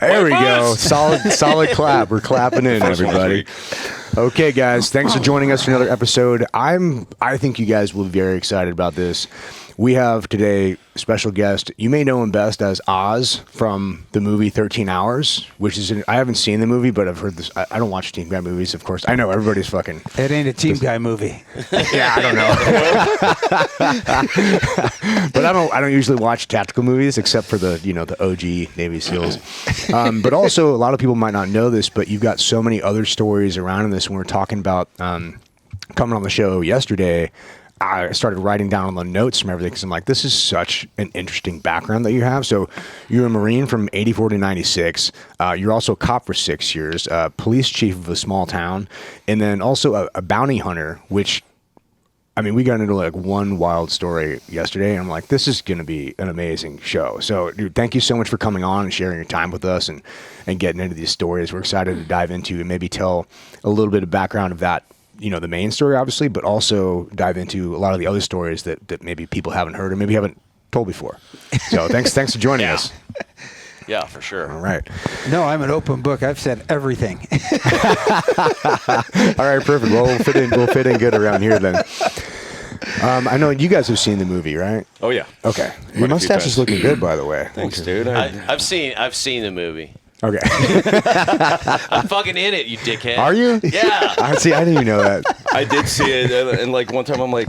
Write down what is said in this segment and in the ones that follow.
There we go. Solid clap. We're clapping in, everybody. Okay, guys. Thanks for joining us for another episode. I think you guys will be very excited about this. We have today a special guest. You may know him best as Oz from the movie 13 Hours, which is I haven't seen the movie, but I've heard this. I don't watch Team Guy movies, of course. I know everybody's fucking. It ain't a Team Guy movie. Yeah, I don't know. But I don't usually watch tactical movies except for the OG Navy SEALs. But also a lot of people might not know this, but you've got so many other stories around in this. When we're talking about coming on the show yesterday, I started writing down on the notes from everything because I'm like, this is such an interesting background that you have. So you're a Marine from 84 to 96. You're also a cop for 6 years, police chief of a small town, and then also a bounty hunter, which, I mean, we got into like one wild story yesterday, and I'm like, this is going to be an amazing show. So, dude, thank you so much for coming on and sharing your time with us and getting into these stories. We're excited to dive into and maybe tell a little bit of background of that, the main story, obviously, but also dive into a lot of the other stories that maybe people haven't heard or maybe haven't told before. So thanks for joining us. Yeah, for sure. All right. No, I'm an open book. I've said everything. All right, perfect. Well, we'll fit in good around here then. I know you guys have seen the movie, right? Oh yeah. Okay. Your mustache is looking good, by the way. Thanks, dude. I've seen the movie. Okay. I'm fucking in it, you dickhead. Are you? Yeah. I didn't even know that. I did see it, and like one time I'm like,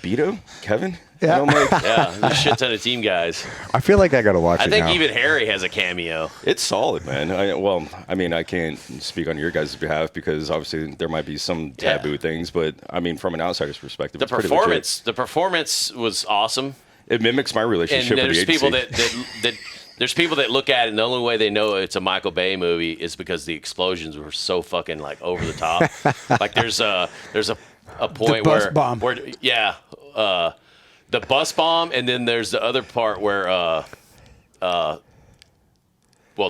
Beto? Kevin? Yeah. And I'm like, Yeah, there's a shit ton of team guys. I feel like I got to watch it I think now. even Harry has a cameo. it's solid, man. I can't speak on your guys' behalf because obviously there might be some taboo things, but I mean, from an outsider's perspective, The it's pretty legit. performance was awesome. It mimics my And relationship with the there's agency. people that there's people that look at it and the only way they know it's a Michael Bay movie is because the explosions were so fucking like over the top. Like there's a point bus bomb. where the bus bomb, and then there's the other part where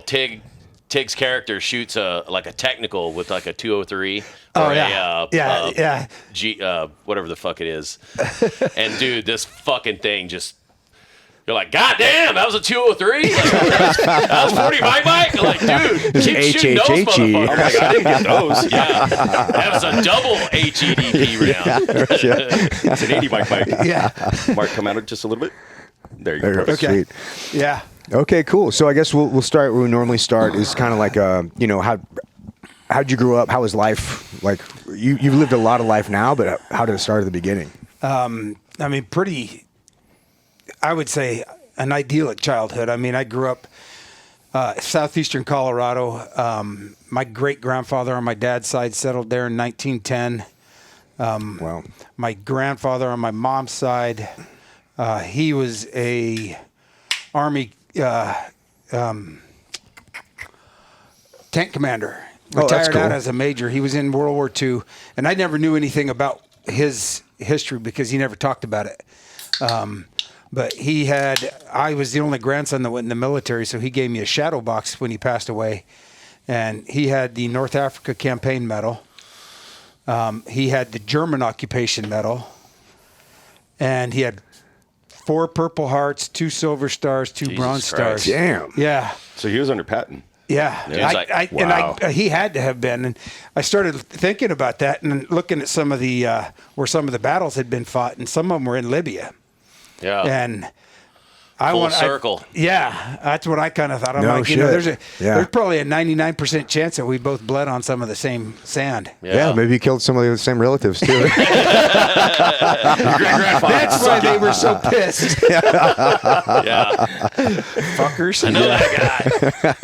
Tig's character shoots a technical with like a 203 whatever the fuck it is. And dude, this fucking thing just, you're like, God damn, that was a 203? Like, that was 40 Mike? Like, dude, keep shooting those motherfuckers. I'm like, I didn't get those. Yeah, that was a double HEDP round. It's an 80 Mike. Yeah. Mark, come out just a little bit. There you go. Perfect. Okay. Sweet. Yeah. Okay, cool. So I guess we'll start where we normally start. Is kind of like how'd you grow up? How was life? Like you've lived a lot of life now, but how did it start at the beginning? I mean, I would say an idyllic childhood. I mean, I grew up southeastern Colorado. My great-grandfather on my dad's side settled there in 1910. Wow. My grandfather on my mom's side, he was a Army tank commander. Retired out as a major. He was in World War II, and I never knew anything about his history because he never talked about it. But I was the only grandson that went in the military, so he gave me a shadow box when he passed away. And he had the North Africa Campaign Medal. He had the German Occupation Medal. And he had 4 Purple Hearts, 2 Silver Stars, 2 Jesus Bronze Christ. Stars. Damn. Yeah. So he was under Patton. Yeah. Wow. He had to have been. And I started thinking about that and looking at some of the where some of the battles had been fought, and some of them were in Libya. Yeah. And Full circle. that's what I kind of thought. I'm No like, shit. there's probably a 99% chance that we both bled on some of the same sand. Yeah, maybe you killed some of the same relatives too. That's why they were so pissed. Yeah. Fuckers. I know that guy.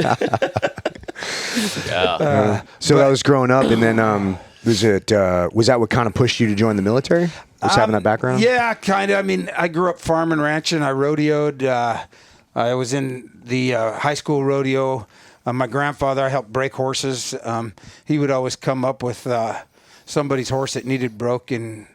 Yeah. So that was growing up, and then was that what kind of pushed you to join the military? Just having that background? Yeah, kind of. I mean, I grew up farming, ranching. I rodeoed. I was in the high school rodeo. My grandfather, I helped break horses. He would always come up with somebody's horse that needed broke, and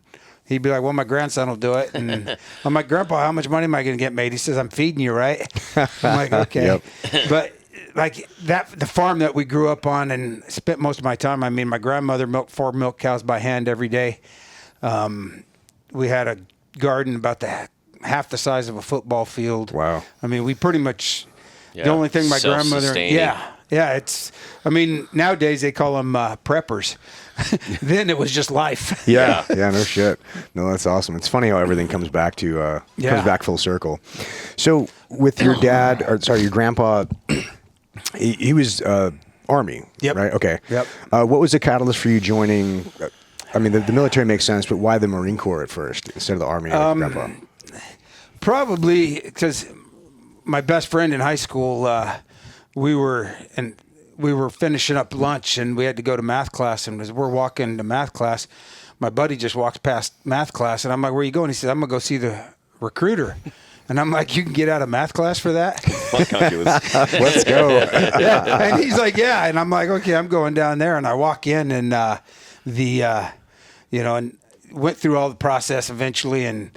he'd be like, well, my grandson will do it. And I'm like, Grandpa, how much money am I going to get made? He says, I'm feeding you, right? I'm like, okay. Yep. But like the farm that we grew up on and spent most of my time, I mean, my grandmother milked 4 milk cows by hand every day. We had a garden about half the size of a football field. Wow. I mean, we pretty much, The only thing my grandmother, Self-sustaining. it's. I mean, nowadays they call them preppers. Then it was just life. Yeah, no shit. No, that's awesome. It's funny how everything comes back to comes back full circle. So with your dad, or sorry, your grandpa, he was Army. Yep. Right. Okay. Yep. What was the catalyst for you joining? I mean, the military makes sense, but why the Marine Corps at first instead of the Army? Like grandpa? Probably because my best friend in high school, we were finishing up lunch and we had to go to math class. And as we're walking to math class, my buddy just walked past math class and I'm like, "Where are you going?" He said, "I'm gonna go see the recruiter." And I'm like, "You can get out of math class for that?" Let's go. Yeah. And he's like, "Yeah." And I'm like, "Okay, I'm going down there." And I walk in and and went through all the process eventually. And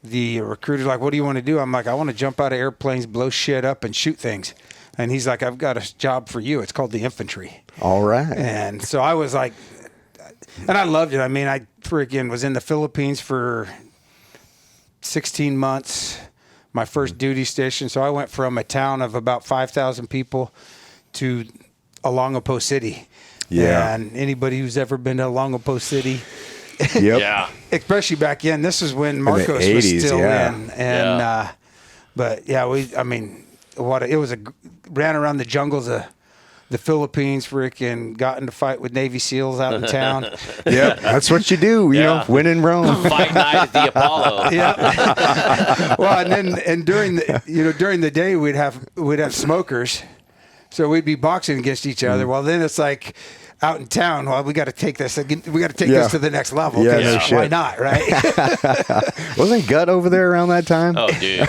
the recruiter's like, "What do you want to do?" I'm like, "I want to jump out of airplanes, blow shit up, and shoot things." And he's like, "I've got a job for you. It's called the infantry." All right. And so I was like, and I loved it. I mean, I freaking was in the Philippines for 16 months, my first duty station. So I went from a town of about 5,000 people to Olongapo City. Yeah. And anybody who's ever been to Olongapo City, Yep. Yeah. especially back then, this is when Marcos 80s, was still yeah. in. And, but yeah, ran around the jungles of the Philippines, freaking got into fight with Navy SEALs out in town. Yep. That's what you do. You know, win in Rome. Fight night at the Apollo. Yeah. Well, and during the day we'd have smokers, so we'd be boxing against each other. Well, then it's like out in town. Well, we got to take this. This to the next level. Yeah, Yeah. no shit. Why not? Right. Wasn't Gut over there around that time? Oh, dude.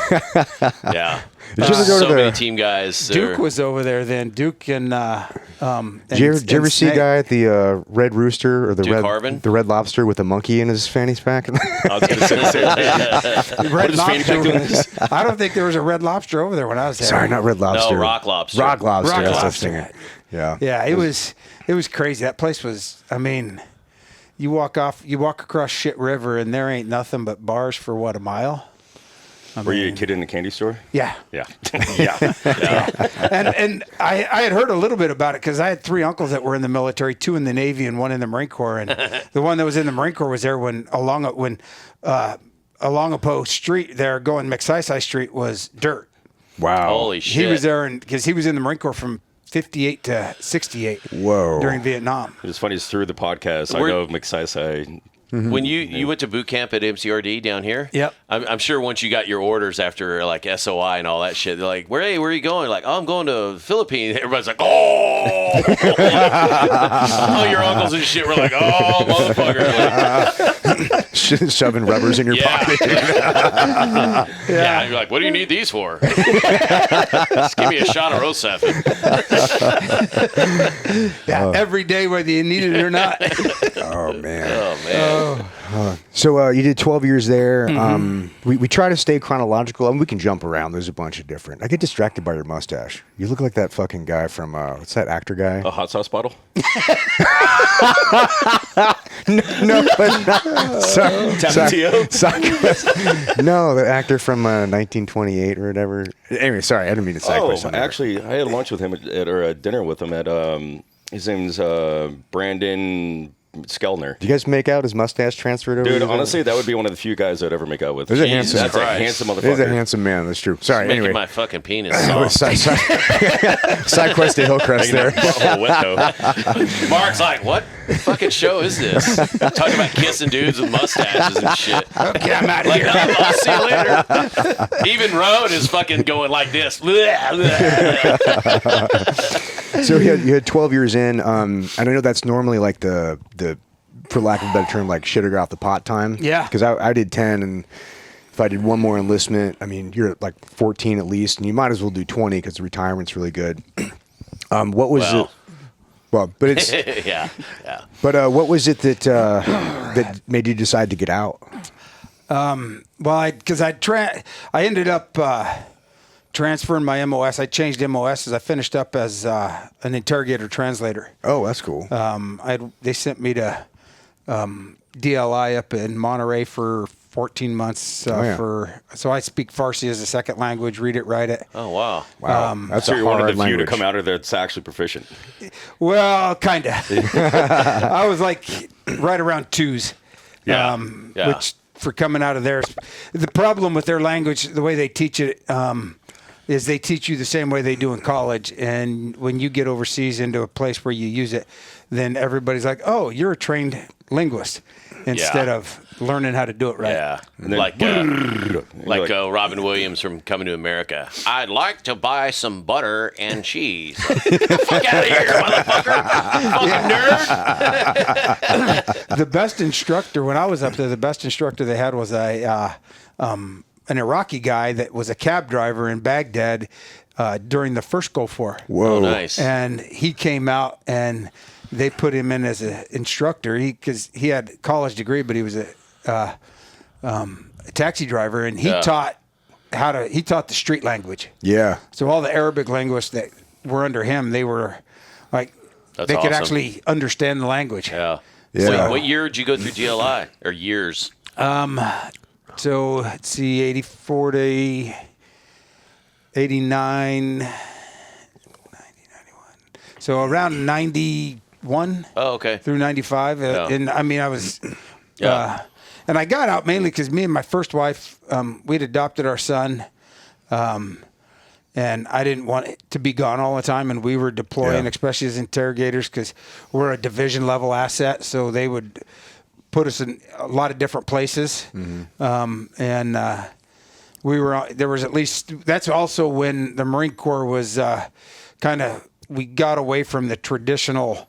Yeah. Did you ever go to So the many team guys. Duke was over there then. Duke and Did you ever see a Snake. guy at the Red Rooster or the Duke Harvin? the Red Lobster with a monkey in his fanny pack? I was going to say the same thing. Red is Fanny Lobster Pack doing was- I don't think there was a Red Lobster over there when I was there. Sorry, not Red Lobster. No, Rock Lobster. Rock Lobster. Rock That's what I was Lobster. thinking. Yeah. Yeah, it was crazy. That place was. I mean, you walk across Shit River and there ain't nothing but bars for what, a mile. Were you a kid in a candy store? Yeah. Yeah. And I had heard a little bit about it because I had 3 uncles that were in the military, 2 in the Navy and 1 in the Marine Corps. And the one that was in the Marine Corps was there when Olongapo Street there going McSisai Street was dirt. Wow. Holy shit. He was there because he was in the Marine Corps from 58 to 68. Whoa. During Vietnam. It's funny, it's through the podcast. I Where- know of McSisai. When you went to boot camp at MCRD down here, Yep. I'm sure once you got your orders after like SOI and all that shit, they're like, where are you going? Like, oh, I'm going to the Philippines. Everybody's like, oh, all your uncles and shit were like, oh, motherfucker. Like, Shoving rubbers in your pocket. yeah. You're like, what do you need these for? Just give me a shot of Rosef. Yeah, every day whether you need it or not. Oh, man. Oh man. So you did 12 years there. We try to stay chronological. I mean, we can jump around. There's a bunch of different. I get distracted by your mustache. You look like that fucking guy from, what's that actor guy? A hot sauce bottle? No, but not. Tapatio? No, the actor from 1928 or whatever. Anyway, sorry, I didn't mean to segue. somewhere. Actually, I had lunch with him or dinner with him at, his name's Brandon Skellner. Do you guys make out? His mustache transferred over? Dude, to honestly, that would be one of the few guys I'd ever make out with. There's a Jesus handsome, That's a Christ. handsome he's motherfucker. a handsome man. That's true. Sorry. Making Anyway, my fucking penis side, soft. side quest to Hillcrest there. Mark's like, what fucking show is this? Talking about kissing dudes with mustaches and shit. Okay, I'm out of Like, here. I'll see you later. Even Road is fucking going like this. So you had 12 years in, and I know that's normally like the for lack of a better term, like shit or get off the pot time. Yeah. Because I did 10, and if I did one more enlistment, I mean, you're at like 14 at least, and you might as well do 20 because the retirement's really good. What was Well. it? Well, but it's yeah. but what was it that that made you decide to get out? Well, I ended up transferring my MOS. I changed MOS as I finished up as an interrogator translator. Oh, that's cool. They sent me to DLI up in Monterey for 14 months so I speak Farsi as a second language, read it, write it. Oh, wow. That's So a you're one of hard the few to language. come out of there that's actually proficient. Well, kind of. I was like right around 2s. Yeah. Which for coming out of there, the problem with their language, the way they teach it, is they teach you the same way they do in college. And when you get overseas into a place where you use it, then everybody's like, oh, you're a trained linguist, instead of learning how to do it right. Yeah. And then- Like Robin Williams from Coming to America. I'd like to buy some butter and cheese. Get the fuck out of here, motherfucker. Fucking nerd. The best instructor, when I was up there, the best instructor they had was an Iraqi guy that was a cab driver in Baghdad during the first Gulf War. Whoa. Oh, nice. And he came out and they put him in as an instructor because he had a college degree, but he was a taxi driver, and he taught the street language. Yeah. So all the Arabic linguists that were under him, they were like, That's they could awesome. actually understand the language. Yeah. Yeah. Wait, what year did you go through GLI? Or years? So let's see, 84 to 89, 90, 91. So around 91 Oh, okay. through 95. And I mean, I was, and I got out mainly because me and my first wife, we'd adopted our son. And I didn't want it to be gone all the time. And we were deploying, especially as interrogators, because we're a division level asset. So they would put us in a lot of different places. We were, there was at least, that's also when the Marine Corps was we got away from the traditional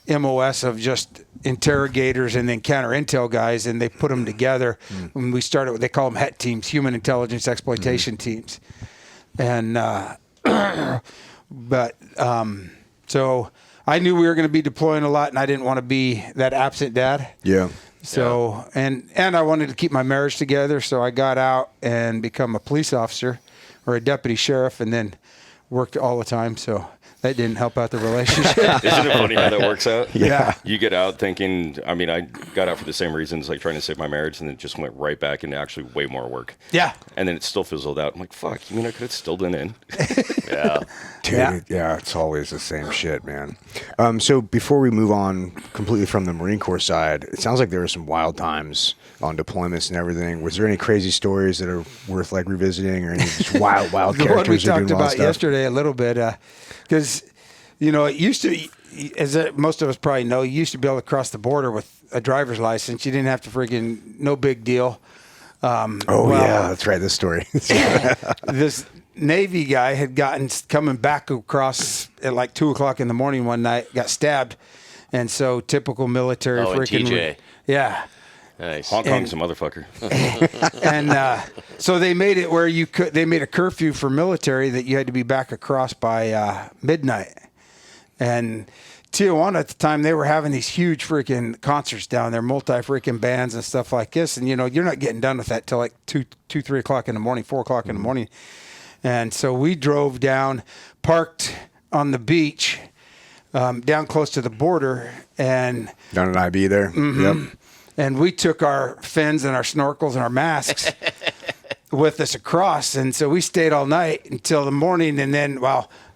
MOS of just interrogators and then counter intel guys, and they put them together. When we started, they call them HET teams, human intelligence exploitation teams. And, so I knew we were going to be deploying a lot, and I didn't want to be that absent dad. Yeah. So, and I wanted to keep my marriage together. So I got out and become a police officer or a deputy sheriff, and then worked all the time. So that didn't help out the relationship. Isn't it funny how that works out? Yeah. You get out thinking, I mean, I got out for the same reasons, like trying to save my marriage, and then just went right back into actually way more work. Yeah. And then it still fizzled out. I'm like, fuck, you mean I could have still been in? Yeah. Dude, yeah, it's always the same shit, man. So before we move on completely from the Marine Corps side, it sounds like there were some wild times on deployments and everything. Was there any crazy stories that are worth like revisiting, or any just wild The one we characters that are talked doing wild about stuff? yesterday a little bit, because, it used to, as most of us probably know, you used to be able to cross the border with a driver's license. You didn't have to freaking, no big deal. Yeah, that's right. This story. This Navy guy had coming back across at like 2:00 in the morning one night, got stabbed. And so typical military Oh, and freaking. TJ. Yeah. Nice. Hong Kong's a motherfucker. And so they made it where they made a curfew for military that you had to be back across by midnight. And Tijuana at the time, they were having these huge freaking concerts down there, multi-freaking bands and stuff like this. And, you're not getting done with that till like 3 o'clock in the morning, 4 o'clock in the morning. And so we drove down, parked on the beach, down close to the border. And Down an IB there. Yep. and we took our fins and our snorkels and our masks with us across. And so we stayed all night until the morning. And then,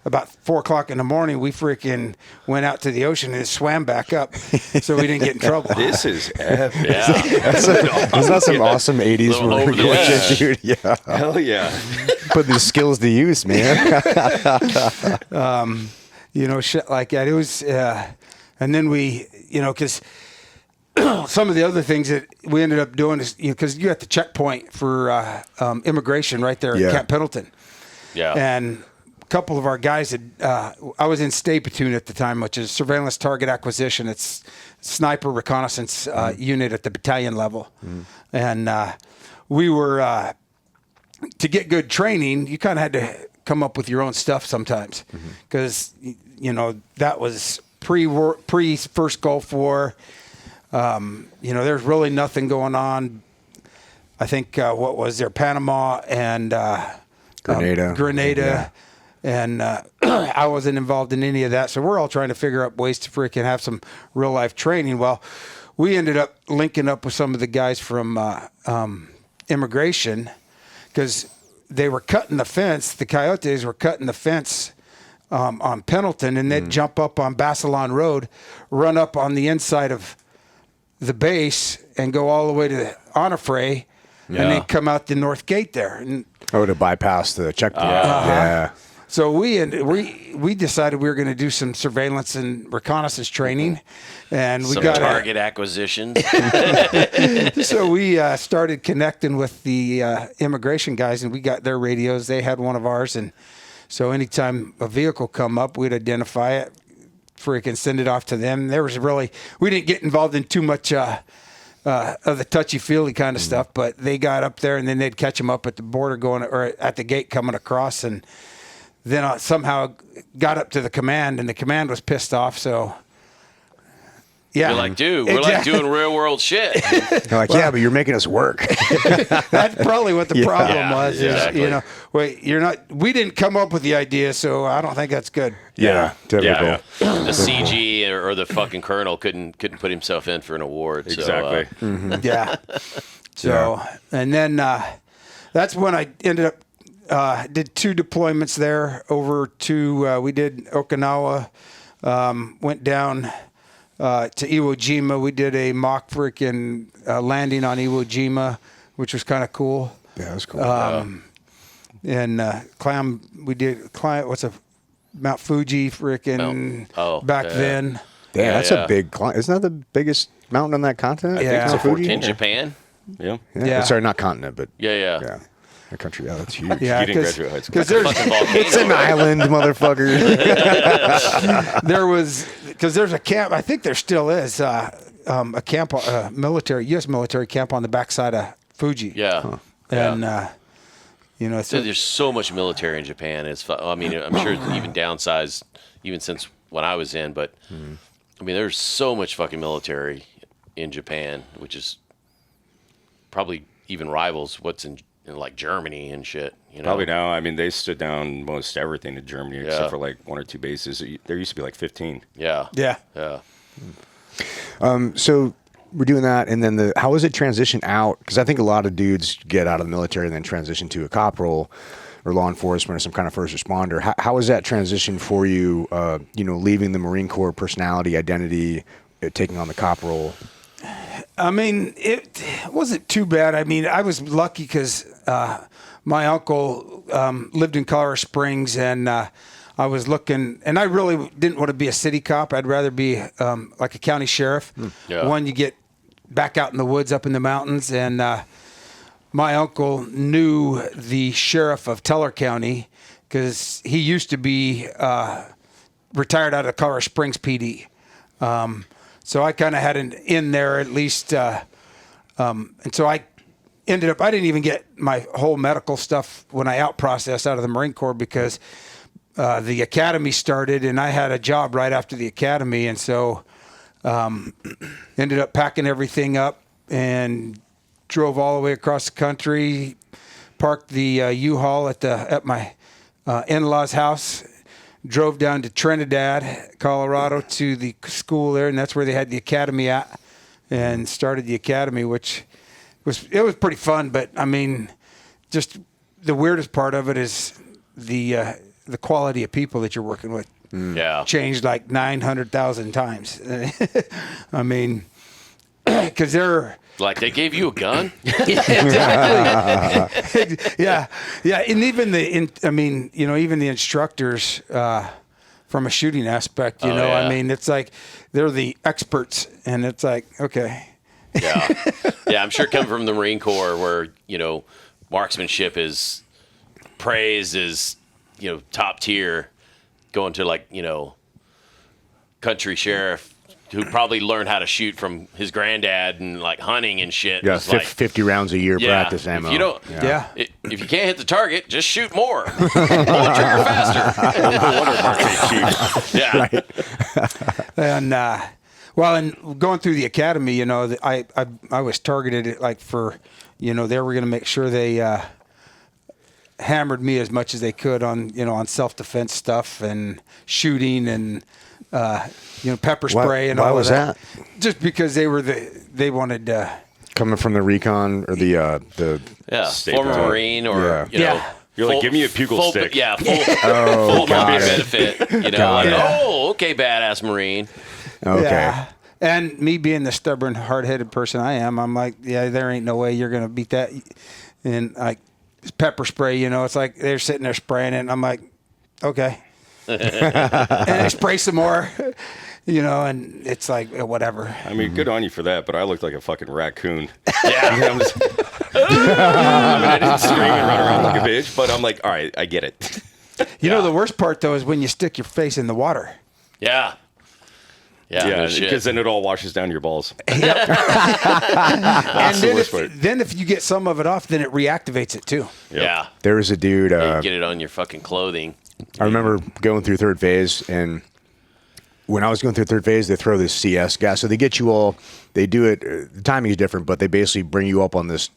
about 4 o'clock in the morning, we freaking went out to the ocean and swam back up so we didn't get in trouble. This is epic. Yeah. Isn't that some awesome 80s Little over the Marine edge. shit, dude? Yeah. Hell yeah. Put these skills to use, man. Shit like that. It was, and then we, because some of the other things that we ended up doing is, because you're at the checkpoint for immigration right there at Camp Pendleton. Yeah. And a couple of our guys had, I was in Stay Platoon at the time, which is surveillance target acquisition. It's sniper reconnaissance unit at the battalion level. And we were, to get good training, you kind of had to come up with your own stuff sometimes. Because, that was pre-first Gulf War. There's really nothing going on. I think, what was there? Panama and Grenada. Yeah. And I wasn't involved in any of that. So we're all trying to figure out ways to freaking have some real life training. Well, we ended up linking up with some of the guys from immigration because they were cutting the fence. The coyotes were cutting the fence on Pendleton, and they'd jump up on Basilon Road, run up on the inside of the base, and go all the way to Onifray, and then come out the north gate there. And, to bypass the checkpoint. Yeah. So we decided we were going to do some surveillance and reconnaissance training, and we got target acquisition. So we started connecting with the immigration guys, and we got their radios. They had one of ours, and so anytime a vehicle come up, we'd identify it, freaking send it off to them. We didn't get involved in too much of the touchy-feely kind of stuff, but they got up there, and then they'd catch them up at the border or at the gate coming across, and then I somehow got up to the command, and the command was pissed off. So, yeah. You're like, dude, we're like doing real world shit. They're like, yeah, but you're making us work. That's probably what the problem was. Exactly. Is, wait, we didn't come up with the idea, so I don't think that's good. Yeah, typical. Yeah. The CG or the fucking colonel couldn't put himself in for an award. Exactly. So, Yeah. So, and then that's when I ended up. Did 2 deployments there over to, we did Okinawa, went down to Iwo Jima. We did a mock freaking landing on Iwo Jima, which was kind of cool. Yeah, that was cool. And Mount Fuji freaking back then. Damn, that's a big climb. Isn't that the biggest mountain on that continent? Yeah. I think in Fuji? Japan? Yeah. Sorry, not continent, but Yeah. the country. Yeah, that's huge. Yeah, You didn't graduate high school. because there's Fucking volcano. It's an island, motherfucker. because there's a camp. I think there still is a camp, U.S. military camp on the backside of Fuji. Yeah. And So there's so much military in Japan. I mean, I'm sure it's even downsized even since when I was in, but I mean, there's so much fucking military in Japan, which is probably even rivals what's in like Germany and shit. Probably now. I mean, they stood down most everything in Germany except for like 1 or 2 bases. There used to be like 15. Yeah. So we're doing that, and then how was it transition out? Because I think a lot of dudes get out of the military and then transition to a cop role or law enforcement or some kind of first responder. How was that transition for you? Leaving the Marine Corps personality, identity, taking on the cop role. I mean, it wasn't too bad. I mean, I was lucky because my uncle lived in Colorado Springs, and I was looking, and I really didn't want to be a city cop. I'd rather be like a county sheriff. Yeah. One, you get back out in the woods up in the mountains, and my uncle knew the sheriff of Teller County because he used to be retired out of Colorado Springs PD. So I kind of had an in there at least. And so I ended up, I didn't even get my whole medical stuff when I out-processed out of the Marine Corps because the academy started and I had a job right after the academy. And so ended up packing everything up and drove all the way across the country, parked the U-Haul at my in-laws' house, drove down to Trinidad, Colorado to the school there, and that's where they had the academy at, and started the academy, which was pretty fun. But I mean, just the weirdest part of it is the quality of people that you're working with. Yeah. Changed like 900,000 times. I mean, because they're Like they gave you a gun? yeah, and even even the instructors from a shooting aspect, I mean, it's like they're the experts, and it's like, okay. Yeah, I'm sure coming from the Marine Corps where, marksmanship is praised as, top tier, going to like, country sheriff who probably learned how to shoot from his granddad and like hunting and shit. Yeah, 50 rounds a year practice ammo. If you don't, if you can't hit the target, just shoot more. Pull the trigger faster. Yeah. And and going through the academy, I was targeted like for, they were going to make sure they hammered me as much as they could on on self-defense stuff and shooting and pepper spray and all why of was that? Just because they wanted Coming from the recon or the former Marine or you know. You're like, give me a pugil stick. Full benefit. You know, okay, badass Marine. Okay. Yeah. And me being the stubborn, hard-headed person I am, I'm like, yeah, there ain't no way you're gonna beat that. And like pepper spray, you know, it's like they're sitting there spraying it, and I'm like, okay. And I spray some more, you know, and it's like whatever. I mean, good on you for that, but I looked like a fucking raccoon. Yeah. You know, I didn't scream and run around like a bitch, but I'm like, all right, I get it. You know, the worst part though is when you stick your face in the water. Yeah. Yeah, because then it all washes down your balls. And then if you get some of it off, then it reactivates it too. Yep. Yeah. There was a dude. You get it on your fucking clothing. I remember going through third phase, and when I was going through third phase, they throw this CS gas. So they get you all. They do it. The timing is different, but they basically bring you up on this.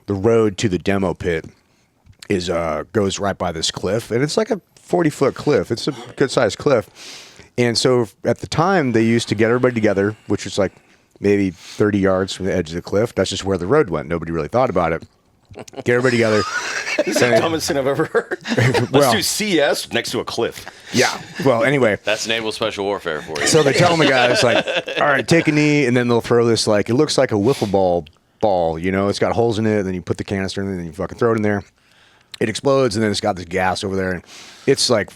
The road to the demo pit goes right by this cliff, and it's like a 40-foot cliff. It's a good-sized cliff. And so at the time, they used to get everybody together, which was like maybe 30 yards from the edge of the cliff. That's just where the road went. Nobody really thought about it. Get everybody together. This is the dumbest thing I've ever heard. Let's do CS next to a cliff. Yeah. Well, anyway. That's naval special warfare for you. So they tell the guys, like, all right, take a knee, and then they'll throw this, like, it looks like a wiffle ball, you know? It's got holes in it, and then you put the canister in it, and then you fucking throw it in there. It explodes, and then it's got this gas over there, and it's like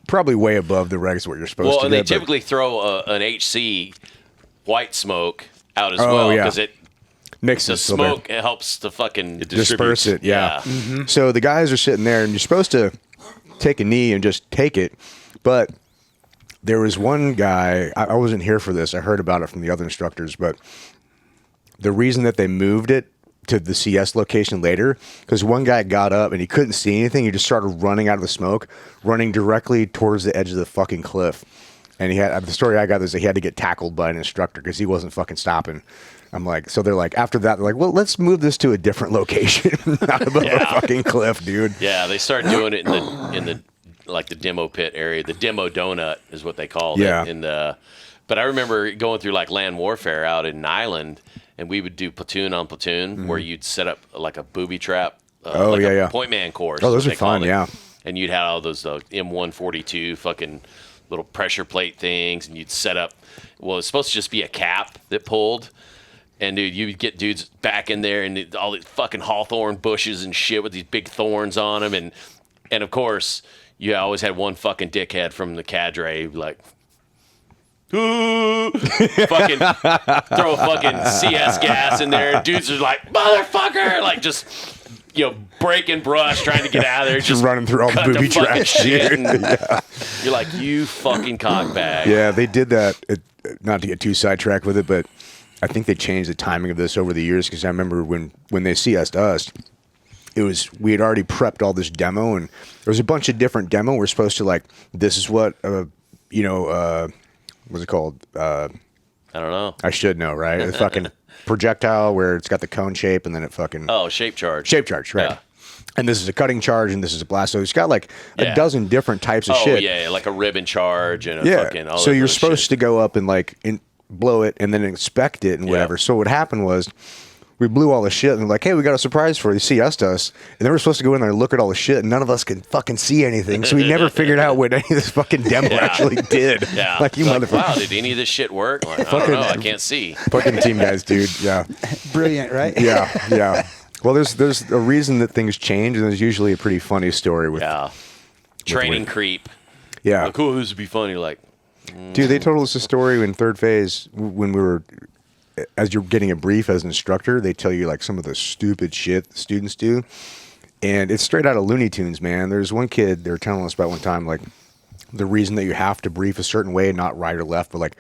probably way above the regs what you're supposed to. Well, and they typically throw an HC white smoke out as well because it mixes the smoke. It helps to fucking disperse it. Yeah. Mm-hmm. So the guys are sitting there, and you're supposed to take a knee and just take it, but there was one guy. I wasn't here for this. I heard about it from the other instructors, but the reason that they moved it to the CS location later, because one guy got up and he couldn't see anything. He just started running out of the smoke, running directly towards the edge of the fucking cliff. And he had the story I got is that he had to get tackled by an instructor because he wasn't fucking stopping. I'm like, so they're like, after that, they're like, well, let's move this to a different location, not above a fucking cliff, dude. Yeah, they start doing it in the like the demo pit area. The demo donut is what they called it. But I remember going through like land warfare out in Nyland. And we would do platoon on platoon where you'd set up like a booby trap, a point man course. Oh, those are fun, yeah. And you'd have all those M142 fucking little pressure plate things, and you'd set up. Well, it's supposed to just be a cap that pulled, and dude, you would get dudes back in there and all these fucking hawthorn bushes and shit with these big thorns on them, and of course, you always had one fucking dickhead from the cadre like. Fucking throw a fucking CS gas in there. Dudes are like, motherfucker, like just breaking brush, trying to get out of there, just running through all the booby traps. Shit. You're like, you fucking cockbag. Yeah, they did that. Not to get too sidetracked with it, but I think they changed the timing of this over the years because I remember when they CS'd us, we had already prepped all this demo, and there was a bunch of different demo. We're supposed to like, this is what what's it called? I don't know. I should know, right? The fucking projectile where it's got the cone shape and then it fucking... Oh, shape charge. Shape charge, right. Yeah. And this is a cutting charge and this is a blast. So it's got like a dozen different types of shit. Oh, yeah, like a ribbon charge and a fucking... So you're supposed to go up and like blow it and then inspect it and whatever. So what happened was... We blew all the shit and they're like, hey, we got a surprise for you. CS us. And then we're supposed to go in there and look at all the shit and none of us can fucking see anything. So we never figured out what any of this fucking demo actually did. Yeah. Like, you motherfucker. Wow, did any of this shit work? Like, I don't know. I can't see. Fucking team guys, dude. Yeah. Brilliant, right? Yeah. Well, there's a reason that things change and there's usually a pretty funny story with... Training creep. Yeah. Like, cool, this would be funny. Like... Dude, they told us a story in third phase when we were... As you're getting a brief as an instructor, they tell you like some of the stupid shit the students do. And it's straight out of Looney Tunes, man. There's one kid they were telling us about one time, like the reason that you have to brief a certain way, not right or left, but like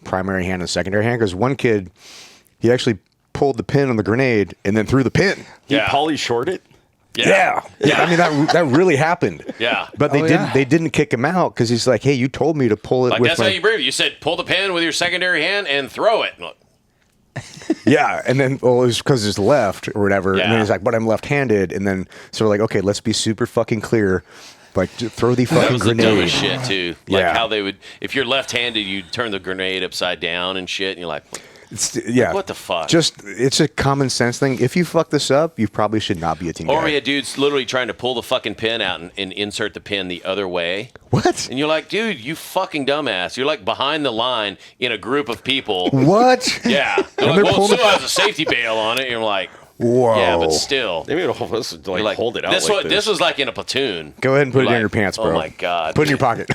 primary hand and secondary hand. Because one kid, he actually pulled the pin on the grenade and then threw the pin. He Polly short it? Yeah. I mean, that really happened. Yeah. But they didn't kick him out because he's like, hey, you told me to pull it like, with that's how you brief. You said pull the pin with your secondary hand and throw it. Yeah, and then, well, it was because it's left or whatever. Yeah. And then he's like, but I'm left-handed. And then, so we're like, okay, let's be super fucking clear. Like, throw the fucking grenade. That was the dumbest shit, too. Like how they would, if you're left-handed, you turn the grenade upside down and shit. And you're like, Yeah. What the fuck? Just, it's a common sense thing. If you fuck this up, you probably should not be a team guy. Or we had dudes literally trying to pull the fucking pin out and insert the pin the other way. What? And you're like, dude, you fucking dumbass. You're like behind the line in a group of people. What? Yeah. They're like, well, it still has a safety bail on it. And you're like, whoa. Yeah, but still. They made a whole like hold it out. This was like in a platoon. Go ahead and put it in your pants, bro. Oh my God. Put it in your pocket.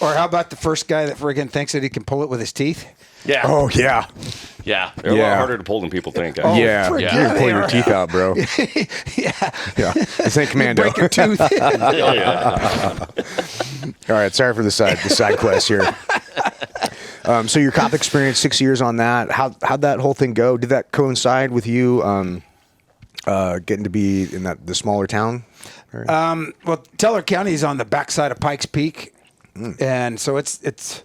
Or how about the first guy that friggin' thinks that he can pull it with his teeth? Yeah. Oh, yeah. Yeah. They're a lot harder to pull than people think. Oh, yeah. frick, You're going to pull your teeth out, bro. Yeah. This ain't Commando. Break your tooth. All right. Sorry for the side quest here. So your cop experience, 6 years on that. How'd that whole thing go? Did that coincide with you getting to be in the smaller town? Well, Teller County is on the backside of Pikes Peak, and so it's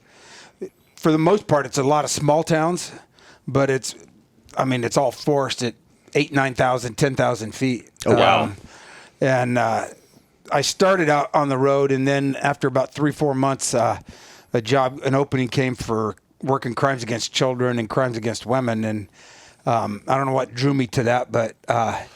for the most part it's a lot of small towns, but it's all forest at 8,000, 9,000, 10,000 feet. Oh wow! And I started out on the road, and then after about 3-4 months, an opening came for working crimes against children and crimes against women, and I don't know what drew me to that, but I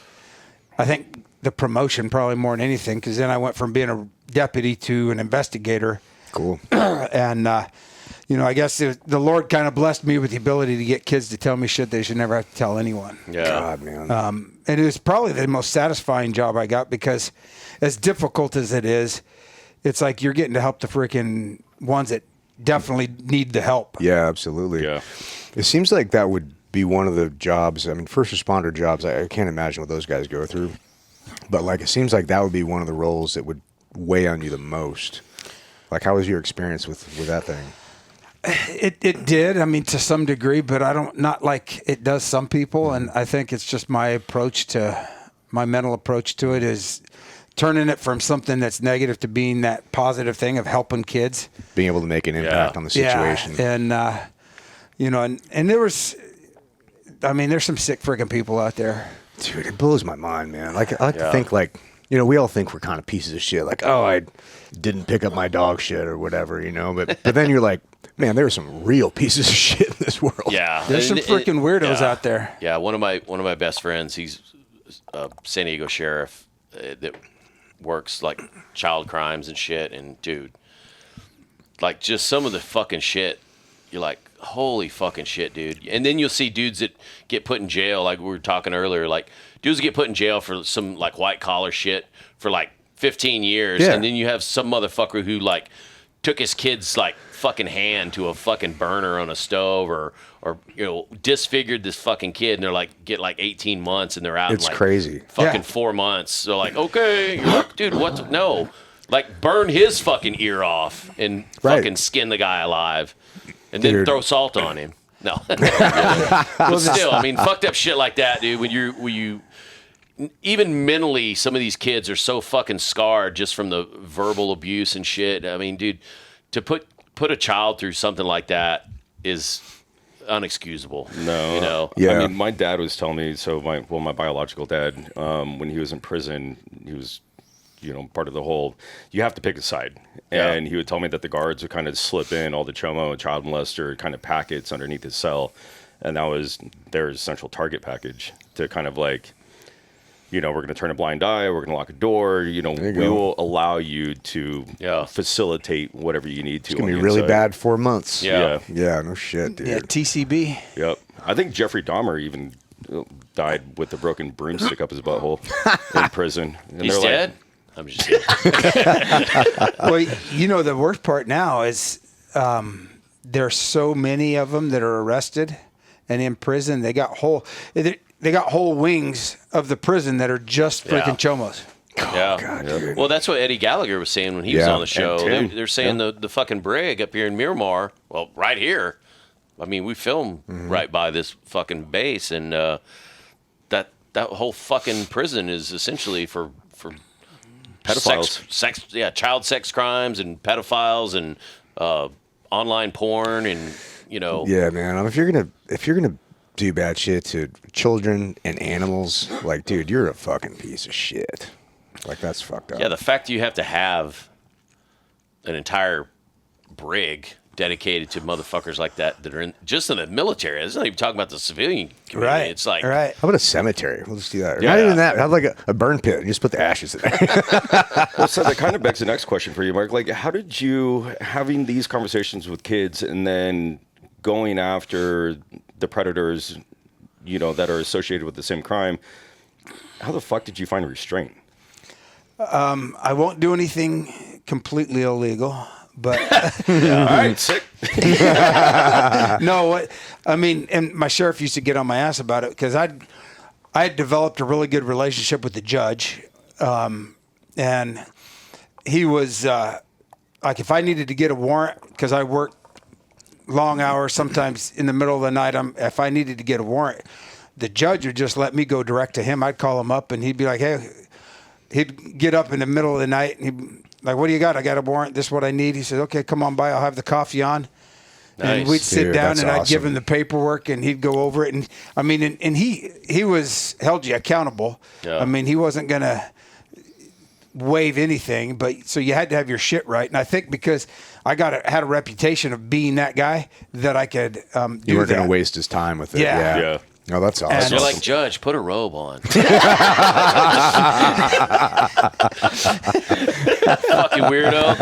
think the promotion probably more than anything, because then I went from being a deputy to an investigator. Cool. And I guess the Lord kind of blessed me with the ability to get kids to tell me shit they should never have to tell anyone. Yeah. God, man. And it was probably the most satisfying job I got, because as difficult as it is, it's like you're getting to help the freaking ones that definitely need the help. Yeah, absolutely. Yeah. It seems like that would be one of the jobs. I mean, first responder jobs, I can't imagine what those guys go through. But like, it seems like that would be one of the roles that would weigh on you the most. Like, how was your experience with that thing? It did. I mean, to some degree, but not like it does some people. And I think it's just my mental approach to it is turning it from something that's negative to being that positive thing of helping kids. Being able to make an impact on the situation. Yeah. And, and there was, there's some sick friggin' people out there. Dude, it blows my mind, man. Like, I like to think we all think we're kind of pieces of shit. Like, oh, I didn't pick up my dog shit or whatever, But then you're like, man, there are some real pieces of shit in this world. Yeah. There's some freaking weirdos out there. Yeah. One of my best friends, he's a San Diego sheriff that works like child crimes and shit. And dude, like just some of the fucking shit, you're like, holy fucking shit, dude. And then you'll see dudes that get put in jail, like we were talking earlier, like dudes get put in jail for some like white collar shit for like 15 years. Yeah. And then you have some motherfucker who like took his kid's like fucking hand to a fucking burner on a stove or disfigured this fucking kid, and they're like get like 18 months and they're out It's in like crazy. fucking 4 months. So like, okay, you're like, dude, no. Like burn his fucking ear off and fucking skin the guy alive. And then throw salt on him. No. But still, fucked up shit like that, dude. When you even mentally, some of these kids are so fucking scarred just from the verbal abuse and shit. I mean, dude, to put a child through something like that is unexcusable. No. Yeah. My dad was telling me, my biological dad, when he was in prison, he was part of the whole, you have to pick a side. And he would tell me that the guards would kind of slip in all the chomo and child molester kind of packets underneath his cell. And that was their central target package to kind of like, we're going to turn a blind eye, we're going to lock a door, we will allow you to facilitate whatever you need to. It's going to be really bad 4 months. Yeah. Yeah, no shit, dude. Yeah, TCB. Yep. I think Jeffrey Dahmer even died with a broken broomstick up his butthole in prison. And He's dead? I'm just kidding. Well, the worst part now is there's so many of them that are arrested and in prison. They got whole wings of the prison that are just freaking chomos. Yeah. God, dude. Well, that's what Eddie Gallagher was saying when he was on the show. And They're saying the fucking brig up here in Miramar, well, right here. We film right by this fucking base, and that whole fucking prison is essentially for pedophiles, child sex crimes and pedophiles and online porn and Yeah, man. If you're gonna do bad shit to children and animals, like, dude, you're a fucking piece of shit. Like, that's fucked up. Yeah, the fact you have to have an entire brig dedicated to motherfuckers like that are just in the military. It's not even talking about the civilian community. Right. It's like, right. How about a cemetery? We'll just do that. Yeah. Not even that. Have like a burn pit and just put the ashes in there. Well, so that kind of begs the next question for you, Mark. Like, how did you, having these conversations with kids and then going after the predators, that are associated with the same crime, how the fuck did you find restraint? I won't do anything completely illegal, but All right, sick. no, what I mean, and my sheriff used to get on my ass about it because I had developed a really good relationship with the judge, and he was like, if I needed to get a warrant, because I worked long hours, sometimes in the middle of the night, if I needed to get a warrant, the judge would just let me go direct to him. I'd call him up and he'd be like, hey, he'd get up in the middle of the night and he'd be like, what do you got? I got a warrant. This is what I need. He said, okay, come on by. I'll have the coffee on. Nice. And we'd sit Dude, down that's and I'd give awesome. him the paperwork and he'd go over it. And I mean, and he held you accountable. Yeah. I mean, he wasn't going to waive anything, but so you had to have your shit right. And I think because I had a reputation of being that guy that I could do You weren't going that. to waste his time with it. Yeah. Yeah. Oh, that's awesome. you're like, Judge, put a robe on. Fucking weirdo.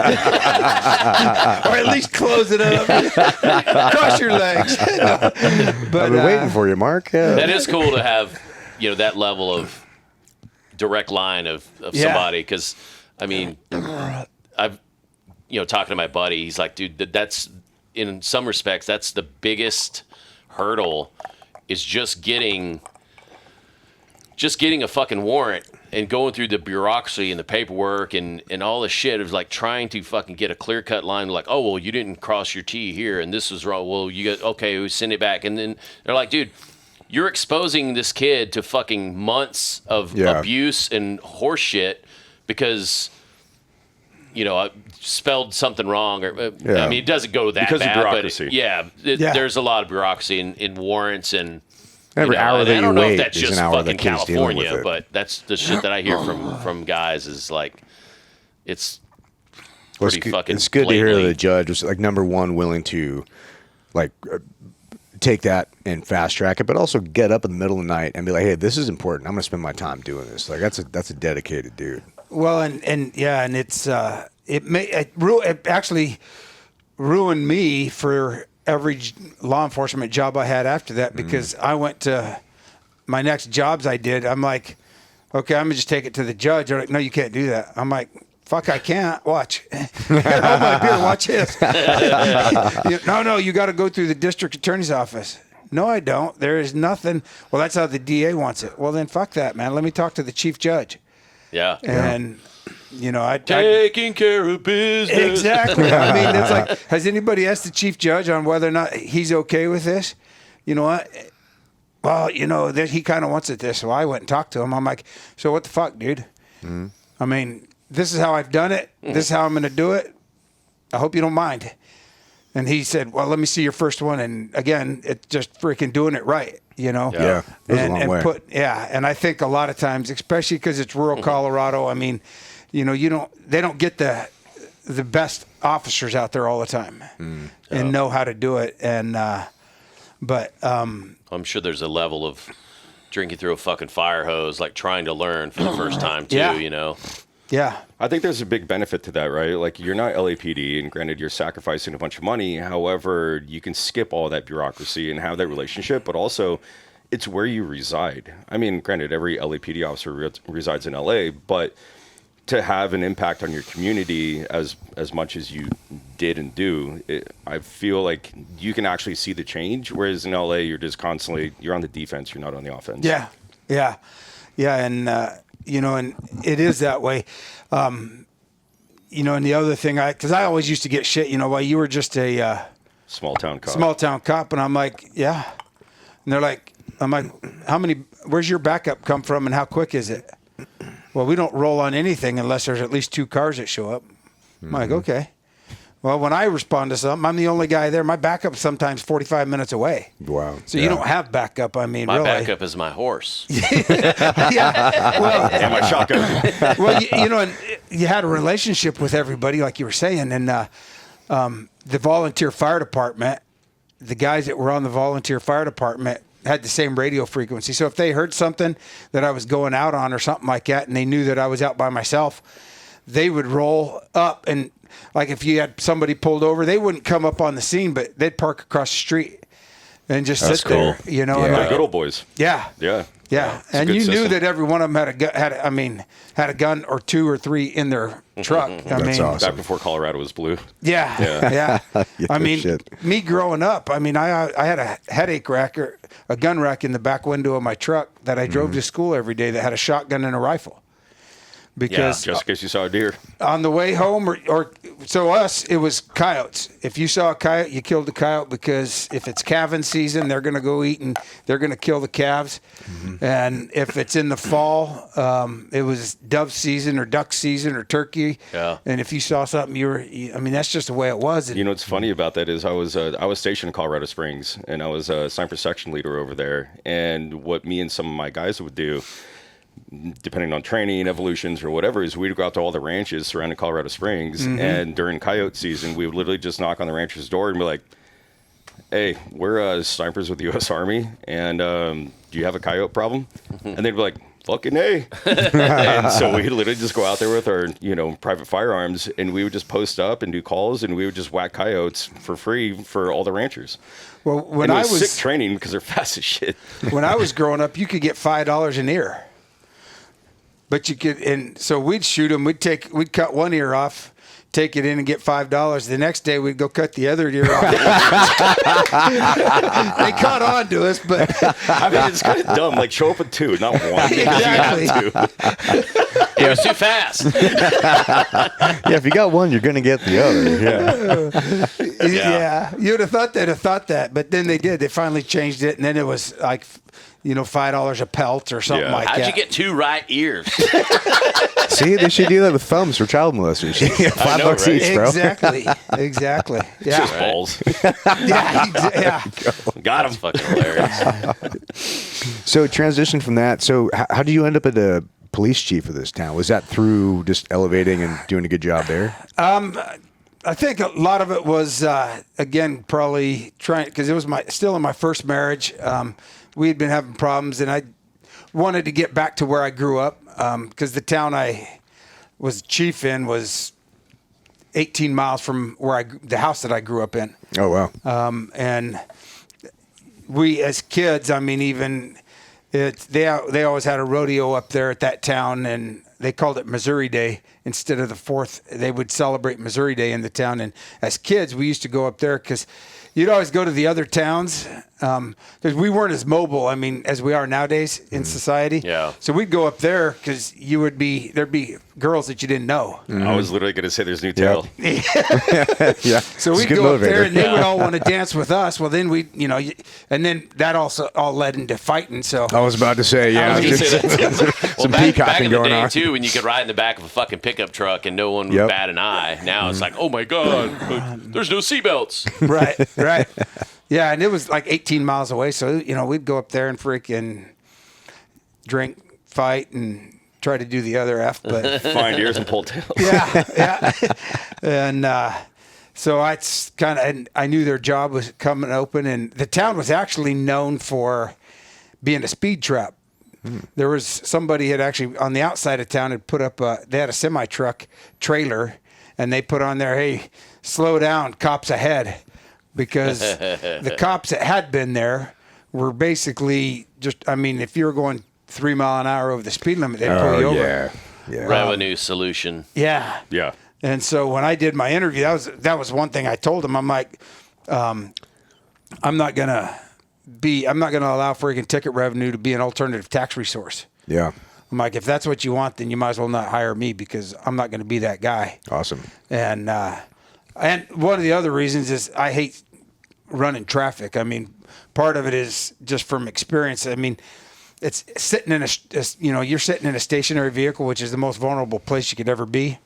Or at least close it up. Cross your legs. No. But, I've been waiting for you, Mark. Yeah. That is cool to have, that level of direct line of Yeah. somebody. Because, I mean, I've, talking to my buddy, he's like, dude, that's, in some respects, that's the biggest hurdle is just getting a fucking warrant and going through the bureaucracy and the paperwork and all the shit. It was like trying to fucking get a clear-cut line, like, oh, well, you didn't cross your T here, and this was wrong. Well, you got, okay, we send it back. And then they're like, dude, you're exposing this kid to fucking months of abuse and horse shit because, I spelled something wrong. Or I mean, it doesn't go that because bad. of bureaucracy. But there's a lot of bureaucry in warrants and Every hour that I don't you know wait if that's is just an hour fucking that kid's dealing with California, it. but that's the shit that I hear from guys is like, it's Well, pretty fucking. It's good to hear blatantly- the judge was like number one, willing to like take that and fast track it, but also get up in the middle of the night and be like, hey, this is important. I'm going to spend my time doing this. Like that's a dedicated dude. Well, and it's it actually ruined me for every law enforcement job I had after that because I went to my next jobs I did. I'm like, okay, I'm gonna just take it to the judge. They're like, no, you can't do that. I'm like, fuck, I can't. Watch. Hold my beer. Watch this. No, you got to go through the district attorney's office. No, I don't. There is nothing. Well, that's how the DA wants it. Well, then fuck that, man. Let me talk to the chief judge. Yeah. And I Taking care of business. exactly. I mean, it's like, has anybody asked the chief judge on whether or not he's okay with this? You know what? Well, he kind of wants it this. So I went and talked to him. I'm like, so what the fuck, dude? Mm-hmm. I mean, this is how I've done it. This is how I'm going to do it. I hope you don't mind. And he said, well, let me see your first one. And again, it's just freaking doing it right, Yeah. It goes a long way. And I think a lot of times, especially because it's rural Colorado, I mean, they don't get the best officers out there all the time and know how to do it. And, I'm sure there's a level of drinking through a fucking fire hose, like trying to learn for the first time too, Yeah. I think there's a big benefit to that, right? Like, you're not LAPD, and granted, you're sacrificing a bunch of money. However, you can skip all that bureaucracy and have that relationship, but also it's where you reside. I mean, granted, every LAPD officer resides in LA, but to have an impact on your community as much as you did and do, I feel like you can actually see the change, whereas in LA, you're just constantly, you're on the defense, you're not on the offense. Yeah. And, and it is that way. And the other thing, because I always used to get shit, while you were just a Small town cop. And I'm like, yeah. And they're like, where's your backup come from and how quick is it? Well, we don't roll on anything unless there's at least 2 cars that show up. I'm like, okay. Well, when I respond to something, I'm the only guy there. My backup's sometimes 45 minutes away. Wow. So you don't have backup. I mean, My really. backup is my horse. Yeah. Well, and my shotgun. well, and you had a relationship with everybody, like you were saying, and the volunteer fire department, the guys that were on the volunteer fire department had the same radio frequency. So if they heard something that I was going out on or something like that, and they knew that I was out by myself, they would roll up. And like if you had somebody pulled over, they wouldn't come up on the scene, but they'd park across the street and just sit there, you know. Yeah. And Like good old boys. Yeah. Yeah. Yeah, and you knew that every one of them had a gun or 2 or 3 in their truck. I mean, awesome. Back before Colorado was blue. Yeah. I mean, me growing up, I mean, I had a headache rack or a gun rack in the back window of my truck that I drove to school every day that had a shotgun and a rifle. Because just in case you saw a deer. On the way home, or so us, it was coyotes. If you saw a coyote, you killed the coyote, because if it's calving season, they're going to go eat and they're going to kill the calves. And if it's in the fall, it was dove season or duck season or turkey. Yeah. And if you saw something, I mean, that's just the way it was. You know what's funny about that is I was stationed in Colorado Springs, and I was a sniper section leader over there. And what me and some of my guys would do, depending on training, evolutions, or whatever, is we'd go out to all the ranches surrounding Colorado Springs, and during coyote season, we would literally just knock on the rancher's door and be like, "Hey, we're snipers with the U.S. Army, and do you have a coyote problem?" And they'd be like, "Fucking hey!" And so we'd literally just go out there with our, private firearms, and we would just post up and do calls, and we would just whack coyotes for free for all the ranchers. Well, when and it I was sick training because they're fast as shit. When I was growing up, you could get $5 an ear. But you could, and so we'd shoot them. We'd cut one ear off, take it in, and get $5. The next day, we'd go cut the other ear off. They caught on to us, but I mean, it's kind of dumb. Like, show up with 2, not 1. Exactly. You have to. It was too fast. Yeah, if you got one, you're going to get the other. Yeah. You'd have thought they'd have thought that, but then they did. They finally changed it, and then it was like, $5 a pelt or something like that. How'd you get 2 right ears? See, they should do that with thumbs for child molesters. You get $5 right? each, bro. Exactly. Yeah. Just balls. Yeah. Got him. Fucking hilarious. So transition from that. So how did you end up at the police chief of this town? Was that through just elevating and doing a good job there? I think a lot of it was, again, probably trying, because it was still in my first marriage. We had been having problems, and I wanted to get back to where I grew up, because the town I was chief in was 18 miles from the house that I grew up in. Oh, wow. And we, as kids, I mean, they always had a rodeo up there at that town, and they called it Missouri Day instead of the 4th. They would celebrate Missouri Day in the town. And as kids, we used to go up there because you'd always go to the other towns, because we weren't as mobile, as we are nadays in society. Yeah. So we'd go up there because there'd be girls that you didn't know. I was literally going to say there's new tail. Yeah. So we'd go up there, and they would all want to dance with us. Well, then and then that also all led into fighting. So I was about to say, yeah. I was gonna say that too. Some back peacocking in the going day on. too, when you could ride in the back of a fucking pickup truck and no one would Yep. bat an eye. Now it's like, oh my god, there's no seatbelts. Right. Yeah, and it was like 18 miles away. So, we'd go up there and freaking drink, fight, and try to do the other F. But Find ears and pull tails. yeah. And so I knew their job was coming open. And the town was actually known for being a speed trap. There was somebody had actually, on the outside of town, had put up they had a semi-truck trailer, and they put on there, "Hey, slow down, cops ahead." Because the cops that had been there were basically just, if you were going 3 mile an hour over the speed limit, they'd pull you over. Yeah. Revenue solution. Yeah. Yeah. And so when I did my interview, that was one thing I told them. I'm like, I'm not gonna allow freaking ticket revenue to be an alternative tax resource. Yeah. I'm like, if that's what you want, then you might as well not hire me, because I'm not going to be that guy. Awesome. And one of the other reasons is I hate running traffic. Part of it is just from experience. It's sitting in you're sitting in a stationary vehicle, which is the most vulnerable place you could ever be.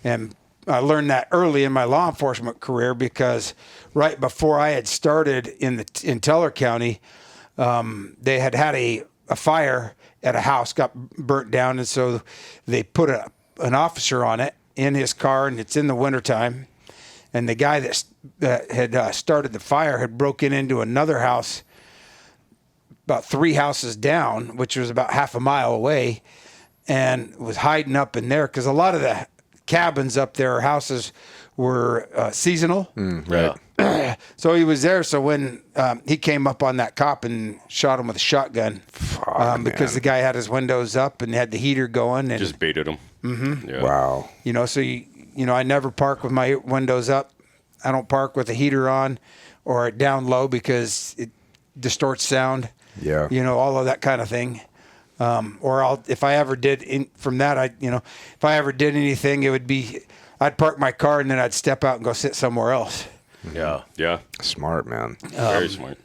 And I learned that early in my law enforcement career, because right before I had started in Teller County, they had a fire at a house, got burnt down. And so they put an officer on it in his car, and it's in the wintertime. and the guy that had started the fire had broken into another house about 3 houses down, which was about half a mile away, and was hiding up in there because a lot of the cabins up there or houses were seasonal. Right. So he was there. So when he came up on that cop and shot him with a shotgun, because the guy had his windows up and had the heater going, and Just baited him. Mm-hmm. Yeah. Wow. So I never park with my windows up. I don't park with the heater on or down low because it distorts sound. Yeah. All of that kind of thing. If I ever did if I ever did anything, it would be I'd park my car and then I'd step out and go sit somewhere else. Yeah. Yeah. Smart, man. Very smart.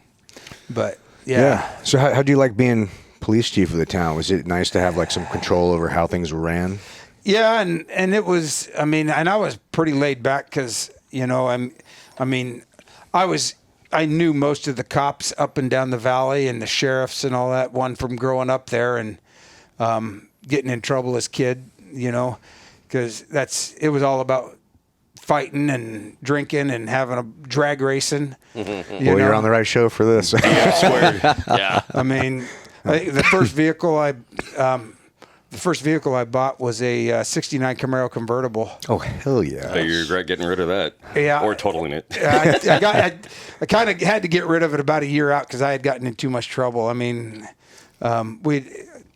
But Yeah. So how do you like being police chief of the town? Was it nice to have like some control over how things were ran? Yeah, and it was. I mean, and I was pretty laid back because I knew most of the cops up and down the valley and the sheriffs and all that. One from growing up there and getting in trouble as a kid, because it was all about fighting and drinking and having a drag racing. Mm-hmm. You're on the right show for this. Yeah. I mean, the first vehicle I bought was a '69 Camaro convertible. Oh, hell yeah. So you regret getting rid of that? Yeah. Or totaling it? I kind of had to get rid of it about a year out because I had gotten in too much trouble. I mean, we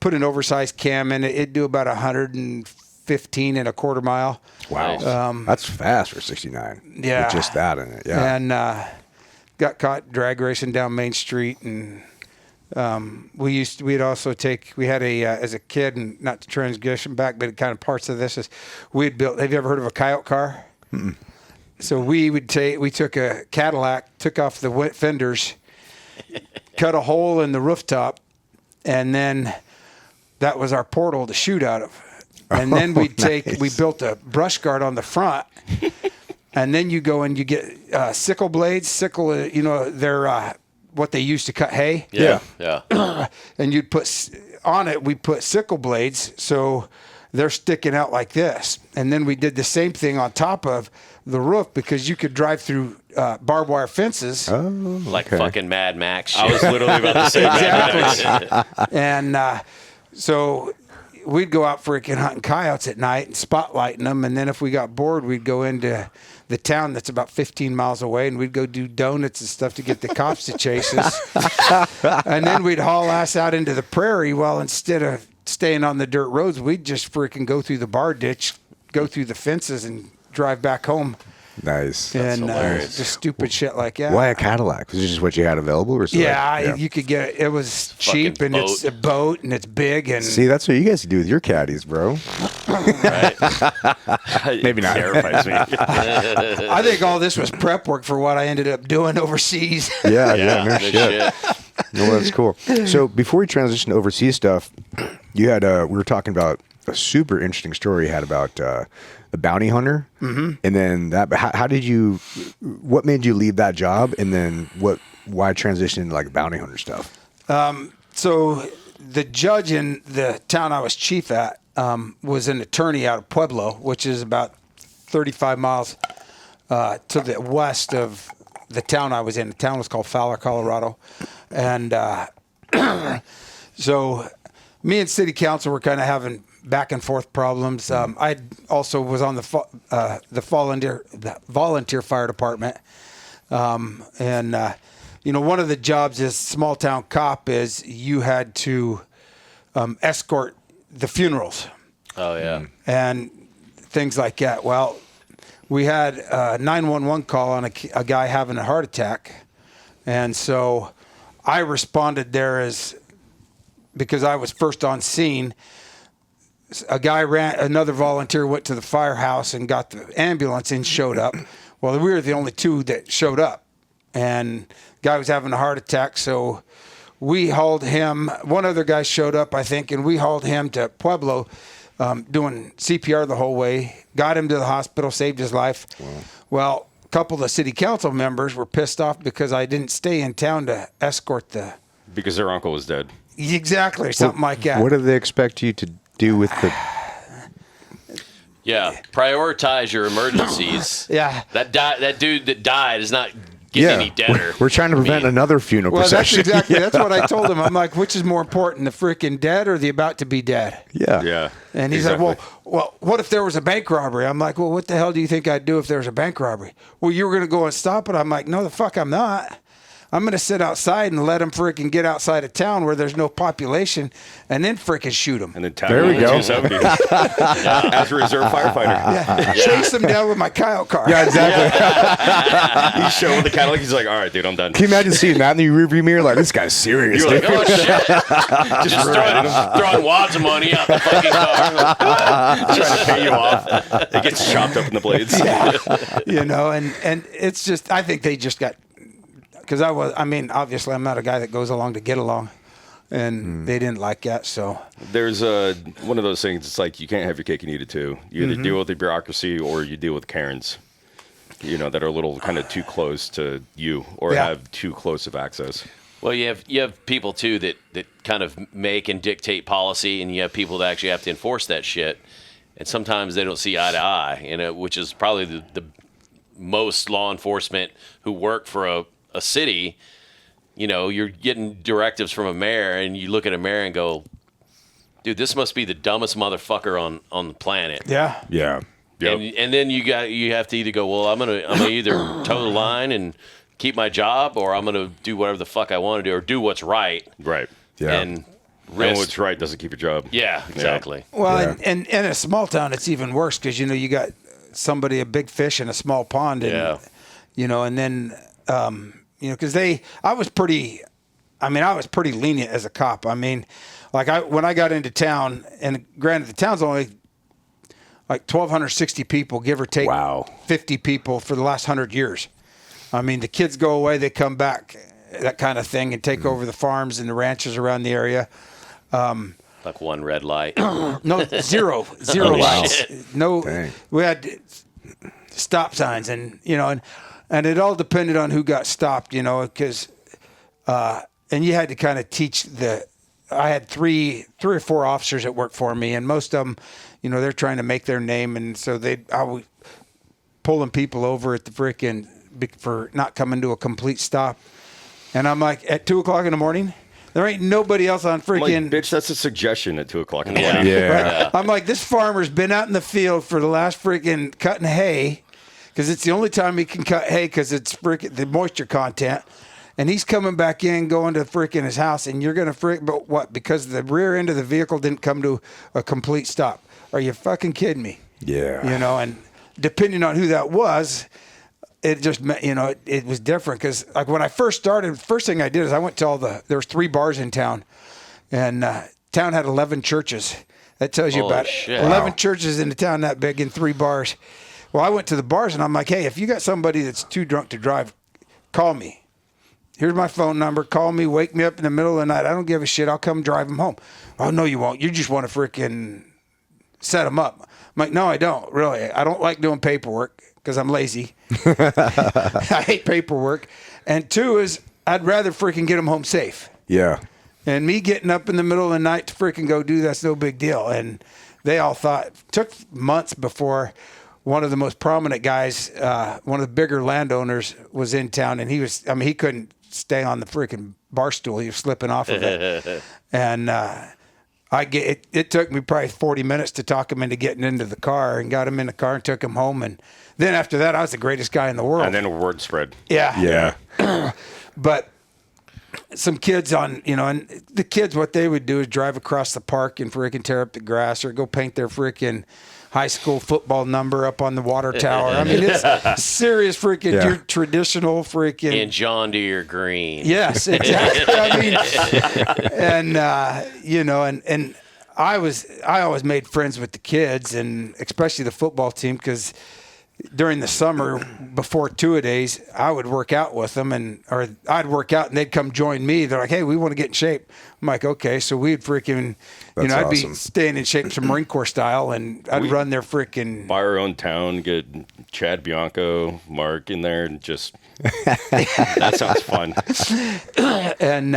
put an oversized cam in it. It'd do about 115 and a quarter mile. Wow. That's fast for 69. Yeah. With just that in it. Yeah. And got caught drag racing down Main Street, and we had as a kid, and not to transition back, but kind of parts of this is we'd built. Have you ever heard of a coyote car? Mm-mm. So we took a Cadillac, took off the fenders, cut a hole in the rooftop, and then that was our portal to shoot out of. And then we built a brush guard on the front, and then you go and you get sickle blades. They're what they used to cut hay. Yeah. And you'd put on it, we put sickle blades, so they're sticking out like this. And then we did the same thing on top of the roof because you could drive through barbed wire fences. Oh, Like fucking Mad Max shit. I was literally about to say that. And so we'd go out freaking hunting coyotes at night and spotlighting them. And then if we got bored, we'd go into the town that's about 15 miles away, and we'd go do donuts and stuff to get the cops to chase us. And then we'd haul ass out into the prairie. Well, instead of staying on the dirt roads, we'd just freaking go through the bar ditch, go through the fences, and drive back home. Nice. And just stupid shit like that. Why a Cadillac? Was it just what you had available? Or yeah, you could get it. Was cheap, and boat. it's a boat, and it's big. And See, that's what you guys do with your caddies, bro. Right? Maybe not. Terrifies me. I think all this was prep work for what I ended up doing overseas. Yeah, Yeah. no no shit. No, that's cool. So before we transition to overseas stuff, you had we were talking about a super interesting story you had about a bounty hunter, and then that. How did you? What made you leave that job, and then why transition into like bounty hunter stuff? So the judge in the town I was chief at was an attorney out of Pueblo, which is about 35 miles to the west of the town I was in. The town was called Fowler, Colorado, and so me and city council were kind of having back and forth problems. I also was on the volunteer fire department, and one of the jobs as small town cop is you had to escort the funerals. Oh yeah. And things like that. Well, we had a 911 call on a guy having a heart attack, and so I responded there because I was first on scene. Another volunteer went to the firehouse and got the ambulance and showed up. Well, we were the only two that showed up, and the guy was having a heart attack, so we hauled him. One other guy showed up, I think, and we hauled him to Pueblo, doing CPR the whole way, got him to the hospital, saved his life. Wow. Well, a couple of the city council members were pissed off because I didn't stay in town to escort the... Because their uncle was dead. Exactly, something like that. What do they expect you to do with the... Yeah, prioritize your emergencies. Yeah. That dude that died is not getting any deader. We're trying to prevent another funeral procession. That's what I told him. I'm like, which is more important, the freaking dead or the about to be dead? Yeah. And he's like, well, what if there was a bank robbery? I'm like, well, what the hell do you think I'd do if there was a bank robbery? Well, you were going to go and stop it. I'm like, no, the fuck I'm not. I'm going to sit outside and let them freaking get outside of town where there's no population and then freaking shoot them. And then tap There we go. 270 as a reserve firefighter. Yeah. Chase them down with my coyote car. Yeah, exactly. He's showing the Cadillac. He's like, all right, dude, I'm done. Can you imagine seeing that in the rearview mirror? Like, this guy's serious. You're dude. like, Oh shit! Just throwing wads of money out the fucking car. trying to pay you off. It gets chopped up in the blades. And it's just, I think they just got, because obviously I'm not a guy that goes along to get along, and they didn't like that. So There's one of those things. It's like you can't have your cake and eat it too. You either deal with the bureaucracy or you deal with Karens, that are a little kind of too close to you or have too close of access. Well, you have people too that kind of make and dictate policy, and you have people that actually have to enforce that shit. And sometimes they don't see eye to eye, which is probably the most law enforcement who work for a city. You're getting directives from a mayor, and you look at a mayor and go, dude, this must be the dumbest motherfucker on the planet. yeah. Yeah. Yep. And then you have to either go, well, I'm gonna either toe the line and keep my job, or I'm gonna do whatever the fuck I want to do, or do what's right. Right. Yeah. And And what's right doesn't keep your job. Yeah, exactly. Well, and in a small town, it's even worse because you got somebody, a big fish in a small pond, and and then because I was pretty lenient as a cop. I mean, when I got into town, and granted the town's only like 1,260 people, give or take. Wow. 50 people for the last 100 years. I mean, the kids go away, they come back, that kind of thing, and take over the farms and the ranches around the area. Like one red light. No, zero lights. No, Dang. we had stop signs, and and it all depended on who got stopped, because and you had to kind of teach I had three or four officers that worked for me, and most of them, they're trying to make their name, and so I was pulling people over at the frickin' for not coming to a complete stop, and I'm like, at 2:00 in the morning. There ain't nobody else on freaking... Bitch, that's a suggestion at 2:00 in the morning. Yeah. I'm like, this farmer's been out in the field for the last freaking cutting hay, because it's the only time he can cut hay because it's freaking the moisture content. And he's coming back in, going to freaking his house, and you're going to but what? Because the rear end of the vehicle didn't come to a complete stop. Are you fucking kidding me? Yeah. And depending on who that was... It just, it was different because, when I first started, first thing I did is I went to there was 3 bars in town, and town had 11 churches. That tells you about shit. 11 churches in the town that big and 3 bars. Well, I went to the bars, and I'm like, hey, if you got somebody that's too drunk to drive, call me. Here's my phone number. Call me. Wake me up in the middle of the night. I don't give a shit. I'll come drive them home. Oh, no, you won't. You just want to freaking set them up. I'm like, no, I don't, really. I don't like doing paperwork because I'm lazy. I hate paperwork. And 2 is I'd rather freaking get them home safe. Yeah. And me getting up in the middle of the night to freaking go do that's no big deal. And they all thought, took months before one of the most prominent guys, one of the bigger landowners was in town, and he couldn't stay on the freaking bar stool. He was slipping off of it. And it took me probably 40 minutes to talk him into getting into the car, and got him in the car and took him home. And then after that, I was the greatest guy in the world. And then word spread. Yeah. Yeah. But some kids and the kids, what they would do is drive across the park and freaking tear up the grass, or go paint their freaking high school football number up on the water tower. I mean, it's serious freaking your traditional freaking... In John Deere green. Yes, exactly. I mean, and I always made friends with the kids, and especially the football team, because during the summer before two-a-days, I would work out with them, or I'd work out and they'd come join me. They're like, hey, we want to get in shape. I'm like, okay. So we'd freaking, That's I'd awesome. be staying in shape some Marine Corps style, and I'd run their freaking... Buy our own town, get Chad Bianco, Mark in there, and just... that sounds fun. And,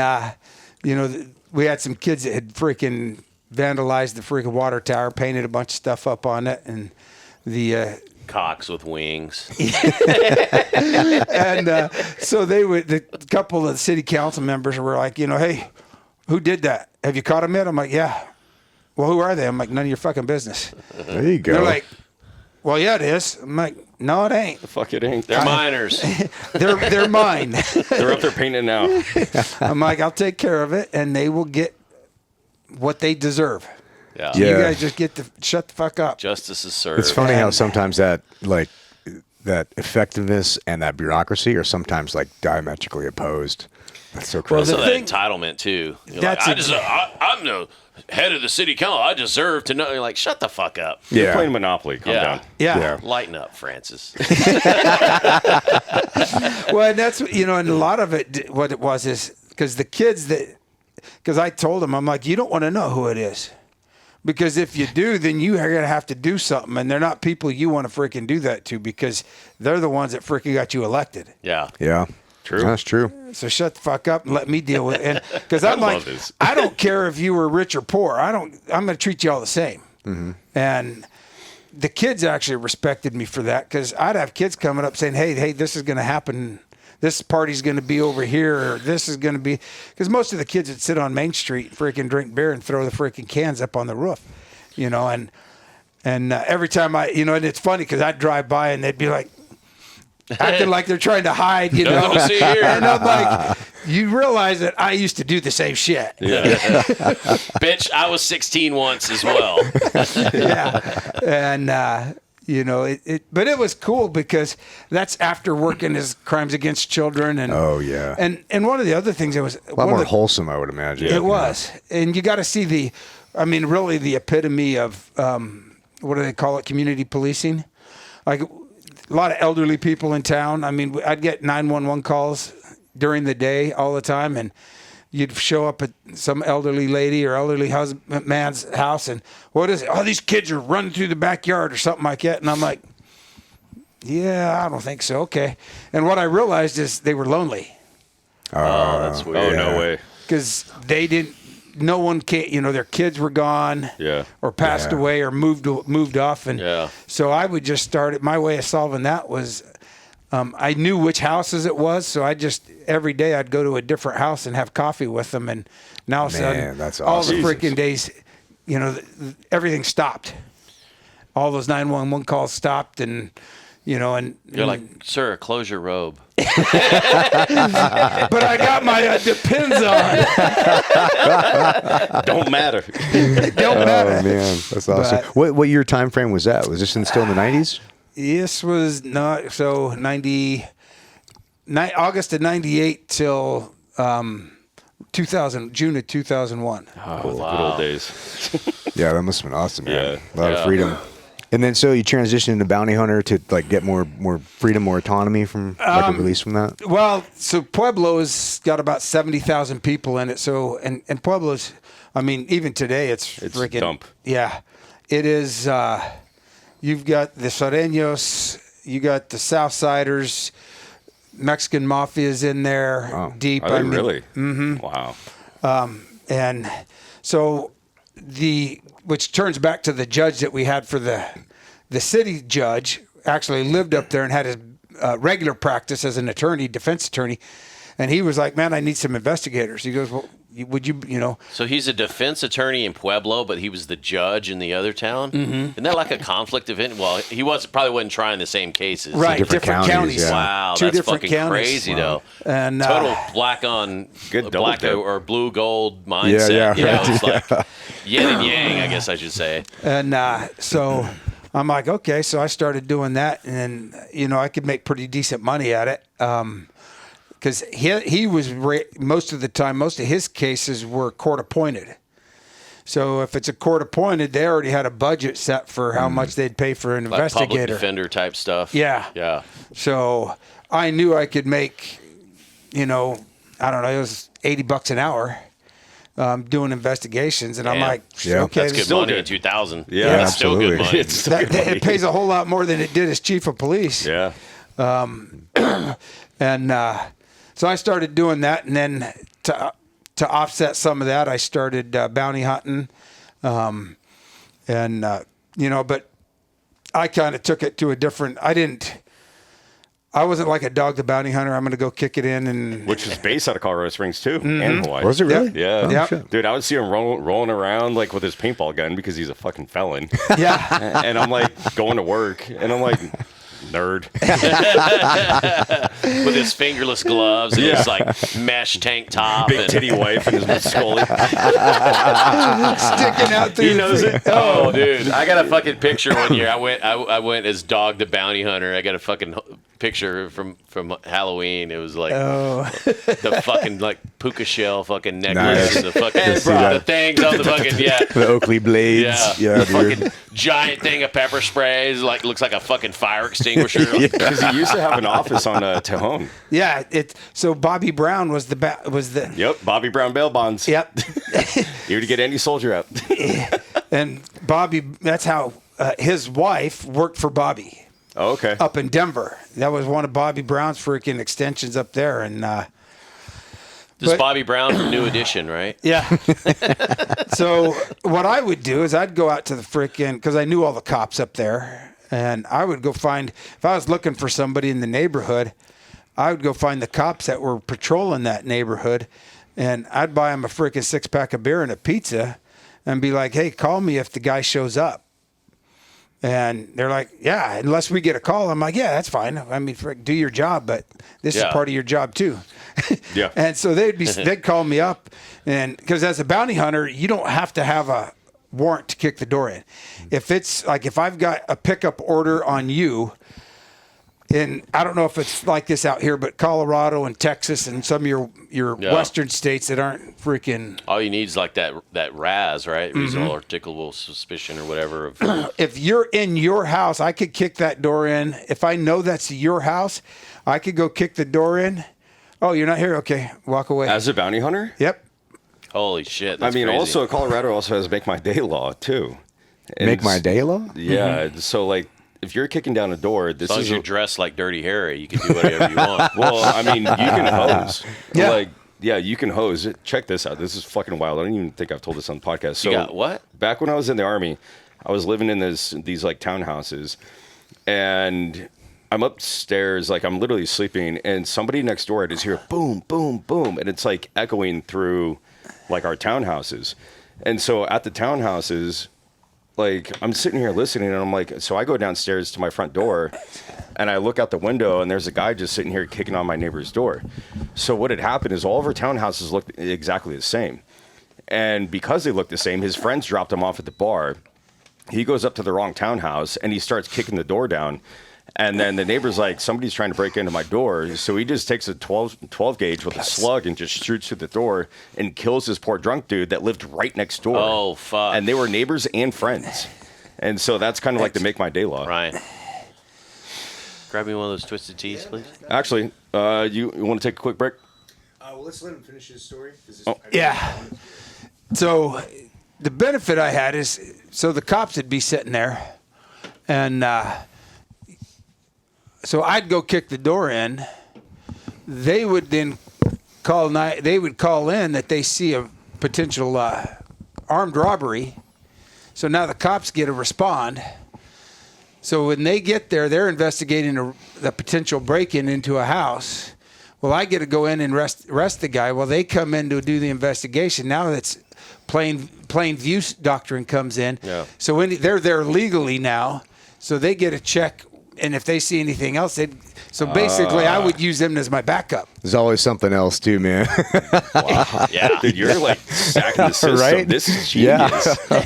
we had some kids that had freaking vandalized the freaking water tower, painted a bunch of stuff up on it, and the cocks with wings. and so the couple of the city council members were like, hey, who did that? Have you caught them yet? I'm like, yeah. Well, who are they? I'm like, none of your fucking business. There you go. They're like, well, yeah, it is. I'm like, no, it ain't. The fuck it ain't. They're minors. They're mine. They're up there painting now. I'm like, I'll take care of it, and they will get what they deserve. Yeah. You guys just get to shut the fuck up. Justice is served. It's funny how sometimes that effectiveness and that bureaucracy are sometimes like diametrically opposed. That's so crazy. Also, that entitlement too. You're like, I'm the head of the city council. I deserve to know. You're like, shut the fuck up. You're playing Monopoly. Calm down. Yeah. Lighten up, Francis. Well, and that's, and a lot of it, what it was is because the kids because I told them, I'm like, you don't want to know who it is. Because if you do, then you are going to have to do something. And they're not people you want to freaking do that to because they're the ones that freaking got you elected. Yeah. Yeah. True. That's true. So shut the fuck up and let me deal with it. Because I'm like, this. I don't care if you were rich or poor. I'm going to treat you all the same. Mm-hmm. And the kids actually respected me for that because I'd have kids coming up saying, hey, this is going to happen. This party's going to be over here. Or this is going to be, because most of the kids would sit on Main Street, freaking drink beer and throw the freaking cans up on the roof, and every time and it's funny because I'd drive by and they'd be like, acting like they're trying to hide, Nothing to see here. And I'm like, you realize that I used to do the same shit. Yeah. Bitch, I was 16 once as well. Yeah. And, but it was cool because that's after working as crimes against children. And, Oh, yeah. And one of the other things that was A lot more wholesome, I would imagine. It was. And you got to see really the epitome of, what do they call it? Community policing. Like a lot of elderly people in town. I mean, I'd get 911 calls during the day all the time. And you'd show up at some elderly lady or elderly man's house. And what is it? Oh, these kids are running through the backyard or something like that. And I'm like, yeah, I don't think so. Okay. And what I realized is they were lonely. Oh, that's weird. Oh, no way. Because no one came, their kids were gone or passed away or moved off. And so I would just start it. My way of solving that was I knew which houses it was. So every day I'd go to a different house and have coffee with them. And now all of a sudden, that's all awesome. the freaking days, everything stopped. All those 911 calls stopped and, and you're like, sir, close your robe. But I got my Depends on. Don't matter. Don't matter. Oh man, that's awesome. What year time frame was that? Was this still in the 90s? This was not so August of 98 till 2000, June of 2001. Oh, good old days. Yeah, that must have been awesome, man. Yeah. A lot of freedom. And then so you transitioned into bounty hunter to like get more freedom, more autonomy from like a release from that? Well, so Pueblo's got about 70,000 people in it. So and Pueblo's, I mean, even today it's freaking dump. Yeah. It is you've got the Sureños, you got the Southsiders, Mexican Mafia's in there deep. Are they really? Mm-hmm. Wow. And so which turns back to the judge that we had for the city judge, actually lived up there and had his regular practice as an attorney, defense attorney. And he was like, man, I need some investigators. He goes, well, would you. So he's a defense attorney in Pueblo, but he was the judge in the other town? Mm-hmm. Isn't that like a conflict of interest? Well, he probably wasn't trying the same cases. Right, different counties. Yeah. Wow, Two that's different fucking counties. crazy, though. And total black on Good black double or blue gold mindset. Yeah, It's like yin and yang, I guess I should say. And so I'm like, okay. So I started doing that, and I could make pretty decent money at it. Because he was most of his cases were court appointed. So if it's a court appointed, they already had a budget set for how much they'd pay for an Like investigator. public defender type stuff. Yeah. So I knew I could make, I don't know, it was $80 an hour doing investigations. And I'm like, okay. That's good money in 2000. Yeah, that's still good money. It's still good money. It pays a whole lot more than it did as chief of police. Yeah. So I started doing that, and then to offset some of that, I started bounty hunting. But I kind of took it to a different. I wasn't like a Dog the Bounty Hunter. I'm going to go kick it in, and which is based out of Colorado Springs too, and Hawaii. Was it really? Yeah. Yeah. Dude, I would see him rolling around like with his paintball gun because he's a fucking felon. Yeah. And I'm like going to work, and I'm like, nerd. With his fingerless gloves and his like mesh tank top, Big titty wife and his Scully Sticking out through. He knows it. Oh, dude, I got a fucking picture one year. I went as Dog the Bounty Hunter. I got a fucking picture from Halloween. It was like the fucking like puka shell fucking necklace and the fucking the things on the fucking the Oakley blades. Yeah, the fucking giant thing of pepper sprays. Like looks like a fucking fire extinguisher. Because he used to have an office on Tyrone. Yeah, so Bobby Brown was the. Yep, Bobby Brown bail bonds. Yep. Here to get any soldier out. And Bobby, that's how his wife worked for Bobby. Oh, okay. Up in Denver. That was one of Bobby Brown's freaking extensions up there. And this Bobby Brown from New Edition, right? Yeah. So what I would do is I'd go out to the freaking, because I knew all the cops up there, and I would go find, if I was looking for somebody in the neighborhood, I would go find the cops that were patrolling that neighborhood, and I'd buy them a freaking 6-pack of beer and a pizza and be like, hey, call me if the guy shows up. And they're like, yeah, unless we get a call. I'm like, yeah, that's fine. I mean, do your job, but this is part of your job too. Yeah. And so they'd call me up, and because as a bounty hunter, you don't have to have a warrant to kick the door in. If it's like, if I've got a pickup order on you, and I don't know if it's like this out here, but Colorado and Texas and some of your western states that aren't freaking. All you need is like that RAS, right? Reasonable articulable suspicion or whatever. If you're in your house, I could kick that door in. If I know that's your house, I could go kick the door in. Oh, you're not here? Okay, walk away. As a bounty hunter? Yep. Holy shit! That's crazy. Also Colorado also has Make My Day law too. And Make My Day law? Yeah. So like, if you're kicking down a door, as long as you're dressed like Dirty Harry, you can do whatever you want. Well, I mean, you can hose. Yeah. Like, yeah, you can hose. Check this out. This is fucking wild. I don't even think I've told this on the podcast. So, you got what? Back when I was in the Army, I was living in these like townhouses, and I'm upstairs, like I'm literally sleeping, and somebody next door, I just hear boom, boom, boom, and it's like echoing through like our townhouses. And so at the townhouses, like I'm sitting here listening, and I'm like, so I go downstairs to my front door, and I look out the window, and there's a guy just sitting here kicking on my neighbor's door. So what had happened is all of our townhouses looked exactly the same. And because they looked the same, his friends dropped him off at the bar. He goes up to the wrong townhouse, and he starts kicking the door down. And then the neighbor's like, somebody's trying to break into my door. So he just takes a 12 gauge with a slug and just shoots through the door and kills this poor drunk dude that lived right next door. Oh, fuck. And they were neighbors and friends. And so that's kind of like the Make My Day law. Ryan, grab me one of those Twisted Teas, please. Actually, you want to take a quick break? Well, let's let him finish his story. Yeah. So the benefit I had is, so the cops would be sitting there, and so I'd go kick the door in. They would then call in that they see a potential armed robbery. So now the cops get to respond. So when they get there, they're investigating the potential break-in into a house. Well, I get to go in and arrest the guy. Well, they come in to do the investigation. Now that's plain view doctrine comes in. Yeah. So when they're there legally now, so they get a check. And if they see anything else, basically I would use them as my backup. There's always something else too, man. Wow. Yeah. Dude, you're like stacking the system. Right? This is genius. Yeah.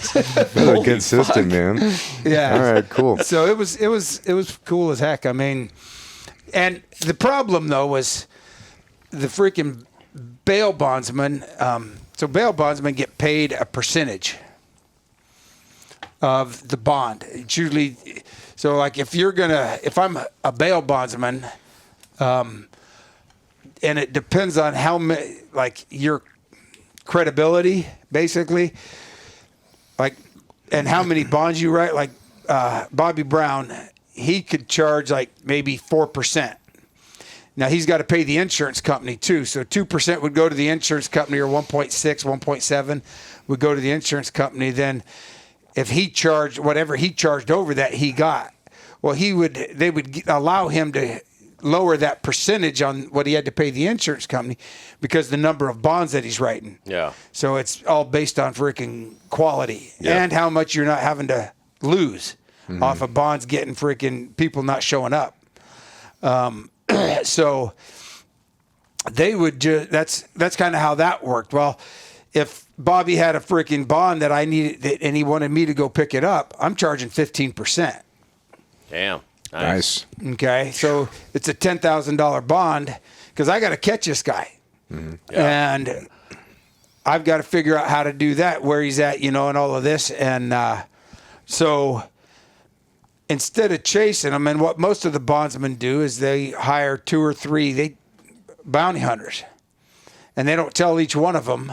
A good system, man. Yeah. All right, cool. So it was cool as heck. I mean, and the problem though was the freaking bail bondsman. So bail bondsmen get paid a percentage of the bond. It's usually, so like if I'm a bail bondsman, and it depends on how many, like your credibility, basically, like, and how many bonds you write. Like Bobby Brown, he could charge like maybe 4%. Now he's got to pay the insurance company too. So 2% would go to the insurance company, or 1.6, 1.7 would go to the insurance company. Then if he charged whatever he charged over that, he got. Well, they would allow him to lower that percentage on what he had to pay the insurance company because the number of bonds that he's writing. Yeah. So it's all based on freaking quality and how much you're not having to lose off of bonds getting freaking people not showing up. So they would that's kind of how that worked. Well, if Bobby had a freaking bond that I needed and he wanted me to go pick it up, I'm charging 15%. Damn. Nice. Okay. So it's a $10,000 bond because I got to catch this guy. And I've got to figure out how to do that, where he's at, and all of this. And so instead of chasing them, and what most of the bondsmen do is they hire 2 or 3 bounty hunters, and they don't tell each one of them.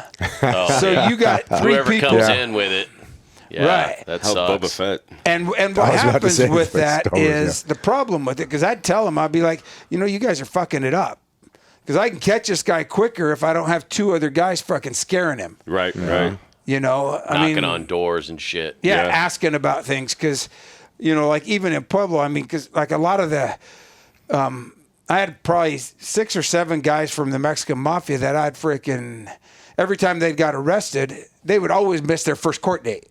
So you got 3 Whoever people. comes in with it. Yeah, Right. That Help sucks. Boba Fett. And what happens with that is the problem with it, because I'd tell them, I'd be like, you guys are fucking it up. Because I can catch this guy quicker if I don't have 2 other guys fucking scaring him. Right, right. Knocking on doors and shit. Yeah, asking about things. Because, like even in Pueblo, because like a lot of the, I had probably 6 or 7 guys from the Mexican Mafia that I'd freaking, every time they got arrested, they would always miss their first court date.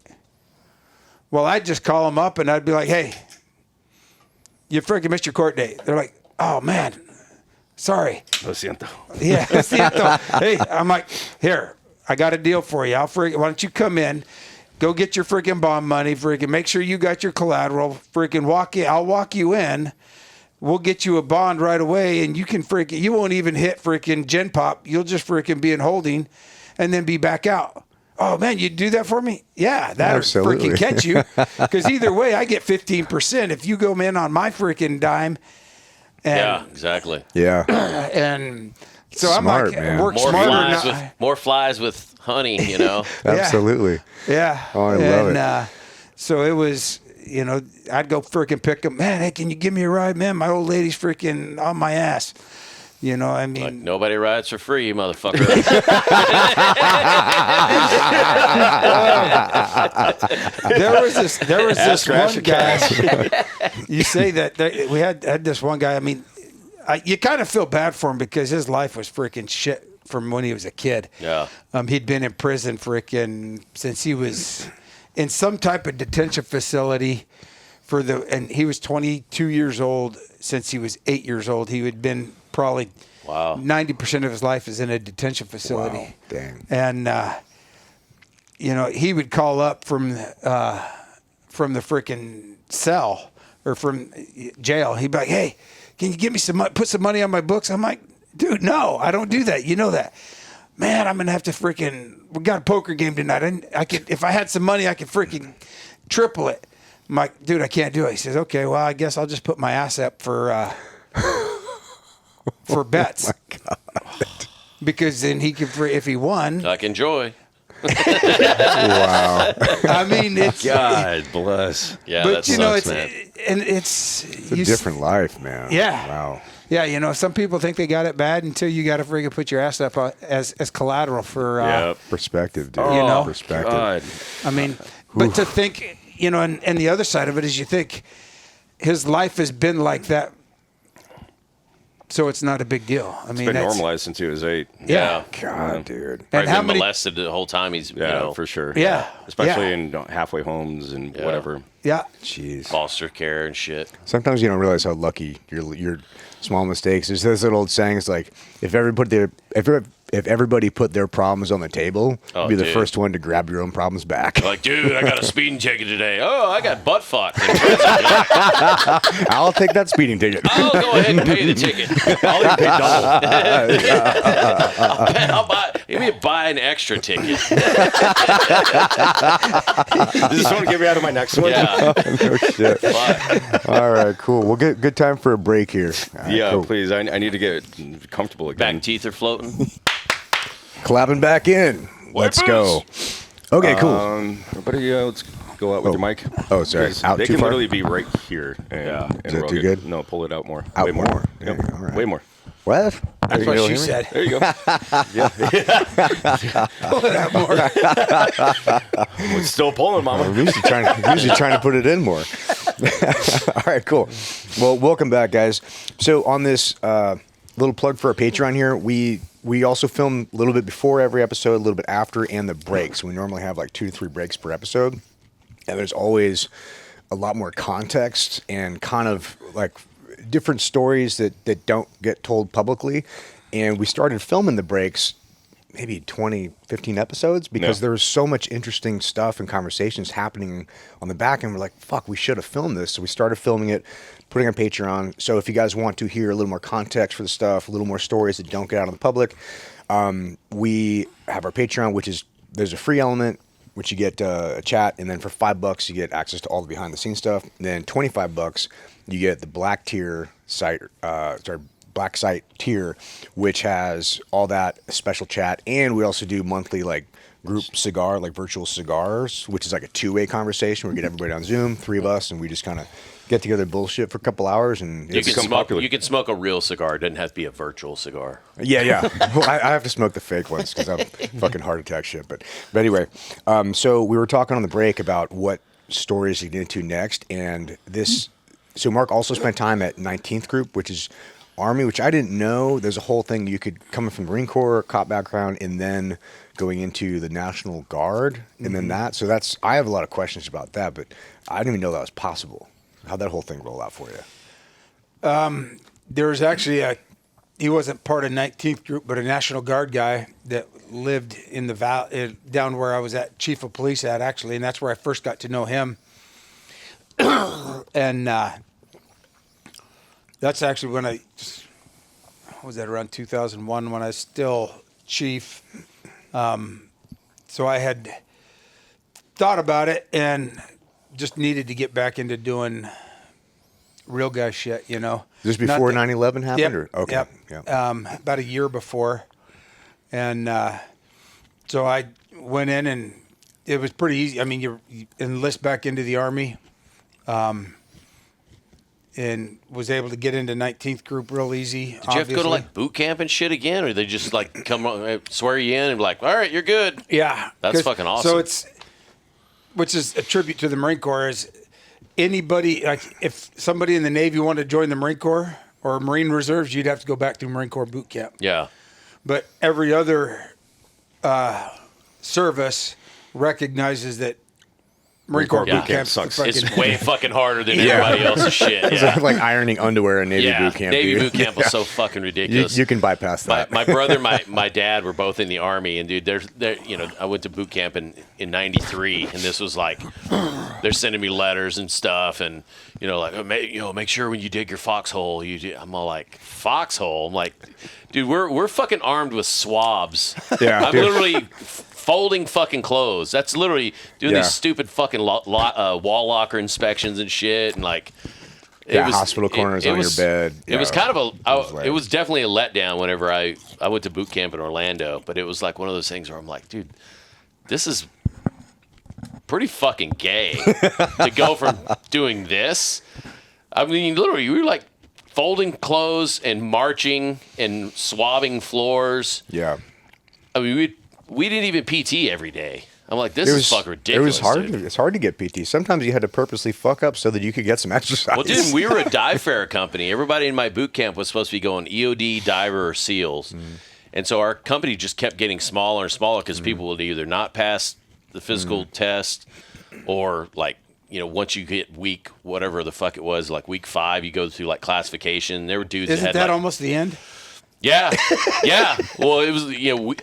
Well, I'd just call them up and I'd be like, hey, you freaking missed your court date. They're like, oh, man, sorry. Lo siento. Yeah, lo siento. Hey, I'm like, here, I got a deal for you. Why don't you come in, go get your freaking bond money, freaking make sure you got your collateral, freaking I'll walk you in. We'll get you a bond right away, and you won't even hit freaking Gen Pop. You'll just freaking be in holding and then be back out. Oh, man, you'd do that for me? Yeah, that'll freaking catch you. Because either way, I get 15% if you go in on my freaking dime. Yeah, exactly. Yeah. And so Smart, I'm like, man. work smarter. More flies with honey, Absolutely. Yeah. Oh, I love it. So it was, I'd go freaking pick them. Man, hey, can you give me a ride, man? My old lady's freaking on my ass. Like, nobody rides for free, motherfucker. There was this one guy. You say that we had this one guy. You kind of feel bad for him because his life was freaking shit from when he was a kid. Yeah. He'd been in prison freaking since he was in some type of detention facility and he was 22 years old since he was 8 years old. He had been probably 90% of his life is in a detention facility. Wow. Dang. And he would call up from the freaking cell or from jail. He'd be like, "Hey, can you give me some money, put some money on my books?" I'm like, "Dude, no, I don't do that. You know that." "Man, I'm gonna have to we got a poker game tonight. If I had some money, I could freaking triple it." I'm like, "Dude, I can't do it." He says, "Okay, well, I guess I'll just put my ass up for bets." Oh my God. Because then he could, if he won. Like, enjoy. Wow. It's God bless. Yeah, but that sucks, man. It's a different life, man. Yeah. Wow. Yeah, some people think they got it bad until you got to freaking put your ass up as collateral for perspective, dude. Perspective. God. But to think, and the other side of it is you think his life has been like that, so it's not a big deal. It's been normalized since he was 8. Yeah. God, dude. And how many molested the whole time he's for sure. Yeah. Especially in halfway homes and whatever. Yeah. Jeez. Foster care and shit. Sometimes you don't realize how lucky your small mistakes. There's this little old saying. It's like if everybody put their problems on the table, you'd be the first one to grab your own problems back. Like, dude, I got a speeding ticket today. Oh, I got butt fucked. I'll take that speeding ticket. I'll go ahead and pay the ticket. I'll even pay I'll buy an extra ticket. Does this one get me out of my next one? Yeah. No shit. All right, cool. We'll get good time for a break here. Right, Yeah, cool. please. I need to get comfortable again. Back teeth are floating. Clapping back in. Let's go. Okay, cool. Everybody, let's go out with your mic. Oh, sorry. 'Cause Out they too can far? literally be right here. And Is that roll too good? No, pull it out more. Out Way more. more? Yep. Yeah, all right. Way more. What? That's what she said. There you go. Pull it out more. It's still pulling, Mama. I'm usually trying to put it in more. All right, cool. Well, welcome back, guys. So on this little plug for our Patreon here, we also film a little bit before every episode, a little bit after, and the breaks. We normally have like 2 to 3 breaks per episode, and there's always a lot more context and kind of like different stories that don't get told publicly. And we started filming the breaks maybe 20, 15 episodes because there was so much interesting stuff and conversations happening on the back end. We're like, fuck, we should have filmed this. So we started filming it, putting it on Patreon. So if you guys want to hear a little more context for the stuff, a little more stories that don't get out in the public, we have our Patreon, which is, there's a free element, which you get a chat, and then for $5 you get access to all the behind the scenes stuff. And then $25 you get the black tier site, black site tier, which has all that special chat, and we also do monthly like group cigar, like virtual cigars, which is like a 2-way conversation. We get everybody on Zoom, 3 of us, and we just kind of get together, bullshit for a couple hours, and you can smoke a real cigar. It doesn't have to be a virtual cigar. Yeah. Well, I have to smoke the fake ones because I'm fucking heart attack shit. But anyway, so we were talking on the break about what stories to get into next, and this. So Mark also spent time at 19th Group, which is Army, which I didn't know. There's a whole thing you could come from the Marine Corps, cop background, and then going into the National Guard, and then that. So I have a lot of questions about that, but I didn't even know that was possible. How'd that whole thing roll out for you? There was actually he wasn't part of 19th Group, but a National Guard guy that lived in the valley, down where I was at, chief of police at, actually, and that's where I first got to know him. And that's actually when was that around 2001 when I was still chief. So I had thought about it and just needed to get back into doing real guy shit, you know. Just before 9/11 happened? Yep, or? Okay. Yep. About a year before. And so I went in, and it was pretty easy. I mean, you enlist back into the Army, and was able to get into 19th Group real easy. Did you have to go to like boot camp and shit again, or they just like come swear you in and be like, all right, you're good? Yeah. That's fucking awesome. So which is a tribute to the Marine Corps, is anybody, like if somebody in the Navy wanted to join the Marine Corps or Marine Reserves, you'd have to go back to Marine Corps boot camp. Yeah. But every other service recognizes that Marine Corps boot camp sucks. It's way fucking harder than everybody else's shit. Yeah. It's like ironing underwear in Navy boot camp. Navy boot camp was so fucking ridiculous. You can bypass that. My brother, my dad were both in the Army, and dude, I went to boot camp in '93, and this was like, they're sending me letters and stuff, and make sure when you dig your foxhole, I'm all like, foxhole? I'm like, dude, we're fucking armed with swabs. Yeah, I'm literally folding fucking clothes. That's literally doing these stupid fucking wall locker inspections and shit, and like, hospital corners on your bed. It was kind of it was definitely a letdown whenever I went to boot camp in Orlando, but it was like one of those things where I'm like, dude, this is pretty fucking gay to go from doing this. I mean, literally, we were like folding clothes and marching and swabbing floors. Yeah. I mean, we didn't even PT every day. I'm like, this is fucking ridiculous. It was hard. Dude. It's hard to get PT. Sometimes you had to purposely fuck up so that you could get some exercise. Well, dude, we were a dive fair company. Everybody in my boot camp was supposed to be going EOD, diver, or SEALs. And so our company just kept getting smaller and smaller because people would either not pass the physical test, or like, once you hit week, whatever the fuck it was, like week 5, you go through like classification. There were dudes Isn't that had almost the end? Yeah. Well, it was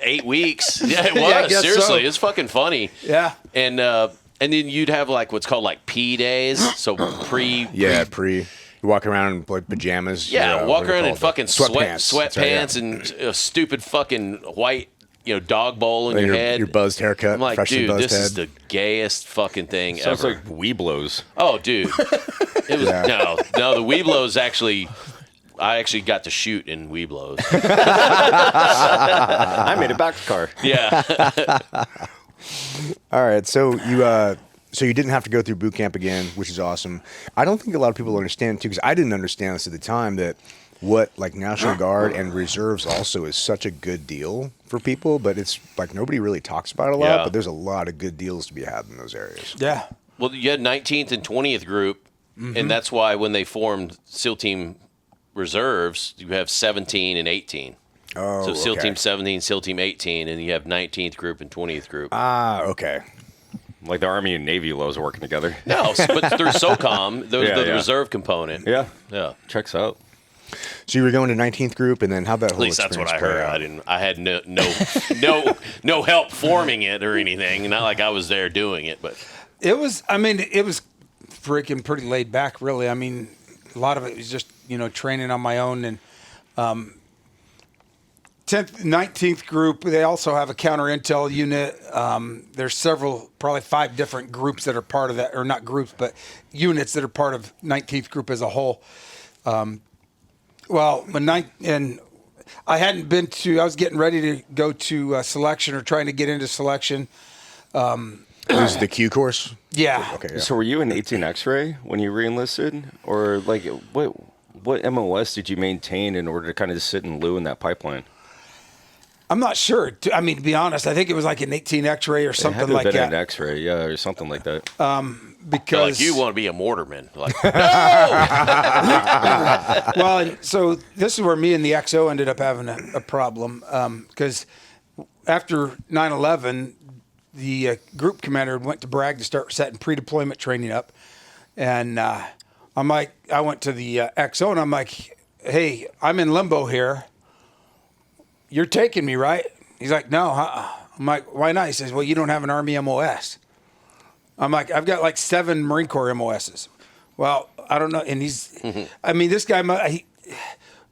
8 weeks. Yeah, it was. Yeah, I guess Seriously, so. it's fucking funny. Yeah. And then you'd have like what's called like P days. So pre. Yeah, pre. You walk around in like pajamas. Yeah, walk around in fucking sweatpants sweatpants and a stupid fucking white dog bowl in your head. Your buzzed haircut. I'm like, freshly dude, buzzed this head. is the gayest fucking thing Sounds ever. like Weeblos. Oh, dude. It was no, the Weeblos actually. I actually got to shoot in Weeblos. I made it back to car. Yeah. All right, so you didn't have to go through boot camp again, which is awesome. I don't think a lot of people understand too, because I didn't understand this at the time, that what like National Guard and reserves also is such a good deal for people, but it's like nobody really talks about it a lot, Yeah. but there's a lot of good deals to be had in those areas. Yeah. Well, you had 19th and 20th group, and that's why when they formed SEAL Team Reserves, you have 17 and 18. Oh, So SEAL okay. Team 17, SEAL Team 18, and you have 19th group and 20th group. Ah, okay. Like the Army and Navy lows working together. No, but through SOCOM, those Yeah, are the yeah. reserve component. Yeah. Yeah. Checks out. So you were going to 19th group, and then how'd that At whole least that's what I experience heard. play out? I had no help forming it or anything. Not like I was there doing it, but It was freaking pretty laid back, really. I mean, a lot of it was just, training on my own. And 10th, 19th group, they also have a counter intel unit. There's probably 5 different groups that are part of that, or not groups, but units that are part of 19th group as a whole. And I hadn't been to, I was getting ready to go to selection or trying to get into selection. This is the Q course? Yeah. Okay, yeah. So were you an 18 X-ray when you re-enlisted? Or like what MOS did you maintain in order to kind of sit and loo in that pipeline? I'm not sure. To be honest, I think it was like an 18 X-ray or something like Been that. an X-ray, yeah, or something like that. Because like you want to be a mortarman. Like, well, and so this is where me and the XO ended up having a problem because after 9/11, the group commander went to Bragg to start setting pre-deployment training up, and I'm like, I went to the XO and I'm like, hey, I'm in limbo here. You're taking me, right? He's like, no. I'm like, why not? He says, well, you don't have an Army MOS. I'm like, I've got like 7 Marine Corps MOSs. Well, I don't know. And this guy,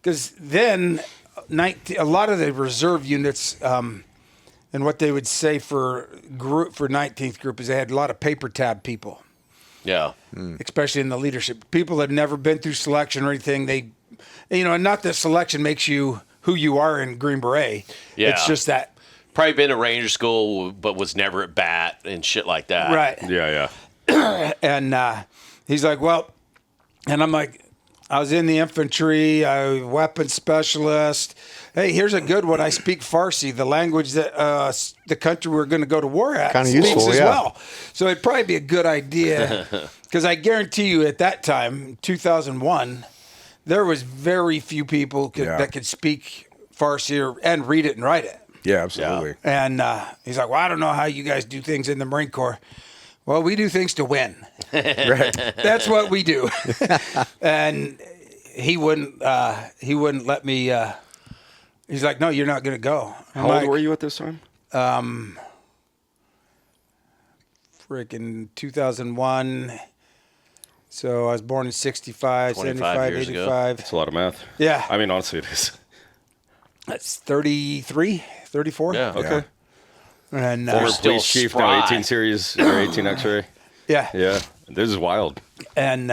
because then a lot of the reserve units, and what they would say for 19th group is they had a lot of paper tab people. yeah. Especially in the leadership. People that have never been through selection or anything. And not that selection makes you who you are in Green Beret. Yeah. It's just that. Probably been to Ranger School, but was never at bat and shit like that. Right. Yeah. And he's like, well, and I'm like, I was in the infantry, weapons specialist. Hey, here's a good one. I speak Farsi, the language that the country we're going to go to war at Kinda speaks useful, as yeah. well. So it'd probably be a good idea because I guarantee you at that time, 2001, there was very few people that could speak Farsi and read it and write it. Yeah, absolutely. And he's like, well, I don't know how you guys do things in the Marine Corps. Well, we do things to win. Right. That's what we do. And he wouldn't let me. He's like, no, you're not going to go. I'm How like, old were you at this time? Freaking 2001. So I was born in 65, 25 75, years ago. 85. It's a lot of math. Yeah. I mean, honestly, it is. That's 33, 34. Yeah. Okay. And Former Former still police chief, spry. now 18 series or 18 X-ray. yeah. Yeah, this is wild. And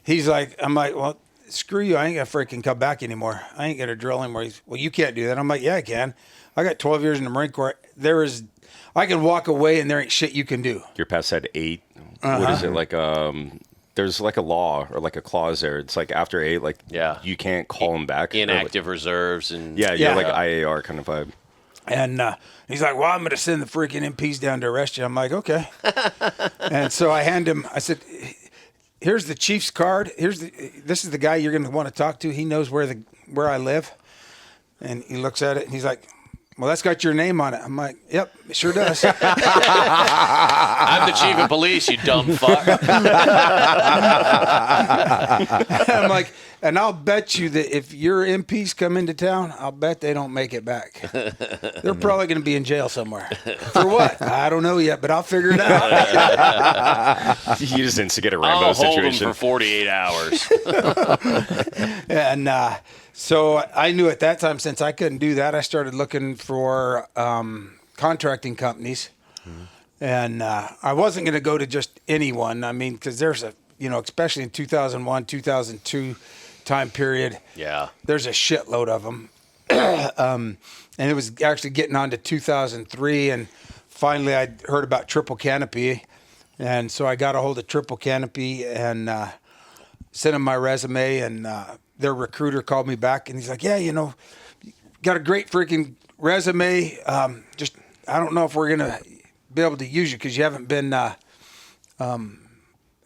he's like, I'm like, well, screw you. I ain't going to freaking come back anymore. I ain't going to drill anymore. He's, well, you can't do that. I'm like, yeah, I can. I got 12 years in the Marine Corps. I can walk away and there ain't shit you can do. You're past that 8. What is it like? There's like a law or like a clause there. It's like after 8, like you can't call them back. Inactive reserves and Yeah, you're like IAR kind of vibe. And he's like, well, I'm going to send the freaking MPs down to arrest you. I'm like, okay. And so I hand him, I said, here's the chief's card. This is the guy you're going to want to talk to. He knows where I live. And he looks at it and he's like, well, that's got your name on it. I'm like, yep, it sure does. I'm the chief of police, you dumb fuck. I'm like, and I'll bet you that if your MPs come into town, I'll bet they don't make it back. They're probably going to be in jail somewhere. For what? I don't know yet, but I'll figure it out. You just didn't get a Rambo I'll hold them situation. for 48 hours. And so I knew at that time, since I couldn't do that, I started looking for contracting companies. And I wasn't going to go to just anyone. I mean, because there's especially in 2001, 2002 time period. Yeah. There's a shitload of them. And it was actually getting on to 2003. And finally I heard about Triple Canopy. And so I got a hold of Triple Canopy and sent them my resume. And their recruiter called me back, and he's like, yeah, got a great freaking resume. Just I don't know if we're gonna be able to use you because you haven't been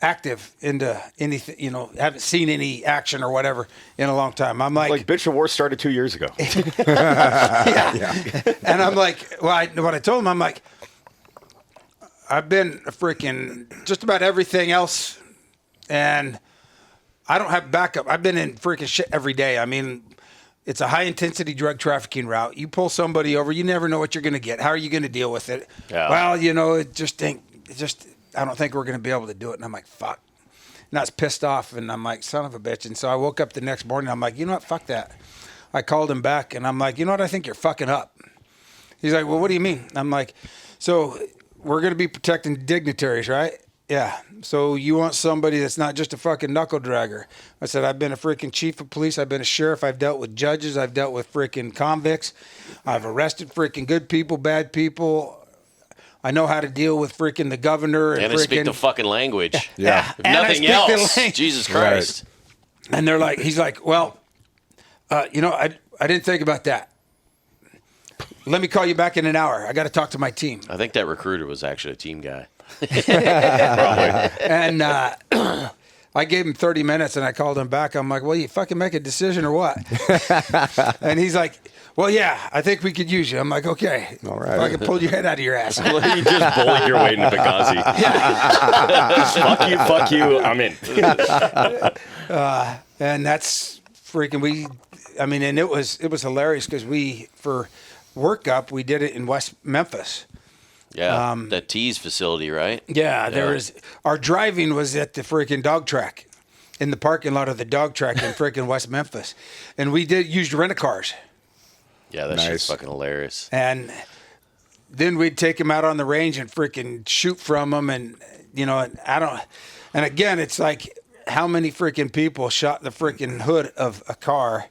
active into anything, haven't seen any action or whatever in a long time. I'm like bitch, the war started 2 years ago. yeah. And I'm like, what I told him, I'm like, I've been a freaking just about everything else, and I don't have backup. I've been in freaking shit every day. I mean, it's a high intensity drug trafficking route. You pull somebody over, you never know what you're going to get. How are you going to deal with it? Yeah. Well, I don't think we're going to be able to do it. And I'm like, fuck. And I was pissed off, and I'm like, son of a bitch. And so I woke up the next morning. I'm like, you know what? Fuck that. I called him back, and I'm like, you know what? I think you're fucking up. He's like, well, what do you mean? I'm like, so we're going to be protecting dignitaries, right? Yeah. So you want somebody that's not just a fucking knuckle dragger. I said, I've been a freaking chief of police. I've been a sheriff. I've dealt with judges. I've dealt with freaking convicts. I've arrested freaking good people, bad people. I know how to deal with freaking the governor. And I speak the fucking language. Yeah. If nothing else. Jesus Christ. Right. And he's like, well, I didn't think about that. Let me call you back in an hour. I got to talk to my team. I think that recruiter was actually a team guy. And I gave him 30 minutes, and I called him back. I'm like, well, you fucking make a decision or what? And he's like, well, yeah, I think we could use you. I'm like, okay. All right. I can pull your head out of your ass. Well, you just bullied your way into Benghazi. Fuck you, I'm in. And that's freaking, and it was hilarious because for workup, we did it in West Memphis. Yeah, that Tease facility, right? Yeah, our driving was at the freaking dog track, in the parking lot of the dog track in freaking West Memphis. And we used rent-a-cars. Yeah, that shit's fucking hilarious. And then we'd take them out on the range and freaking shoot from them. And, and again, it's like how many freaking people shot the freaking hood of a car.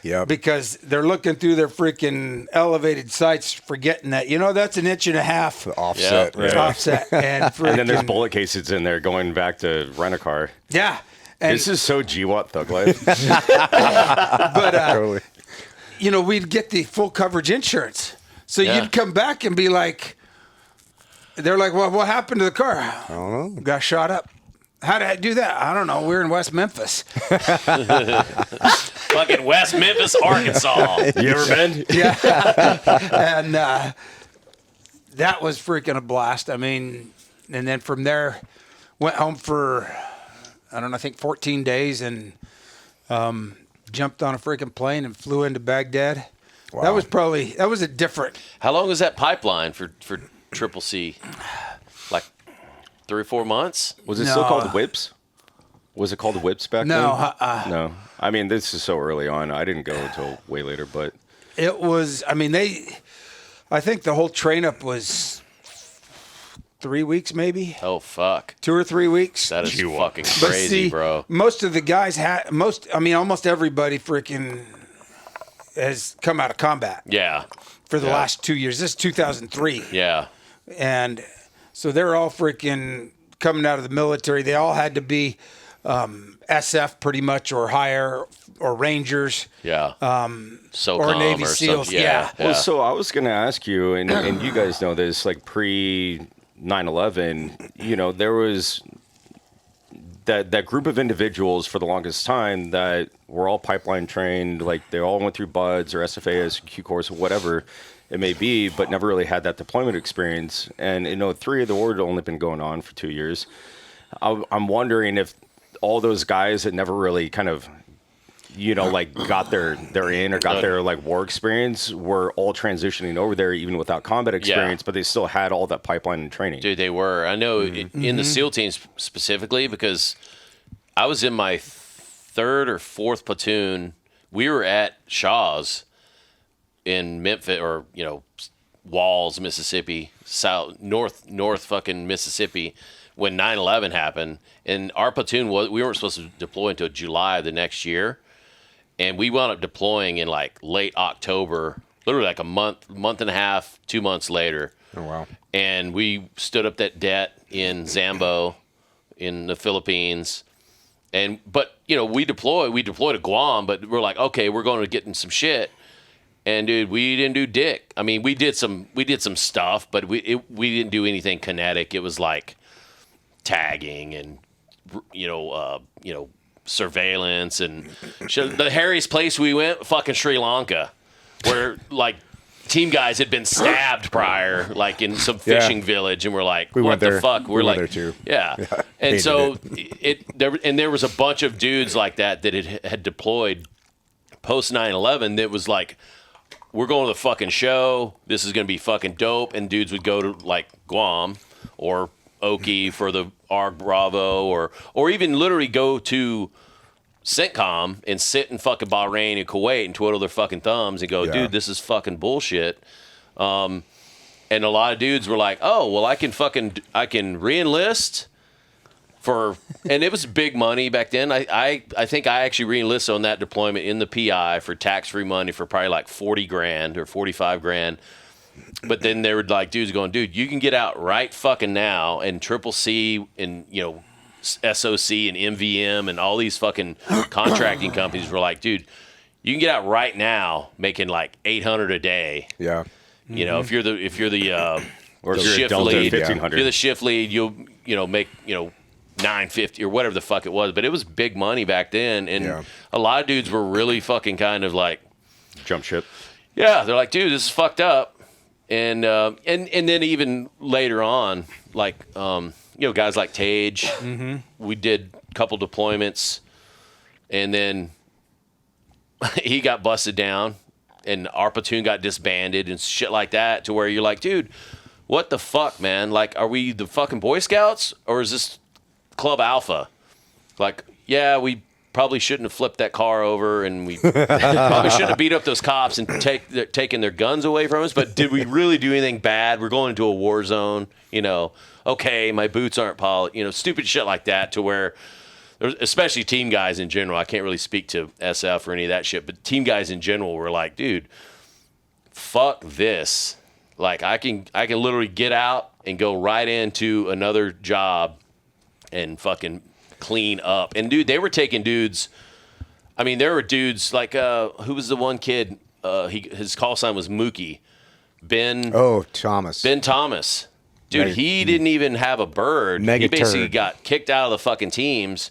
Yeah. Because they're looking through their freaking elevated sights, forgetting that, that's an inch and a half. Offset. Yeah. Right. Offset. And then there's bullet cases in there going back to rent-a-car. Yeah. And, This is so GWAT thug life. but, Totally. We'd get the full coverage insurance. So you'd come back and be like, they're like, well, what happened to the car? I don't know. Got shot up. How did I do that? I don't know. We're in West Memphis. Fucking West Memphis, Arkansas. You ever been? Yeah. And that was freaking a blast. I mean, and then from there, went home for, I think 14 days and jumped on a freaking plane and flew into Baghdad. Wow. That was a different. How long was that pipeline for Triple C? Like 3 or 4 months? Was it still called Whips? Was it called Whips back then? No. I mean, this is so early on. I didn't go until way later, but it was. I mean, I think the whole train up was 3 weeks, maybe. Oh fuck! 2 or 3 weeks. That is fucking crazy, bro. Most of the guys almost everybody freaking has come out of combat. Yeah. For the last 2 years. This is 2003. Yeah. And so they're all freaking coming out of the military. They all had to be SF pretty much or higher or Rangers. Yeah. Or Navy SEALs. Yeah. Well, so I was going to ask you, and you guys know this, like pre 9/11, there was that group of individuals for the longest time that were all pipeline trained, like they all went through BUDS or SFAS, Q course, whatever it may be, but never really had that deployment experience. And 3 of the war had only been going on for 2 years. I'm wondering if all those guys that never really kind of, like got their in or got their like war experience were all transitioning over there even without combat experience, but they still had all that pipeline and training. Dude, they were. I know in the SEAL teams specifically because I was in my 3rd or 4th platoon. We were at Shaw's in Memphis or, Walls, Mississippi, north fucking Mississippi when 9/11 happened. And our platoon we weren't supposed to deploy until July of the next year. And we wound up deploying in like late October, literally like a month and a half, 2 months later. Oh, wow. And we stood up that debt in Zambo in the Philippines. But we deployed to Guam, but we're like, okay, we're going to get in some shit. And dude, we didn't do dick. I mean, we did some stuff, but we didn't do anything kinetic. It was like tagging and surveillance and the hairiest place we went, fucking Sri Lanka, where like team guys had been stabbed prior, like in some fishing village, and we're like, what the fuck? We're like, went there too. Yeah. And so there was a bunch of dudes like that had deployed post 9/11 that was like, we're going to the fucking show. This is going to be fucking dope. And dudes would go to like Guam or Oki for the ARG Bravo or even literally go to CENTCOM and sit in fucking Bahrain and Kuwait and twiddle their fucking thumbs and go, dude, this is fucking bullshit. And a lot of dudes were like, oh, well, I can re-enlist and it was big money back then. I think I actually re-enlisted on that deployment in the PI for tax-free money for probably like $40,000 or $45,000. But then there were like dudes going, dude, you can get out right fucking now, and Triple C and SOC and MVM and all these fucking contracting companies were like, dude, you can get out right now making like $800 a day. Yeah. If you're the or if the you're shift Delta lead, 1500. if you're the shift lead, you'll make $950 or whatever the fuck it was. But it was big money back then, and a lot of dudes were really fucking kind of like jump ship. Yeah, they're like, dude, this is fucked up. And then even later on, like guys like Tage, we did a couple deployments, and then he got busted down, and our platoon got disbanded and shit like that, to where you're like, dude, what the fuck, man? Like, are we the fucking Boy Scouts, or is this Club Alpha? Like, yeah, we probably shouldn't have flipped that car over, and we probably shouldn't have beat up those cops and taken their guns away from us, but did we really do anything bad? We're going into a war zone, okay, my boots aren't polished, stupid shit like that, to where, especially team guys in general, I can't really speak to SF or any of that shit, but team guys in general were like, dude, fuck this. Like, I can literally get out and go right into another job and fucking clean up. And dude, they were taking dudes. I mean, there were dudes like who was the one kid? His call sign was Mookie. Ben Thomas. Ben Thomas. Dude, he didn't even have a bird. He basically got kicked out of the fucking teams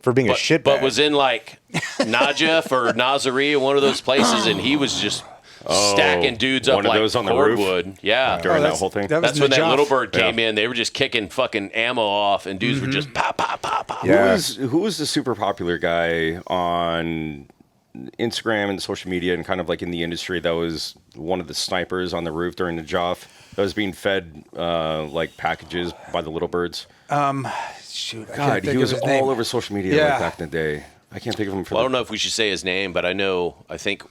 for being a shitbag. But was in like Najaf or Nazaré, one of those places, and he was just stacking dudes up like cordwood. Yeah. During that whole thing. That's when that little bird came in. They were just kicking fucking ammo off, and dudes were just pop, pop, pop, pop. Yeah. Who was the super popular guy on Instagram and social media and kind of like in the industry that was one of the snipers on the roof during the JOF that was being fed like packages by the little birds? Shoot, God, he was all over social media like back in the day. I can't think of him. I don't know if we should say his name, but I think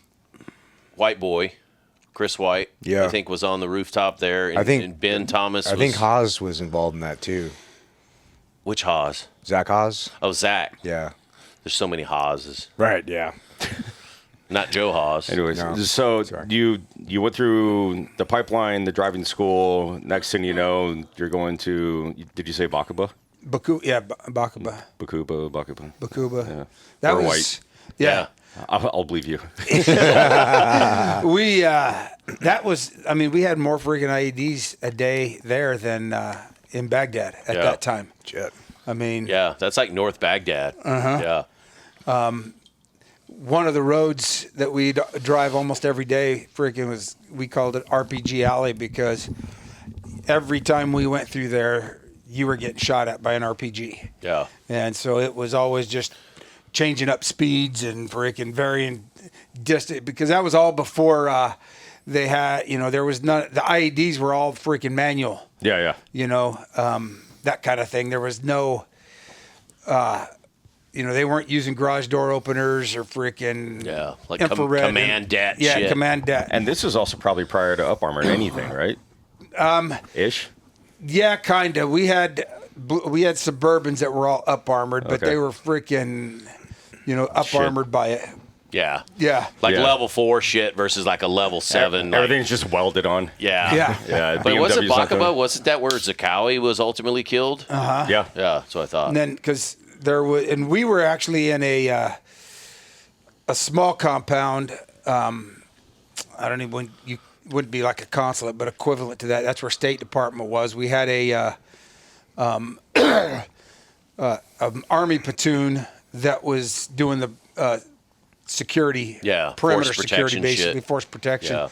White Boy, Chris White, I think was on the rooftop there. And, and Ben Thomas. I think Haas was involved in that too. Which Haas? Zach Haas. Oh, Zach. Yeah. There's so many Haases. Right. Yeah. Not Joe Haas. Anyways, so you went through the pipeline, the driving school. Next thing you know, you're going to. Did you say Bakuba? Bakuba. Bakuba. Yeah. That or was White. Yeah. I'll believe you. That was. I mean, we had more freaking IEDs a day there than in Baghdad at that time. Shit. I mean, that's like North Baghdad. Yeah. One of the roads that we drive almost every day, we called it RPG Alley, because every time we went through there, you were getting shot at by an RPG. Yeah. And so it was always just changing up speeds and freaking varying distance, because that was all before they had, there was none. The IEDs were all freaking manual. Yeah. That kind of thing. There was no, they weren't using garage door openers or freaking like infrared command det. Yeah, shit. command det. And this was also probably prior to up armored anything, right? Ish. Yeah, kind of. We had Suburbans that were all up armored, but they were freaking, up armored by it. Yeah. Yeah. Like level 4 shit versus like a level 7. Everything's just welded on. Yeah. But was it BMW's Bakuba? Wasn't that where Zakawi was ultimately killed? Uh-huh. Yeah. Yeah, that's what I thought. And then, because there was, and we were actually in a small compound. I don't even, you wouldn't be like a consulate, but equivalent to that. That's where State Department was. We had a Army platoon that was doing the security, perimeter security, basically shit. Force protection.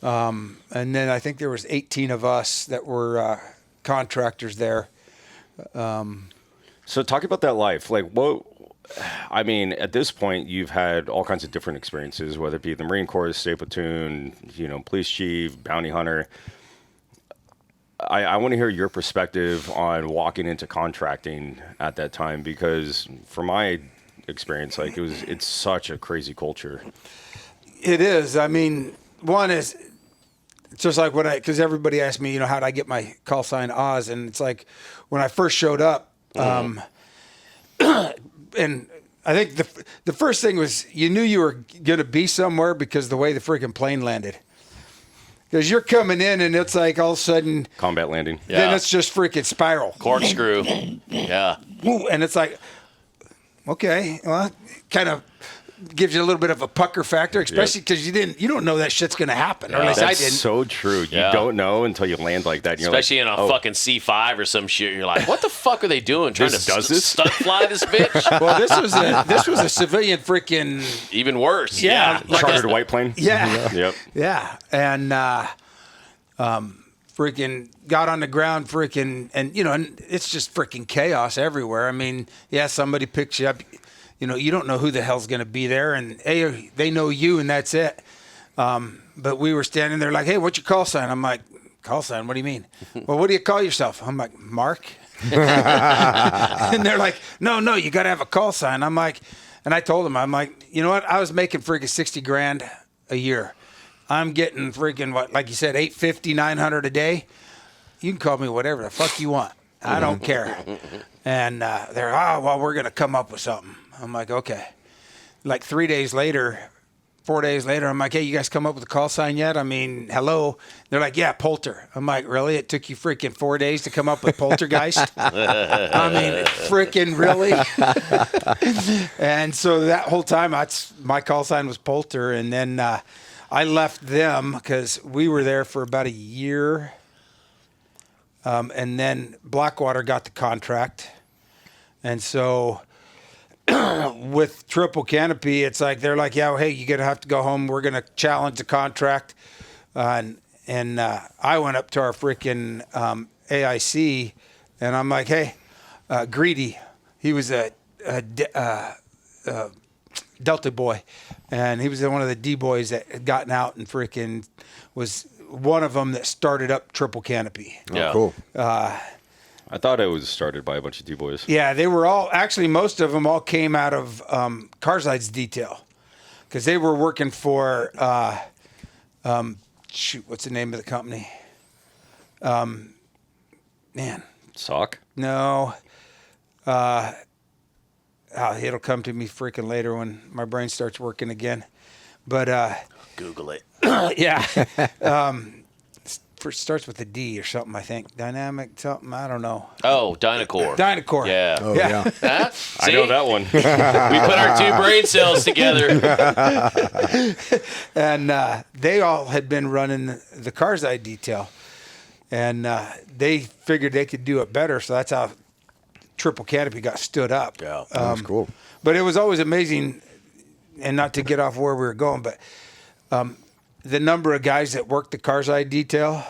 Yeah. And then I think there was 18 of us that were contractors there. So talk about that life. Like, what? I mean, at this point, you've had all kinds of different experiences, whether it be the Marine Corps, state platoon, police chief, bounty hunter. I want to hear your perspective on walking into contracting at that time, because from my experience, like it's such a crazy culture. It is. I mean, one is just like because everybody asked me, how did I get my call sign Oz? And it's like when I first showed up, and I think the first thing was you knew you were going to be somewhere because the way the freaking plane landed. Because you're coming in and it's like all of a sudden... Combat landing. Then it's just freaking spiral. Corkscrew. Yeah. And it's like, okay, well, kind of gives you a little bit of a pucker factor, especially because you don't know that shit's going to happen. Or at least I didn't. That's so true. You don't know until you land like that. And especially you're like, in a fucking C5 or some shit. You're like, what the fuck are they doing? Trying to stunt fly this bitch? Well, this was a civilian freaking... Even worse. Yeah. Like chartered white plane. Yeah. Yep. Yeah. And freaking got on the ground freaking... And, and it's just freaking chaos everywhere. I mean, somebody picks you up... you don't know who the hell's going to be there, and they know you, and that's it. But we were standing there like, hey, what's your call sign? I'm like, call sign? What do you mean? Well, what do you call yourself? I'm like, Mark. And they're like, no, you got to have a call sign. I'm like, and I told them, I'm like, you know what? I was making freaking $60,000 a year. I'm getting freaking what, like you said, $850, $900 a day. You can call me whatever the fuck you want. I don't care. And they're, we're going to come up with something. I'm like, okay. Like 4 days later, I'm like, hey, you guys come up with a call sign yet? I mean, hello. They're like, yeah, Polter. I'm like, really? It took you freaking 4 days to come up with Poltergeist? I mean, freaking really? And so that whole time, my call sign was Polter. And then I left them because we were there for about a year. And then Blackwater got the contract. And so... with Triple Canopy, it's like they're like, yeah, well, hey, you're gonna have to go home. We're gonna challenge the contract, and I went up to our freaking AIC, and I'm like, hey, Greedy, he was a Delta boy, and he was one of the D boys that had gotten out and freaking was one of them that started up Triple Canopy. Yeah, cool. I thought it was started by a bunch of D-boys. Yeah, they were all, actually most of them all came out of Carside's detail. Because they were working for, what's the name of the company? Sock? No. It'll come to me freaking later when my brain starts working again. But Google it. Yeah. Starts with a D or something, I think. Dynamic something, I don't know. Oh, Dynacore. Dynacore. Yeah. Oh, yeah. I know that one. We put our two brain cells together. And they all had been running the Carside detail. And they figured they could do it better, so that's how Triple Canopy got stood up. Yeah. That's cool. But it was always amazing, and not to get off where we were going, but the number of guys that worked the Carside detail,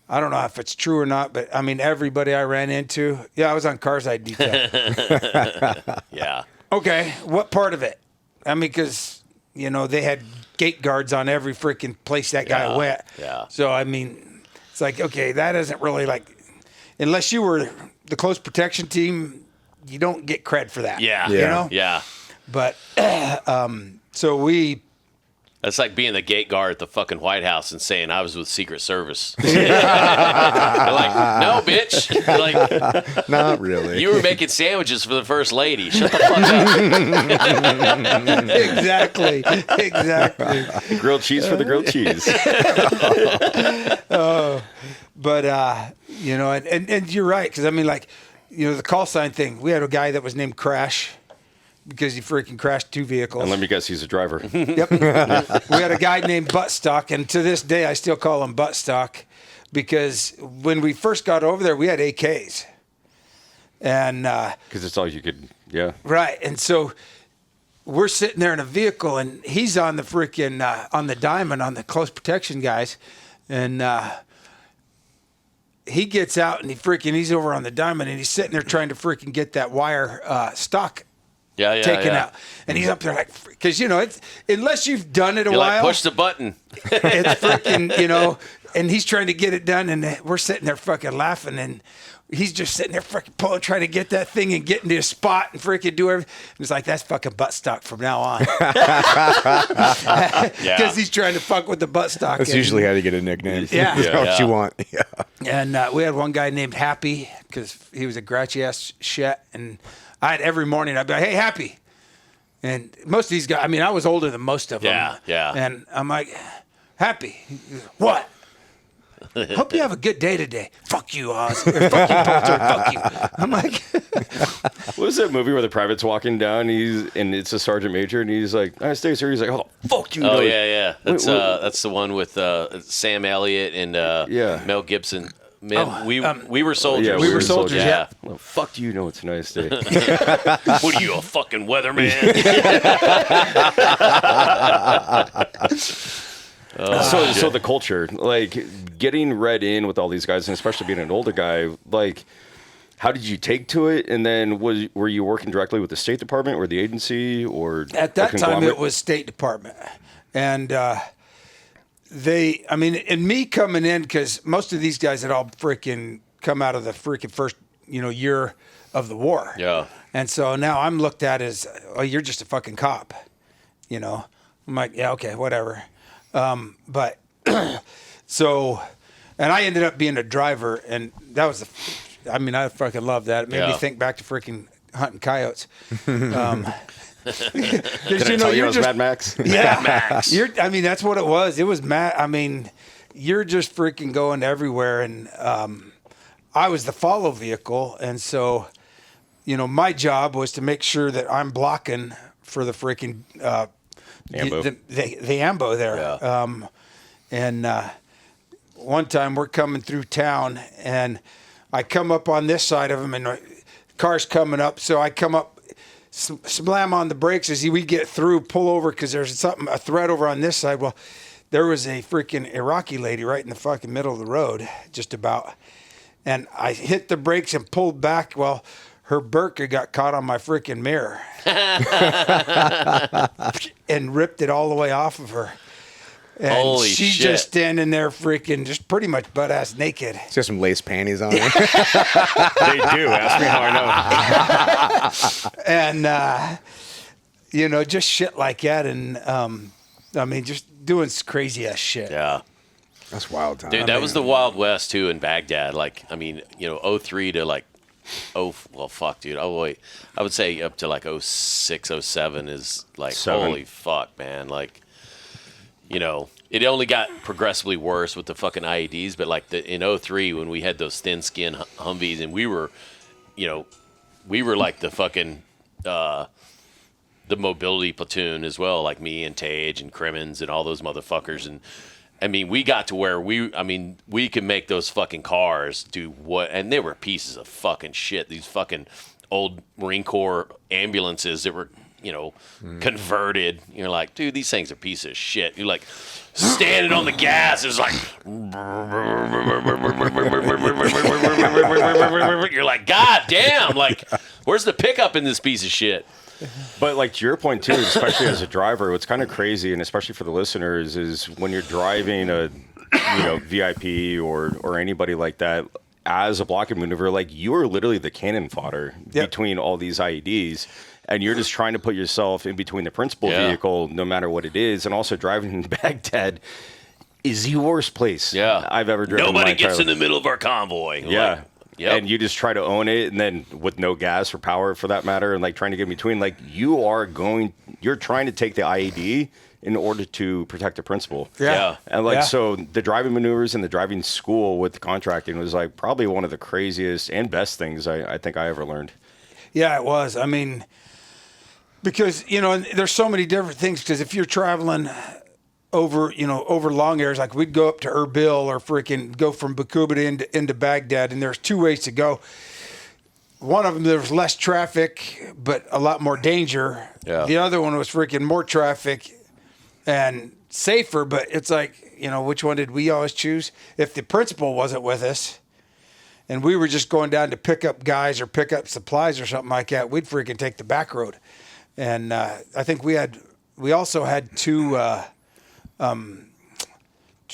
I don't know if it's true or not, but I mean, everybody I ran into, I was on Carside detail. Yeah. Okay, what part of it? I mean, because, they had gate guards on every freaking place that guy went. Yeah. So, I mean, it's like, okay, that isn't really like, unless you were the close protection team, you don't get cred for that. Yeah. Yeah. But, so we... That's like being the gate guard at the fucking White House and saying I was with Secret Service. They're like, no, bitch. They're like, not really. You were making sandwiches for the First Lady. Shut the fuck up. Exactly. Grilled cheese for the grilled cheese. But, and you're right. Because, I mean, like, the call sign thing. We had a guy that was named Crash because he freaking crashed 2 vehicles. And let me guess, he's a driver. Yep. We had a guy named Buttstock, and to this day, I still call him Buttstock because when we first got over there, we had AKs. And because it's all you could, yeah. Right. And so we're sitting there in a vehicle, and he's on the freaking, on the diamond, on the close protection guys. And he gets out, and he's over on the diamond, and he's sitting there trying to freaking get that wire stock taken out. And he's up there like, because, it's, unless you've done it a while. Like, push the button. It's freaking, and he's trying to get it done, and we're sitting there fucking laughing, and he's just sitting there freaking pulling, trying to get that thing and get into a spot and freaking do everything. It's like, that's fucking buttstock from now on. Because he's trying to fuck with the buttstock. That's usually how you get a nickname. Yeah. That's what you want. Yeah. And we had one guy named Happy because he was a grouchy ass shit. And every morning I'd be like, hey, Happy. And most of these guys, I was older than most of them. Yeah. And I'm like, Happy. What? Hope you have a good day today. Fuck you, Oz. Or, fuck you, Porter. Fuck you. I'm like, what was that movie where the private's walking down? And it's a sergeant major, and he's like, "Nice day, sir." He's like, "Oh, fuck you." Oh yeah. That's the one with Sam Elliott and Mel Gibson. Man, we were soldiers. Yeah, we were soldiers. Yeah. Well, fuck you. No, it's a nice day. What are you, a fucking weatherman? So the culture, like getting read in with all these guys, and especially being an older guy, like how did you take to it? And then were you working directly with the State Department or the agency or at that time it was State Department, and and me coming in because most of these guys had all freaking come out of the freaking first year of the war. Yeah, and so now I'm looked at as you're just a fucking cop, I'm like okay whatever. But so, and I ended up being a driver, and that was I fucking love that. It made me think back to freaking hunting coyotes. Did I tell you I was Mad Max? Yeah, Mad Max. That's what it was. It was you're just freaking going everywhere, and I was the follow vehicle, and so, my job was to make sure that I'm blocking for the freaking Ambo. the ambo there. Yeah. And one time we're coming through town, and I come up on this side of him, and the car's coming up. So I come up, slam on the brakes as we get through, pull over because there's a threat over on this side. Well, there was a freaking Iraqi lady right in the fucking middle of the road, just about. And I hit the brakes and pulled back. Well, her burqa got caught on my freaking mirror and ripped it all the way off of her. And holy she's shit. just standing there freaking just pretty much butt-ass naked. She's got some lace panties on. They do. Ask me how And, I just shit like that. And, just doing crazy ass shit. Yeah. That's wild time. Dude, that was the Wild West, too, in Baghdad. 03 to, dude. Oh, wait. I would say up to, 06, 07 is, holy fuck, man. It only got progressively worse with the fucking IEDs, but, in 03 when we had those thin-skin Humvees, and we were like the fucking, the mobility platoon as well, like me and Tage and Crimmins and all those motherfuckers, and we got to where we could make those fucking cars do what, and they were pieces of fucking shit. These fucking old Marine Corps ambulances that were, converted. You're like, dude, these things are pieces of shit. You're like standing on the gas. It's like, you're like, God damn, where's the pickup in this piece of shit? But to your point too, especially as a driver, what's kind of crazy, and especially for the listeners, is when you're driving a VIP or anybody like that as a blocking maneuver, you are literally the cannon fodder between all these IEDs, and you're just trying to put yourself in between the principal vehicle, no matter what it is, and also driving in Baghdad is the worst place I've ever driven. Nobody gets in the middle of our convoy. Yeah. Yep. And you just try to own it, and then with no gas or power for that matter, and trying to get in between, you're trying to take the IED in order to protect the principal. Yeah. And like, so the driving maneuvers and the driving school with the contracting was like probably one of the craziest and best things I think I ever learned. Yeah, it was. I mean, because, you know, there's so many different things, because if you're traveling over, you know, over long areas, like we'd go up to Erbil or freaking go from Bakuba into Baghdad, and there's 2 ways to go. One of them, there was less traffic, but a lot more danger. Yeah. The other one was freaking more traffic and safer, but it's like, you know, which one did we always choose? If the principal wasn't with us and we were just going down to pick up guys or pick up supplies or something like that, we'd freaking take the back road. And I think we also had 2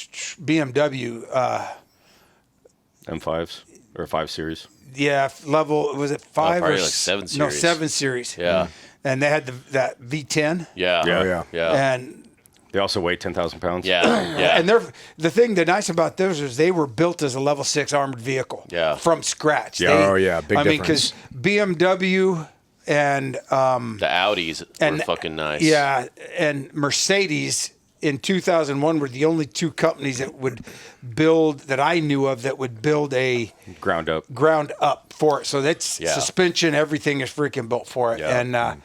BMW M5s or 5 Series. Yeah, level, was it 5 probably or like 7 series? No, 7 series. Yeah. And they had that V10. Yeah. Yeah. And They also weigh 10,000 pounds. Yeah. Yeah. and the nice about those is they were built as a level 6 armored vehicle. Yeah. From scratch. Yeah. Big I mean, difference. because BMW and The Audis were fucking nice. Yeah, and Mercedes in 2001 were the only 2 companies that would build, that I knew of, that would build a Ground up for it. So that's suspension, everything is freaking built for it. Yeah. And,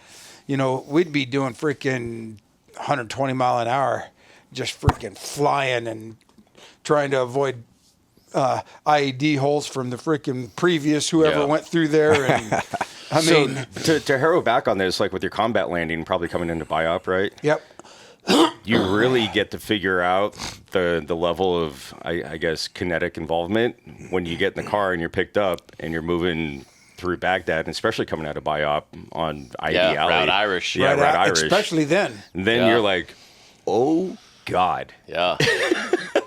you know, we'd be doing freaking 120 mile an hour, just freaking flying and trying to avoid IED holes from the freaking previous whoever went through there. And I mean, to harrow back on this, like with your combat landing probably coming into BIOP, right? Yep. You really get to figure out the level of, I guess, kinetic involvement when you get in the car and you're picked up and you're moving through Baghdad, and especially coming out of BIOP on IED Alley. Route Irish. Yeah, Route Irish. Especially then. And then you're like, oh, God. Yeah.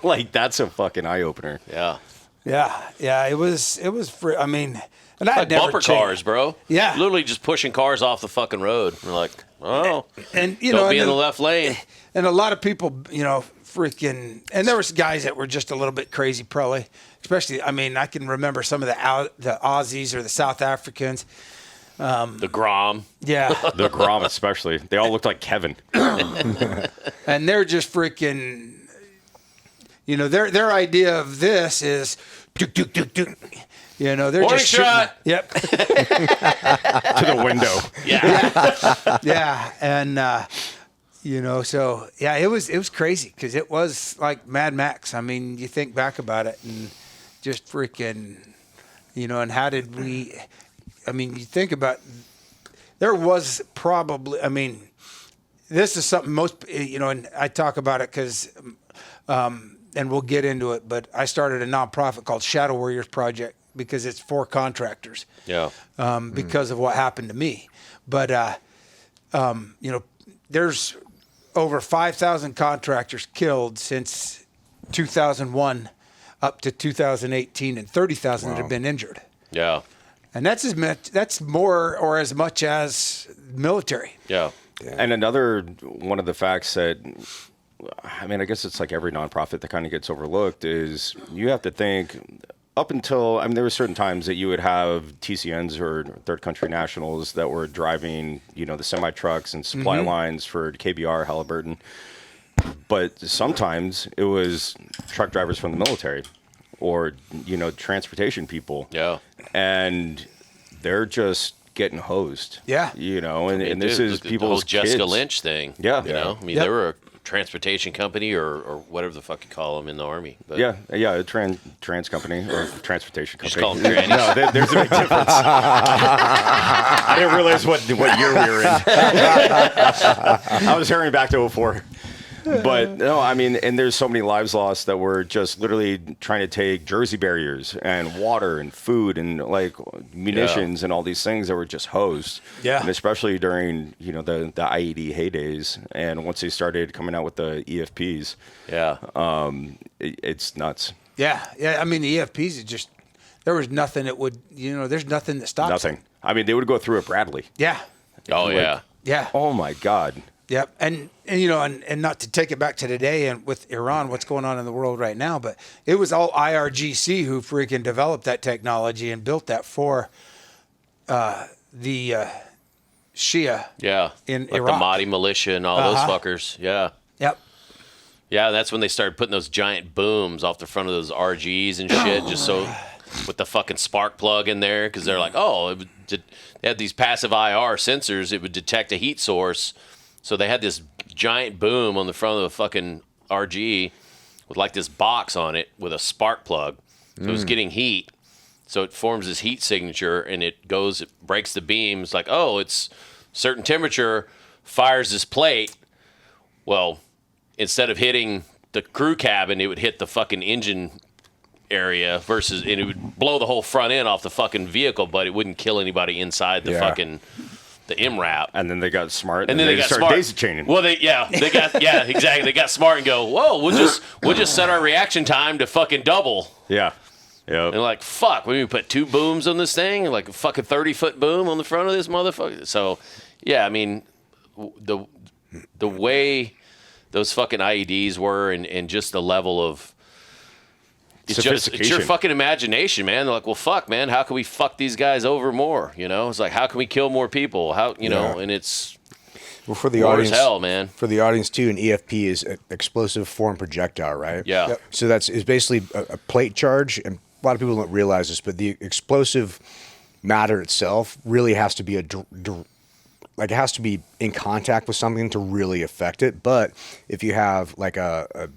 Like, that's a fucking eye-opener. Yeah. Yeah. It was free. I mean, and I Like had never bumper changed. cars, bro. Yeah. Literally just pushing cars off the fucking road. We're like, oh, And, you don't know, be in and the left lane. And a lot of people, you know, freaking, and there was guys that were just a little bit crazy, probably. Especially, I mean, I can remember some of the Aussies or the South Africans. The Grom. Yeah. The Grom especially. They all looked like Kevin. And they're just freaking, you know, their idea of this is, duk, duk, duk, duk. You know, they're Warning just shooting. shot. Yep. To the window. Yeah. Yeah. And, you know, so, yeah, it was crazy because it was like Mad Max. I mean, you think back about it and just freaking, you know, and how did we, I mean, you think about, there was probably, I mean, this is something most, you know, and I talk about it because, and we'll get into it, but I started a nonprofit called Shadow Warriors Project because it's for contractors. Yeah. Because of what happened to me. But, you know, there's over 5,000 contractors killed since 2001 up to 2018, and 30,000 that have been injured. Yeah. And that's more or as much as military. Yeah. And another one of the facts that, I mean, I guess it's like every nonprofit that kind of gets overlooked is you have to think up until, I mean, there were certain times that you would have TCNs or third country nationals that were driving, you know, the semi trucks and supply lines for KBR, Halliburton. But sometimes it was truck drivers from the military or, you know, transportation people. Yeah. And they're just getting hosed. Yeah. You know, and this Dude, is the people's whole Jessica kids. Lynch thing. Yeah. You know, I mean, they were a transportation company or whatever the fuck you call them in the Army. But Yeah, a trans company or transportation company. Just call them trannies. No, there's a big difference. I didn't realize what year we were in. I was hurrying back to 04. But no, I mean, and there's so many lives lost that were just literally trying to take Jersey barriers and water and food and like munitions and all these things that were just hosed. Yeah. And especially during, you know, the IED heydays. And once they started coming out with the EFPs, yeah. it's nuts. Yeah. Yeah. I mean, the EFPs is just, there was nothing that would, you know, there's nothing that stops Nothing. it. I mean, they would go through at Bradley. Yeah. Oh, yeah. Yeah. Oh my God. Yep. And you know, and not to take it back to today and with Iran, what's going on in the world right now, but it was all IRGC who freaking developed that technology and built that for the Shia Yeah. in like Iraq. the Mahdi militia and all those fuckers. Yeah. Yep. Yeah, that's when they started putting those giant booms off the front of those RGs and shit, just so with the fucking spark plug in there, because they're like, they had these passive IR sensors. It would detect a heat source, so they had this giant boom on the front of the fucking RG with like this box on it with a spark plug. So it was getting heat, so it forms this heat signature, and it breaks the beams. Like, it's certain temperature, fires this plate. Well, instead of hitting the crew cabin, it would hit the fucking engine area and it would blow the whole front end off the fucking vehicle, but it wouldn't kill anybody inside the fucking the MRAP. And then they got smart, and then they started daisy chaining. Well, exactly. They got smart and go, whoa, we'll just set our reaction time to fucking double. Yeah. Yeah. And like, fuck, we put 2 booms on this thing, like a fucking 30-foot boom on the front of this motherfucker. So, yeah, I mean, the way those fucking IEDs were, and just the level of it's your fucking imagination, man. They're like, well, fuck, man, how can we fuck these guys over more? It's like, how can we kill more people? How know? And it's for the audience, as hell, man. For the audience too, an EFP is an explosive foreign projectile, right? Yeah. Yep. So it's basically a plate charge, and a lot of people don't realize this, but the explosive matter itself really has to be it has to be in contact with something to really affect it. But if you have like a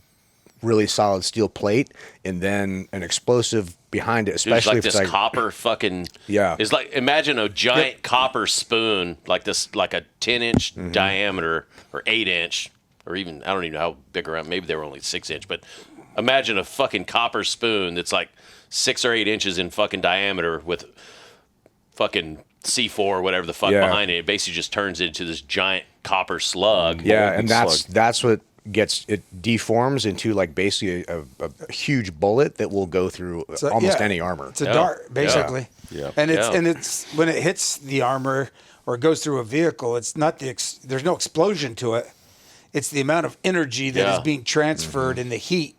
really solid steel plate and then an explosive behind it, especially if it's like copper fucking it's like, imagine a giant copper spoon like this, like a 10-inch diameter or 8-inch, or even, I don't even know how big around, maybe they were only 6-inch, but imagine a fucking copper spoon that's like 6 or 8 inches in fucking diameter with fucking C4 or whatever the fuck behind it. It basically just turns into this giant copper slug. Yeah, and that's what it deforms into like basically a huge bullet that will go through almost any armor. It's a dart, basically. Yeah. And it's when it hits the armor or it goes through a vehicle, it's not there's no explosion to it. It's the amount of energy that is being transferred and the heat.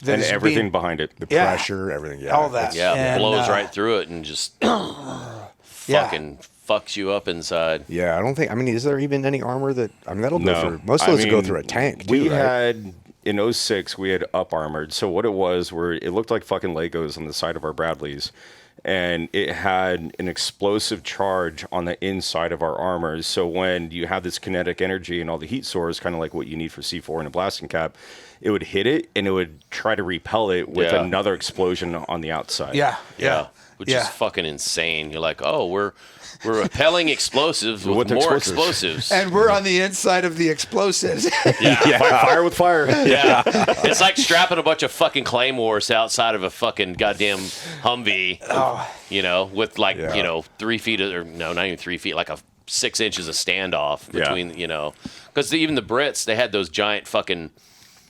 And everything behind it. The pressure, everything. All that. Yeah, and blows right through it and just fucking fucks you up inside. Yeah, I don't think. I mean, is there even any armor that? I mean, that'll go through. Most of those go through a tank. We had in 06, we had up armored. So what it was, it looked like fucking Legos on the side of our Bradleys, and it had an explosive charge on the inside of our armors. So when you have this kinetic energy and all the heat source, kind of like what you need for C4 and a blasting cap, it would hit it and it would try to repel it with another explosion on the outside. Yeah. Which is fucking insane. You're like, we're repelling explosives with more explosives. And we're on the inside of the explosives. Fire with fire. Yeah. It's like strapping a bunch of fucking claymores outside of a fucking goddamn Humvee, with like, 3 feet, or no, not even 3 feet, like 6 inches of standoff between, because even the Brits, they had those giant fucking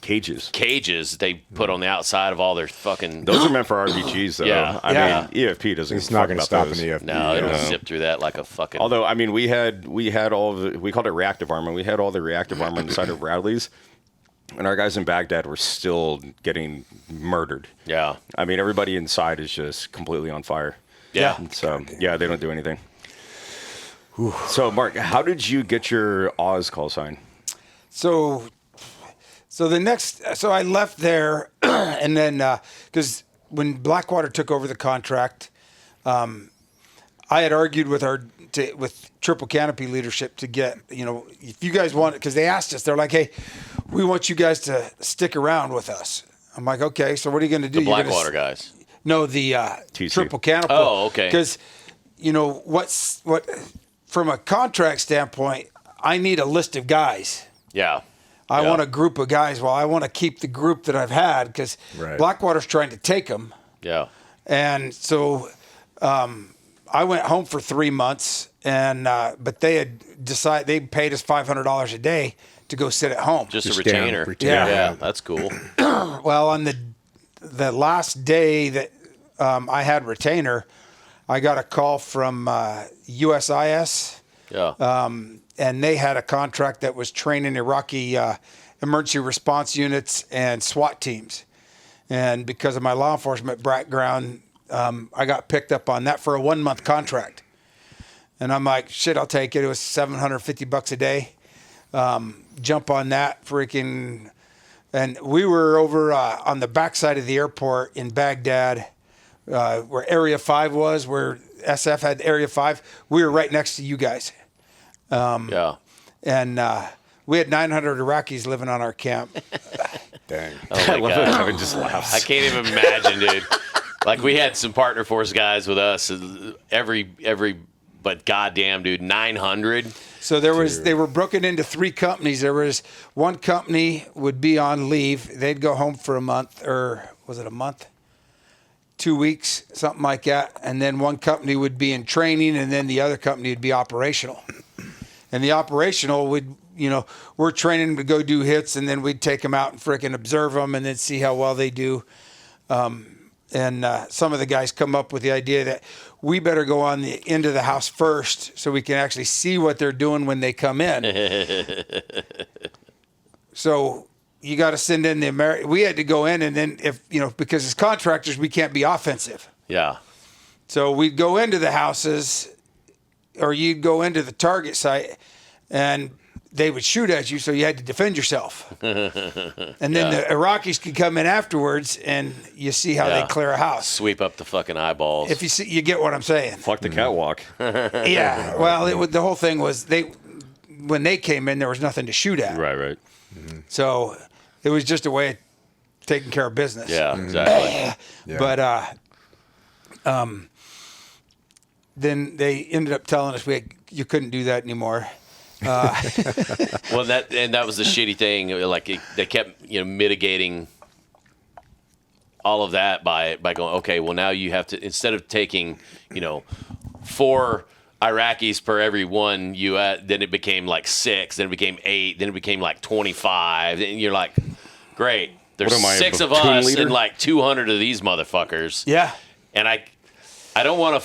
cages they put on the outside of all their fucking. Those are meant for RPGs, though. I mean, EFP doesn't. It's not going to stop an EFP. No, it'll zip through that like a fucking. Although, I mean, we had all of we called it reactive armor. We had all the reactive armor inside of Bradley's, and our guys in Baghdad were still getting murdered. Yeah. I mean, everybody inside is just completely on fire. Yeah. So they don't do anything. So, Mark, how did you get your Oz call sign? So I left there, and then because when Blackwater took over the contract, I had argued with Triple Canopy leadership to get, if you guys want it, because they asked us, they're like, hey, we want you guys to stick around with us. I'm like, okay, so what are you going to do? The Blackwater guys. No, the Triple Canopy. Oh, okay. Because what from a contract standpoint, I need a list of guys. Yeah. I want a group of guys. Well, I want to keep the group that I've had because Blackwater's trying to take them. Yeah. And so I went home for 3 months, and but they had decided they paid us $500 a day to go sit at home. Just a retainer. Yeah, that's cool. Well, on the last day that I had retainer, I got a call from USIS. Yeah. And they had a contract that was training Iraqi emergency response units and SWAT teams. And because of my law enforcement background, I got picked up on that for a 1-month contract. And I'm like, shit, I'll take it. It was $750 a day. jump on that freaking. And we were over on the backside of the airport in Baghdad, where Area 5 was, where SF had Area 5. We were right next to you guys. Yeah. And we had 900 Iraqis living on our camp. Dang. Oh my I love God. it. I would just laugh. I can't even imagine, dude. Like we had some partner force guys with us but goddamn, dude, 900. So they were broken into 3 companies. There was one company would be on leave. They'd go home for a month, or was it a month? 2 weeks, something like that. And then one company would be in training, and then the other company would be operational. And the operational would, we're training to go do hits, and then we'd take them out and frickin' observe them and then see how well they do. And some of the guys come up with the idea that we better go on the end of the house first so we can actually see what they're doing when they come in. So you got to send in we had to go in, and then because as contractors, we can't be offensive. Yeah. So we'd go into the houses, or you'd go into the target site, and they would shoot at you, so you had to defend yourself. And then the Iraqis could come in afterwards, and you see how they clear a house. Sweep up the fucking eyeballs. If you see, you get what I'm saying. Fuck the catwalk. Yeah. Well, the whole thing was when they came in, there was nothing to shoot at. Right. So it was just a way of taking care of business. Yeah, exactly. But then they ended up telling us you couldn't do that anymore. Well, that was the shitty thing. Like they kept mitigating all of that by going, okay, well now you have to, instead of taking 4 Iraqis per every one U.S., then it became like 6, then it became 8, then it became like 25, and you're like, great, there's 6 of us leader? and like 200 of these motherfuckers. Yeah. And I don't want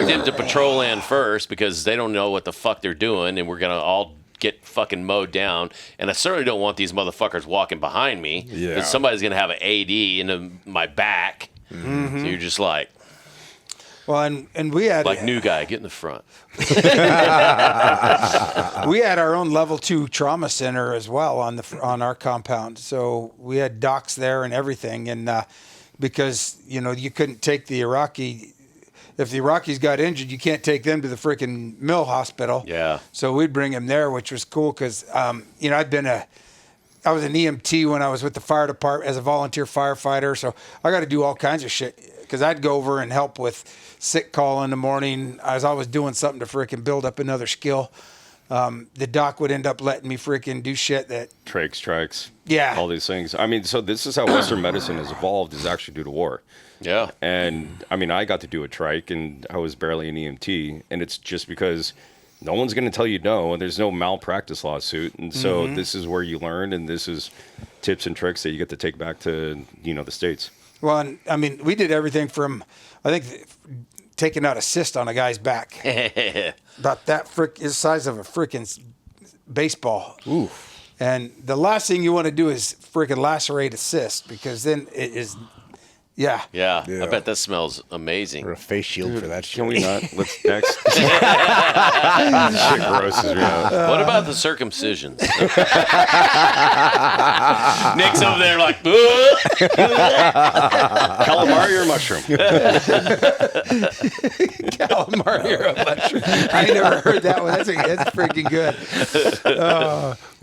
them to patrol in first because they don't know what the fuck they're doing, and we're gonna all get fucking mowed down. And I certainly don't want these motherfuckers walking behind me because somebody's gonna have an AD in my back. Mm-hmm. So you're just like, well, and we had like new guy, get in the front. We had our own level 2 trauma center as well on our compound. So we had docs there and everything, and because you couldn't take the Iraqi. If the Iraqis got injured, you can't take them to the freaking mill hospital. Yeah. So we'd bring them there, which was cool because, I was an EMT when I was with the fire department as a volunteer firefighter. So I got to do all kinds of shit because I'd go over and help with sick call in the morning. I was always doing something to freaking build up another skill. The doc would end up letting me freaking do shit that... Trikes. Yeah. All these things. I mean, so this is how Western medicine has evolved, is actually due to war. Yeah. And I mean, I got to do a trike, and I was barely an EMT, and it's just because no one's going to tell you no, and there's no malpractice lawsuit. And so this is where you learn, and this is tips and tricks that you get to take back to, the States. Well, and, I mean, we did everything from, I think, taking out a cyst on a guy's back. About that is size of a freaking baseball. Ooh. And the last thing you want to do is freaking lacerate a cyst, because then it is... Yeah. I bet that smells amazing. Or a face shield for that shit. Can we not? Let's next. This shit grosses me out. What about the circumcisions? Nick's over there like, Calamari or mushroom? Calamari or a mushroom. I never heard that one. That's freaking good.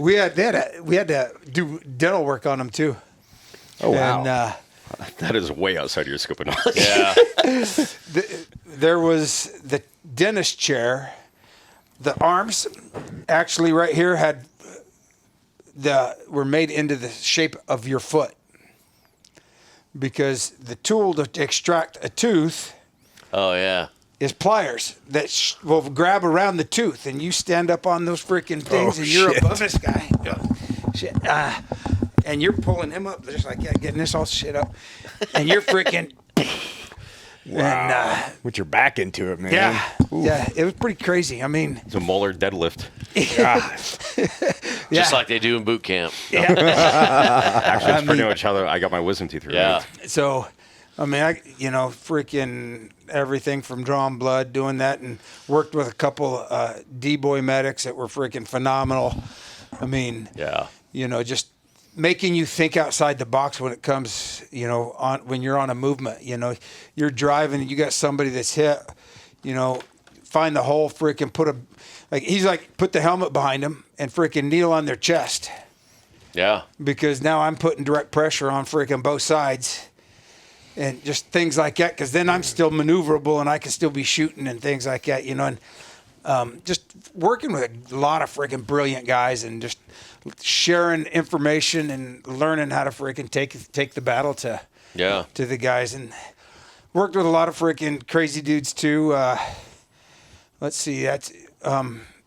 We had to do dental work on them too. Oh, wow. And, that is way outside your scope of knowledge. yeah. There was the dentist chair. The arms, actually, right here were made into the shape of your foot, because the tool to extract a tooth. Oh yeah. Is pliers that will grab around the tooth, and you stand up on those freaking things, and you're above this guy. Shit. And you're pulling him up just like that, getting this all shit up, and you're freaking. Wow. And, with your back into it, man. Yeah. Ooh. Yeah. It was pretty crazy. I mean, it's a molar deadlift. Just like they do in boot camp. Yeah. Actually, that's pretty much how I got my wisdom teeth removed. Yeah. So, I mean, freaking everything from drawing blood, doing that, and worked with a couple D-boy medics that were freaking phenomenal. I mean, Yeah. You know, just making you think outside the box when it comes, you know, when you're on a movement. You know, you're driving and you got somebody that's hit, you know, find the hole, freaking put the helmet behind them and freaking kneel on their chest. Yeah. Because now I'm putting direct pressure on freaking both sides. And just things like that, because then I'm still maneuverable and I can still be shooting and things like that, you know. And just working with a lot of freaking brilliant guys and just sharing information and learning how to freaking take the battle to the guys. And worked with a lot of freaking crazy dudes too. Let's see, that's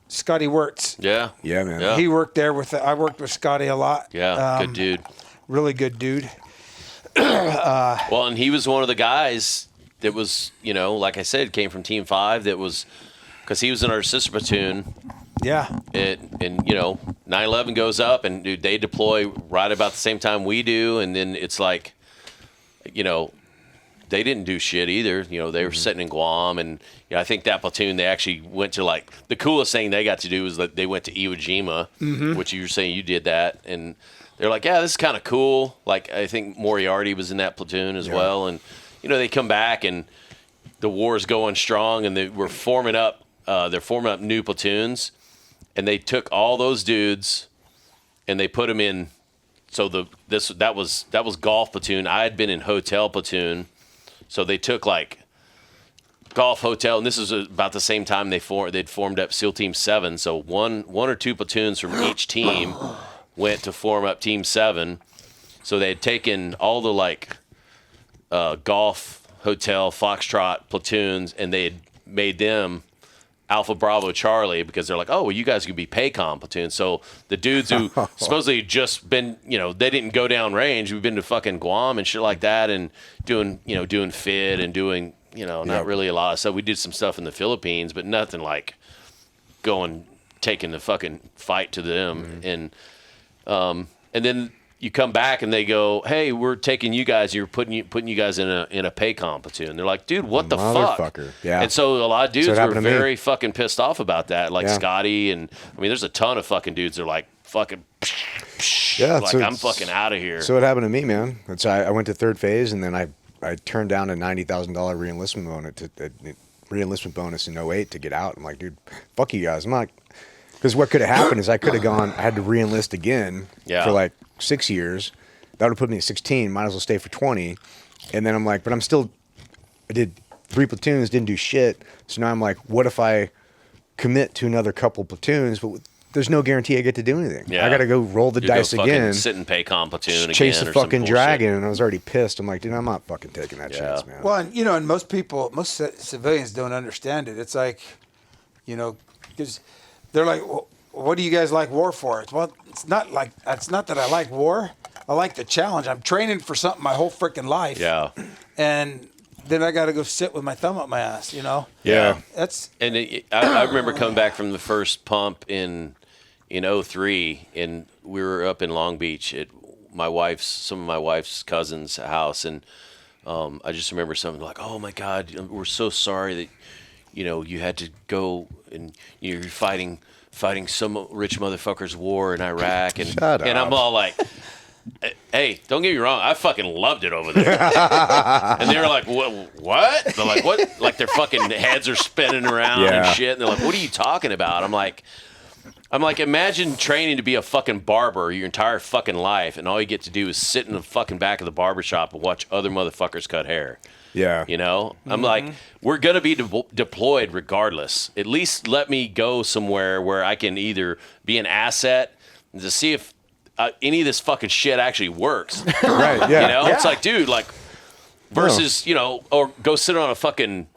Scotty Wirtz. Yeah. Yeah, man. Yeah. He worked there I worked with Scotty a lot. Yeah, good dude. Really good dude. Well, and he was one of the guys that was, you know, like I said, came from Team 5 that was, because he was in our sister platoon. Yeah. And you know, 9/11 goes up and, dude, they deploy right about the same time we do. And then it's like, you know, they didn't do shit either. You know, they were sitting in Guam. And you know, I think that platoon, they actually went to, like, the coolest thing they got to do was that they went to Iwo Jima, which you were saying you did that. And they're like, yeah, this is kind of cool. Like, I think Moriarty was in that platoon as well. And, you know, they come back and the war's going strong and they're forming up new platoons. And they took all those dudes and they put them in. So that was golf platoon. I had been in hotel platoon. So they took, like, golf, hotel, and this is about the same time they'd formed up SEAL Team 7. So one or two platoons from each team went to form up Team 7. So they had taken all the, like, golf, hotel, foxtrot platoons, and they had made them Alpha Bravo Charlie because they're like, oh, well, you guys could be PACOM platoon. So the dudes who supposedly just been, you know, they didn't go down range. We've been to fucking Guam and shit like that and doing FID and doing, you know, not really a lot of stuff. We did some stuff in the Philippines, but nothing like taking the fucking fight to them. And then you come back and they go, hey, we're taking you guys. You're putting you guys in a PACOM platoon. They're like, dude, what the fuck? Yeah. And so a lot of dudes were very fucking pissed off about that. Like Scotty and I mean, there's a ton of fucking dudes that are like fucking. Like I'm fucking out of here. So it happened to me, man. I went to third phase and then I turned down a $90,000 re-enlistment bonus in 08 to get out. I'm like, dude, fuck you guys. I'm not. Because what could have happened is I could have gone. I had to re-enlist again for like 6 years. That would have put me at 16. Might as well stay for 20. And then I'm like, but I did 3 platoons, didn't do shit. So now I'm like, what if I commit to another couple platoons? But there's no guarantee I get to do anything. Yeah. I got to go roll the dice again. Sit in PACOM platoon again. Chase the fucking dragon. And I was already pissed. I'm like, dude, I'm not fucking taking that chance, man. Well, and, you know, and most civilians don't understand it. It's like, you know, because they're like, well, what do you guys like war for? Well, it's not that I like war. I like the challenge. I'm training for something my whole freaking life. Yeah. And then I got to go sit with my thumb up my ass, you know? Yeah. I remember coming back from the first pump in 03, and we were up in Long Beach at some of my wife's cousin's house, and I just remember something like, oh my God, we're so sorry that, you know, you had to go and you're fighting some rich motherfucker's war in Iraq, and I'm all like, hey, don't get me wrong, I fucking loved it over there. And they were like, what? They're like, what? Like their fucking heads are spinning around and shit. And they're like, what are you talking about? I'm like, imagine training to be a fucking barber your entire fucking life, and all you get to do is sit in the fucking back of the barbershop and watch other motherfuckers cut hair. Yeah. You know? I'm like, we're going to be deployed regardless. At least let me go somewhere where I can either be an asset to see if any of this fucking shit actually works. Right, yeah. You know? It's like, dude, like, versus, you know, or go sit on a fucking,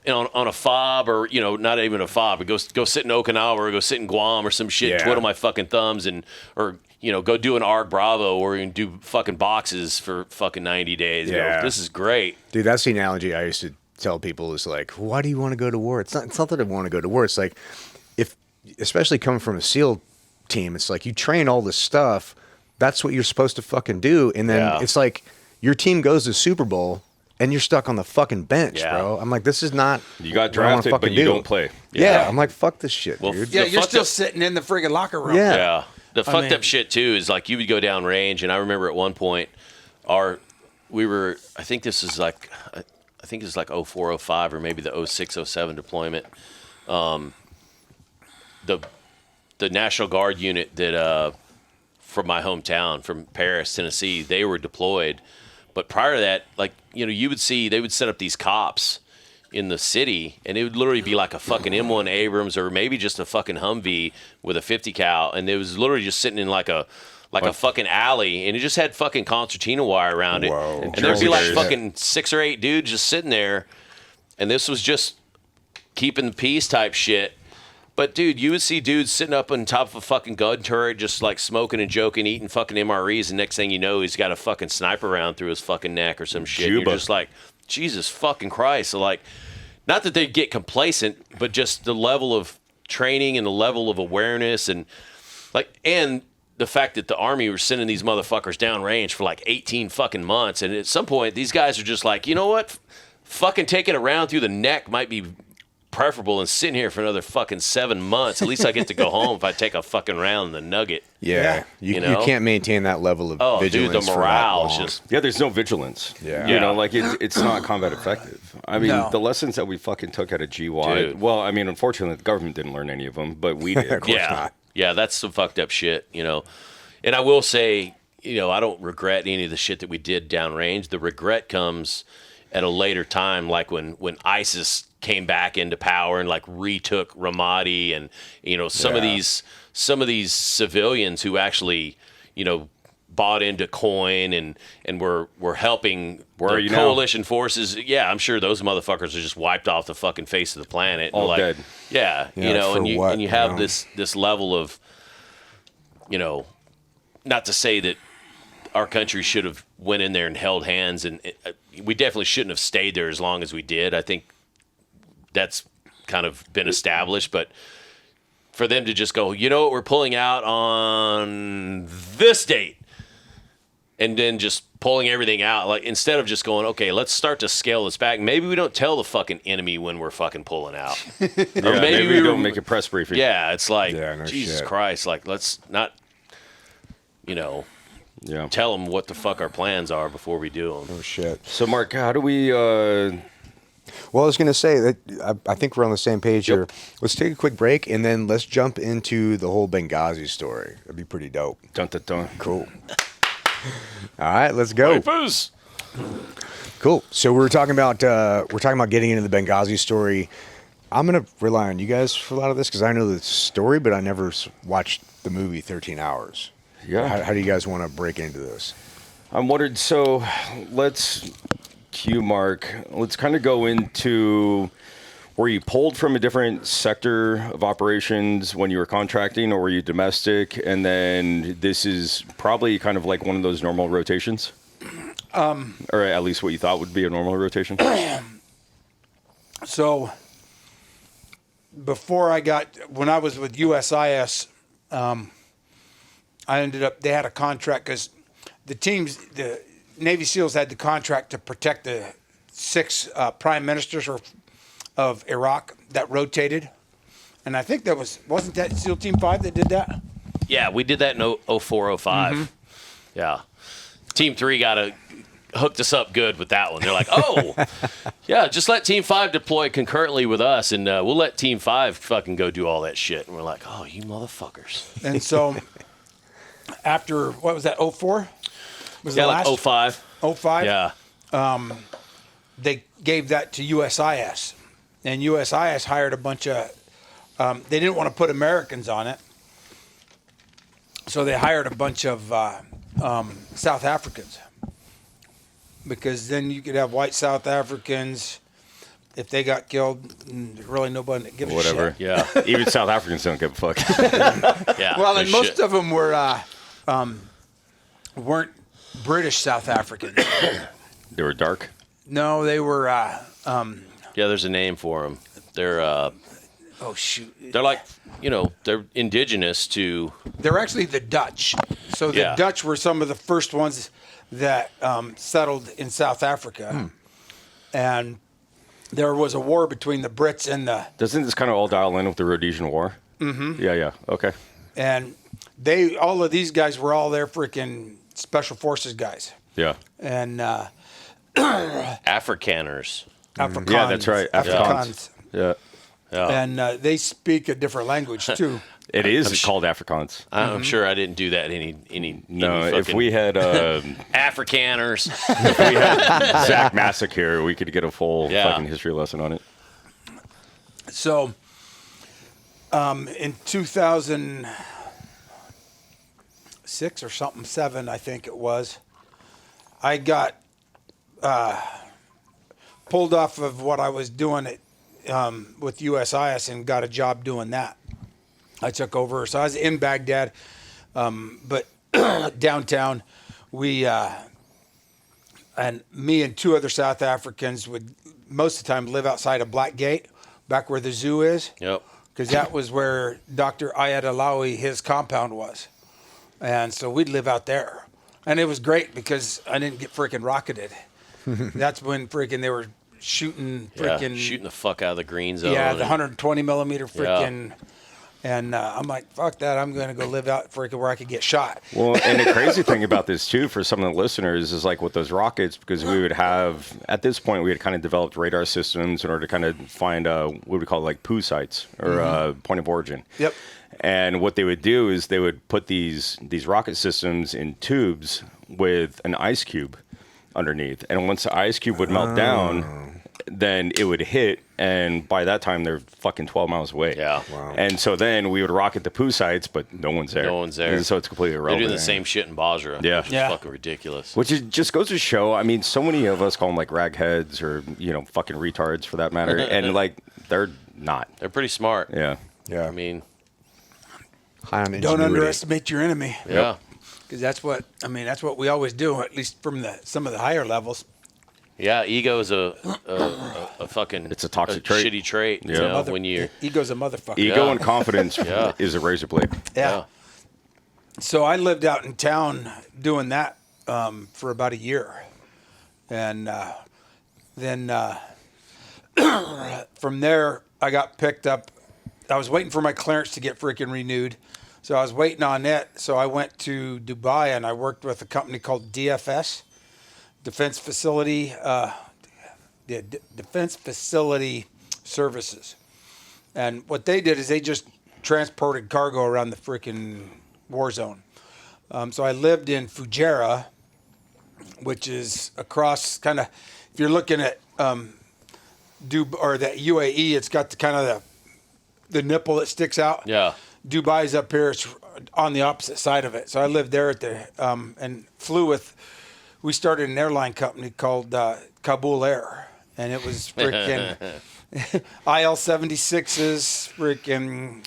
on a fob, or, you know, not even a fob, but go sit in Okinawa or go sit in Guam or some shit, twiddle my fucking thumbs, or, you know, go do an ARG Bravo or you can do fucking boxes for fucking 90 days. Yeah. Go, this is great. Dude, that's the analogy I used to tell people is like, why do you want to go to war? It's not that I want to go to war. It's like, especially coming from a SEAL team, it's like you train all this stuff. That's what you're supposed to fucking do. And then it's like your team goes to Super Bowl and you're stuck on the fucking bench, bro. I'm like, this is not. You got drafted, but you don't play. Yeah. I'm like, fuck this shit, dude. Yeah, you're still sitting in the friggin' locker room. Yeah. The fucked up shit too is like you would go down range, and I remember at one point, I think this is like, I think it's like 04, 05, or maybe the 06, 07 deployment. The National Guard unit that from my hometown, from Paris, Tennessee, they were deployed. But prior to that, like, you know, you would see they would set up these cops in the city, and it would literally be like a fucking M1 Abrams or maybe just a fucking Humvee with a 50 cal, and it was literally just sitting in like a fucking alley, and it just had fucking concertina wire around it. Whoa. And there'd be like fucking 6 or 8 dudes just sitting there, and this was just keeping the peace type shit. But dude, you would see dudes sitting up on top of a fucking gun turret, just like smoking and joking, eating fucking MREs, and next thing you know, he's got a fucking sniper round through his fucking neck or some shit. And you're just like, Jesus fucking Christ. So like, not that they get complacent, but just the level of training and the level of awareness and the fact that the Army were sending these motherfuckers downrange for like 18 fucking months. And at some point, these guys are just like, you know what? Fucking taking a round through the neck might be preferable than sitting here for another fucking 7 months. At least I get to go home if I take a fucking round in the nugget. Yeah. You can't maintain that level of vigilance. Dude, the morale is just... Yeah, there's no vigilance. Yeah. You know, like it's not combat effective. I mean, the lessons that we fucking took out of GY, well, I mean, unfortunately, the government didn't learn any of them, but we did. Of course not. Yeah, that's some fucked up shit, you know. And I will say, you know, I don't regret any of the shit that we did downrange. The regret comes at a later time, like when ISIS came back into power and like retook Ramadi, and you know some of these civilians who actually, you know, bought into coin and were helping the coalition forces. Yeah, I'm sure those motherfuckers are just wiped off the fucking face of the planet. All like, dead. Yeah, you know, and you have this level of, you know, not to say that our country should have went in there and held hands, and we definitely shouldn't have stayed there as long as we did. I think that's kind of been established, but for them to just go, you know what, we're pulling out on this date, and then just pulling everything out, like instead of just going, okay, let's start to scale this back. Maybe we don't tell the fucking enemy when we're fucking pulling out. Or maybe we don't make a press briefing. Yeah, it's like, Jesus Christ, like let's not, you know, tell them what the fuck our plans are before we do them. Oh shit. So Mark, how do we Well, I was going to say that I think we're on the same page here. Let's take a quick break, and then let's jump into the whole Benghazi story. That'd be pretty dope. Dun, dun, dun. Cool. All right, let's go. Cool. So we're talking about getting into the Benghazi story. I'm going to rely on you guys for a lot of this because I know the story, but I never watched the movie 13 Hours. Yeah. How do you guys want to break into this? I'm wondering, so let's cue Mark. Let's kind of go into, were you pulled from a different sector of operations when you were contracting, or were you domestic? And then this is probably kind of like one of those normal rotations? Or at least what you thought would be a normal rotation? So when I was with USIS, I ended up, they had a contract because the Navy SEALs had the contract to protect the 6 prime ministers of Iraq that rotated. And I think wasn't that SEAL Team 5 that did that? Yeah, we did that in 04, 05. Mm-hmm. Yeah. Team 3 hooked us up good with that one. They're like, oh, yeah, just let Team 5 deploy concurrently with us, and we'll let Team 5 fucking go do all that shit. And we're like, oh, you motherfuckers. And so after, what was that, 04? Was yeah, the like last? 05. 05? Yeah. They gave that to USIS. And USIS hired a bunch of, they didn't want to put Americans on it. So they hired a bunch of South Africans. Because then you could have white South Africans. If they got killed, really nobody would give a shit. Yeah. Even South Africans don't give a fuck. Yeah. Well, and most of them weren't British South Africans. They were dark? No, they were... yeah, there's a name for them. They're... oh, shoot. They're like, they're indigenous to... They're actually the Dutch. So the Dutch were some of the first ones that settled in South Africa. And there was a war between the Brits and the... Doesn't this kind of all dial in with the Rhodesian War? Mm-hmm. Yeah, okay. And all of these guys were all their freaking special forces guys. Yeah. And Afrikaners. Afrikaans. Yeah, that's right. Afrikaans. Yeah. And they speak a different language too. It is called Afrikaans. I'm sure I didn't do that any No, any if fucking we had Afrikaners. if we had Zach Massack here, we could get a full fucking history lesson on it. So, in 2006 or something, 7, I think it was, I got pulled off of what I was doing with USIS and got a job doing that. I took over. So I was in Baghdad, but downtown, we and me and 2 other South Africans would most of the time live outside of Black Gate, back where the zoo is. Yep. Because that was where Dr. Ayad Alawi, his compound was. And so we'd live out there. And it was great because I didn't get freaking rocketed. That's when freaking they were shooting shooting the fuck out of the green zone. Yeah, the 120 millimeter freaking. Yeah. And I'm like, fuck that. I'm going to go live out freaking where I could get shot. Well, and the crazy thing about this, too, for some of the listeners is like with those rockets, because we would have, at this point, we had kind of developed radar systems in order to kind of find what we call like poo sites or point of origin. Yep. And what they would do is they would put these rocket systems in tubes with an ice cube underneath. And once the ice cube would melt down, then it would hit, and by that time they're fucking 12 miles away. Yeah. Wow. And so then we would rocket the poo sites, but no one's there. No one's there. And so it's completely They're irrelevant. doing the same shit in Basra. Yeah. Which is Yeah. fucking ridiculous. Which is, just goes to show, I mean, so many of us call them like ragheads or, fucking retards for that matter. And like, they're not. They're pretty smart. Yeah. Yeah. I mean, High on Don't ingenuity. underestimate your enemy. yeah. Because that's what we always do, at least from some of the higher levels. Yeah, ego is a fucking It's a toxic trait. shitty trait. Yeah. You know, when you Ego's a motherfucker. Ego Yeah. and confidence Yeah. is a razor blade. Yeah. So I lived out in town doing that for about a year. And then from there, I got picked up. I was waiting for my clearance to get freaking renewed. So I was waiting on it. So I went to Dubai and I worked with a company called DFS, Defense Facility Services. And what they did is they just transported cargo around the freaking war zone. So I lived in Fujairah, which is across kind of, if you're looking at or that UAE, it's got the kind of the nipple that sticks out. Yeah. Dubai's up here. It's on the opposite side of it. So I lived there at the and flew with. We started an airline company called Kabul Air, and it was freaking IL-76s, freaking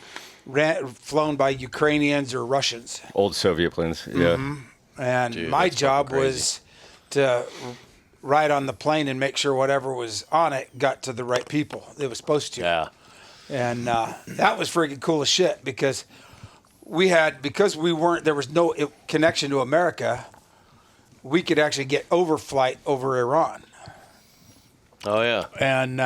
flown by Ukrainians or Russians. Old Soviet planes. Yeah. And Dude, my that's job fucking crazy. was to ride on the plane and make sure whatever was on it got to the right people it was supposed to. Yeah. And that was freaking cool as shit because there was no connection to America, we could actually get overflight over Iran. Oh yeah. And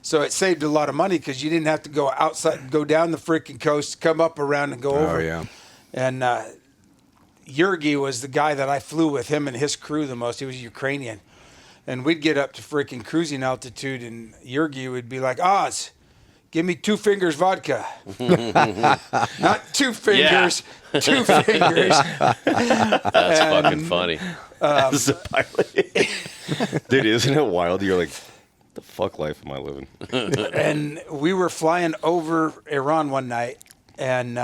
so it saved a lot of money because you didn't have to go outside, go down the freaking coast, come up around and go over. Oh, yeah. And Yurgi was the guy that I flew with, him and his crew the most. He was Ukrainian. And we'd get up to freaking cruising altitude and Yurgi would be like, Oz, give me 2 fingers vodka. Not 2 fingers, 2 fingers. That's fucking funny. As a pilot. Dude, isn't it wild? You're like, the fuck life am I living? And we were flying over Iran one night, and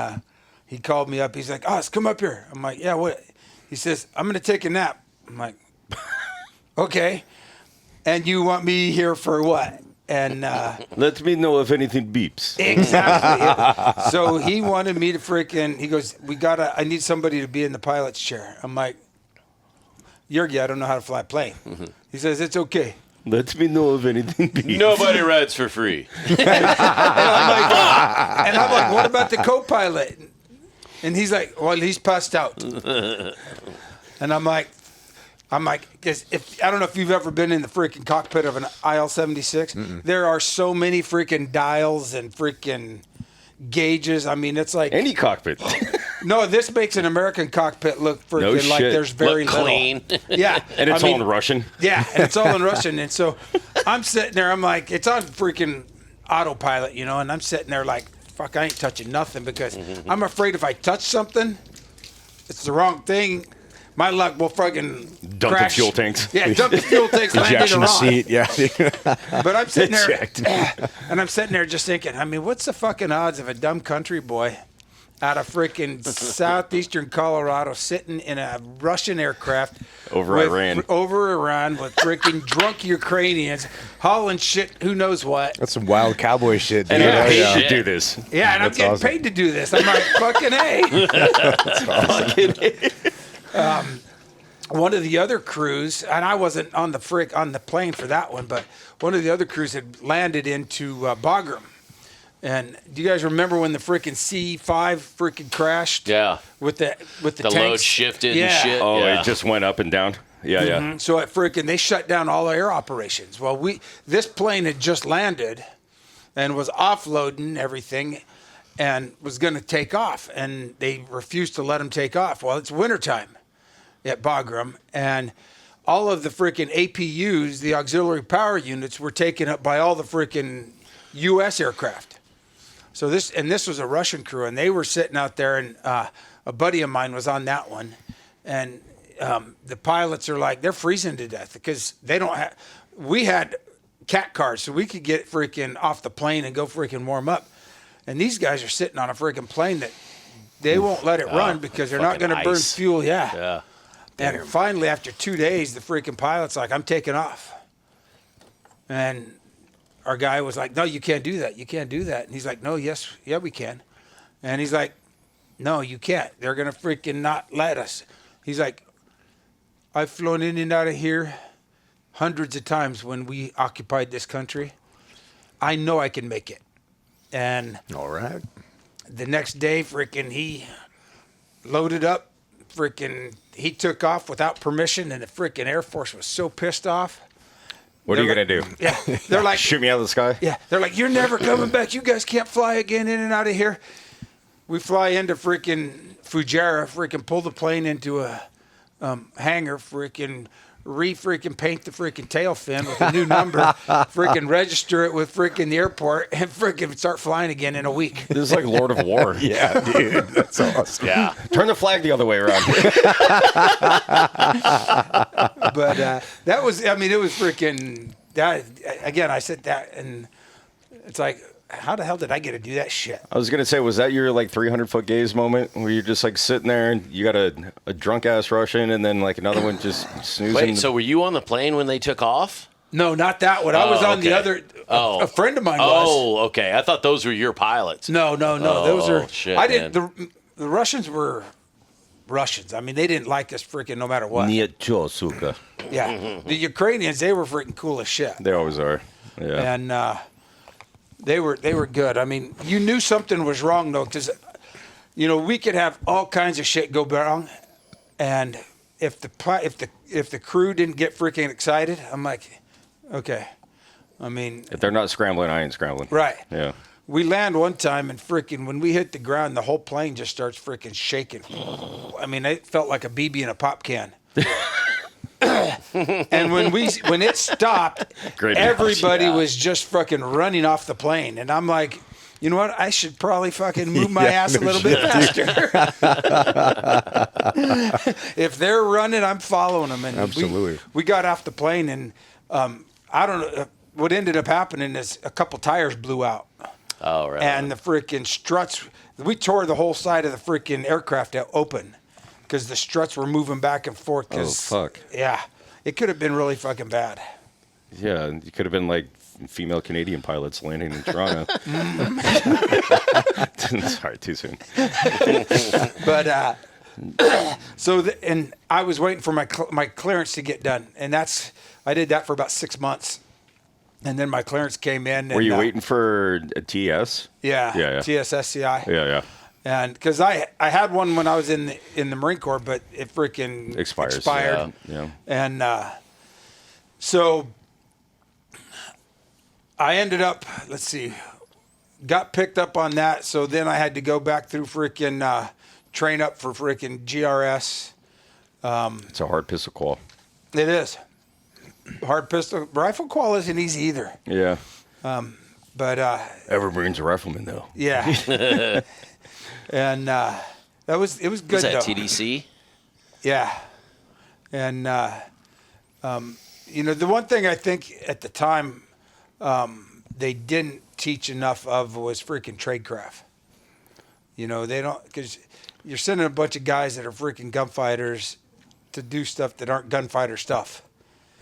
he called me up. He's like, Oz, come up here. I'm like, yeah, what? He says, I'm going to take a nap. I'm like, okay. And you want me here for what? And Let me know if anything beeps. exactly. So he wanted me to freaking, he goes, I need somebody to be in the pilot's chair. I'm like, Yurgi, I don't know how to fly a plane. He says, it's okay. Let me know if anything beeps. Nobody rides for free. And I'm like, what about the co-pilot? And he's like, well, he's passed out. And I'm like, because I don't know if you've ever been in the freaking cockpit of an IL-76. There are so many freaking dials and freaking gauges. I mean, it's like any cockpit. No, this makes an American cockpit look freaking like there's very look clean. little. Yeah, and it's all in Russian. Yeah, and it's all in Russian. And so I'm sitting there. I'm like, it's on freaking autopilot, you know. And I'm sitting there like, fuck, I ain't touching nothing because I'm afraid if I touch something, it's the wrong thing. My luck will fucking dump crash. the fuel tanks. Yeah, dump the fuel tanks. Ejection the seat. Yeah. But I'm sitting there, and I'm sitting there just thinking. I mean, what's the fucking odds of a dumb country boy out of freaking southeastern Colorado sitting in a Russian aircraft over Iran with freaking drunk Ukrainians hauling shit, who knows what. That's some wild cowboy shit, dude. And I'm paid to do this. Yeah, and I'm getting paid to do this. I'm like, fucking A. That's awesome. One of the other crews, and I wasn't on the plane for that one, but one of the other crews had landed into Bagram. And do you guys remember when the freaking C5 freaking crashed? Yeah. With the tanks? Load shifted and shit. Oh, yeah. it just went up and down. Yeah, yeah. So they shut down all air operations. Well, this plane had just landed and was offloading everything and was going to take off, and they refused to let them take off. Well, it's wintertime at Bagram, and all of the freaking APUs, the auxiliary power units, were taken up by all the freaking U.S. aircraft. So this was a Russian crew, and they were sitting out there, and a buddy of mine was on that one, and the pilots are like, they're freezing to death because they don't have. We had cat cars, so we could get freaking off the plane and go freaking warm up, and these guys are sitting on a freaking plane that they won't let it run because they're not going to burn fuel. Yeah. And finally, after 2 days, the freaking pilot's like, I'm taking off, and our guy was like, no, you can't do that. You can't do that. And he's like, no, yeah, we can. And he's like, no, you can't. They're going to freaking not let us. He's like, I've flown in and out of here hundreds of times when we occupied this country. I know I can make it. And all right. The next day, freaking, he loaded up. Freaking, he took off without permission, and the freaking Air Force was so pissed off. What are you going to do? Yeah. They're like, shoot me out of the sky? Yeah. They're like, you're never coming back. You guys can't fly again in and out of here. We fly into freaking Fujairah, freaking pull the plane into a hangar, freaking paint the freaking tail fin with a new number, freaking register it with freaking the airport, and freaking start flying again in a week. This is like Lord of War. Yeah, dude. That's awesome. Yeah. Turn the flag the other way around. But that was, I mean, it was freaking, that, again, I said that, and it's like, how the hell did I get to do that shit? I was going to say, was that your like 300-foot gaze moment where you're just like sitting there and you got a drunk-ass Russian and then like another one just snoozing? Wait, so were you on the plane when they took off? No, not that one. I was on the other, a friend of mine was. Oh, okay. I thought those were your pilots. No. Those are, shit, I didn't, the Russians were Russians. I mean, they didn't like us freaking no matter what. Nitcho, suka. Yeah. The Ukrainians, they were freaking cool as shit. They always are. Yeah. And, they were good. I mean, you knew something was wrong though, because, you know, we could have all kinds of shit go wrong, and if the crew didn't get freaking excited, I'm like, okay. I mean, if they're not scrambling, I ain't scrambling. Right. Yeah. We land one time and freaking when we hit the ground, the whole plane just starts freaking shaking. I mean, it felt like a BB in a pop can. And when it stopped, everybody was just fucking running off the plane, and I'm like, you know what? I should probably fucking move my ass a little bit faster. If they're running, I'm following them. And absolutely. We got off the plane, and I don't know what ended up happening is a couple tires blew out. Oh, right. And the freaking struts, we tore the whole side of the freaking aircraft open. Because the struts were moving back and forth. Oh, fuck. Yeah. It could have been really fucking bad. Yeah, it could have been like female Canadian pilots landing in Toronto. Sorry, too soon. But, and I was waiting for my clearance to get done. And I did that for about 6 months. And then my clearance came in. Were you waiting for a TS? Yeah. TSSCI. Yeah. And because I had one when I was in the Marine Corps, but it freaking expired. Yeah. And so I ended up, let's see, got picked up on that. So then I had to go back through freaking train up for freaking GRS. It's a hard pistol qual. It is. Hard pistol. Rifle qual isn't easy either. Yeah. But Every Marine's a rifleman, though. yeah. And it was good, Was that though. TDC? Yeah. And, the one thing I think at the time they didn't teach enough of was freaking tradecraft. They don't, because you're sending a bunch of guys that are freaking gunfighters to do stuff that aren't gunfighter stuff.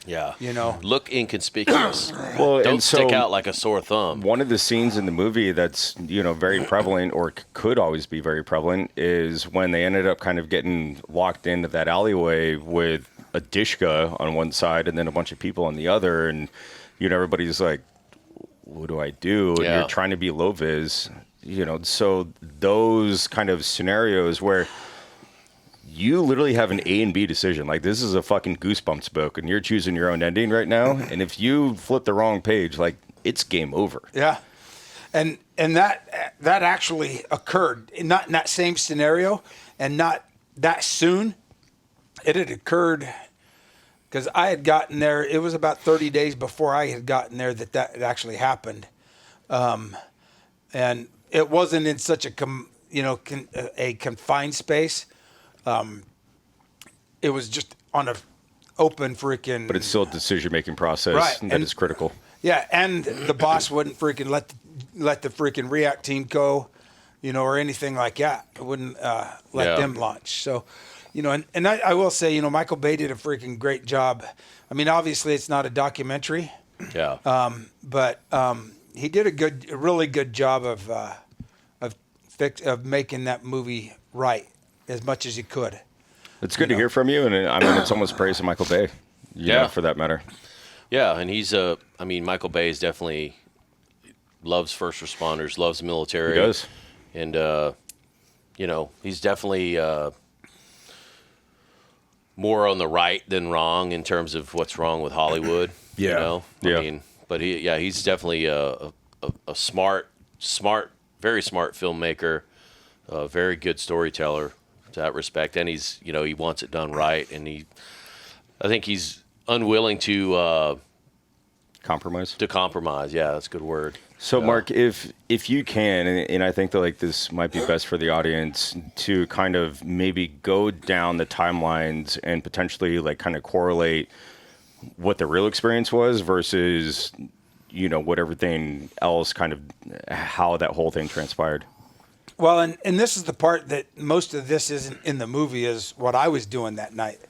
Yeah. Look inconspicuous. Well, Don't and stick so out like a sore thumb. one of the scenes in the movie that's, very prevalent or could always be very prevalent is when they ended up kind of getting locked into that alleyway with a dishka on one side and then a bunch of people on the other. And, everybody's like, what do I do? And Yeah. you're trying to be low vis, so those kind of scenarios where you literally have an A and B decision. Like, this is a fucking Goosebumps book, and you're choosing your own ending right now. And if you flip the wrong page, like, it's game over. Yeah. And that actually occurred, not in that same scenario and not that soon. It had occurred because I had gotten there. It was about 30 days before I had gotten there that had actually happened. And it wasn't in such a confined space. It was just on a open freaking. But it's still a decision-making process Right. that is critical. Yeah, and the boss wouldn't freaking let the freaking React team go, or anything like that. It wouldn't let them launch. So, and I will say, Michael Bay did a freaking great job. I mean, obviously it's not a documentary. Yeah. But he did a really good job of making that movie right as much as he could. It's good to hear from you, and I mean, it's almost praise to Michael Bay, for that matter. Yeah, and he's Michael Bay is definitely loves first responders, loves the military. He does. And, he's definitely more on the right than wrong in terms of what's wrong with Hollywood. Yeah. I mean, but he's definitely a smart, very smart filmmaker, a very good storyteller to that respect. And he's, he wants it done right. And I think he's unwilling to Compromise. Yeah, that's a good word. So, Mark, if you can, and I think that this might be best for the audience to kind of maybe go down the timelines and potentially kind of correlate what the real experience was versus, what everything else kind of how that whole thing transpired. Well, and this is the part that most of this isn't in the movie is what I was doing that night.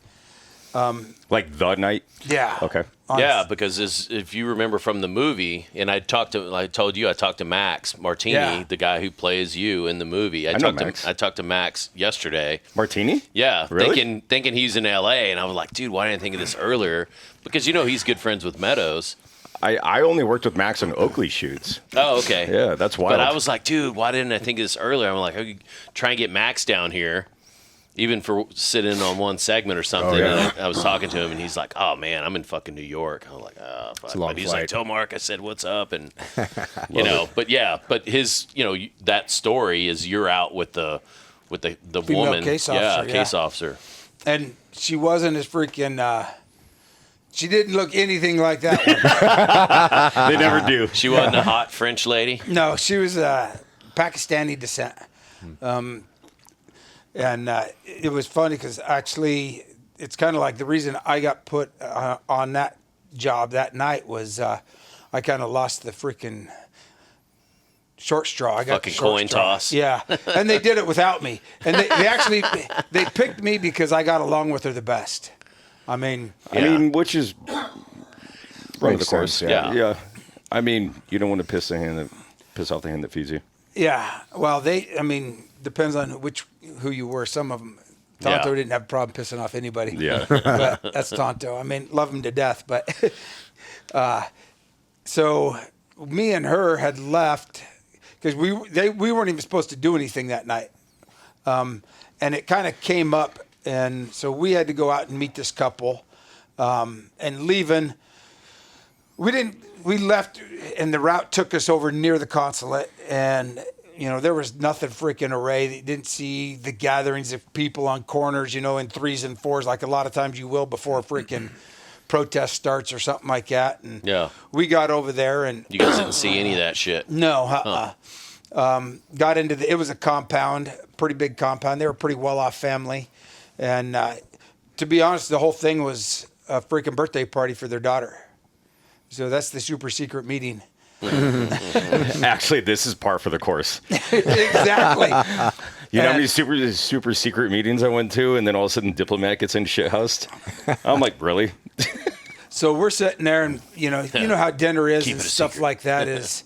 Like the night? Yeah. Okay. Yeah, because if you remember from the movie, and I talked to Max Martini, the guy who plays you in the movie. I talked to Max yesterday. Martini? Yeah, really? thinking he's in L.A., and I was like, dude, why didn't I think of this earlier? Because he's good friends with Meadows. I only worked with Max on Oakley shoots. Oh, okay. Yeah, that's wild. But I was like, dude, why didn't I think of this earlier? I'm like, I could try and get Max down here. Even for sitting on one segment or something, and I was talking to him, and he's like, "Oh man, I'm in fucking New York." I was like, "Oh fuck!" It's a long But he's flight. like, "Tell Mark I said what's up," and but his, that story is you're out with the Female woman, case officer, case officer, and she wasn't as freaking. She didn't look anything like that one. They never do. She wasn't a hot French lady. No, she was Pakistani descent. And it was funny because actually it's kind of like the reason I got put on that job that night was I kind of lost the freaking short straw. I got Fucking the short coin straw. toss. Yeah, and they did it without me. And they actually they picked me because I got along with her the best. I mean, which is right, of course. Yeah. I mean, you don't want to piss off the hand that feeds you. yeah. Well, depends on who you were. Some of them, Tonto didn't have a problem pissing off anybody. Yeah. But that's Tonto. I mean, love him to death. But so me and her had left because we weren't even supposed to do anything that night, and it kind of came up, and so we had to go out and meet this couple, and leaving. We left, and the route took us over near the consulate, and there was nothing freaking array. You didn't see the gatherings of people on corners, in threes and fours, like a lot of times you will before a freaking protest starts or something like that. And we got over there, and you guys didn't see any of that shit. No, got into it was a compound, pretty big compound. They were a pretty well-off family, and to be honest, the whole thing was a freaking birthday party for their daughter. So that's the super secret meeting. Actually, this is par for the course. Exactly. You know how many super secret meetings I went to, and then all of a sudden Diplomat gets in shithoused? I'm like, really? So we're sitting there, and you know how dinner is and stuff like that is,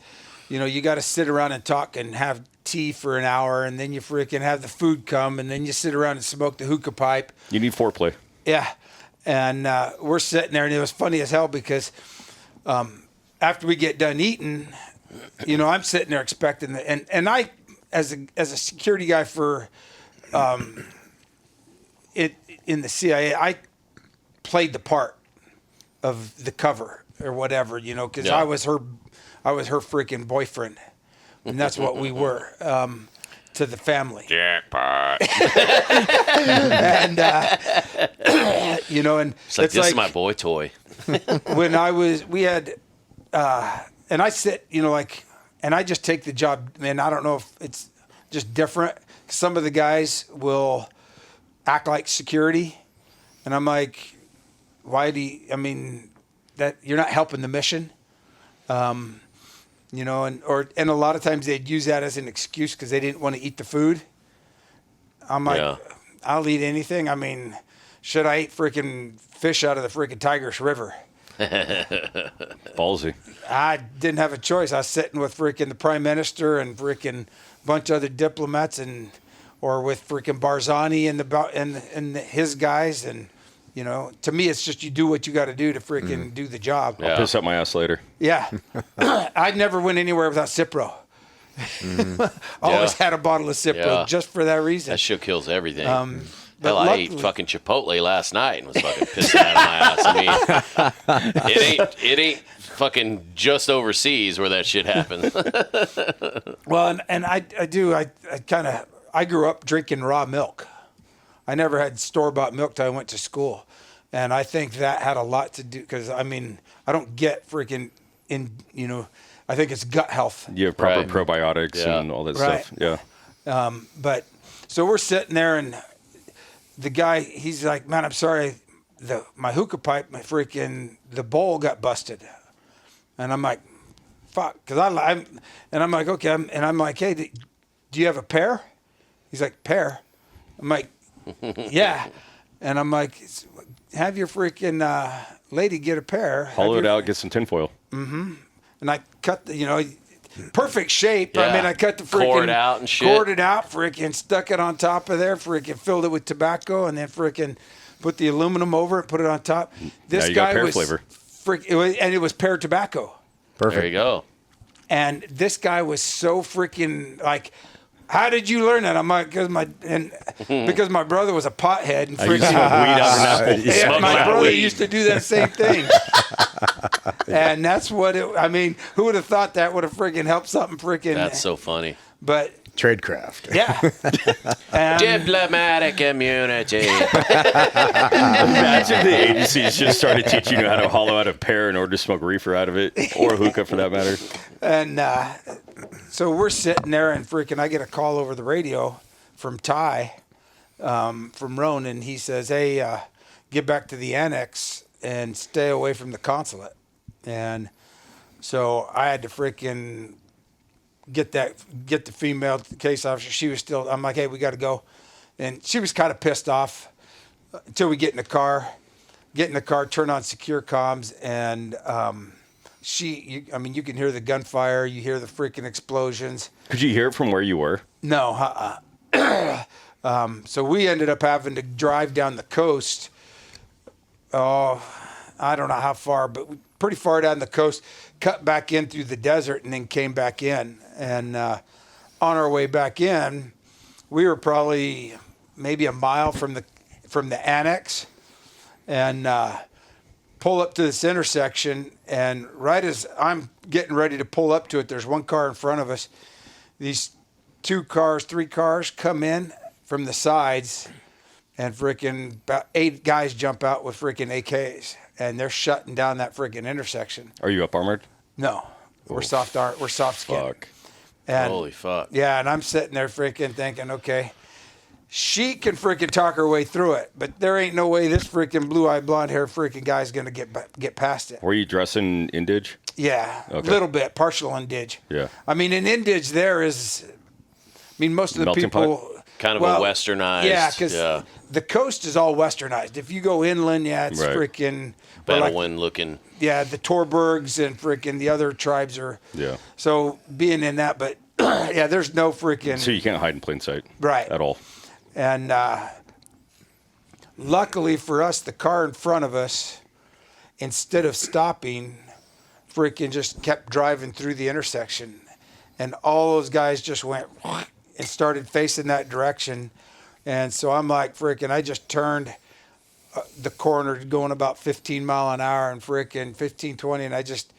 you got to sit around and talk and have tea for an hour, and then you freaking have the food come, and then you sit around and smoke the hookah pipe. You need foreplay. Yeah, and we're sitting there, and it was funny as hell because after we get done eating, I'm sitting there expecting and I, as a security guy for it in the CIA, I played the part of the cover or whatever, because I was her freaking boyfriend, and that's what we were to the family. Jackpot. And and it's like, this is my boy toy. When we had, and I sit, and I just take the job, man. I don't know if it's just different. Some of the guys will act like security, and I'm like, why do you, that you're not helping the mission, and a lot of times they'd use that as an excuse because they didn't want to eat the food. I'm like, I'll eat anything. Should I eat freaking fish out of the freaking Tigris River? Ballsy. I didn't have a choice. I was sitting with freaking the prime minister and freaking a bunch of other diplomats, or with freaking Barzani and his guys, and to me it's just you do what you got to do to freaking do the job. I'll piss up my ass later. Yeah, I'd never went anywhere without Cipro. Always had a bottle of Cipro just for that reason. That shit kills everything. But I ate fucking Chipotle last night and was fucking pissing out of my ass. It ain't fucking just overseas where that shit happens. Well, and I grew up drinking raw milk. I never had store-bought milk till I went to school. And I think that had a lot to do, because, I don't get freaking I think it's gut health. You have proper probiotics and all that stuff. Yeah. But, so we're sitting there, and the guy, he's like, man, I'm sorry, my hookah pipe, the bowl got busted. And I'm like, fuck, because I'm like, okay, I'm like, hey, do you have a pear? He's like, pear? I'm like, yeah. And I'm like, have your freaking lady get a pear. Hollow it out, get some tinfoil. Mm-hmm. And I cut the, perfect shape. Yeah. I cut the freaking core it out and shit. Cored it out, freaking stuck it on top of there, freaking filled it with tobacco, and then freaking put the aluminum over it, put it on top. This now you guy got pear was flavor. It was pear tobacco. Perfect. There you go. And this guy was so freaking like, how did you learn that? I'm like, because my brother was a pothead and I used to smoke weed out of an apple. Yeah, my brother used to do that same thing. And that's what who would have thought that would have freaking helped something freaking. That's so funny. But tradecraft. yeah. Diplomatic immunity. Imagine the agencies just started teaching you how to hollow out a pear in order to smoke reefer out of it, or hookah for that matter. And so we're sitting there, and freaking, I get a call over the radio from Ty, from Roan, and he says, hey, get back to the annex and stay away from the consulate. And so I had to freaking get the female case officer. She was still, I'm like, hey, we got to go. And she was kind of pissed off until we get in the car, turn on secure comms, and you can hear the gunfire, you hear the freaking explosions. Could you hear it from where you were? No. So we ended up having to drive down the coast. Oh, I don't know how far, but pretty far down the coast, cut back in through the desert, and then came back in. And on our way back in, we were probably maybe a mile from the annex, and pull up to this intersection. And right as I'm getting ready to pull up to it, there's one car in front of us, these 2 cars, 3 cars come in from the sides, and freaking about 8 guys jump out with freaking AKs, and they're shutting down that freaking intersection. Are you up armored? No, we're soft skin. Fuck. And, Holy fuck. Yeah, and I'm sitting there freaking thinking, okay, she can freaking talk her way through it, but there ain't no way this freaking blue-eyed blonde-hair freaking guy's gonna get past it. Were you dressing indige? Yeah, a Okay. little bit, partial indige. Yeah. I mean, an indige there is, I mean, most of the Melting people. pot? Kind of a westernized. Yeah, because the coast is all westernized. If you go inland, it's Right. freaking. Bedouin looking. Yeah, the Torbergs and freaking the other tribes are. Yeah. So being in that, but yeah, there's no freaking. So you can't hide in plain sight. Right. At all. And luckily for us, the car in front of us, instead of stopping, freaking just kept driving through the intersection. And all those guys just went and started facing that direction. And so I'm like, freaking, I just turned the corner going about 15 mile an hour and freaking 15, 20. And I just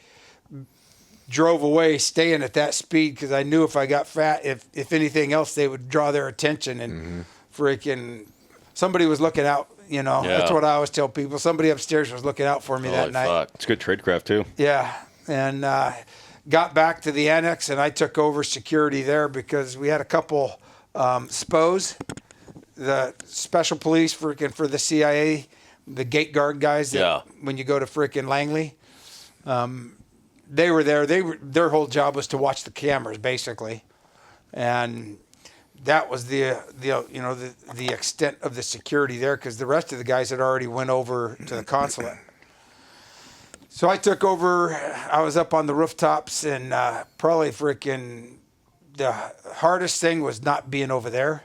drove away, staying at that speed, because I knew if I got fat, if anything else, they would draw their attention. And freaking somebody was looking out, you know. Yeah. That's what I always tell people. Somebody upstairs was looking out for me that Holy night. fuck. It's good tradecraft too. Yeah. And got back to the annex, and I took over security there because we had a couple SPOs, the special police for the CIA, the gate guard guys that when you go to freaking Langley. They were there. Their whole job was to watch the cameras, basically. And that was the extent of the security there, because the rest of the guys had already went over to the consulate. So I took over. I was up on the rooftops, and probably freaking the hardest thing was not being over there,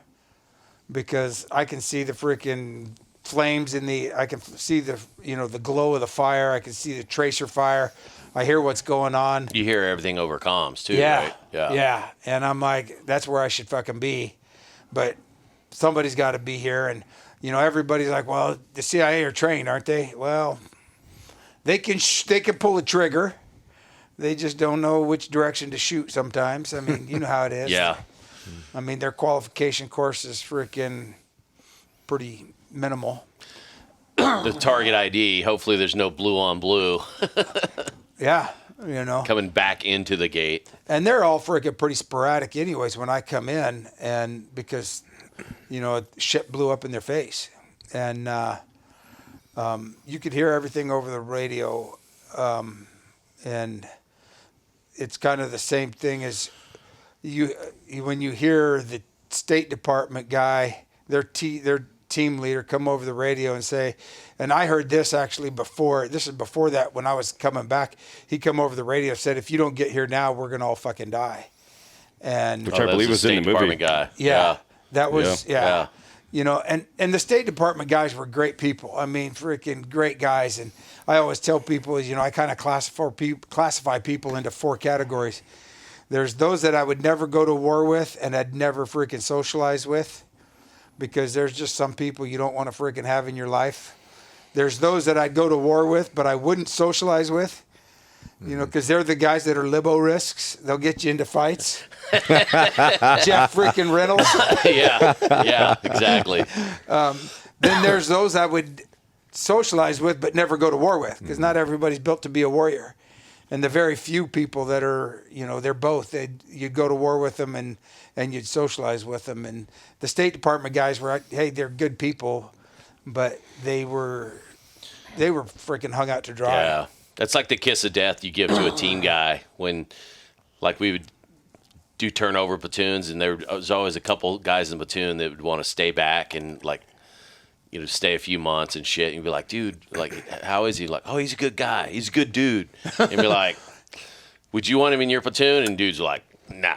because I can see the freaking flames I can see the the glow of the fire. I can see the tracer fire. I hear what's going on. You hear everything over comms too, Yeah. right? Yeah. And I'm like, that's where I should fucking be. But somebody's got to be here. And, everybody's like, well, the CIA are trained, aren't they? Well, they can pull a trigger. They just don't know which direction to shoot sometimes. I mean, you know how it is. Yeah. I mean, their qualification course is freaking pretty minimal. The target ID, hopefully there's no blue on blue Yeah. coming back into the gate. And they're all freaking pretty sporadic anyways when I come in, and because, shit blew up in their face. And you could hear everything over the radio. And it's kind of the same thing as when you hear the State Department guy, their team leader come over the radio and say, and I heard this actually before that, when I was coming back, he come over the radio and said, if you don't get here now, we're going to all fucking die. And Which I believe was in the movie. Department guy. Yeah. That was, Yeah. And the State Department guys were great people. I mean, freaking great guys. And I always tell people, I kind of classify people into 4 categories. There's those that I would never go to war with and I'd never freaking socialize with, because there's just some people you don't want to freaking have in your life. There's those that I'd go to war with, but I wouldn't socialize with, because they're the guys that are libo risks. They'll get you into fights. Jeff freaking Reynolds. Yeah, exactly. Then there's those I would socialize with, but never go to war with, because not everybody's built to be a warrior. And the very few people that are, they're both, you'd go to war with them and you'd socialize with them. And the State Department guys were, hey, they're good people, but they were freaking hung out to dry. Yeah. That's like the kiss of death you give to a team guy when, like, we would do turnover platoons, and there was always a couple guys in the platoon that would want to stay back and, like, stay a few months and shit. And you'd be like, dude, like, how is he? Like, oh, he's a good guy. He's a good dude. And be like, would you want him in your platoon? And dude's like, no.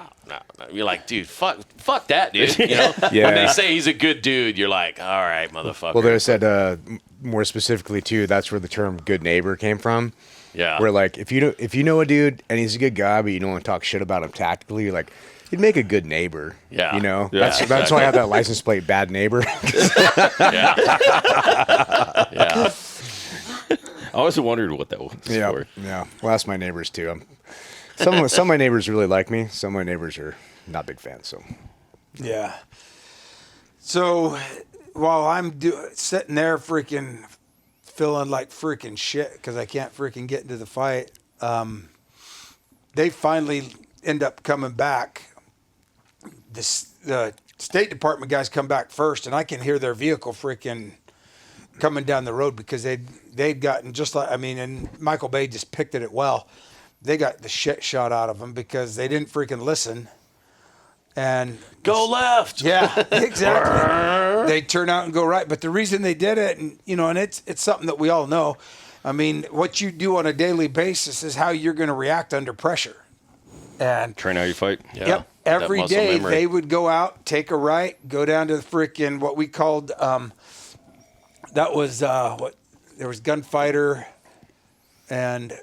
You're like, dude, fuck that, dude. Yeah. When they say he's a good dude, you're like, all right, motherfucker. Well, they said more specifically too. That's where the term "good neighbor" came from. Yeah. Where like if you know a dude and he's a good guy, but you don't want to talk shit about him tactically, you're like, you'd make a good neighbor. Yeah. Yeah, That's why I have that license plate, bad neighbor. Yeah. I always wondered what that was for. Yeah. Well, that's my neighbors too. Some of my neighbors really like me. Some of my neighbors are not a big fan. So yeah. So while I'm sitting there freaking feeling like freaking shit because I can't freaking get into the fight, they finally end up coming back. The State Department guys come back first, and I can hear their vehicle freaking coming down the road because they'd gotten just like, I mean, and Michael Bay just picked it well. They got the shit shot out of them because they didn't freaking listen. And go left. Yeah, exactly. They turn out and go right. But the reason they did it, and and it's something that we all know. I mean, what you do on a daily basis is how you're going to react under pressure. And train how you fight. Yeah. Yep. Every day memory. they would go out, take a right, go down to the freaking what we called that was there was Gunfighter and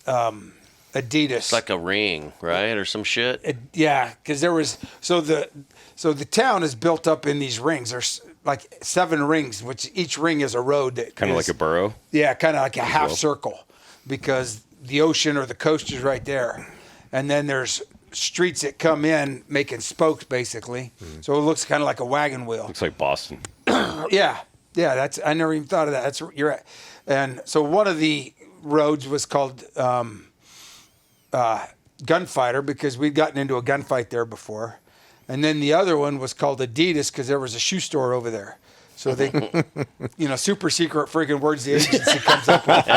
Adidas. It's like a ring, right, or some shit. Yeah, because there was so the town is built up in these rings. There's like 7 rings, which each ring is a road that Kind of like a burrow. Yeah, kind of like a half circle, because the ocean or the coast is right there, and then there's streets that come in making spokes basically. So it looks kind of like a wagon wheel. Looks like Boston. Yeah, that's I never even thought of that. You're right. And so one of the roads was called Gunfighter because we'd gotten into a gunfight there before, and then the other one was called Adidas because there was a shoe store over there. So they, super secret freaking words the agency comes up with.